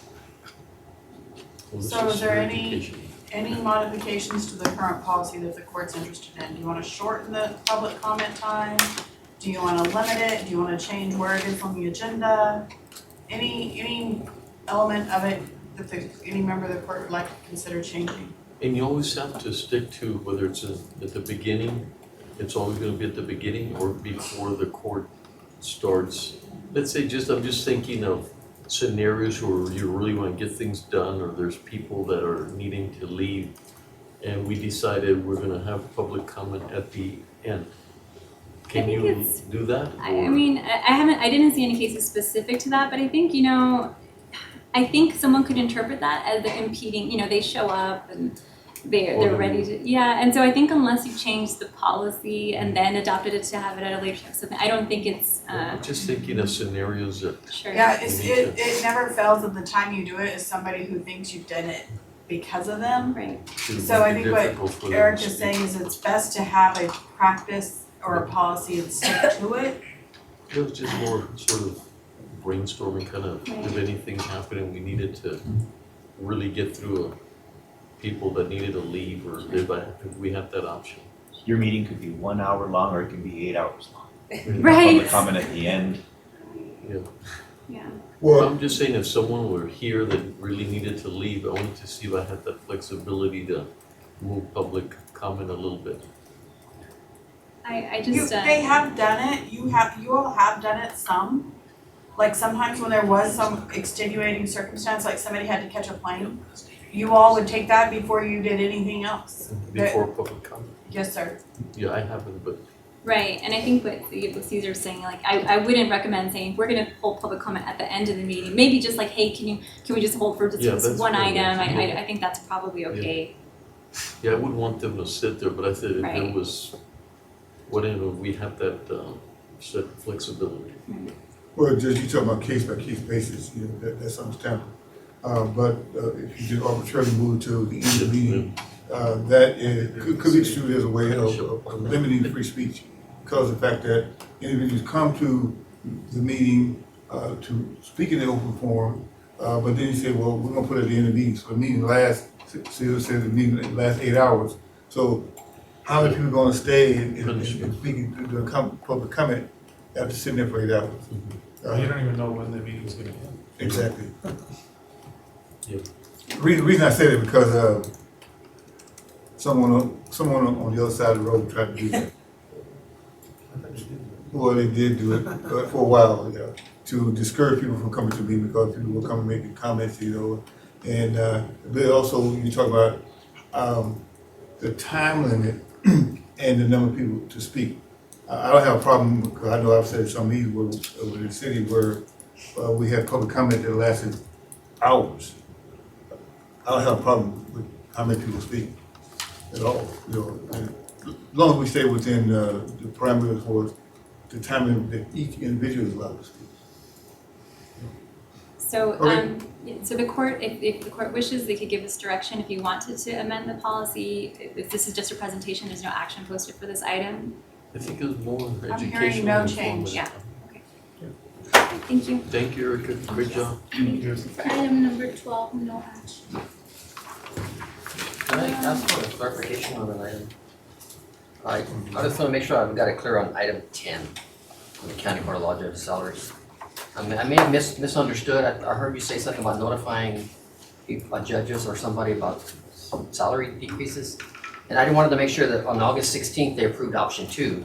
So is there any modifications to the current policy that the court's interested in? Do you want to shorten the public comment time? Do you want to limit it? Do you want to change where it is on the agenda? Any element of it that any member of the court would like to consider changing? And you always have to stick to whether it's at the beginning It's always gonna be at the beginning or before the court starts. Let's say I'm just thinking of scenarios where you really wanna get things done or there's people that are needing to leave and we decided we're gonna have public comment at the end. Can think you it's- do that? I or- mean, I didn't see any cases specific to that, but I think, I think someone could interpret that as the impeding, they show up and they're ready to, yeah, and so I think unless you change the policy and then adopted it to have it at a later time, something, I don't think it's, Just thinking of scenarios that. Sure. Yeah, we it's, need it, to- it never fails that the time you do it is somebody who thinks you've done it because of them. Right. So I It'd be think difficult for what them Eric to is speak. saying is it's best to have a practice or a policy and stick to it. It was just more sort of brainstorming, kind of, if anything happened and we needed to really get through people that needed to leave or if we had that option. Your meeting could be 1 hour long or it can be 8 hours long. Right. Public comment at the end. Yeah. Yeah. Well, I'm just saying if someone were here that really needed to leave, I wanted to see if I had that flexibility to move public comment a little bit. I You, just, they have done it, you all have done it some. Like sometimes when there was some extenuating circumstance, like somebody had to catch a plane, you all would take that before you did anything else. Before public comment. Yes, sir. Yeah, I haven't, but right, and I think what Caesar's saying, like, I wouldn't recommend saying, we're gonna hold public comment at the end of the meeting, maybe just like, hey, can we just hold for just Yeah, this that's one probably- item, yeah. I think that's probably okay. yeah, I wouldn't want them to sit there, but I said if there Right. was, whatever, we have that set flexibility. well, just you talking about case by case basis, that's understandable. But if you just arbitrarily move to the end of the meeting, that could be construed as a way of limiting free speech. Because of the fact that individuals come to the meeting to speak in the open forum, but then you say, well, we're gonna put it at the end of the meeting. So the meeting lasts, says the meeting lasts 8 hours. So how many people are gonna stay and speak to public comment after sitting there for 8 hours? You don't even know when the meeting's gonna end. Exactly. Yeah. The reason I said it because someone on the other side of the road tried to do that. Well, they did do it for a while, to discourage people from coming to me because people were coming making comments, and but also you talk about the time limit and the number of people to speak. I don't have a problem because I know I've said some meetings over in the city where we had public comment that lasted hours. I don't have a problem with how many people speak at all, and as long as we stay within the parameters for the time that each individual is allowed to speak. So, Okay. so the court, if the court wishes, they could give us direction if you wanted to amend the policy. If this is just a presentation, there's no action posted for this item. I think it was more I'm educational. hearing no and change. informative. Yeah. Thank you. Thank you, Erica, great job. For item number 12, no action. Can I ask for a clarification on an item? I just want to make sure I've got it clear on item 10, on the county court law judge salaries. I may have misunderstood. I heard you say something about notifying judges or somebody about salary decreases. And I wanted to make sure that on August 16th, they approved option 2.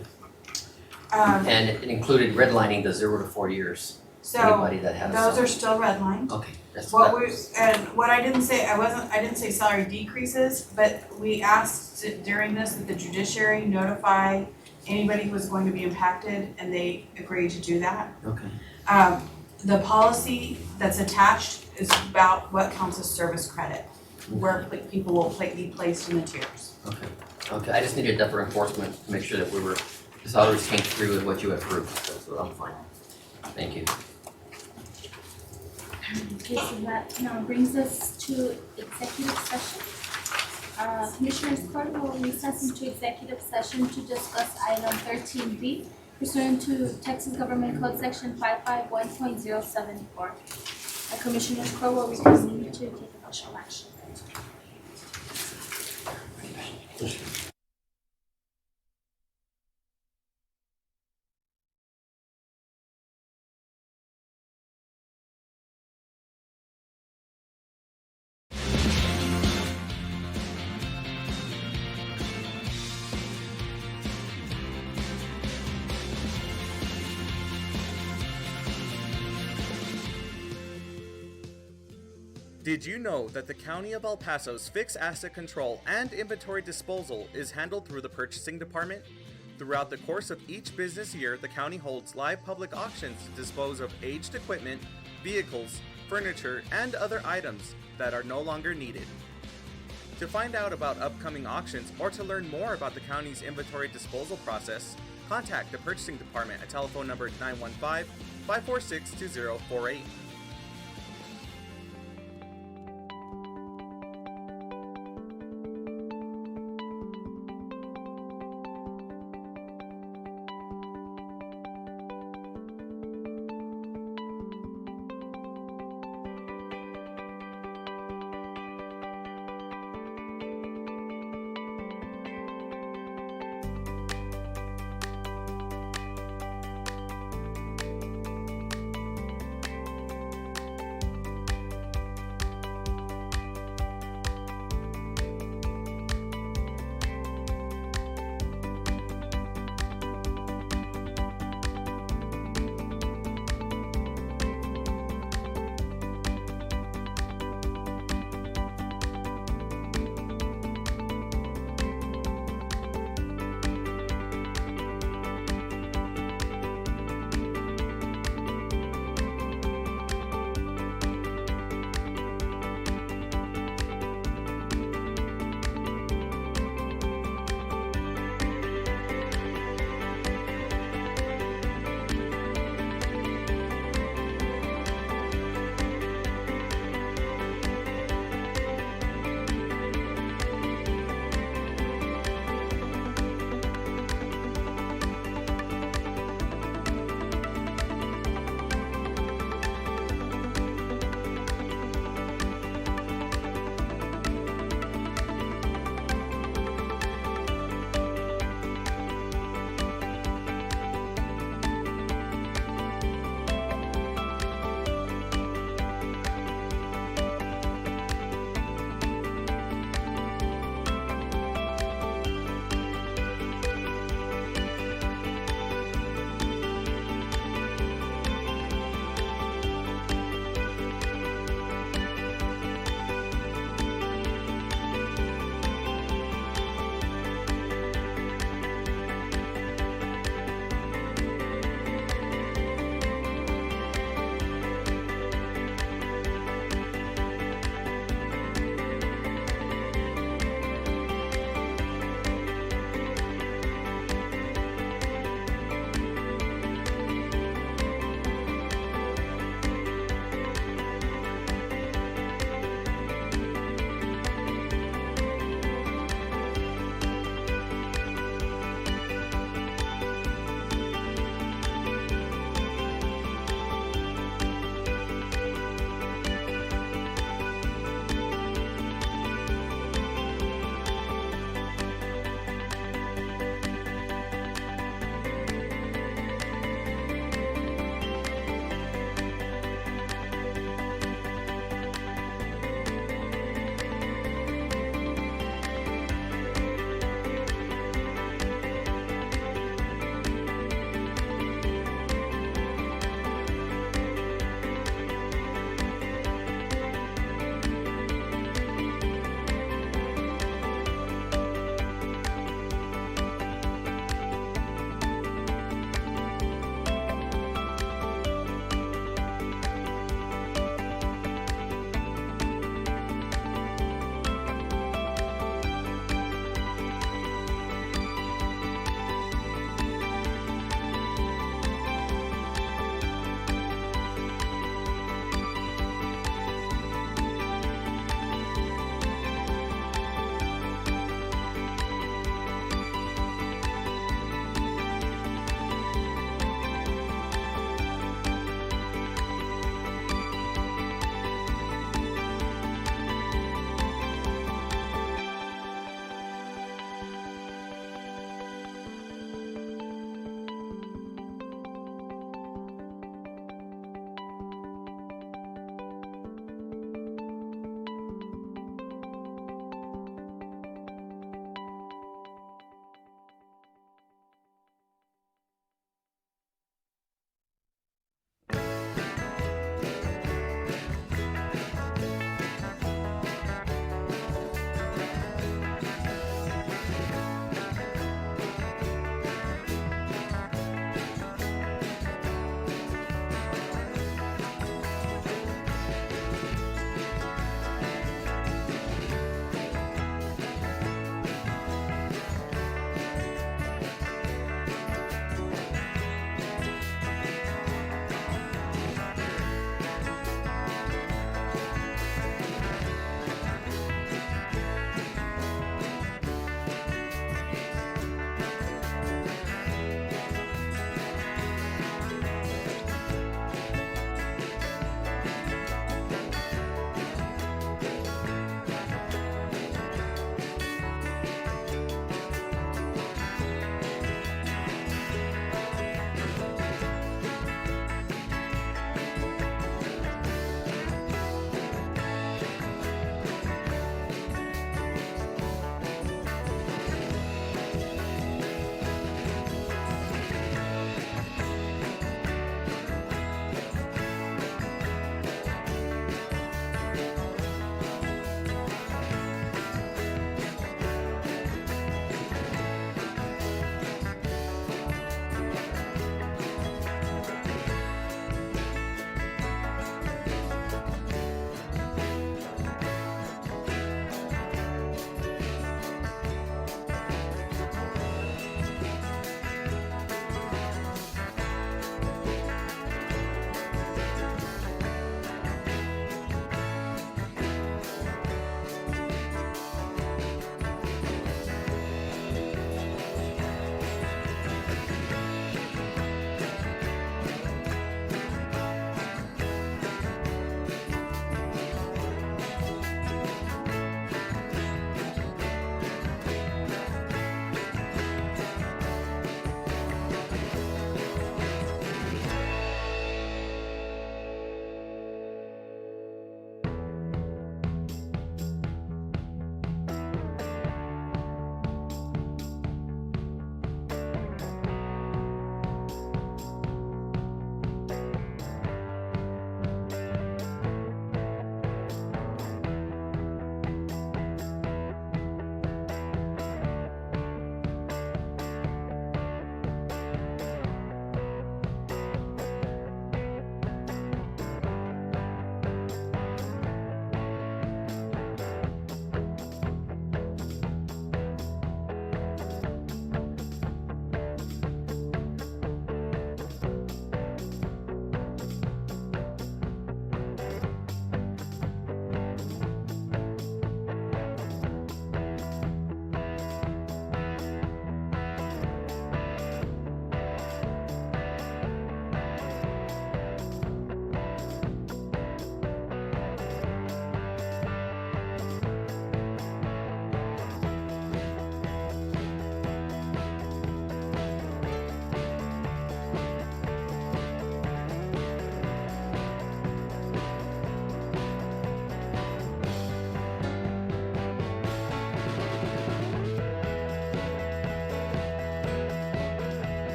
And it included redlining the 0 to 4 years. So Anybody that had a those salary. are still redlined. Okay, that's What I didn't say, I didn't say salary decreases, but we asked during this that the judiciary notify anybody who was going to be impacted, and they agreed to do that. Okay. The policy that's attached is about what counts as service credit, where people will be placed in the tiers. Okay, I just needed that for enforcement to make sure that the salaries came through with what you approved, so I'm fine. Thank you. Okay, so that now brings us to executive session. Commissioners Court will recess into executive session to discuss item 13B pursuant to Texas Government Code Section 551.074. The Commissioners Court will reconvene to take official action. Did you know that the County of El Paso's fixed asset control and inventory disposal is handled through the purchasing department? Throughout the course of each business year, the county holds live public auctions to dispose of aged equipment, vehicles, furniture, and other items that are no longer needed. To find out about upcoming auctions or to learn more about the county's inventory disposal process, contact the purchasing department at telephone number 915-546-2048.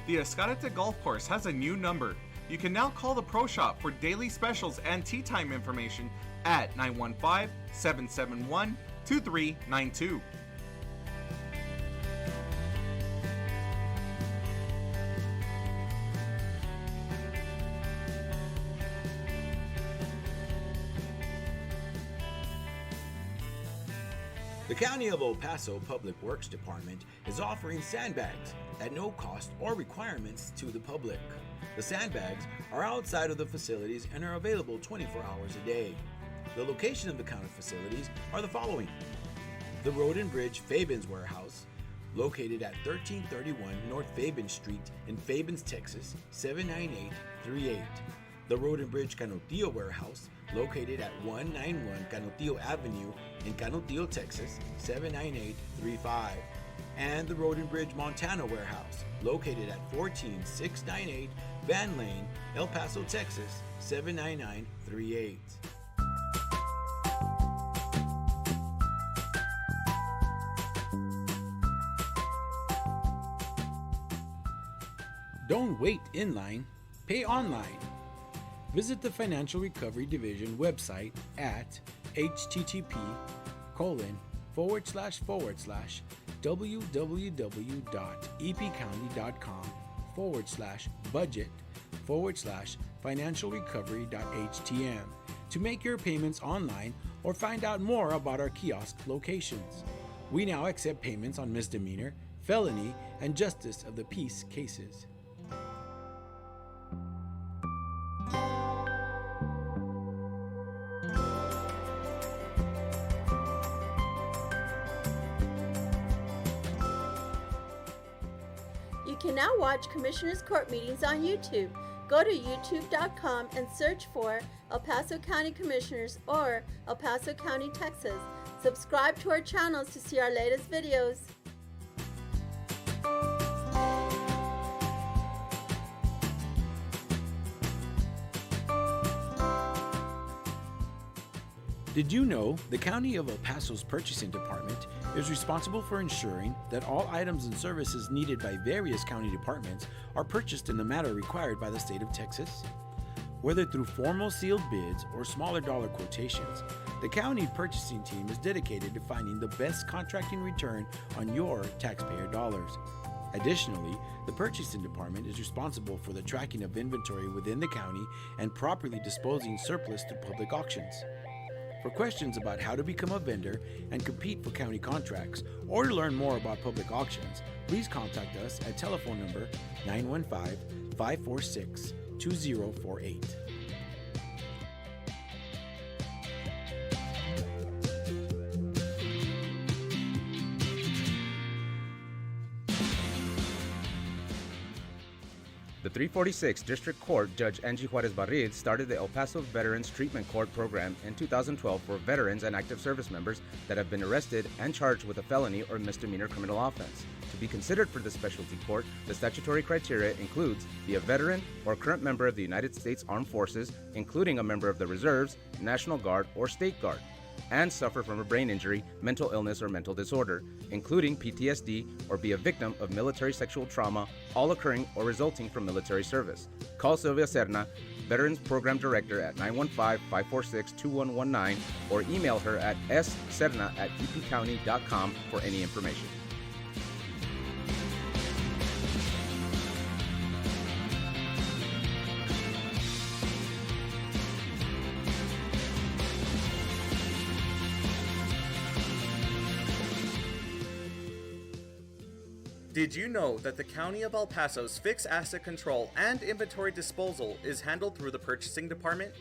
The Escarrete Golf Course has a new number. You can now call the Pro Shop for daily specials and tee time information at 915-771-2392. The County of El Paso Public Works Department is offering sandbags at no cost or requirements to the public. The sandbags are outside of the facilities and are available 24 hours a day. The location of the county facilities are the following: the Road and Bridge Fabens Warehouse, located at 1331 North Fabens Street in Fabens, Texas, 79838. The Road and Bridge Canutillo Warehouse, located at 191 Canutillo Avenue in Canutillo, Texas, 79835. And the Road and Bridge Montana Warehouse, located at 14698 Van Lane, El Paso, Texas, 79938. Don't wait in line, pay online. Visit the Financial Recovery Division website at http://www.epcounty.com/budget/financialrecovery.htm to make your payments online or find out more about our kiosk locations. We now accept payments on misdemeanor, felony, and justice of the peace cases. You can now watch Commissioners Court meetings on YouTube. Go to youtube.com and search for El Paso County Commissioners or El Paso County, Texas. Subscribe to our channels to see our latest videos. Did you know the County of El Paso's Purchasing Department is responsible for ensuring that all items and services needed by various county departments are purchased in the manner required by the state of Texas? Whether through formal sealed bids or smaller dollar quotations, the county purchasing team is dedicated to finding the best contracting return on your taxpayer dollars. Additionally, the Purchasing Department is responsible for the tracking of inventory within the county and properly disposing surplus through public auctions. For questions about how to become a vendor and compete for county contracts, or to learn more about public auctions, please contact us at telephone number 915-546-2048. The 346 District Court Judge Angie Juarez Barril started the El Paso Veterans Treatment Court program in 2012 for veterans and active service members that have been arrested and charged with a felony or misdemeanor criminal offense. To be considered for the specialty court, the statutory criteria includes be a veteran or current member of the United States Armed Forces, including a member of the Reserves, National Guard, or State Guard, and suffer from a brain injury, mental illness, or mental disorder, including PTSD, or be a victim of military sexual trauma, all occurring or resulting from military service. Call Sylvia Serna, Veterans Program Director at 915-546-2119, or email her at sserna@epcounty.com for any information. Did you know that the County of El Paso's fixed asset control and inventory disposal is handled through the Purchasing Department?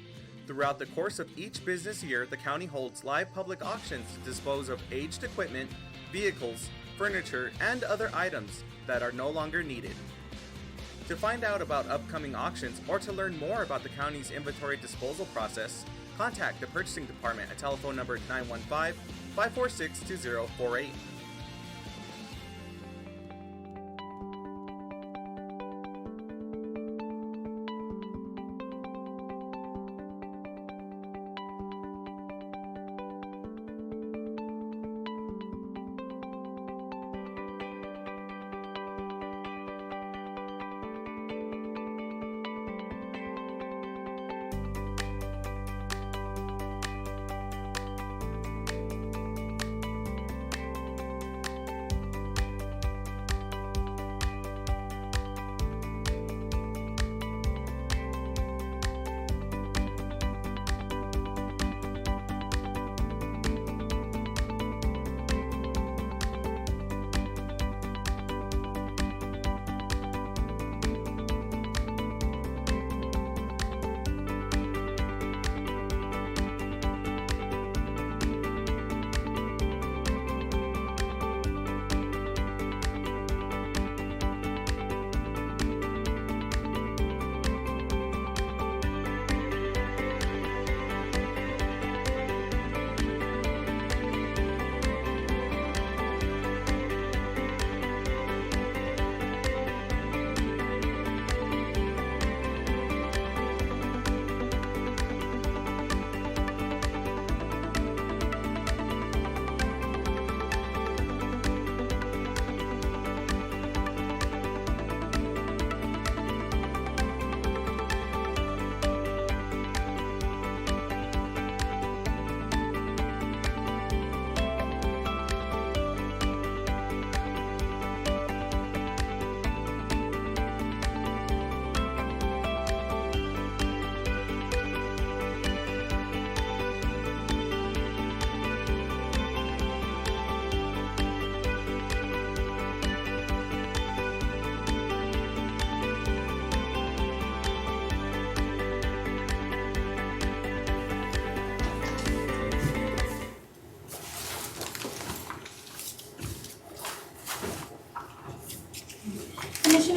Throughout the course of each business year, the county holds live public auctions to dispose of aged equipment, vehicles, furniture, and other items that are no longer needed. To find out about upcoming auctions or to learn more about the county's inventory disposal process, contact the Purchasing Department at telephone number 915-546-2048.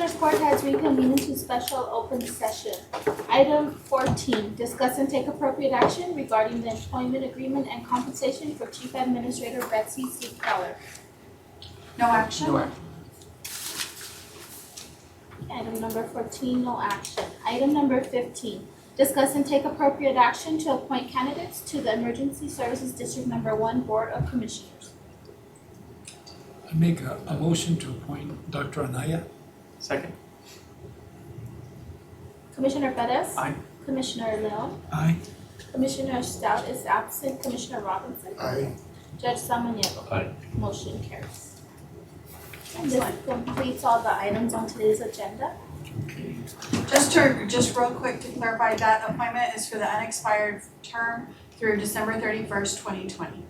Commissioners Court has reconvened into special open session. Item 14, discuss and take appropriate action regarding the employment agreement and compensation for Chief Administrator Betsy C. Keller. No action? No action. Item number 14, no action. Item number 15, discuss and take appropriate action to appoint candidates to the Emergency Services District Number 1 Board of Commissioners. I make a motion to appoint Dr. Anaya. Second. Commissioner Perez? Aye. Commissioner Leon? Aye. Commissioner Stout is absent. Commissioner Robinson? Aye. Judge Samaniego? Aye. Motion carries. And this completes all the items on today's agenda. Just real quick to clarify, that appointment is for the unexpired term through December 31st, 2020.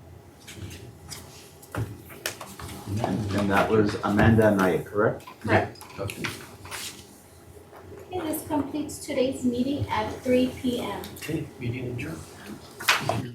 And that was Amanda Anaya, correct? Correct. Okay. Okay, this completes today's meeting at 3 p.m. Okay, meeting adjourned.